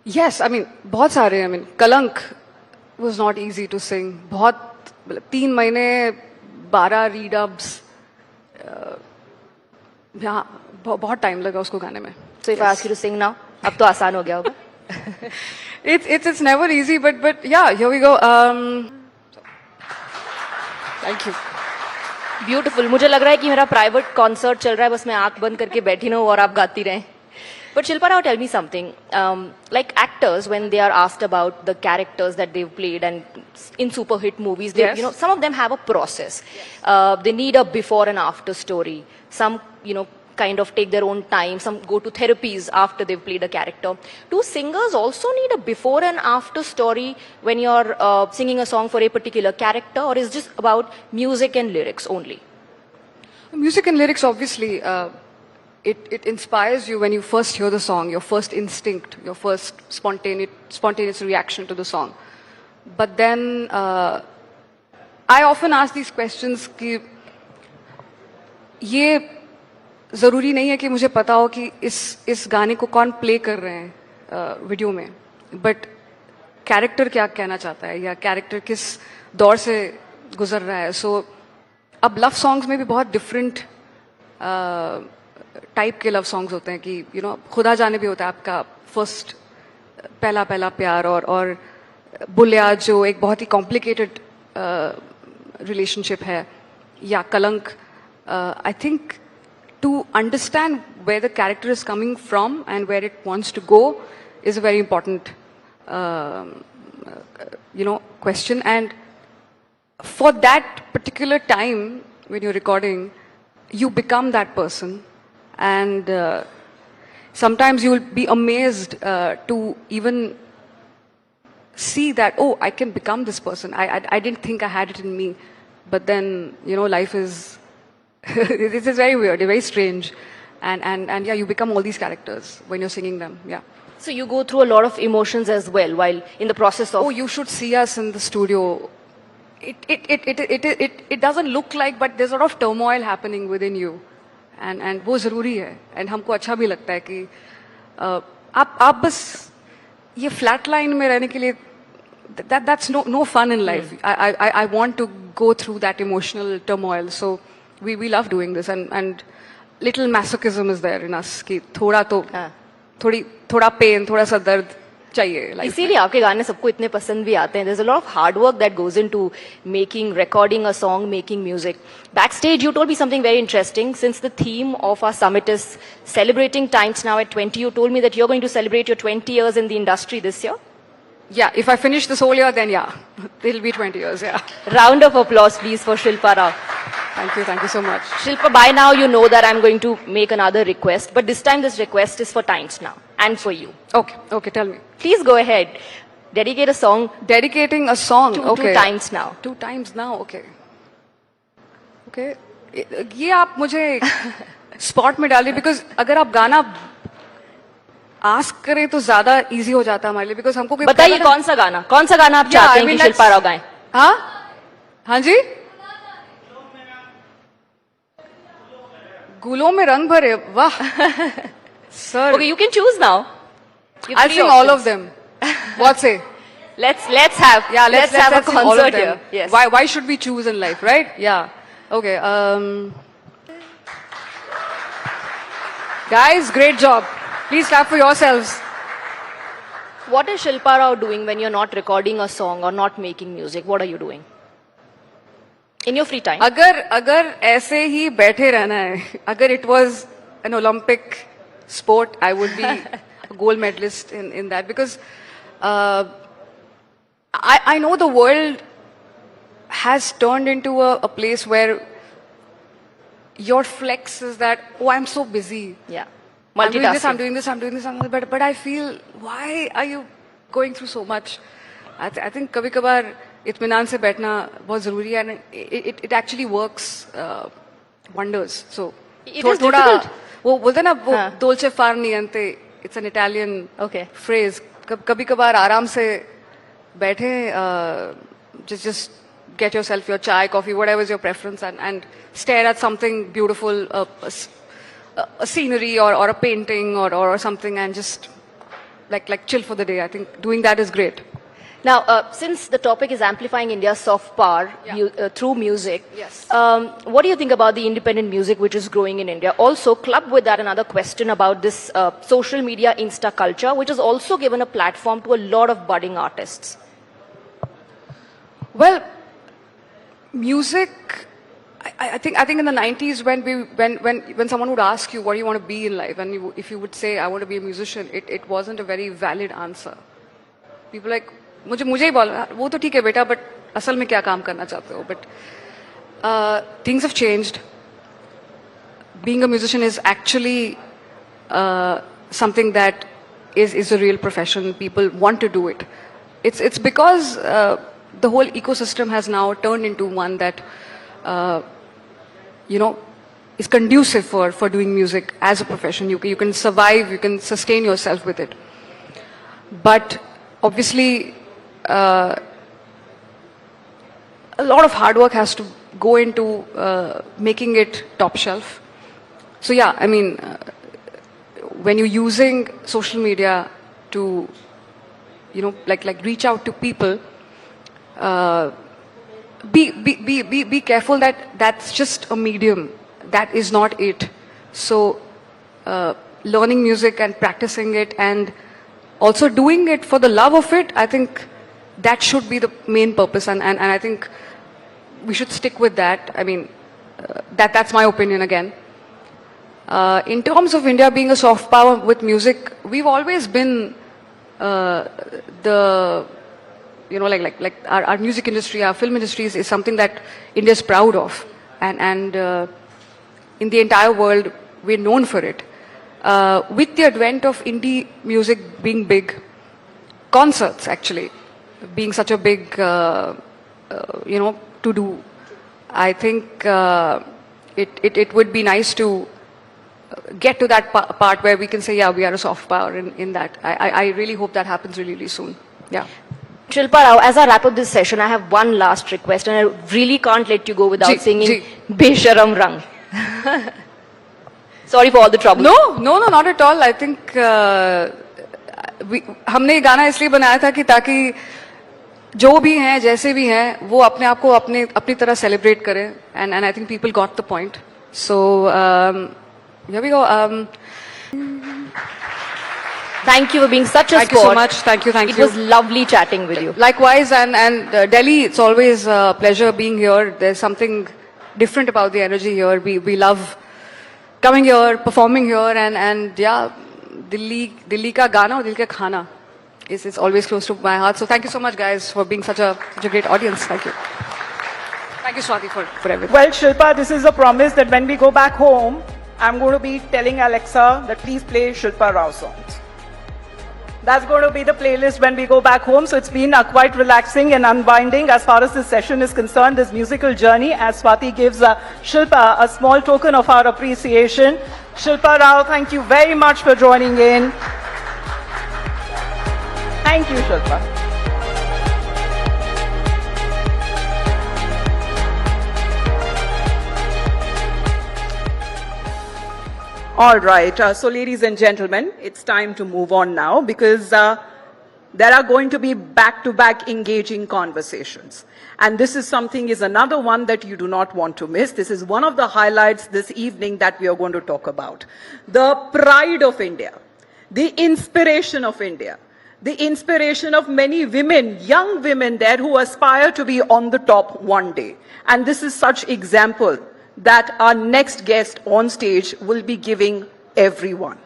Yes, बहुत सारे. Kalank was not easy to sing. 3 महीने 12 redubs. Yeah, बहुत time लगा उसको गाने में. So if I ask you to sing now, अब तो आसान हो गया होगा. It's never easy, but yeah, here we go. Thank you. Beautiful. मुझे लग रहा है कि मेरा private concert चल रहा है, बस मैं आँख बंद करके बैठी हूँ और आप गाती रहें. But Shilpa Rao, tell me something. Like actors, when they are asked about the characters that they've played and in super hit movies, they, some of them have a process. They need a before and after story. Some, kind of take their own time. Some go to therapies after they've played a character. Do singers also need a before and after story when you're singing a song for a particular character, or is it just about music and lyrics only? Music and lyrics, obviously, it inspires you when you first hear the song, your first instinct, your first spontaneous reaction to the song. But then I often ask these questions कि ये जरूरी नहीं है कि मुझे पता हो कि इस गाने को कौन प्ले कर रहे हैं वीडियो में, बट कैरेक्टर क्या कहना चाहता है या कैरेक्टर किस दौर से गुजर रहा है. सो अब लव सॉन्ग्स में भी बहुत डिफरेंट टाइप के लव सॉन्ग्स होते हैं कि यू नो खुदा जाने भी होता है आपका फर्स्ट पहला प्यार, और बुलिया जो एक बहुत ही कॉम्प्लिकेटेड रिलेशनशिप है, या कलंक. I think to understand where the character is coming from and where it wants to go is a very important question. And for that particular time when you're recording, you become that person, and sometimes you'll be amazed to even see that, oh, I can become this person. I didn't think I had it in me, but then life is this is very weird, very strange, and yeah, you become all these characters when you're singing them. Yeah. So you go through a lot of emotions as well while in the process of. Oh, you should see us in the studio. It doesn't look like, but there's a lot of turmoil happening within you, and वो जरूरी है, and हमको अच्छा भी लगता है कि आप बस ये flat line में रहने के लिए that's no fun in life. I want to go through that emotional turmoil. So we love doing this, and little masochism is there in us कि थोड़ा pain, थोड़ा सा दर्द चाहिए. इसीलिए आपके गाने सबको इतने पसंद भी आते हैं. There's a lot of hard work that goes into recording a song, making music. Backstage, you told me something very interesting. Since the theme of our summit is celebrating Times Now at 20, you told me that you're going to celebrate your 20 years in the industry this year. Yeah, if I finish this whole year, then yeah, it'll be 20 years, yeah. Round of applause, please, for Shilpa Rao. Thank you so much. Shilpa, by now you know that I'm going to make another request, but this time this request is for Times Now, and for you. Okay, tell me. Please go ahead. Dedicate a song. Dedicating a song, to Times Now. 2 times now, okay. ये आप मुझे spot में डालिए, because अगर आप गाना ask करें तो ज्यादा इजी हो जाता है हमारे लिए, बिकॉज हमको बताइए कौन सा गाना आप चाहते हैं कि शिल्पा राव गाएं? हाँ जी, गुलों में रंग भरे, वाह sir. Okay, you can choose now. I'll sing all of them. What say? Let's have a concert here. Yes. Why should we choose in life, right? Yeah. Okay. Guys, great job. Please clap for yourselves. What is Shilpa Rao doing when you're not recording a song or not making music? What are you doing in your free time? अगर ऐसे ही बैठे रहना है, अगर it was an Olympic sport, I would be a gold medalist in that, because I know the world has turned into a place where your flex is that, oh, I'm so busy. Yeah. I'm doing this, but I feel, why are you going through so much? I think कभी कभार इत्मीनान से बैठना बहुत जरूरी है, and it actually works wonders. So it is difficult. वो बोलते ना, वो dolce far niente, it's an Italian phrase. कभी कभार आराम से बैठे, just get yourself your chai, coffee, whatever is your preference, and stare at something beautiful, a scenery or a painting or something, and just like chill for the day. I think doing that is great. Now, since the topic is amplifying India's soft power through music, yes. What do you think about the independent music which is growing in India? Also, club with that another question about this social media Insta culture, which has also given a platform to a lot of budding artists. Well, music, I think in the 90s when someone would ask you what do you want to be in life, and if you would say I want to be a musician, it wasn't a very valid answer. People like, मुझे ही बोल, वो तो ठीक है बेटा, but असल में क्या काम करना चाहते हो? But things have changed. Being a musician is actually something that is a real profession. People want to do it. It's because the whole ecosystem has now turned into one that is conducive for doing music as a profession. You can survive, you can sustain yourself with it. But obviously, a lot of hard work has to go into making it top shelf. So yeah, I mean, when you're using social media to, you know, like reach out to people, be careful that that's just a medium. That is not it. So learning music and practicing it and also doing it for the love of it, I think that should be the main purpose, and I think we should stick with that. I mean, that's my opinion again. In terms of India being a soft power with music, we've always been the, you know, like our music industry, our film industry is something that India is proud of, and in the entire world, we're known for it. With the advent of indie music being big, concerts actually being such a big, you know, to do, I think it would be nice to get to that part where we can say, yeah, we are a soft power in that. I really hope that happens really, really soon. Yeah. Shilpa Rao, as I wrap up this session, I have one last request, and I really can't let you go without singing Besharam Rang. Sorry for all the trouble. No, not at all. I think हमने ये गाना इसलिए बनाया था कि ताकि जो भी हैं, जैसे भी हैं, वो अपने आप को अपनी तरह celebrate करें, and I think people got the point. So here we go. Thank you for being such a Thank you so much. Thank you. It was lovely chatting with you. Likewise, and Delhi, it's always a pleasure being here. There's something different about the energy here. We love coming here, performing here, and yeah, Delhi ka gana or Delhi ka khana is always close to my heart. So thank you so much, guys, for being such a great audience. Thank you. Thank you, Swati, for everything. Well, Shilpa, this is a promise that when we go back home, I'm going to be telling Alexa that please play Shilpa Rao songs. That's going to be the playlist when we go back home. So it's been quite relaxing and unwinding as far as this session is concerned, this musical journey, as Swati gives Shilpa a small token of our appreciation. Shilpa Rao, thank you very much for joining in. Thank you, Shilpa. All right, so ladies and gentlemen, it's time to move on now because there are going to be back-to-back engaging conversations. And this is another one that you do not want to miss. This is one of the highlights this evening that we are going to talk about. The pride of India, the inspiration of India, the inspiration of many women, young women there who aspire to be on the top one day. And this is such example that our next guest on stage will be giving everyone.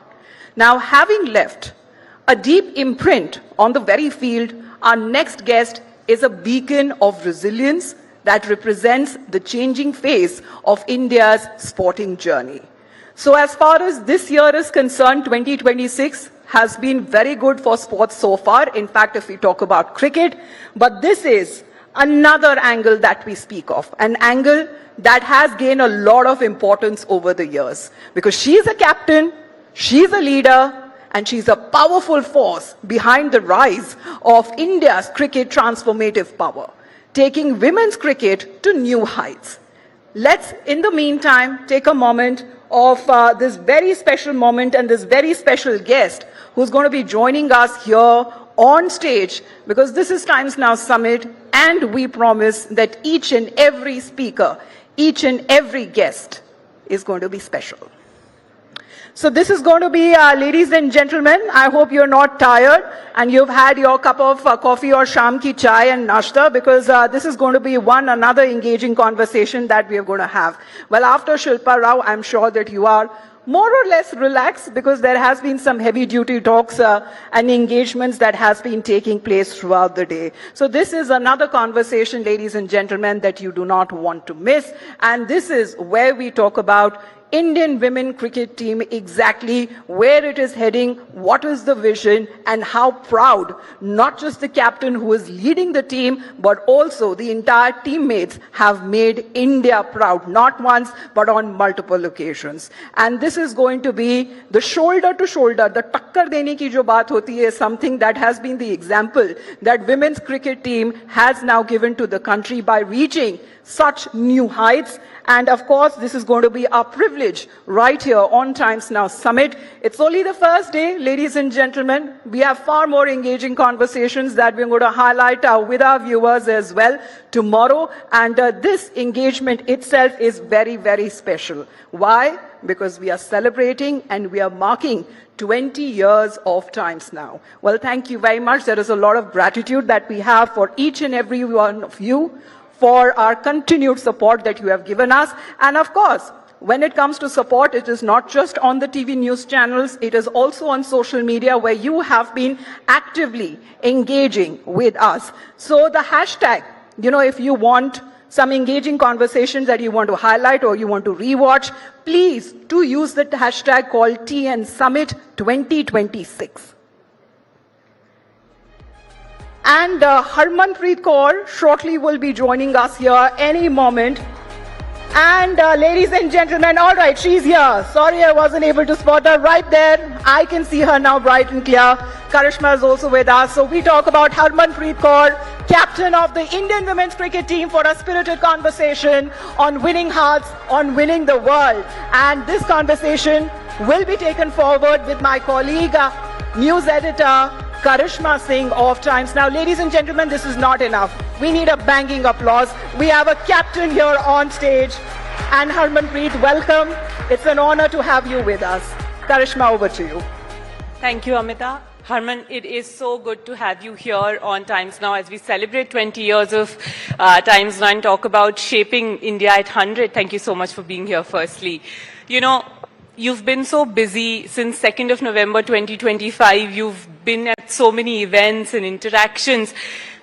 Now, having left a deep imprint on the very field, our next guest is a beacon of resilience that represents the changing face of India's sporting journey. So as far as this year is concerned, 2026 has been very good for sports so far. In fact, if we talk about cricket, but this is another angle that we speak of, an angle that has gained a lot of importance over the years because she's a captain, she's a leader, and she's a powerful force behind the rise of India's cricket transformative power, taking women's cricket to new heights. Let's, in the meantime, take a moment of this very special moment and this very special guest who's going to be joining us here on stage because this is Times Now Summit, and we promise that each and every speaker, each and every guest is going to be special. So this is going to be, ladies and gentlemen, I hope you're not tired and you've had your cup of coffee or sham ki chai and nashta because this is going to be another engaging conversation that we are going to have. Well, after Shilpa Rao, I'm sure that you are more or less relaxed because there has been some heavy duty talks and engagements that has been taking place throughout the day. So this is another conversation, ladies and gentlemen, that you do not want to miss. And this is where we talk about Indian women cricket team exactly where it is heading, what is the vision, and how proud not just the captain who is leading the team, but also the entire teammates have made India proud, not once, but on multiple occasions. And this is going to be the shoulder to shoulder, the takkar dene ki jo baat hoti hai, something that has been the example that women's cricket team has now given to the country by reaching such new heights. And of course, this is going to be our privilege right here on Times Now Summit. It's only the first day, ladies and gentlemen. We have far more engaging conversations that we're going to highlight with our viewers as well tomorrow. And this engagement itself is very, very special. Why? Because we are celebrating and we are marking 20 years of Times Now. Well, thank you very much. There is a lot of gratitude that we have for each and every one of you, for our continued support that you have given us. And of course, when it comes to support, it is not just on the TV news channels, it is also on social media where you have been actively engaging with us. So the hashtag, if you want some engaging conversations that you want to highlight or you want to rewatch, please do use the hashtag called TN Summit 2026. And Harmanpreet Kaur shortly will be joining us here any moment. And ladies and gentlemen, all right, she's here. Sorry I wasn't able to spot her right there. I can see her now bright and clear. Karishma is also with us. So we talk about Harmanpreet Kaur, captain of the Indian women's cricket team, for a spirited conversation on winning hearts, on winning the world. And this conversation will be taken forward with my colleague, news editor, Karishma Singh of Times Now. Ladies and gentlemen, this is not enough. We need a banging applause. We have a captain here on stage. And Harmanpreet, welcome. It's an honor to have you with us. Karishma, over to you. Thank you, Amita. Harman, it is so good to have you here on Times Now as we celebrate 20 years of Times Now and talk about shaping India at 100. Thank you so much for being here, firstly. You've been so busy since 2nd of November 2025. You've been at so many events and interactions.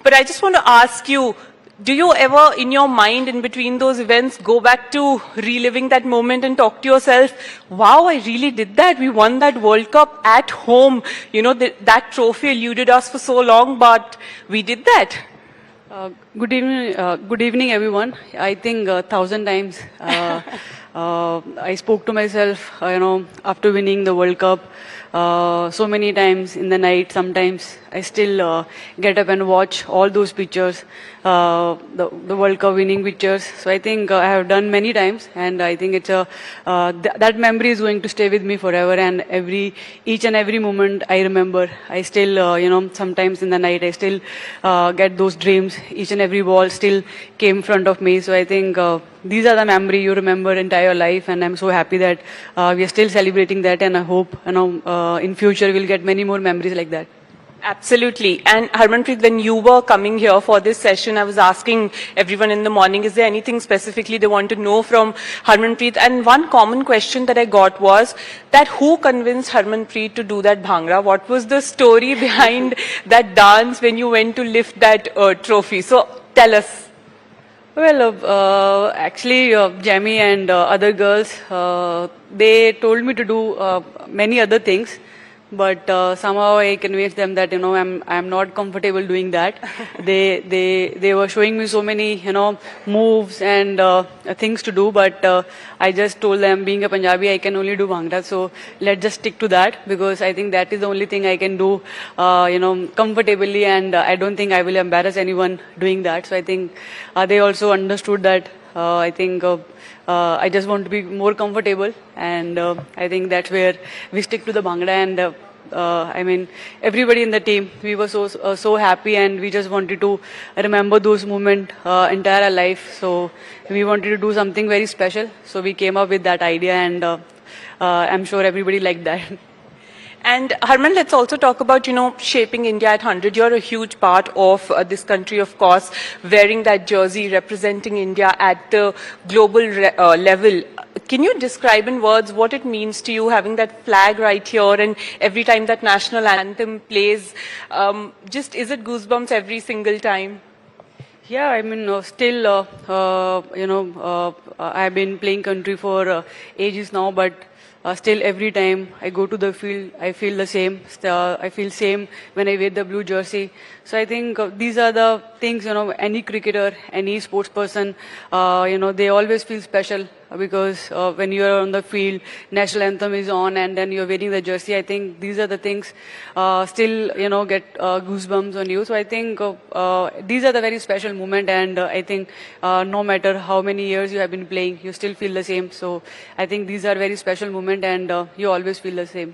But I just want to ask you, do you ever, in your mind, in between those events, go back to reliving that moment and talk to yourself, wow, I really did that. We won that World Cup at home. That trophy eluded us for so long, but we did that. Good evening, everyone. I think 1,000 times I spoke to myself, after winning the World Cup. So many times in the night, sometimes I still get up and watch all those pictures, the World Cup winning pictures. So I think I have done many times, and I think it's that memory is going to stay with me forever. And each and every moment I remember, I still, sometimes in the night, I still get those dreams. Each and every ball still came in front of me. So I think these are the memory you remember entire life, and I'm so happy that we are still celebrating that, and I hope in future we'll get many more memories like that. Absolutely. And Harmanpreet, when you were coming here for this session, I was asking everyone in the morning, is there anything specifically they want to know from Harmanpreet? And one common question that I got was that who convinced Harmanpreet to do that Bhangra? What was the story behind that dance when you went to lift that trophy? So tell us. Well, actually, Jamie and other girls, they told me to do many other things. But somehow I convinced them that I'm not comfortable doing that. They were showing me so many moves and things to do, but I just told them, being a Punjabi, I can only do Bhangra, so let's just stick to that, because I think that is the only thing I can do comfortably, and I don't think I will embarrass anyone doing that. So I think they also understood that. I think I just want to be more comfortable, and I think that's where we stick to the Bhangra. And I mean, everybody in the team, we were so happy, and we just wanted to remember those moments entire life. So we wanted to do something very special. So we came up with that idea, and I'm sure everybody liked that. And Harman, let's also talk about, shaping India at 100. You're a huge part of this country, of course, wearing that jersey, representing India at the global level. Can you describe in words what it means to you, having that flag right here, and every time that national anthem plays, is it goosebumps every single time? Yeah, I mean, I've been playing country for ages now, but still every time I go to the field, I feel the same. I feel same when I wear the blue jersey. So I think these are the things, any cricketer, any sports person, they always feel special because when you are on the field, national anthem is on and then you're wearing the jersey. I think these are the things still, get goosebumps on you. So I think these are the very special moment, and I think no matter how many years you have been playing, you still feel the same. So I think these are very special moment, and you always feel the same.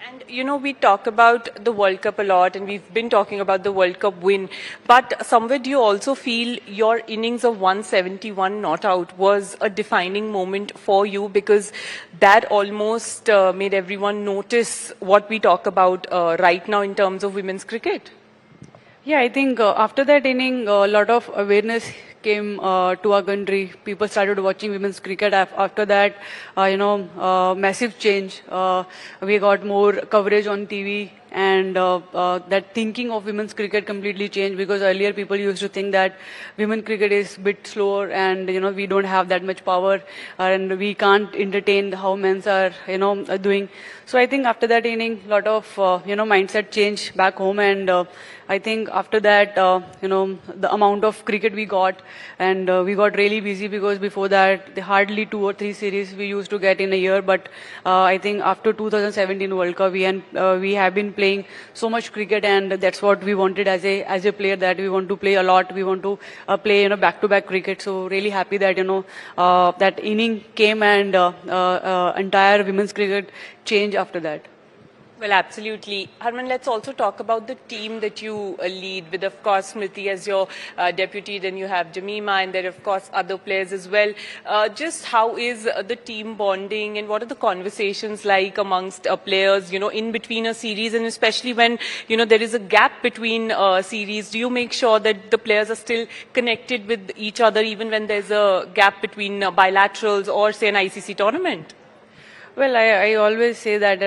And, we talk about the World Cup a lot, and we've been talking about the World Cup win. But somewhere, do you also feel your innings of 171 not out was a defining moment for you? Because that almost made everyone notice what we talk about right now in terms of women's cricket. Yeah, I think after that inning, a lot of awareness came to our country. People started watching women's cricket. After that, massive change. We got more coverage on TV, and that thinking of women's cricket completely changed, because earlier people used to think that women cricket is a bit slower and, we don't have that much power and we can't entertain how men's are, doing. So I think after that inning, a lot of, mindset change back home, and I think after that, the amount of cricket we got, and we got really busy, because before that, hardly 2 or 3 series we used to get in a year. But I think after 2017 World Cup, we have been playing so much cricket, and that's what we wanted as a player, that we want to play a lot. We want to play, back-to-back cricket. So really happy that, that inning came, and entire women's cricket changed after that. Well, absolutely. Harman, let's also talk about the team that you lead with, of course, Smriti as your deputy, then you have Jamima, and there are, of course, other players as well. Just how is the team bonding, and what are the conversations like amongst players, in between a series, and especially when, there is a gap between series? Do you make sure that the players are still connected with each other even when there's a gap between bilaterals or, say, an ICC tournament? Well, I always say that,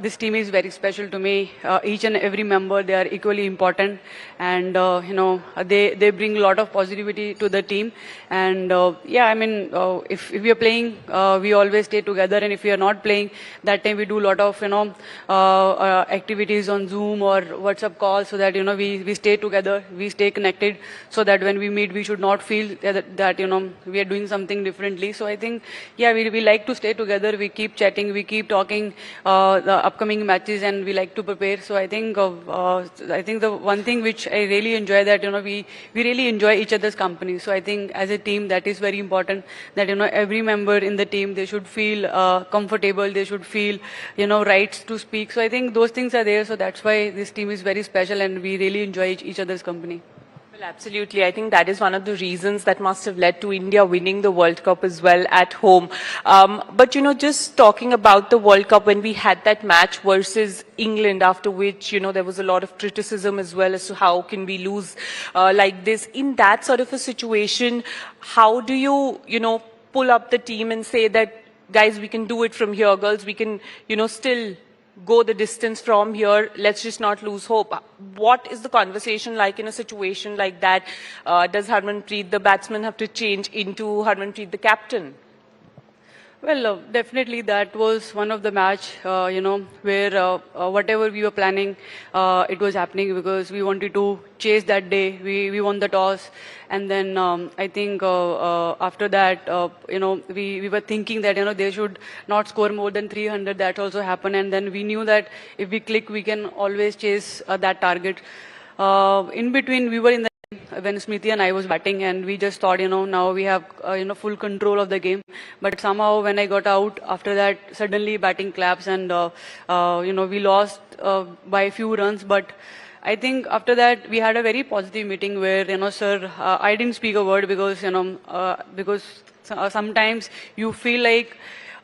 this team is very special to me. Each and every member, they are equally important, and, they bring a lot of positivity to the team. And, if we are playing, we always stay together, and if we are not playing, that time we do a lot of, activities on Zoom or WhatsApp calls, so that, we stay together, we stay connected, so that when we meet, we should not feel that we are doing something differently. So I think, we like to stay together, we keep chatting, we keep talking the upcoming matches, and we like to prepare. So I think the one thing which I really enjoy, that we really enjoy each other's company. So I think as a team, that is very important, that every member in the team, they should feel comfortable, they should feel rights to speak. So I think those things are there. So that's why this team is very special, and we really enjoy each other's company. Well, absolutely. I think that is one of the reasons that must have led to India winning the World Cup as well at home. But, just talking about the World Cup, when we had that match versus England, after which, there was a lot of criticism as well as to how can we lose like this. In that sort of a situation, how do you, pull up the team and say that, guys, we can do it from here, girls, we can, still go the distance from here, let's just not lose hope? What is the conversation like in a situation like that? Does Harmanpreet, the batsman, have to change into Harmanpreet, the captain? Well, definitely that was one of the match, where whatever we were planning, it was happening, because we wanted to chase that day. We won the toss, and then I think after that, we were thinking that, they should not score more than 300. That also happened, and then we knew that if we click, we can always chase that target. In between, we were in the when Smriti and I was batting, and we just thought, now we have, full control of the game. But somehow when I got out, after that, suddenly batting collapsed, and, we lost by a few runs. But I think after that, we had a very positive meeting where, sir, I didn't speak a word, because, because sometimes you feel like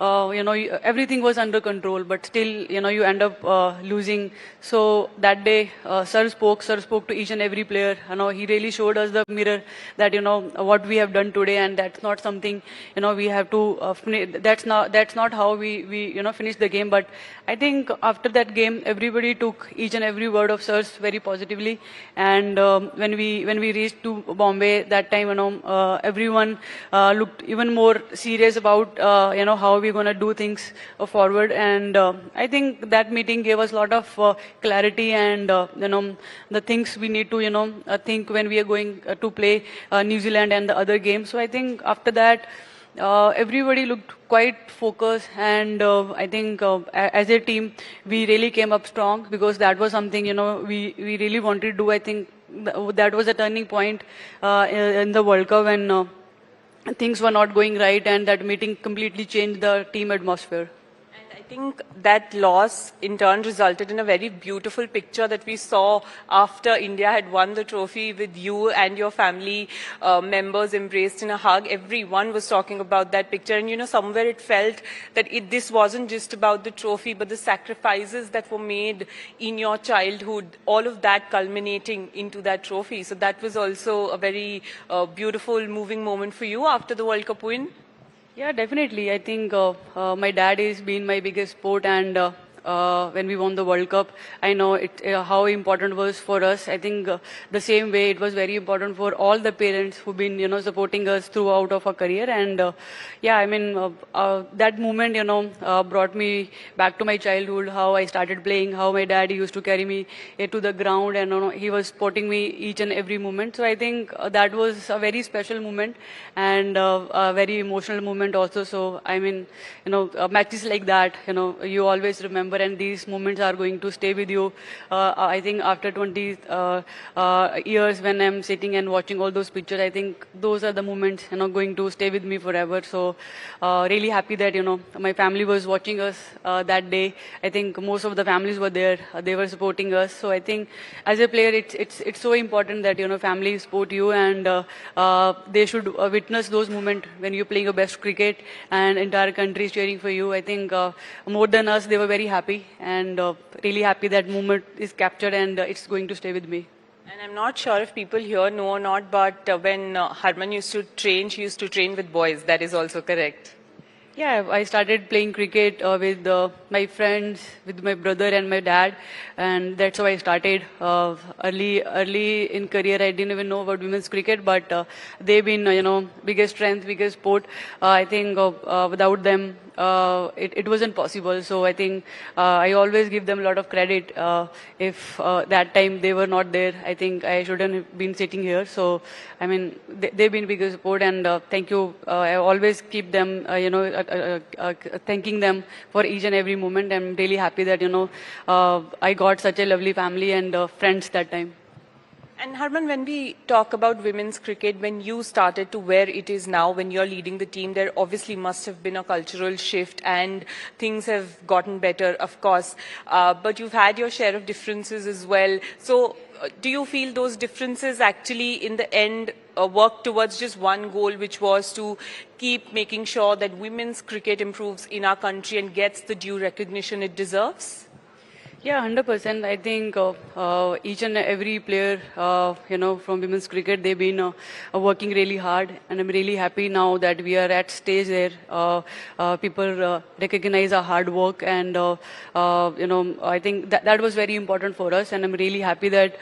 everything was under control, but still, you end up losing. So that day, Sir spoke to each and every player. He really showed us the mirror that, what we have done today, and that's not something, we have to, that's not how we finish the game. But I think after that game, everybody took each and every word of Sir's very positively. And when we reached to Bombay that time, everyone looked even more serious about, how we're going to do things forward. And I think that meeting gave us a lot of clarity and, the things we need to, think when we are going to play New Zealand and the other games. So I think after that, everybody looked quite focused, and I think as a team, we really came up strong, because that was something, we really wanted to do. I think that was a turning point in the World Cup when things were not going right, and that meeting completely changed the team atmosphere. I think that loss in turn resulted in a very beautiful picture that we saw after India had won the trophy, with you and your family members embraced in a hug. Everyone was talking about that picture, and somewhere it felt that this wasn't just about the trophy, but the sacrifices that were made in your childhood, all of that culminating into that trophy. So that was also a very beautiful, moving moment for you after the World Cup win. Yeah, definitely. I think my dad has been my biggest support, and when we won the World Cup, I know how important it was for us. I think the same way it was very important for all the parents who've been, supporting us throughout of our career. And yeah, I mean, that moment, brought me back to my childhood, how I started playing, how my dad used to carry me to the ground, and he was supporting me each and every moment. So I think that was a very special moment, and a very emotional moment also. So I mean, matches like that, you always remember, and these moments are going to stay with you. I think after 20 years, when I'm sitting and watching all those pictures, I think those are the moments, going to stay with me forever. So really happy that, my family was watching us that day. I think most of the families were there. They were supporting us. So I think as a player, it's so important that, family support you, and they should witness those moments when you're playing your best cricket and entire country is cheering for you. I think more than us, they were very happy, and really happy that moment is captured, and it's going to stay with me. And I'm not sure if people here know or not, but when Harman used to train, she used to train with boys. That is also correct. Yeah, I started playing cricket with my friends, with my brother and my dad, and that's how I started. Early in career, I didn't even know about women's cricket, but they've been, biggest strength, biggest sport. I think without them, it wasn't possible. So I think I always give them a lot of credit. If that time they were not there, I think I shouldn't have been sitting here. So I mean, they've been biggest support, and thank you. I always keep them, thanking them for each and every moment. I'm really happy that I got such a lovely family and friends that time. And Harman, when we talk about women's cricket, when you started to where it is now, when you're leading the team, there obviously must have been a cultural shift, and things have gotten better, of course. But you've had your share of differences as well. So do you feel those differences actually in the end work towards just one goal, which was to keep making sure that women's cricket improves in our country and gets the due recognition it deserves? Yeah, 100%. I think each and every player, from women's cricket, they've been working really hard, and I'm really happy now that we are at stage there. People recognize our hard work, and I think that was very important for us, and I'm really happy that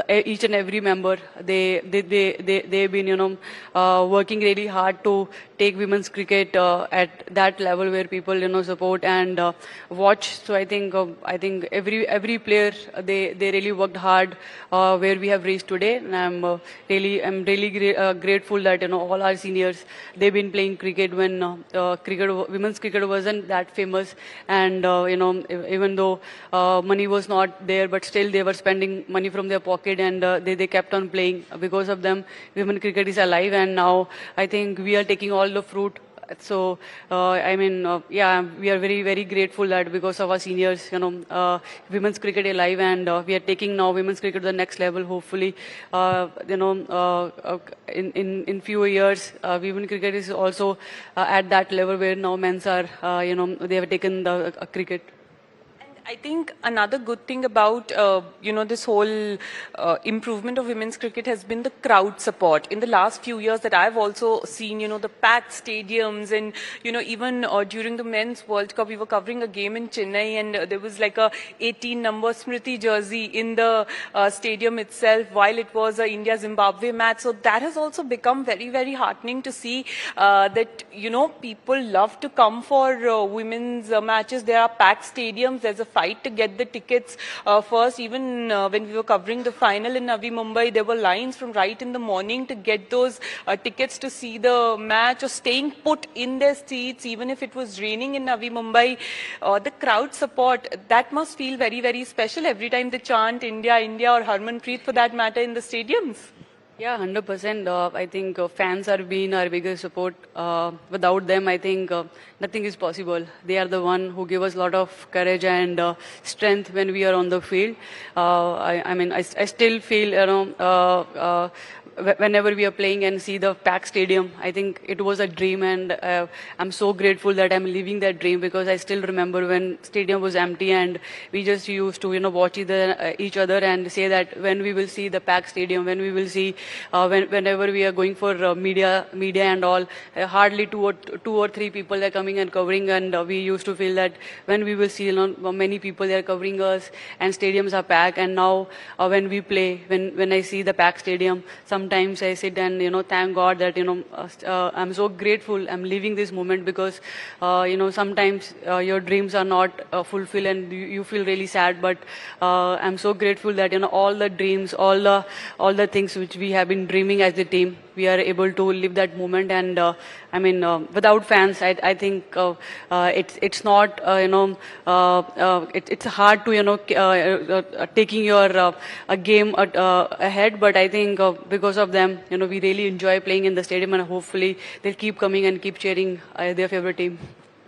each and every member they've been working really hard to take women's cricket at that level where people support and watch. So I think every player they really worked hard where we have reached today, and I'm really grateful that all our seniors, they've been playing cricket when women's cricket wasn't that famous, and even though money was not there, but still they were spending money from their pocket, and they kept on playing. Because of them, women's cricket is alive, and now I think we are taking all the fruit Yeah, we are very, very grateful that because of our seniors, women's cricket alive, and we are taking now women's cricket to the next level. Hopefully, in few years, women cricket is also at that level where now men's are, they have taken the cricket. I think another good thing about, this whole improvement of women's cricket has been the crowd support. In the last few years that I've also seen, the packed stadiums and, even during the Men's World Cup, we were covering a game in Chennai and there was like a 18 number Smriti jersey in the stadium itself while it was a India-Zimbabwe match. So that has also become very, very heartening to see that, people love to come for women's matches. There are packed stadiums. There's a fight to get the tickets first. Even when we were covering the final in Navi Mumbai, there were lines from right in the morning to get those tickets to see the match, or staying put in their seats even if it was raining in Navi Mumbai. The crowd support, that must feel very, very special every time they chant India, India, or Harmanpreet for that matter in the stadiums. Yeah, 100%. I think fans are being our biggest support. Without them, I think nothing is possible. They are the one who give us a lot of courage and strength when we are on the field. I still feel, whenever we are playing and see the packed stadium, I think it was a dream, and I'm so grateful that I'm living that dream, because I still remember when stadium was empty and we just used to, watch each other and say that when we will see the packed stadium, when we will see, whenever we are going for media and all, hardly two or three people are coming and covering, and we used to feel that when we will see, many people are covering us and stadiums are packed. And now when we play, when I see the packed stadium, sometimes I sit and, thank God that, I'm so grateful I'm living this moment, because, sometimes your dreams are not fulfilled and you feel really sad. But I'm so grateful that, all the dreams, all the things which we have been dreaming as a team, we are able to live that moment. And without fans, I think it's not, it's hard to, taking your game ahead. But I think because of them, we really enjoy playing in the stadium, and hopefully they'll keep coming and keep cheering their favorite team.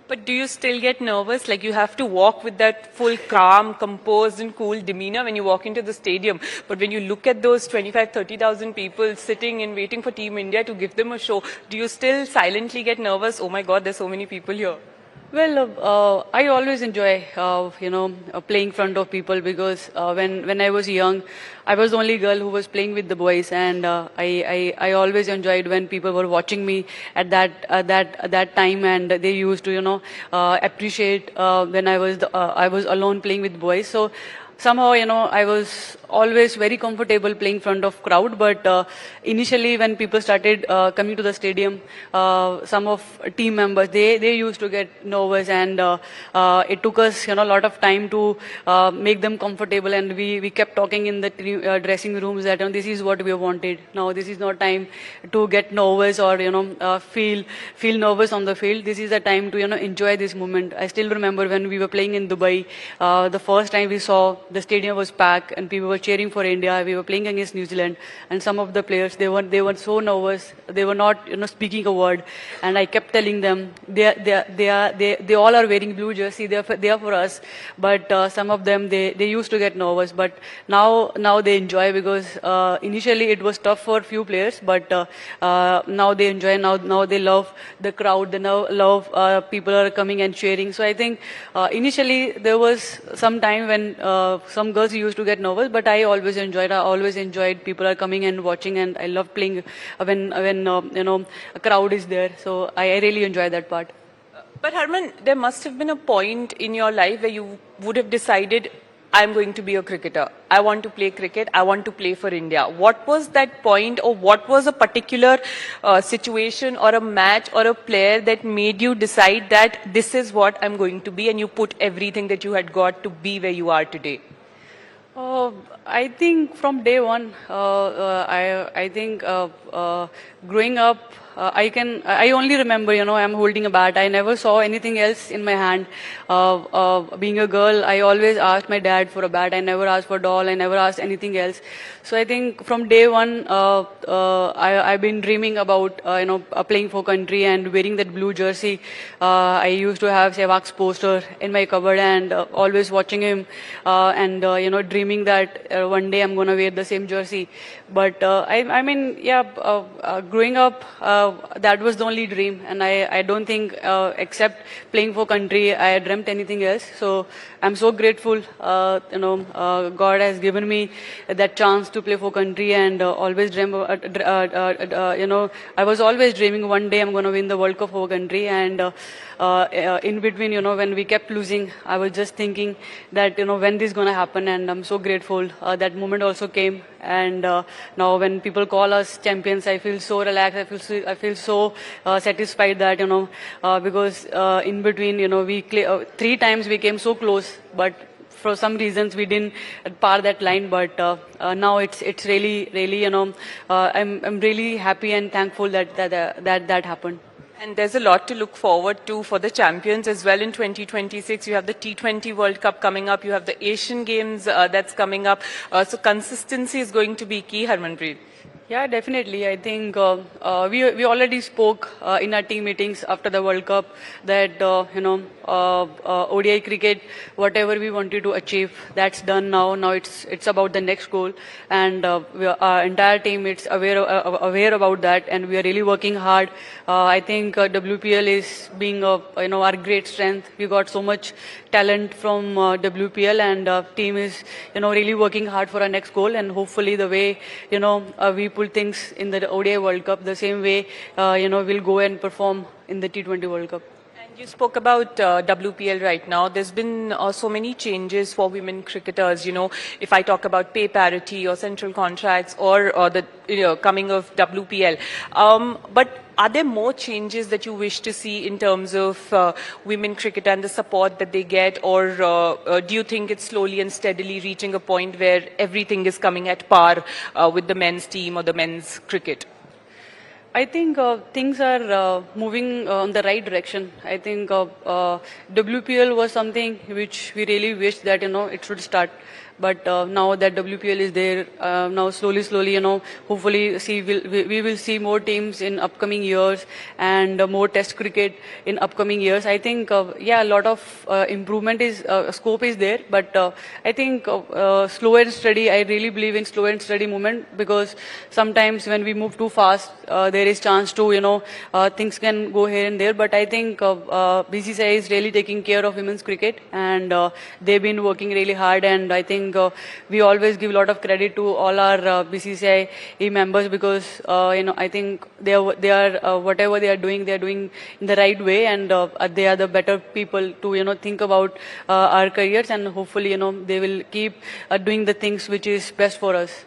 But do you still get nervous? Like, you have to walk with that full calm, composed and cool demeanor when you walk into the stadium. But when you look at those 25,000-30,000 people sitting and waiting for Team India to give them a show, do you still silently get nervous? Oh my God, there's so many people here. Well, I always enjoy, playing in front of people, because when I was young, I was the only girl who was playing with the boys, and I always enjoyed when people were watching me at that time, and they used to, appreciate when I was alone playing with boys. So somehow, I was always very comfortable playing in front of crowd. But initially, when people started coming to the stadium, some of team members, they used to get nervous, and it took us, a lot of time to make them comfortable. And we kept talking in the dressing rooms that this is what we wanted. Now this is not time to get nervous or feel nervous on the field. This is the time to enjoy this moment. I still remember when we were playing in Dubai, the first time we saw the stadium was packed and people were cheering for India. We were playing against New Zealand, and some of the players, they were so nervous. They were not speaking a word, and I kept telling them they all are wearing blue jersey. They are for us. But some of them, they used to get nervous. But now they enjoy, because initially it was tough for few players, but now they enjoy. Now they love the crowd. They now love people are coming and cheering. So I think initially there was some time when some girls used to get nervous, but I always enjoyed people are coming and watching, and I love playing when a crowd is there. So I really enjoy that part. But Harman, there must have been a point in your life where you would have decided, I'm going to be a cricketer. I want to play cricket. I want to play for India. What was that point, or what was a particular situation or a match or a player that made you decide that this is what I'm going to be, and you put everything that you had got to be where you are today? I think from day one, I think growing up I only remember, I'm holding a bat. I never saw anything else in my hand. Being a girl, I always asked my dad for a bat. I never asked for a doll. I never asked anything else. So I think from day one, I've been dreaming about, playing for country and wearing that blue jersey. I used to have Sehwag's poster in my cupboard and always watching him and, dreaming that one day I'm going to wear the same jersey. But growing up, that was the only dream. And I don't think, except playing for country, I dreamt anything else. So I'm so grateful, God has given me that chance to play for country and always dream, I was always dreaming one day I'm going to win the World Cup for country. And in between, when we kept losing, I was just thinking that, when this is going to happen. And I'm so grateful that moment also came. And now when people call us champions, I feel so relaxed. I feel so satisfied that, because in between, we 3 times we came so close, but for some reasons we didn't par that line. But now it's really, I'm really happy and thankful that happened. And there's a lot to look forward to for the champions as well in 2026. You have the T20 World Cup coming up. You have the Asian Games that's coming up. So consistency is going to be key, Harmanpreet. Yeah, definitely. I think we already spoke in our team meetings after the World Cup that, ODI cricket, whatever we wanted to achieve, that's done now. Now it's about the next goal. And our entire team is aware about that. And we are really working hard. I think WPL is being, our great strength. We got so much talent from WPL and team is, really working hard for our next goal. And hopefully the way, we pull things in the ODI World Cup, the same way, we'll go and perform in the T20 World Cup. You spoke about WPL right now. There's been so many changes for women cricketers. If I talk about pay parity or central contracts or the coming of WPL. But are there more changes that you wish to see in terms of women cricket and the support that they get? Or do you think it's slowly and steadily reaching a point where everything is coming at par with the men's team or the men's cricket? I think things are moving in the right direction. I think WPL was something which we really wish that, it should start. But now that WPL is there, now slowly, hopefully we will see more teams in upcoming years and more test cricket in upcoming years. I think, a lot of improvement scope is there. But I think slow and steady, I really believe in slow and steady movement because sometimes when we move too fast, there is chance to, things can go here and there. But I think BCCI is really taking care of women's cricket and they've been working really hard. And I think we always give a lot of credit to all our BCCI members because, I think they are whatever they are doing in the right way and they are the better people to, think about our careers and hopefully, they will keep doing the things which is best for us.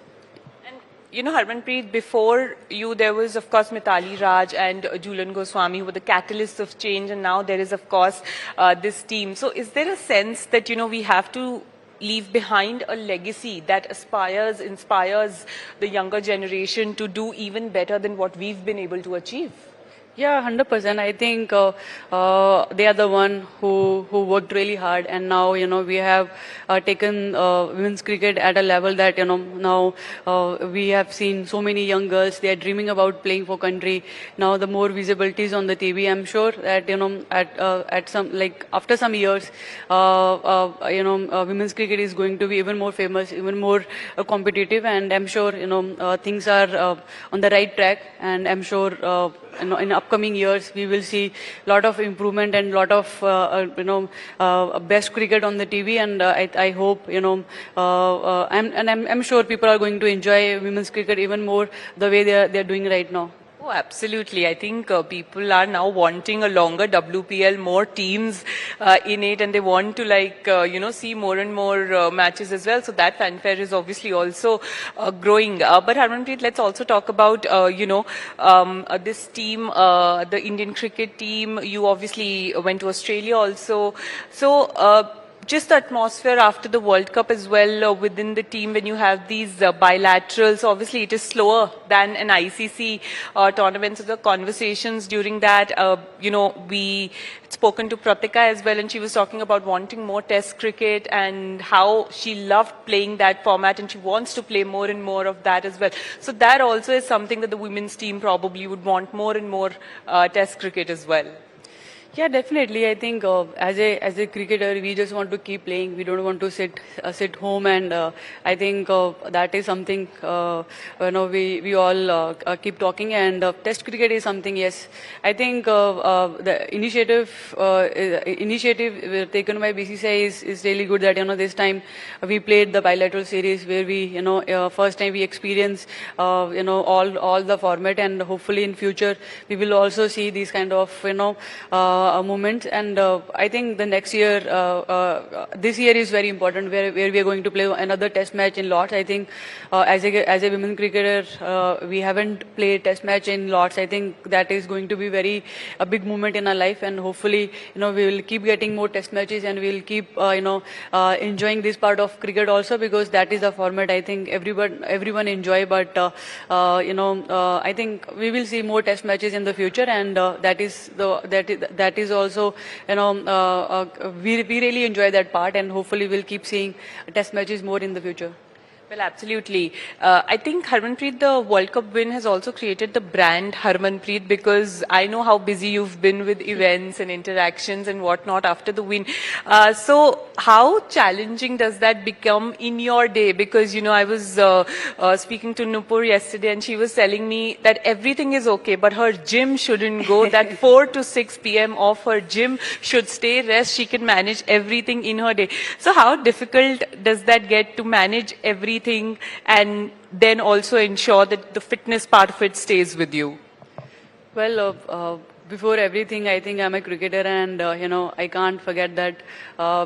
Harmanpreet, before you, there was, of course, Mithali Raj and Jhulan Goswami who were the catalysts of change. And now there is, of course, this team. So is there a sense that, we have to leave behind a legacy that inspires the younger generation to do even better than what we've been able to achieve? Yeah, 100%. I think they are the one who worked really hard, and now we have taken women's cricket at a level that now we have seen so many young girls. They are dreaming about playing for country. Now the more visibility is on the TV. I'm sure that at some after some years, women's cricket is going to be even more famous, even more competitive, and I'm sure things are on the right track, and I'm sure. In upcoming years, we will see a lot of improvement and a lot of, best cricket on the TV. And I hope, I'm sure people are going to enjoy women's cricket even more the way they're doing right now. Oh, absolutely. I think people are now wanting a longer WPL, more teams in it, and they want to see more and more matches as well. So that fanfare is obviously also growing. But Harmanpreet, let's also talk about, this team, the Indian cricket team. You obviously went to Australia also. So, just the atmosphere after the World Cup as well within the team when you have these bilaterals. Obviously, it is slower than an ICC tournament. So the conversations during that, we had spoken to Pratika as well, and she was talking about wanting more Test cricket and how she loved playing that format, and she wants to play more and more of that as well. So that also is something that the women's team probably would want more and more Test cricket as well. Yeah, definitely. I think as a cricketer, we just want to keep playing. We don't want to sit home, and I think that is something we all keep talking. And Test cricket is something. Yes, I think the initiative taken by BCCI is really good. That this time we played the bilateral series where we first time we experienced all the format, and hopefully in future we will also see these kind of moment. And I think the next year, this year is very important, where we are going to play another Test match in Lords. I think as a women cricketer, we haven't played Test match in Lords. I think that is going to be a big moment in our life, and hopefully we will keep getting more Test matches, and we will keep enjoying this part of cricket also, because that is the format I think everyone enjoy. But I think we will see more Test matches in the future, and that is also we really enjoy that part, and hopefully we'll keep seeing Test matches more in the future. Well, absolutely. I think Harmanpreet, the World Cup win has also created the brand Harmanpreet, because I know how busy you've been with events and interactions and whatnot after the win. So how challenging does that become in your day? Because, I was speaking to Nupur yesterday, and she was telling me that everything is okay, but her gym shouldn't go, that 4 to 6 p.m. of her gym should stay rest. She can manage everything in her day. So how difficult does that get to manage everything and then also ensure that the fitness part of it stays with you? Well, before everything, I think I'm a cricketer, and I can't forget that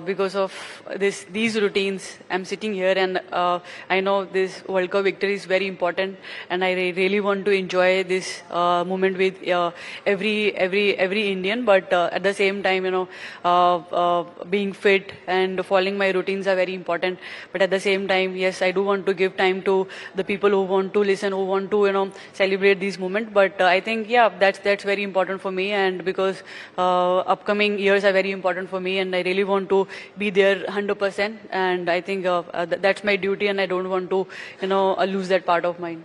because of these routines, I'm sitting here, and I know this World Cup victory is very important, and I really want to enjoy this moment with every Indian. But at the same time, being fit and following my routines are very important. But at the same time, yes, I do want to give time to the people who want to listen, who want to celebrate these moments. But I think that's very important for me, and because upcoming years are very important for me, and I really want to be there 100%, and I think that's my duty, and I don't want to lose that part of mine.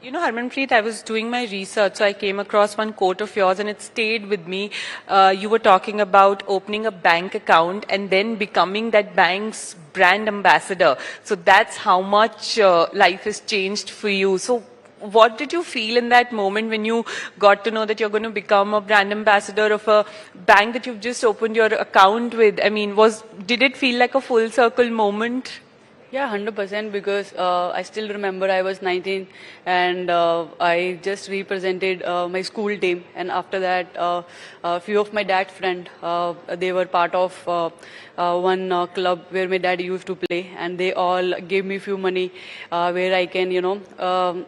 Harmanpreet, I was doing my research, so I came across one quote of yours, and it stayed with me. You were talking about opening a bank account and then becoming that bank's brand ambassador. So that's how much life has changed for you. So what did you feel in that moment when you got to know that you're going to become a brand ambassador of a bank that you've just opened your account with? I mean, did it feel like a full circle moment? Yeah, 100%, because I still remember I was 19, and I just represented my school team, and after that a few of my dad's friends, they were part of one club where my dad used to play, and they all gave me few money where I can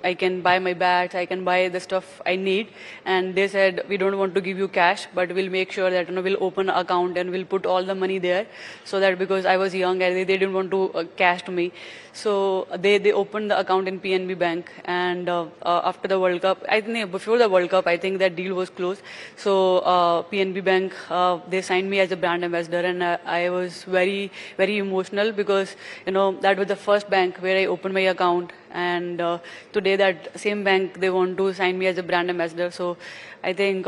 I can buy my bats, I can buy the stuff I need, and they said, we don't want to give you cash, but we'll make sure that we'll open an account and we'll put all the money there, so that, because I was young and they didn't want to cash to me, so they opened the account in PNB Bank. And after the World Cup, I think before the World Cup, I think that deal was closed. So PNB Bank, they signed me as a brand ambassador, and I was very, very emotional, because that was the first bank where I opened my account, and today that same bank, they want to sign me as a brand ambassador. So I think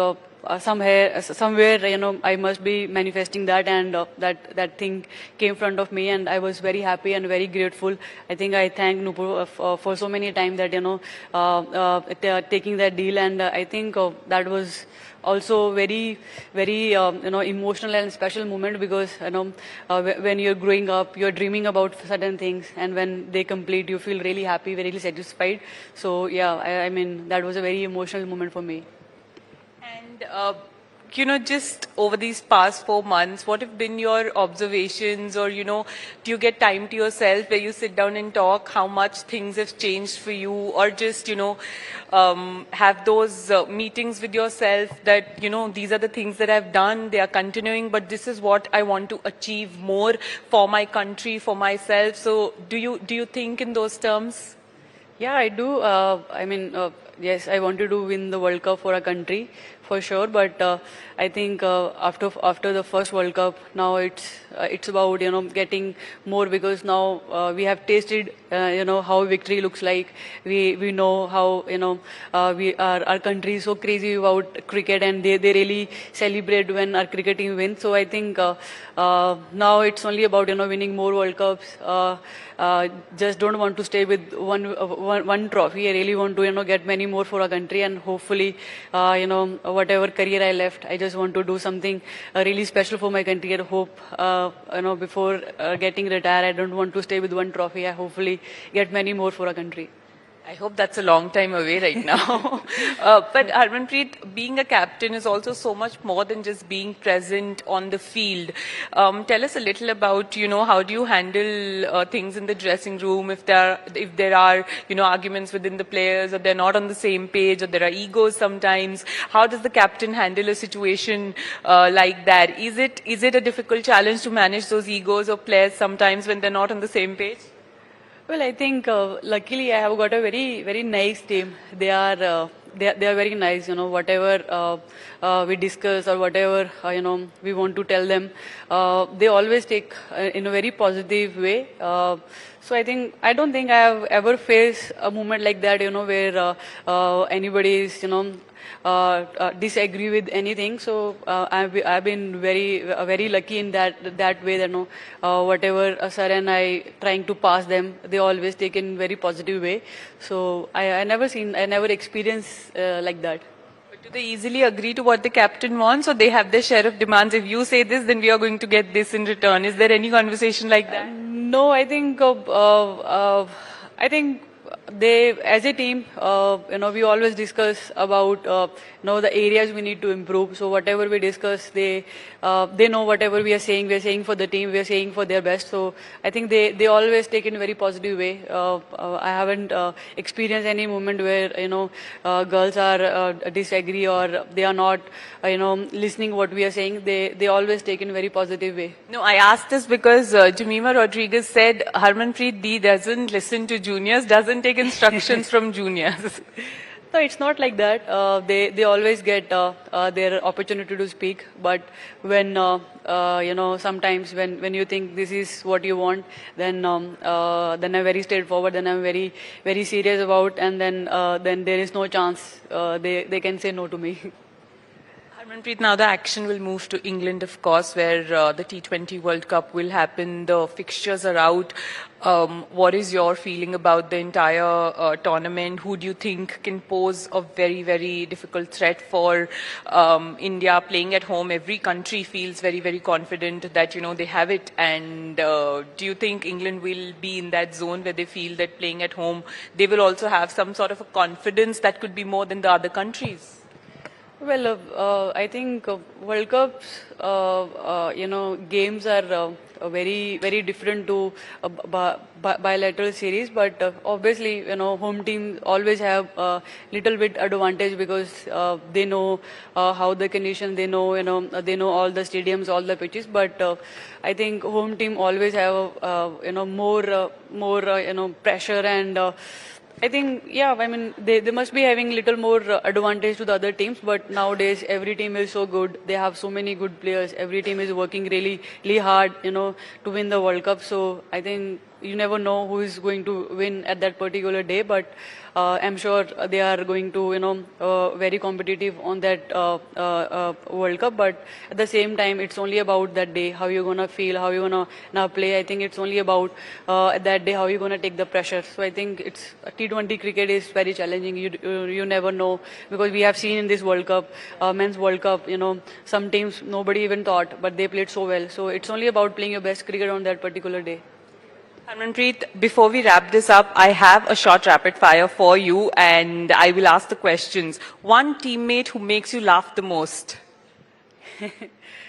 somewhere I must be manifesting that, and that thing came in front of me, and I was very happy and very grateful. I think I thank Nupur for so many times that taking that deal, and I think that was also very, very emotional and special moment, because when you're growing up, you're dreaming about certain things, and when they complete, you feel really happy, very satisfied. So yeah, I mean that was a very emotional moment for me. And just over these past 4 months, what have been your observations, or, do you get time to yourself where you sit down and talk how much things have changed for you, or just, have those meetings with yourself that, these are the things that I've done, they are continuing, but this is what I want to achieve more for my country, for myself. So do you think in those terms? Yeah, I do. Yes, I wanted to win the World Cup for our country, for sure. But I think after the first World Cup, now it's about getting more, because now we have tasted how victory looks like. We know how our country is so crazy about cricket, and they really celebrate when our cricket team wins. So I think now it's only about winning more World Cups. Just don't want to stay with one trophy. I really want to get many more for our country, and hopefully whatever career I left, I just want to do something really special for my country. I hope before getting retired, I don't want to stay with one trophy. I hopefully get many more for our country. I hope that's a long time away right now. But Harmanpreet, being a captain is also so much more than just being present on the field. Tell us a little about, how do you handle things in the dressing room if there are, arguments within the players, or they're not on the same page, or there are egos sometimes. How does the captain handle a situation like that? Is it a difficult challenge to manage those egos of players sometimes when they're not on the same page? Well, I think luckily I have got a very, very nice team. They are very nice. Whatever we discuss, or whatever we want to tell them, they always take in a very positive way. So I don't think I have ever faced a moment like that, where anybody is disagree with anything. So I've been very lucky in that way, that whatever sir and I trying to pass them, they always take in very positive way. So I never experienced like that. But do they easily agree to what the captain wants, or they have their share of demands? If you say this, then we are going to get this in return. Is there any conversation like that? No, I think they, as a team, we always discuss about the areas we need to improve. So whatever we discuss, they know whatever we are saying for the team, we are saying for their best. So I think they always take in a very positive way. I haven't experienced any moment where girls are disagree, or they are not listening what we are saying. They always take in a very positive way. No, I asked this because Jemima Rodriguez said Harmanpreet D doesn't listen to juniors, doesn't take instructions from juniors. No, it's not like that. They always get their opportunity to speak. But when sometimes when you think this is what you want, then I'm very straightforward. Then I'm very, very serious about, and then there is no chance they can say no to me. Harmanpreet, now the action will move to England, of course, where the T20 World Cup will happen. The fixtures are out. What is your feeling about the entire tournament? Who do you think can pose a very, very difficult threat for India playing at home? Every country feels very, very confident that, they have it. And do you think England will be in that zone where they feel that playing at home, they will also have some sort of a confidence that could be more than the other countries? Well, I think World Cups, games are very, very different to bilateral series. But obviously, home teams always have a little bit advantage, because they know how the condition, they know all the stadiums, all the pitches. But I think home team always have more pressure, and I think, they must be having little more advantage to the other teams. But nowadays, every team is so good. They have so many good players. Every team is working really, really hard, to win the World Cup. So I think you never know who is going to win at that particular day. But I'm sure they are going to, very competitive on that World Cup. But at the same time, it's only about that day, how you're going to feel, how you're going to now play. I think it's only about that day, how you're going to take the pressure. So I think T20 cricket is very challenging. You never know, because we have seen in this World Cup, Men's World Cup, some teams nobody even thought, but they played so well. So it's only about playing your best cricket on that particular day. Harmanpreet, before we wrap this up, I have a short rapid fire for you, and I will ask the questions. One teammate who makes you laugh the most?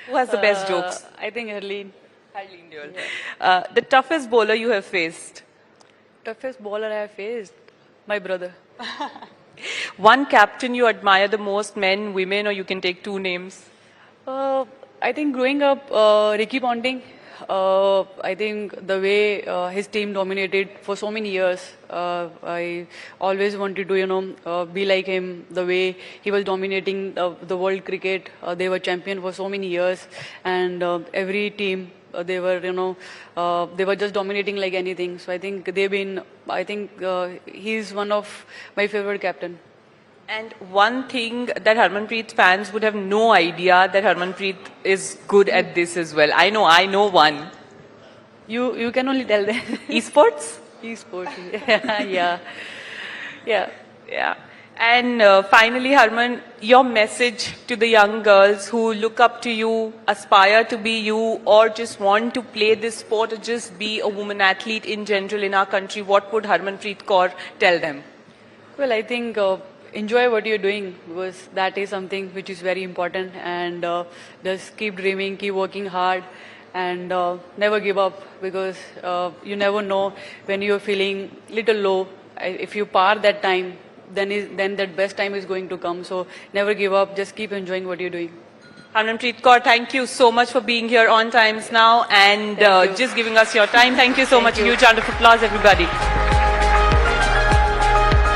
Who has the best jokes? I think Harleen. Harleen Deol. The toughest bowler you have faced? Toughest bowler I have faced? My brother. One captain you admire the most, men, women, or you can take two names? I think growing up, Ricky Ponting, I think the way his team dominated for so many years, I always wanted to, be like him, the way he was dominating the world cricket. They were champion for so many years, and every team, they were, they were just dominating like anything. So I think he's one of my favorite captain. And one thing that Harmanpreet fans would have no idea that Harmanpreet is good at this as well. I know one. You can only tell them. Esports? Esports, yeah. Yeah. And finally, Harman, your message to the young girls who look up to you, aspire to be you, or just want to play this sport, or just be a woman athlete in general in our country, what would Harmanpreet Kaur tell them? Well, I think enjoy what you're doing, because that is something which is very important, and just keep dreaming, keep working hard, and never give up, because you never know when you're feeling little low. If you par that time, then that best time is going to come. So never give up, just keep enjoying what you're doing. Harmanpreet Kaur, thank you so much for being here on Times Now and just giving us your time. Thank you so much. A huge round of applause, everybody.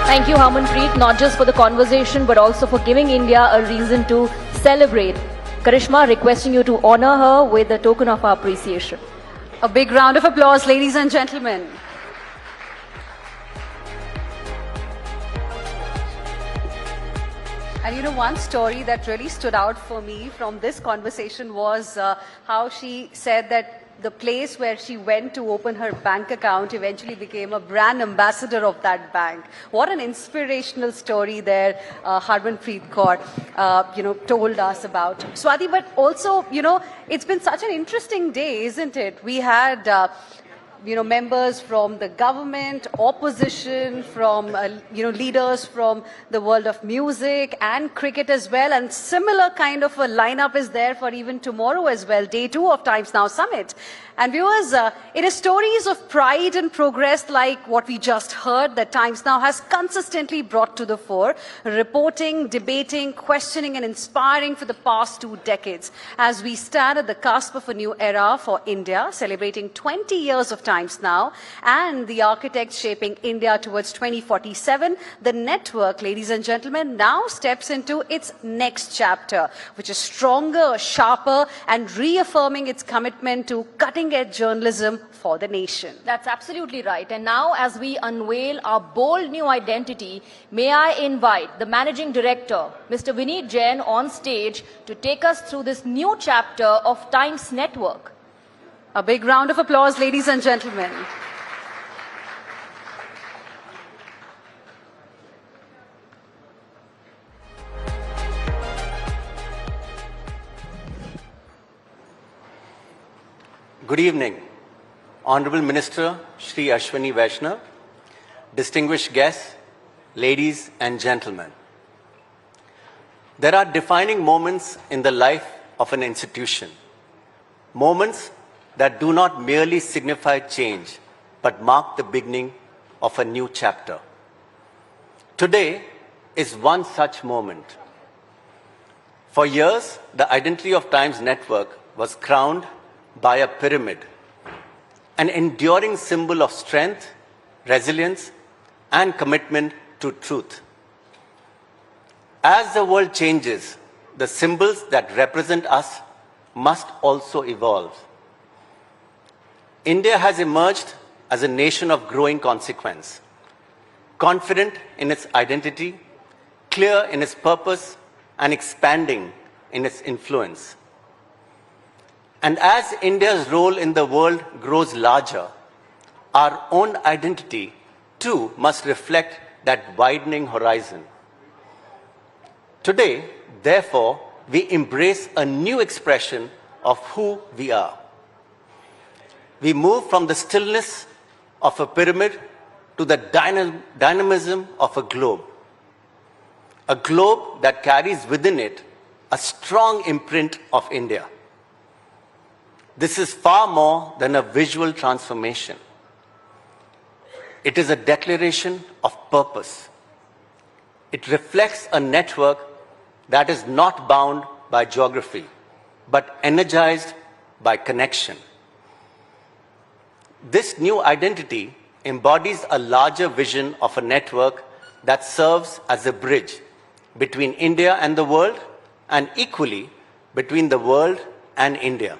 Thank you, Harmanpreet, not just for the conversation, but also for giving India a reason to celebrate. Karishma, requesting you to honor her with a token of our appreciation. A big round of applause, ladies and gentlemen. And one story that really stood out for me from this conversation was how she said that the place where she went to open her bank account eventually became a brand ambassador of that bank. What an inspirational story there, Harmanpreet Kaur, told us about. Swati, but also, it's been such an interesting day, isn't it? We had members from the government, opposition, from, leaders from the world of music and cricket as well. And similar kind of a lineup is there for even tomorrow as well, day 2 of Times Now Summit. And viewers, it is stories of pride and progress like what we just heard that Times Now has consistently brought to the fore, reporting, debating, questioning and inspiring for the past 2 decades. As we stand at the cusp of a new era for India, celebrating 20 years of Times Now and the architects shaping India towards 2047, the network, ladies and gentlemen, now steps into its next chapter, which is stronger, sharper and reaffirming its commitment to cutting-edge journalism for the nation. That's absolutely right. And now, as we unveil our bold new identity, may I invite the Managing Director, Mr. Vinit Jain, on stage to take us through this new chapter of Times Network. A big round of applause, ladies and gentlemen. Good evening, Honorable Minister Shri Ashwini Vaishnav, distinguished guests, ladies and gentlemen. There are defining moments in the life of an institution, moments that do not merely signify change, but mark the beginning of a new chapter. Today is one such moment. For years, the identity of Times Network was crowned by a pyramid, an enduring symbol of strength, resilience, and commitment to truth. As the world changes, the symbols that represent us must also evolve. India has emerged as a nation of growing consequence, confident in its identity, clear in its purpose, and expanding in its influence. And as India's role in the world grows larger, our own identity too must reflect that widening horizon. Today, therefore, we embrace a new expression of who we are. We move from the stillness of a pyramid to the dynamism of a globe that carries within it a strong imprint of India. This is far more than a visual transformation. It is a declaration of purpose. It reflects a network that is not bound by geography, but energized by connection. This new identity embodies a larger vision of a network that serves as a bridge between India and the world, and equally between the world and India.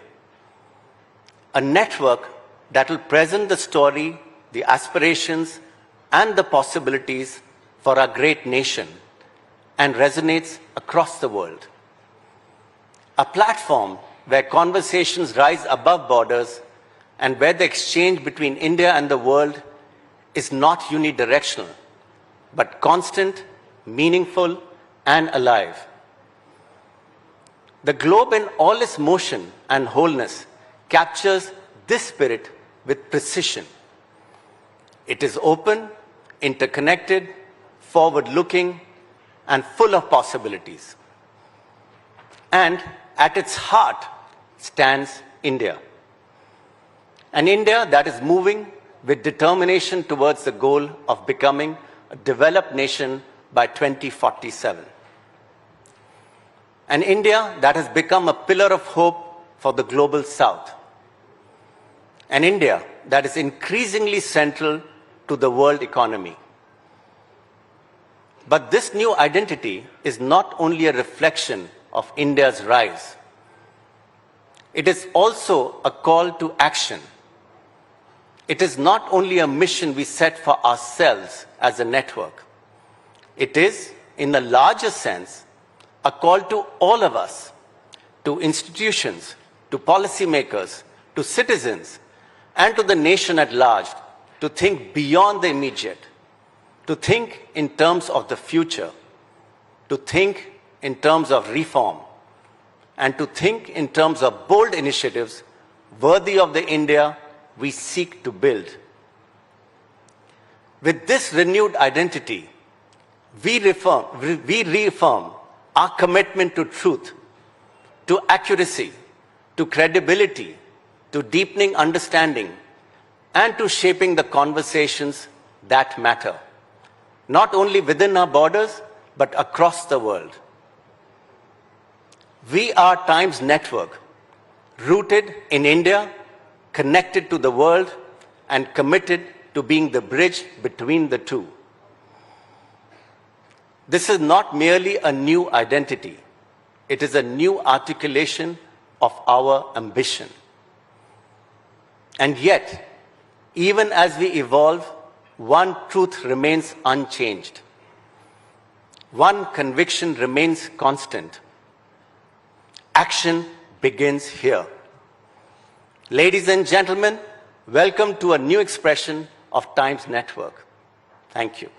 A network that will present the story, the aspirations, and the possibilities for our great nation and resonates across the world. A platform where conversations rise above borders and where the exchange between India and the world is not unidirectional, but constant, meaningful, and alive. The globe in all its motion and wholeness captures this spirit with precision. It is open, interconnected, forward-looking, and full of possibilities. And at its heart stands India. An India that is moving with determination towards the goal of becoming a developed nation by 2047. An India that has become a pillar of hope for the global South. An India that is increasingly central to the world economy. But this new identity is not only a reflection of India's rise. It is also a call to action. It is not only a mission we set for ourselves as a network. It is, in a larger sense, a call to all of us, to institutions, to policymakers, to citizens, and to the nation at large, to think beyond the immediate, to think in terms of the future, to think in terms of reform, and to think in terms of bold initiatives worthy of the India we seek to build. With this renewed identity, we reaffirm our commitment to truth, to accuracy, to credibility, to deepening understanding, and to shaping the conversations that matter, not only within our borders, but across the world. We are Times Network, rooted in India, connected to the world, and committed to being the bridge between the two. This is not merely a new identity. It is a new articulation of our ambition. And yet, even as we evolve, one truth remains unchanged. One conviction remains constant. Action begins here. Ladies and gentlemen, welcome to a new expression of Times Network. Thank you.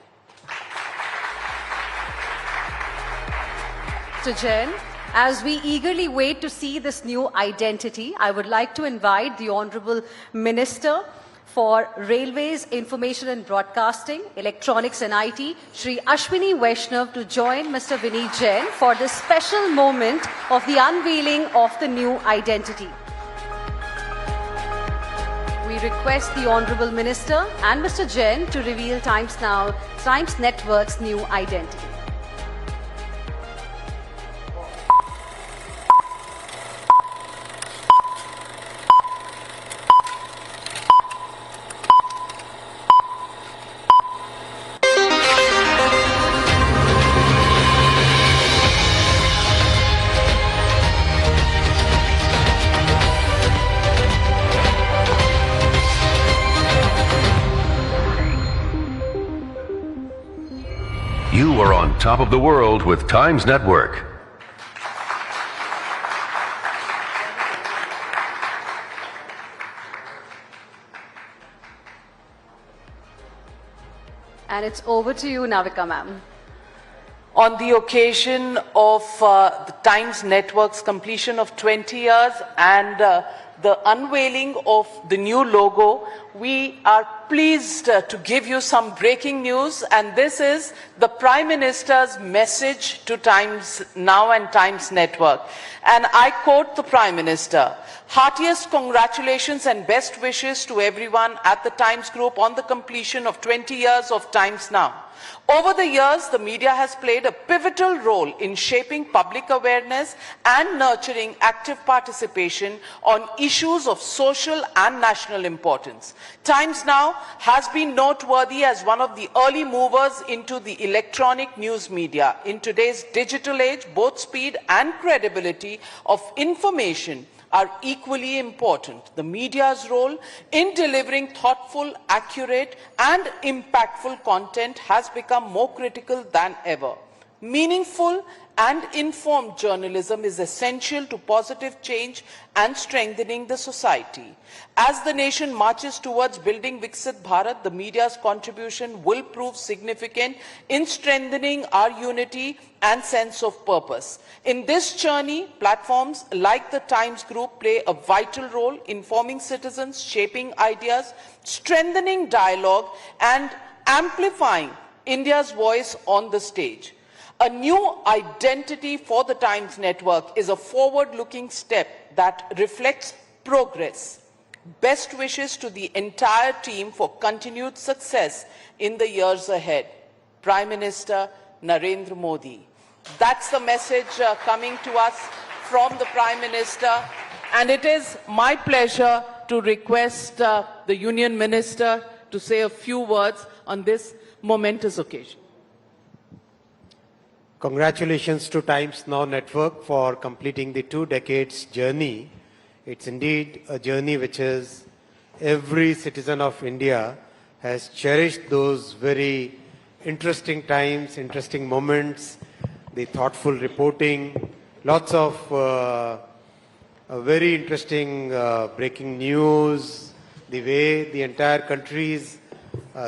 Mr. Jain, as we eagerly wait to see this new identity, I would like to invite the Honorable Minister for Railways, Information and Broadcasting, Electronics and IT, Shri Ashwini Vaishnav, to join Mr. Vinit Jain for this special moment of the unveiling of the new identity. We request the Honorable Minister and Mr. Jain to reveal Times Network's new identity. You are on top of the world with Times Network. And it's over to you, Navika ma'am. on the occasion of the Times Network's completion of 20 years and the unveiling of the new logo, we are pleased to give you some breaking news, and this is the Prime Minister's message to Times Now and Times Network. And I quote the Prime Minister: "Heartiest congratulations and best wishes to everyone at the Times Group on the completion of 20 years of Times Now. Over the years, the media has played a pivotal role in shaping public awareness and nurturing active participation on issues of social and national importance. Times Now has been noteworthy as one of the early movers into the electronic news media. In today's digital age, both speed and credibility of information are equally important. The media's role in delivering thoughtful, accurate, and impactful content has become more critical than ever. Meaningful and informed journalism is essential to positive change and strengthening the society. As the nation marches towards building Viksit Bharat, the media's contribution will prove significant in strengthening our unity and sense of purpose. In this journey, platforms like the Times Group play a vital role in informing citizens, shaping ideas, strengthening dialogue, and amplifying India's voice on the stage. A new identity for the Times Network is a forward-looking step that reflects progress. Best wishes to the entire team for continued success in the years ahead. Prime Minister Narendra Modi. That's the message coming to us from the Prime Minister, and it is my pleasure to request the Union Minister to say a few words on this momentous occasion. Congratulations to Times Now Network for completing the 2 decades journey. It's indeed a journey which is every citizen of India has cherished those very interesting times, interesting moments, the thoughtful reporting, lots of very interesting breaking news, the way the entire country's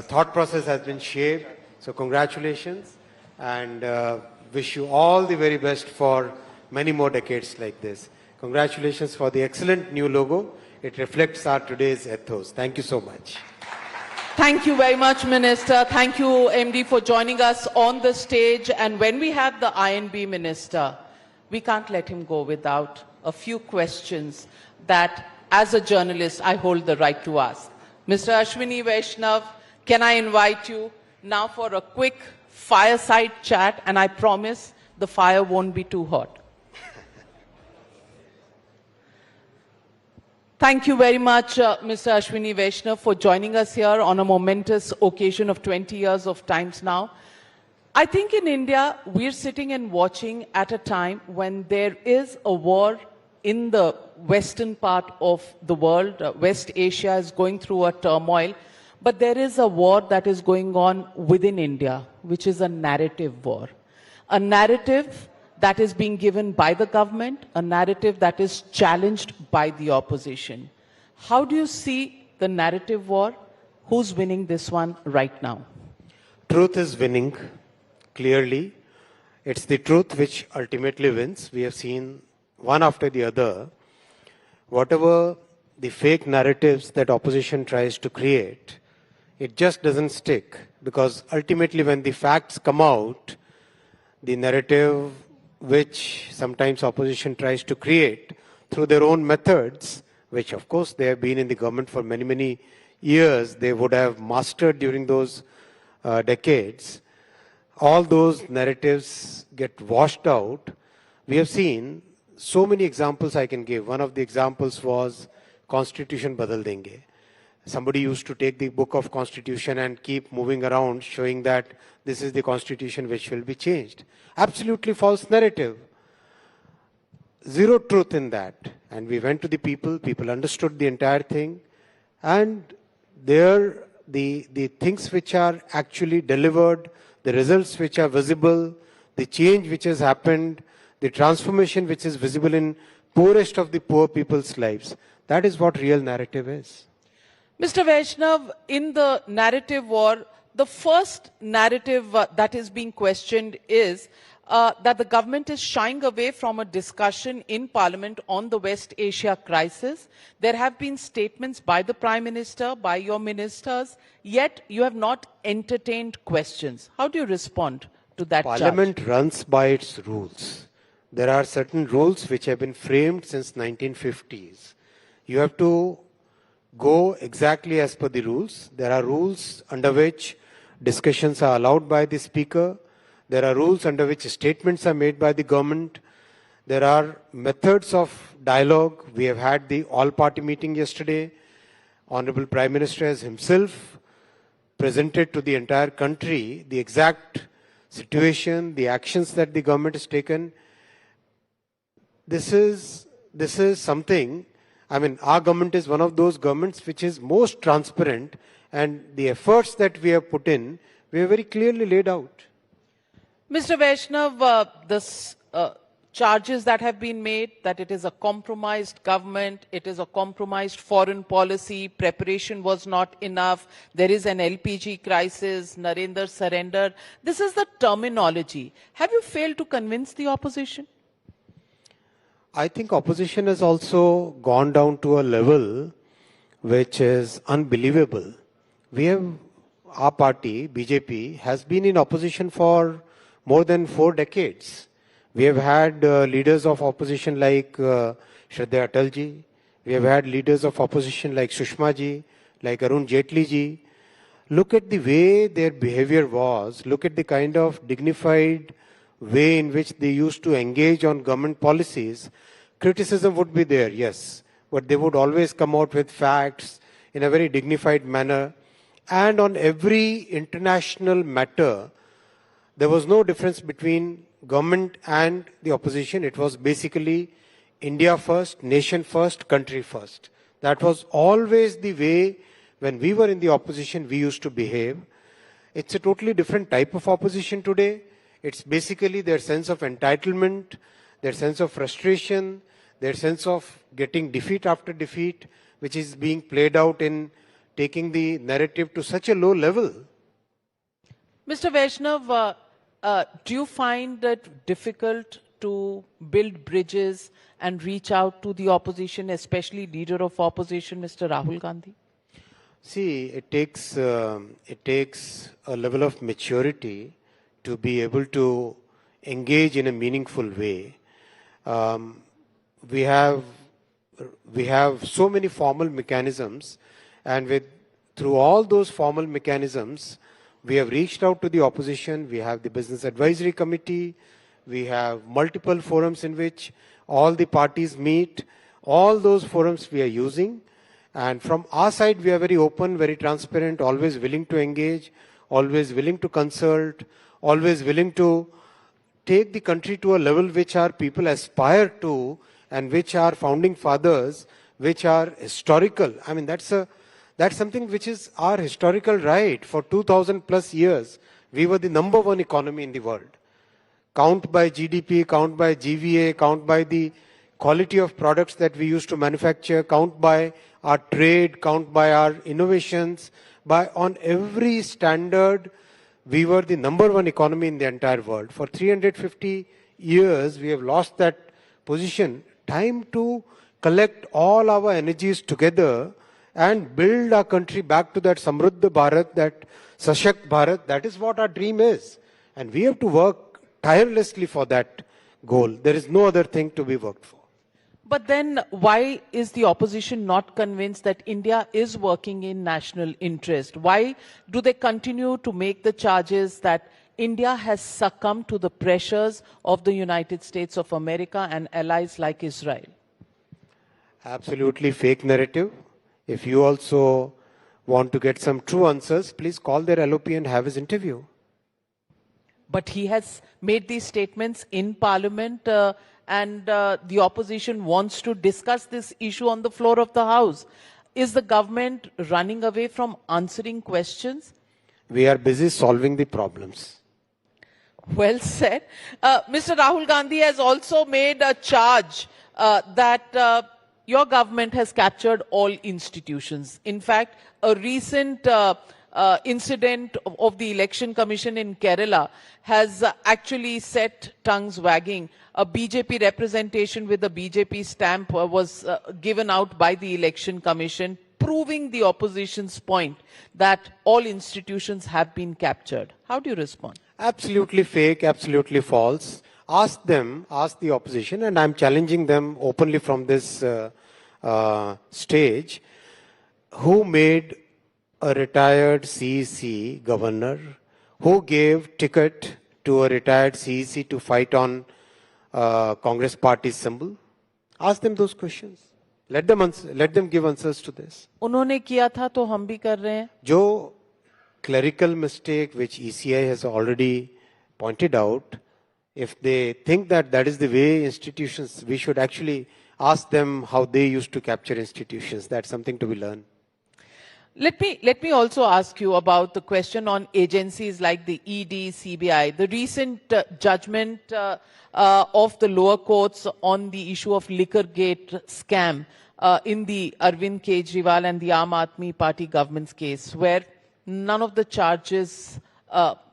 thought process has been shaped. So congratulations, and wish you all the very best for many more decades like this. Congratulations for the excellent new logo. It reflects our today's ethos. Thank you so much. Thank you very much, Minister. Thank you, MD, for joining us on the stage. And when we have the INB Minister, we can't let him go without a few questions that, as a journalist, I hold the right to ask. Mr. Ashwini Vaishnav, can I invite you now for a quick fireside chat, and I promise the fire won't be too hot. Thank you very much, Mr. Ashwini Vaishnav, for joining us here on a momentous occasion of 20 years of Times Now. I think in India, we're sitting and watching at a time when there is a war in the western part of the world. West Asia is going through a turmoil. But there is a war that is going on within India, which is a narrative war. A narrative that is being given by the government, a narrative that is challenged by the opposition. How do you see the narrative war? Who's winning this one right now? Truth is winning, clearly. It's the truth which ultimately wins. We have seen one after the other. Whatever the fake narratives that opposition tries to create, it just doesn't stick, because ultimately when the facts come out, the narrative which sometimes opposition tries to create through their own methods, which of course they have been in the government for many, many years, they would have mastered during those decades, all those narratives get washed out. We have seen so many examples I can give. One of the examples was Constitution Badal Denge. Somebody used to take the book of Constitution and keep moving around showing that this is the Constitution which will be changed. Absolutely false narrative. Zero truth in that. And we went to the people understood the entire thing, and there the things which are actually delivered, the results which are visible, the change which has happened, the transformation which is visible in poorest of the poor people's lives. That is what real narrative is. Mr. Vaishnav, in the narrative war, The first narrative that is being questioned is that the government is shying away from a discussion in Parliament on the West Asia crisis. There have been statements by the Prime Minister, by your ministers, yet you have not entertained questions. How do you respond to that charge? Parliament runs by its rules. There are certain rules which have been framed since 1950s. You have to go exactly as per the rules. There are rules under which discussions are allowed by the Speaker. There are rules under which statements are made by the government. There are methods of dialogue. We have had the all-party meeting yesterday. Honorable Prime Minister has himself presented to the entire country the exact situation, the actions that the government has taken. This is something, I mean, our government is one of those governments which is most transparent, and the efforts that we have put in, we have very clearly laid out. Mr. Vaishnav, the charges that have been made, that it is a compromised government, it is a compromised foreign policy, preparation was not enough, there is an LPG crisis, Narendra surrendered. This is the terminology. Have you failed to convince the opposition? I think opposition has also gone down to a level which is unbelievable. Our party, BJP, has been in opposition for more than 4 decades. We have had leaders of opposition like Shraddha Atal ji. We have had leaders of opposition like Sushma ji, like Arun Jaitley ji. Look at the way their behavior was. Look at the kind of dignified way in which they used to engage on government policies. Criticism would be there, yes, but they would always come out with facts in a very dignified manner. And on every international matter, there was no difference between government and the opposition. It was basically India first, nation first, country first. That was always the way when we were in the opposition we used to behave. It's a totally different type of opposition today. It's basically their sense of entitlement, their sense of frustration, their sense of getting defeat after defeat, which is being played out in taking the narrative to such a low level. Mr. Vaishnav, do you find it difficult to build bridges and reach out to the opposition, especially leader of opposition, Mr. Rahul Gandhi? See, it takes a level of maturity to be able to engage in a meaningful way. We have so many formal mechanisms, and through all those formal mechanisms, we have reached out to the opposition. We have the Business Advisory Committee. We have multiple forums in which all the parties meet. All those forums we are using. And from our side, we are very open, very transparent, always willing to engage, always willing to consult, always willing to take the country to a level which our people aspire to and which our founding fathers, which are historical. I mean, that's something which is our historical right. For 2000 plus years, we were the #1 economy in the world. Count by GDP, count by GVA, count by the quality of products that we used to manufacture, count by our trade, count by our innovations, on every standard, we were the #1 economy in the entire world. For 350 years, we have lost that position. Time to collect all our energies together and build our country back to that Samruddha Bharat, that Sashakt Bharat. That is what our dream is. And we have to work tirelessly for that goal. There is no other thing to be worked for. But then why is the opposition not convinced that India is working in national interest? Why do they continue to make the charges that India has succumbed to the pressures of the United States of America and allies like Israel? Absolutely fake narrative. If you also want to get some true answers, please call their LOP and have his interview. But he has made these statements in Parliament and the opposition wants to discuss this issue on the floor of the House. Is the government running away from answering questions? We are busy solving the problems. Well said. Mr. Rahul Gandhi has also made a charge that your government has captured all institutions. In fact, a recent incident of the Election Commission in Kerala has actually set tongues wagging. A BJP representation with a BJP stamp was given out by the Election Commission, proving the opposition's point that all institutions have been captured. How do you respond? Absolutely fake, absolutely false. Ask them, ask the opposition, and I'm challenging them openly from this stage, who made a retired CEC governor, who gave ticket to a retired CEC to fight on Congress party symbol? Ask them those questions. Let them give answers to this. उन्होंने किया था तो हम भी कर रहे हैं. जो clerical mistake which ECI has already pointed out, if they think that that is the way institutions, we should actually ask them how they used to capture institutions. That's something to be learned. Let me also ask you about the question on agencies like the ED, CBI. The recent judgment of the lower courts on the issue of Liquorgate scam in the Arvind Kejriwal and the Aam Aadmi Party government's case, where none of the charges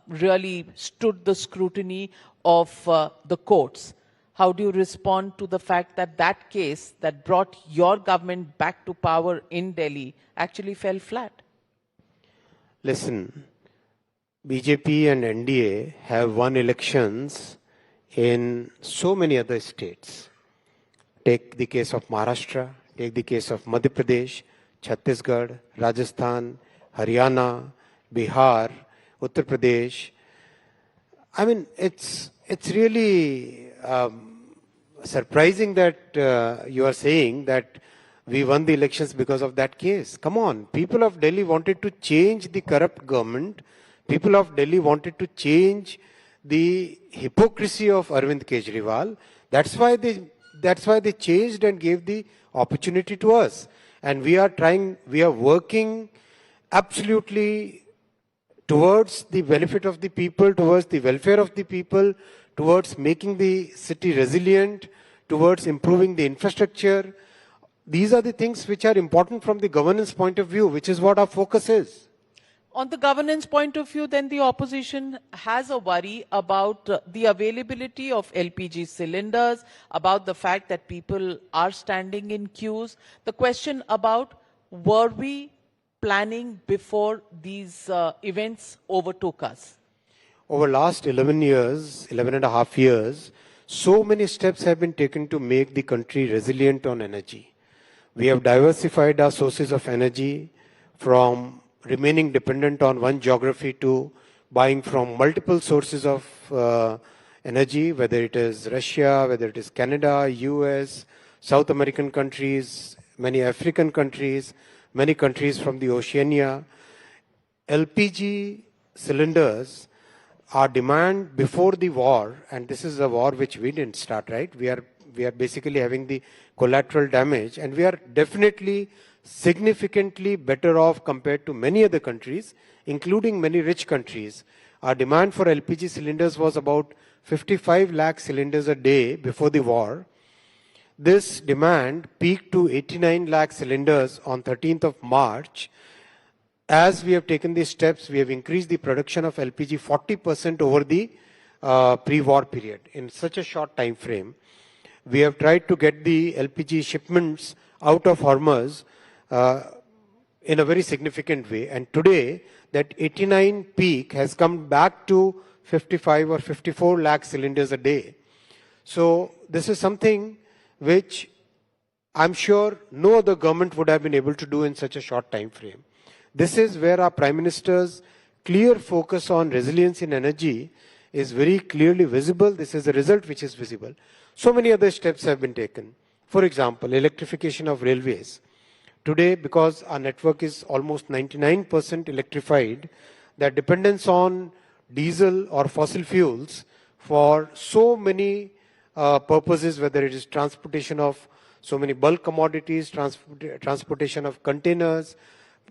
really stood the scrutiny of the courts. How do you respond to the fact that that case that brought your government back to power in Delhi actually fell flat? Listen, BJP and NDA have won elections in so many other states. Take the case of Maharashtra, take the case of Madhya Pradesh, Chhattisgarh, Rajasthan, Haryana, Bihar, Uttar Pradesh. I mean, it's really surprising that you are saying that we won the elections because of that case. Come on, people of Delhi wanted to change the corrupt government. People of Delhi wanted to change the hypocrisy of Arvind Kejriwal. That's why they changed and gave the opportunity to us. And we are working absolutely towards the benefit of the people, towards the welfare of the people, towards making the city resilient, towards improving the infrastructure. These are the things which are important from the governance point of view, which is what our focus is. On the governance point of view, then the opposition has a worry about the availability of LPG cylinders, about the fact that people are standing in queues. The question about, were we planning before these events overtook us? Over last 11 and a half years, so many steps have been taken to make the country resilient on energy. We have diversified our sources of energy from remaining dependent on one geography to buying from multiple sources of energy, whether it is Russia, whether it is Canada, US, South American countries, many African countries, many countries from the Oceania. LPG cylinders, our demand before the war, and this is a war which we didn't start, right? We are basically having the collateral damage, and we are definitely significantly better off compared to many other countries, including many rich countries. Our demand for LPG cylinders was about 55 lakh cylinders a day before the war. This demand peaked to 89 lakh cylinders on 13th of March. As we have taken these steps, we have increased the production of LPG 40% over the pre-war period in such a short time frame. We have tried to get the LPG shipments out of Hormuz in a very significant way. And today, that 89 peak has come back to 55 or 54 lakh cylinders a day. So this is something which I'm sure no other government would have been able to do in such a short time frame. This is where our Prime Minister's clear focus on resilience in energy is very clearly visible. This is a result which is visible. So many other steps have been taken. For example, electrification of railways. Today, because our network is almost 99% electrified, the dependence on diesel or fossil fuels for so many purposes, whether it is transportation of so many bulk commodities, transportation of containers,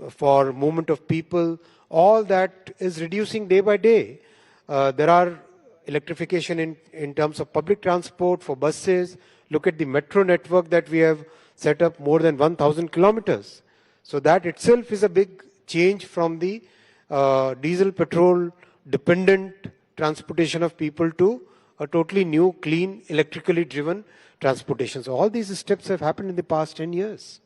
for movement of people, all that is reducing day by day. There are electrification in terms of public transport, for buses. Look at the metro network that we have set up, more than 1,000 kilometers. So that itself is a big change from the diesel petrol dependent transportation of people to a totally new, clean, electrically driven transportation. So all these steps have happened in the past 10 years.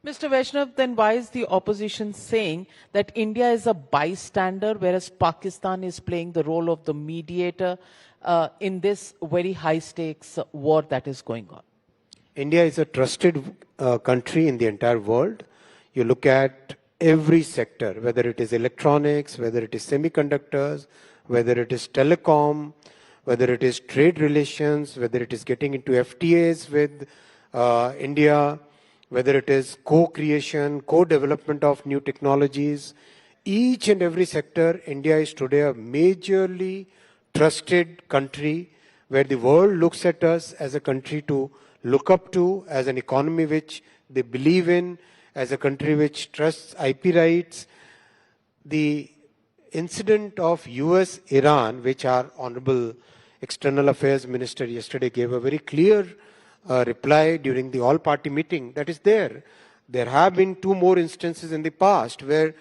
Mr. Vaishnav, then why is the opposition saying that India is a bystander, whereas Pakistan is playing the role of the mediator in this very high-stakes war that is going on? India is a trusted country in the entire world. You look at every sector, whether it is electronics, whether it is semiconductors, whether it is telecom, whether it is trade relations, whether it is getting into FTAs with India, whether it is co-creation, co-development of new technologies. Each and every sector, India is today a majorly trusted country where the world looks at us as a country to look up to, as an economy which they believe in, as a country which trusts IP rights. The incident of US-Iran, which our Honorable External Affairs Minister yesterday gave a very clear reply during the all-party meeting, that is there. There have been 2 more instances in the past where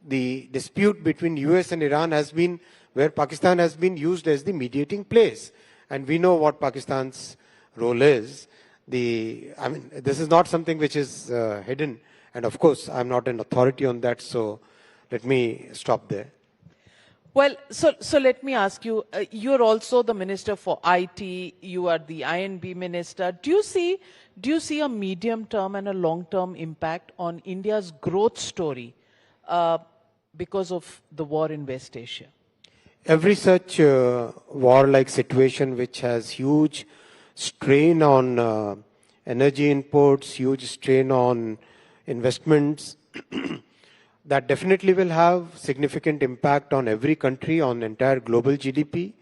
the dispute between US and Iran has been, where Pakistan has been used as the mediating place. And we know what Pakistan's role is. This is not something which is hidden. And of course, I'm not an authority on that, so let me stop there. Well, so let me ask you, you're also the Minister for IT, you are the INB Minister. Do you see a medium-term and a long-term impact on India's growth story because of the war in West Asia? Every such war-like situation which has huge strain on energy inputs, huge strain on investments, that definitely will have significant impact on every country, on entire global GDP,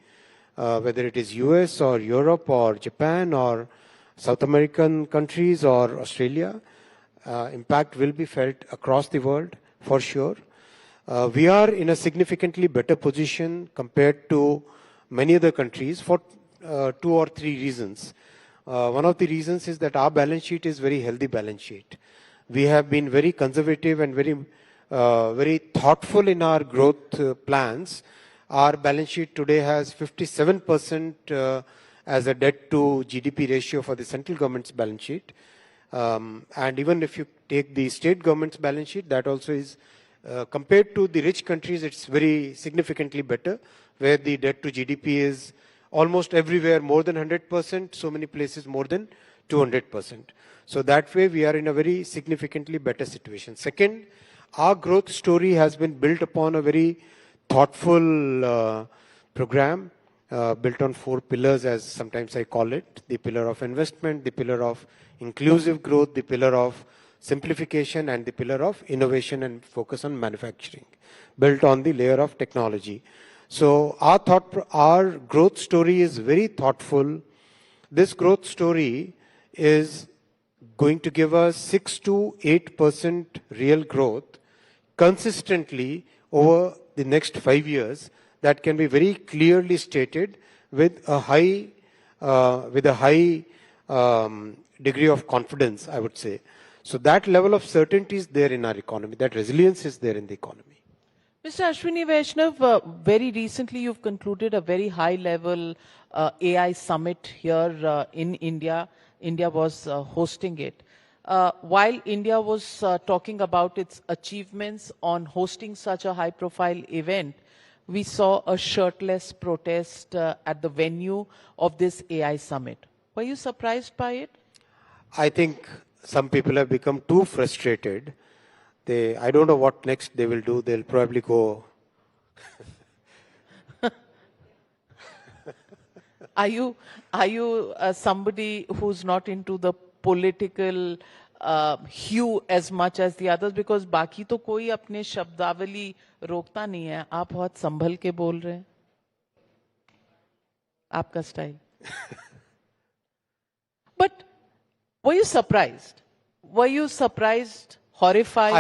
whether it is US or Europe or Japan or South American countries or Australia. Impact will be felt across the world for sure. We are in a significantly better position compared to many other countries for 2 or 3 reasons. One of the reasons is that our balance sheet is very healthy balance sheet. We have been very conservative and very thoughtful in our growth plans. Our balance sheet today has 57% as a debt to GDP ratio for the central government's balance sheet. And even if you take the state government's balance sheet, that also is, compared to the rich countries, it's very significantly better, where the debt to GDP is almost everywhere more than 100%, so many places more than 200%. So that way we are in a very significantly better situation. Second, our growth story has been built upon a very thoughtful program, built on 4 pillars, as sometimes I call it: the pillar of investment, the pillar of inclusive growth, the pillar of simplification, and the pillar of innovation and focus on manufacturing, built on the layer of technology. So our growth story is very thoughtful. This growth story is going to give us 6 to 8% real growth consistently over the next 5 years. That can be very clearly stated with a high degree of confidence, I would say. So that level of certainty is there in our economy. That resilience is there in the economy. Mr. Ashwini Vaishnav, very recently you've concluded a very high-level AI summit here in India. India was hosting it. While India was talking about its achievements on hosting such a high-profile event, we saw a shirtless protest at the venue of this AI summit. Were you surprised by it? I think some people have become too frustrated. I don't know what next they will do. They'll probably go. Are you somebody who's not into the political hue as much as the others? Because बाकी तो कोई अपने शब्दावली रोकता नहीं है. आप बहुत संभल के बोल रहे हैं. आपका style. But were you surprised? Were you surprised, horrified?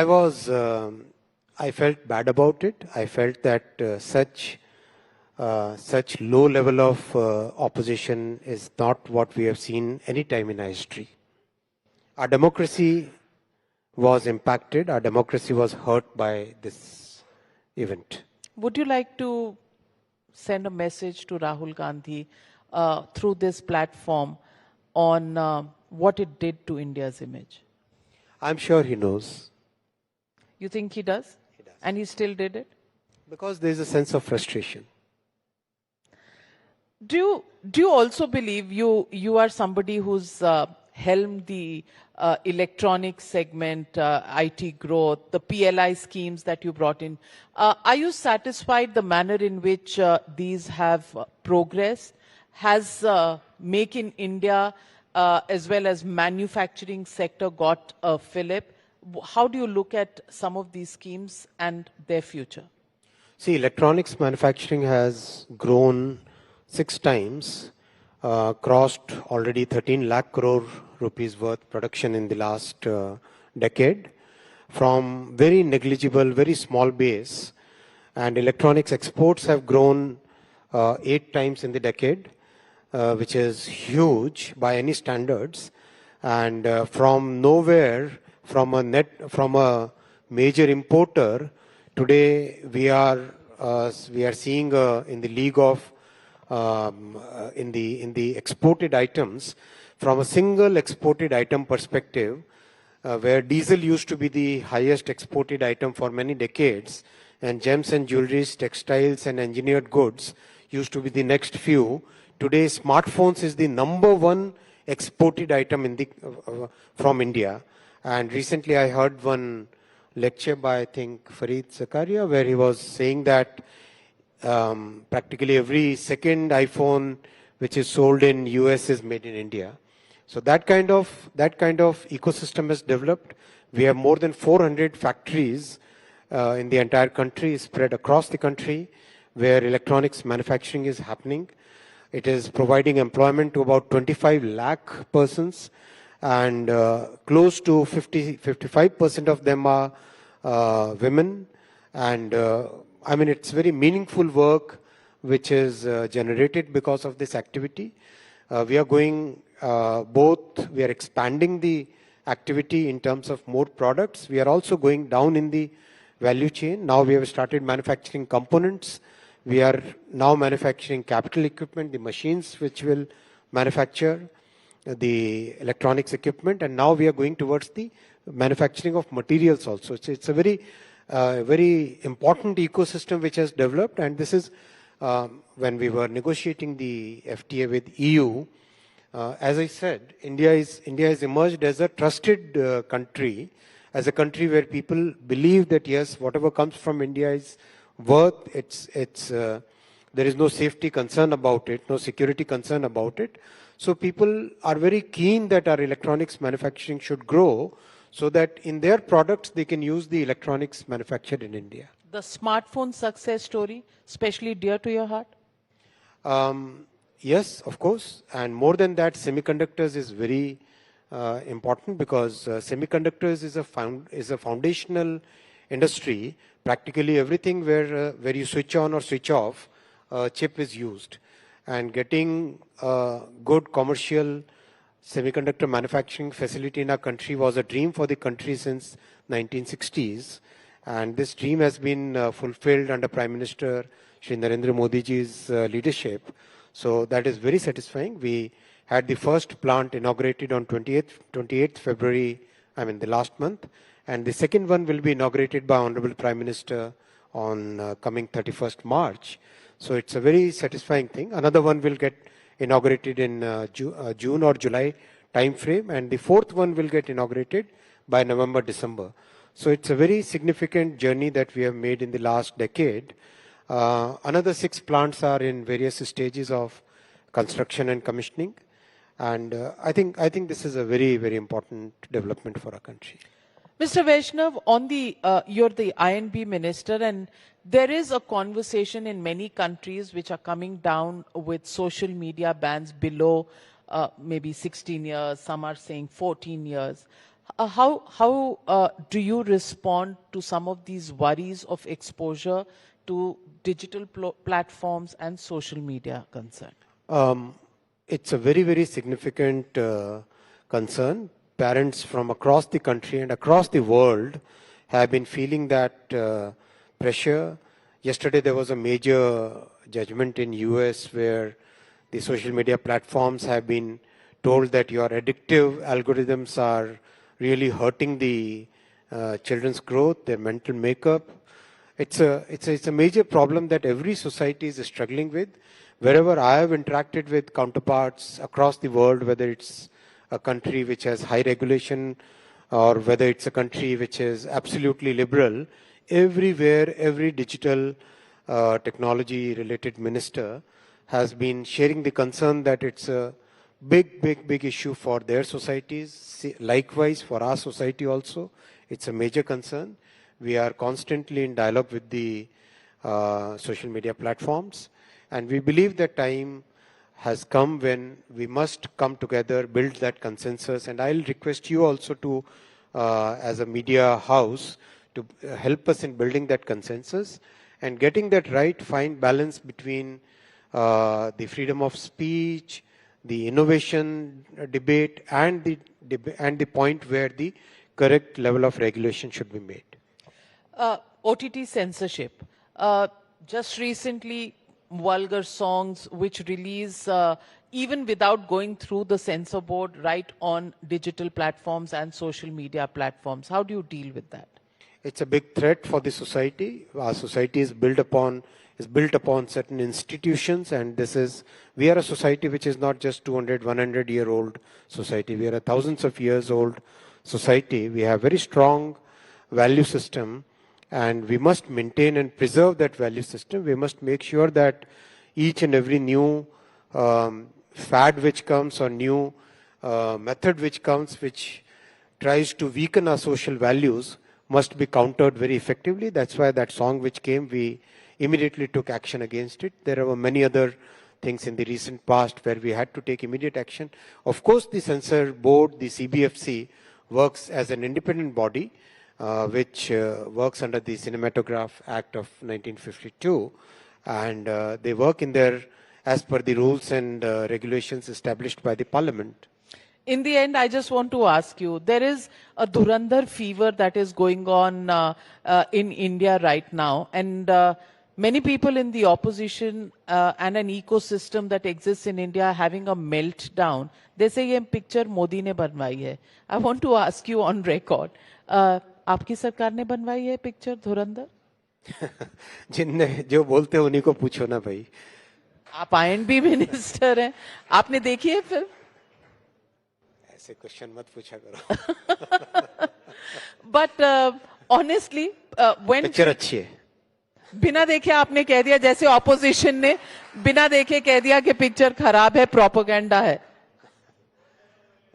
I felt bad about it. I felt that such low level of opposition is not what we have seen any time in our history. Our democracy was impacted. Our democracy was hurt by this event. would you like to send a message to Rahul Gandhi through this platform on what it did to India's image? I'm sure he knows. You think he does? He does. And he still did it? Because there's a sense of frustration. Do you also believe you are somebody who's helmed the electronic segment, IT growth, the PLI schemes that you brought in? Are you satisfied the manner in which these have progressed? Has Make in India as well as manufacturing sector got a fillip? How do you look at some of these schemes and their future? See, electronics manufacturing has grown 6 times, crossed already 13 lakh crore rupees worth production in the last decade, from very negligible, very small base. And electronics exports have grown 8 times in the decade, which is huge by any standards. And from nowhere, from a major importer, today we are seeing in the league of in the exported items, from a single exported item perspective, where diesel used to be the highest exported item for many decades, and gems and jewelries, textiles and engineered goods used to be the next few. Today, smartphones is the #1 exported item in the from India. And recently I heard one lecture by, I think, Fareed Zakaria, where he was saying that practically every second iPhone which is sold in US is made in India. So that kind of ecosystem has developed. We have more than 400 factories in the entire country, spread across the country, where electronics manufacturing is happening. It is providing employment to about 25 lakh persons, and close to 55% of them are women. And I mean, it's very meaningful work which is generated because of this activity. We are going we are expanding the activity in terms of more products. We are also going down in the value chain. Now we have started manufacturing components. We are now manufacturing capital equipment, the machines which will manufacture the electronics equipment, and now we are going towards the manufacturing of materials also. It's a very important ecosystem which has developed, and this is when we were negotiating the FTA with EU. As I said, India has emerged as a trusted country, as a country where people believe that yes, whatever comes from India is worth. There is no safety concern about it, no security concern about it. So people are very keen that our electronics manufacturing should grow, so that in their products they can use the electronics manufactured in India. The smartphone success story, especially dear to your heart? Yes, of course. And more than that, semiconductors is very important, because semiconductors is a foundational industry. Practically everything where you switch on or switch off, chip is used. And getting a good commercial semiconductor manufacturing facility in our country was a dream for the country since 1960s. And this dream has been fulfilled under Prime Minister Shri Narendra Modi ji's leadership. So that is very satisfying. We had the first plant inaugurated on 28th February, the last month. And the second one will be inaugurated by Honorable Prime Minister on coming 31st March. So it's a very satisfying thing. Another one will get inaugurated in June or July time frame, and the fourth one will get inaugurated by November, December. So it's a very significant journey that we have made in the last decade. Another 6 plants are in various stages of construction and commissioning. And I think this is a very, very important development for our country. Mr. Vaishnav, you're the INB minister, and there is a conversation in many countries which are coming down with social media bans below maybe 16 years. Some are saying 14 years. How do you respond to some of these worries of exposure to digital platforms and social media concern? It's a very, very significant concern. Parents from across the country and across the world have been feeling that pressure. Yesterday there was a major judgment in US where the social media platforms have been told that your addictive algorithms are really hurting the children's growth, their mental makeup. It's a major problem that every society is struggling with. Wherever I have interacted with counterparts across the world, whether it's a country which has high regulation or whether it's a country which is absolutely liberal, everywhere, every digital technology related minister has been sharing the concern that it's a big issue for their societies. Likewise, for our society also, it's a major concern. We are constantly in dialogue with the social media platforms, and we believe that time has come when we must come together, build that consensus, and I'll request you also to, as a media house, to help us in building that consensus and getting that right, fine balance between the freedom of speech, the innovation debate, and the point where the correct level of regulation should be made. OTT censorship. Just recently, vulgar songs which release even without going through the censor board right on digital platforms and social media platforms. How do you deal with that? It's a big threat for the society. Our society is built upon certain institutions, and we are a society which is not just 200, 100-year-old society. We are a thousands of years old society. We have very strong value system, and we must maintain and preserve that value system. We must make sure that each and every new fad which comes or new method which comes, which tries to weaken our social values, must be countered very effectively. That's why that song which came, we immediately took action against it. There were many other things in the recent past where we had to take immediate action. Of course, the censor board, the CBFC, works as an independent body, which works under the Cinematograph Act of 1952, and they work as per the rules and regulations established by the Parliament. In the end, I just want to ask you, there is a Dhurandhar fever that is going on in India right now, and many people in the opposition and an ecosystem that exists in India are having a meltdown. They say ये picture Modi ने बनवाई है. I want to ask you on record, आपकी सरकार ने बनवाई है picture धुरंधर? जिनने जो बोलते हैं उन्हीं को पूछो ना भाई. आप INB मिनिस्टर हैं, आपने देखी है फिल्म? ऐसे क्वेश्चन मत पूछा करो. But honestly, when पिक्चर अच्छी है. बिना देखे आपने कह दिया, जैसे ऑपोजिशन ने बिना देखे कह दिया कि पिक्चर खराब है, प्रोपेगेंडा है.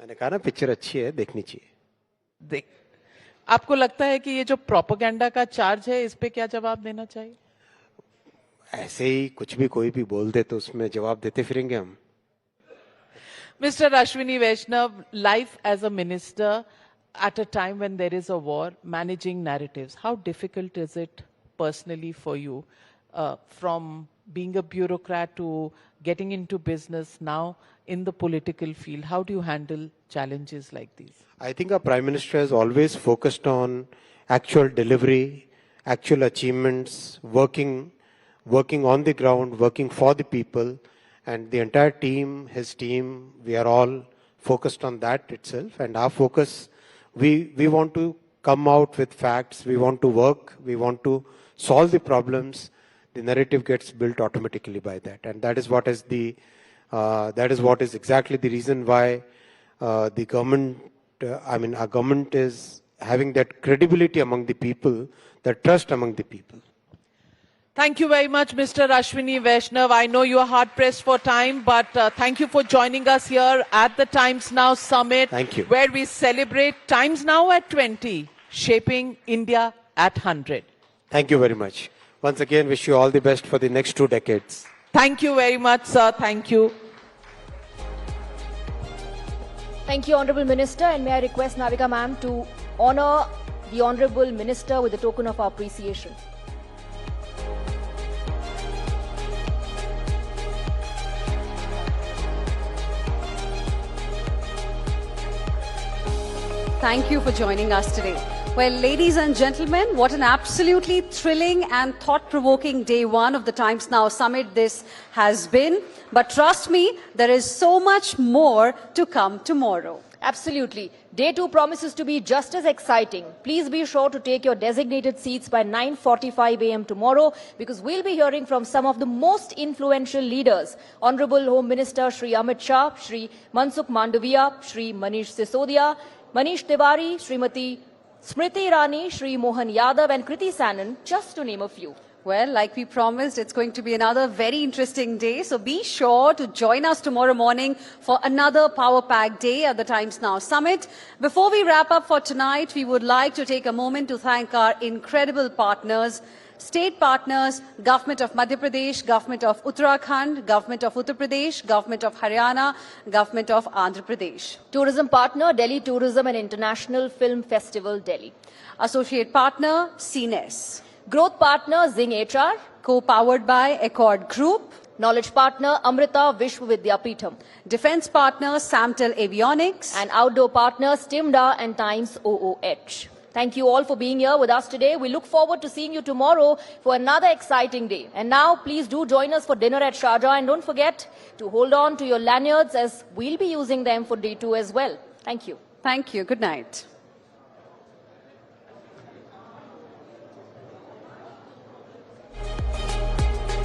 मैंने कहा ना पिक्चर अच्छी है, देखनी चाहिए. देख, आपको लगता है कि ये जो प्रोपेगेंडा का चार्ज है, इस पे क्या जवाब देना चाहिए? ऐसे ही कुछ भी कोई भी बोल दे तो उसमें जवाब देते फिरेंगे हम. Mr. Ashwini Vaishnav, life as a minister at a time when there is a war, managing narratives, how difficult is it personally for you, from being a bureaucrat to getting into business now in the political field? How do you handle challenges like these? I think our Prime Minister has always focused on actual delivery, actual achievements, working on the ground, working for the people, and the entire team, his team, we are all focused on that itself. And our focus, we want to come out with facts, we want to work, we want to solve the problems. The narrative gets built automatically by that, and that is what is exactly the reason why the government, our government is having that credibility among the people, that trust among the people. Thank you very much, Mr. Ashwini Vaishnav. I know you are hard-pressed for time, but thank you for joining us here at the Times Now Summit. Thank you. Where we celebrate Times Now at 20, shaping India at 100. Thank you very much. Once again, wish you all the best for the next 2 decades. Thank you very much, sir. Thank you. Thank you, Honourable Minister, and may I request Navika ma'am to honour the Honourable Minister with a token of appreciation. Thank you for joining us today. Well, ladies and gentlemen, what an absolutely thrilling and thought-provoking day one of the Times Now Summit this has been. But trust me, there is so much more to come tomorrow. Absolutely. Day 2 promises to be just as exciting. Please be sure to take your designated seats by 9:45 a.m. tomorrow, because we'll be hearing from some of the most influential leaders. Honorable Home Minister Shri Amit Shah, Shri Mansukh Mandaviya, Shri Manish Sisodia, Manish Tiwari, Srimati Smriti Irani, Shri Mohan Yadav and Kriti Sanon, just to name a few. Well, like we promised, it's going to be another very interesting day. So be sure to join us tomorrow morning for another power-packed day at the Times Now Summit. Before we wrap up for tonight, we would like to take a moment to thank our incredible partners, state partners, Government of Madhya Pradesh, Government of Uttarakhand, Government of Uttar Pradesh, Government of Haryana, Government of Andhra Pradesh. Tourism partner, Delhi Tourism and International Film Festival, Delhi. Associate partner, CNES. Growth partner, Zing HR. Co-powered by Accord Group. Knowledge partner, Amrita Vishwa Vidyapeetham. Defense partner, Samtel Avionics. And outdoor partners, Timda and Times OOH. Thank you all for being here with us today. We look forward to seeing you tomorrow for another exciting day. And now, please do join us for dinner at Sharjah, and don't forget to hold on to your lanyards, as we'll be using them for day 2 as well. Thank you. Thank you. Good night.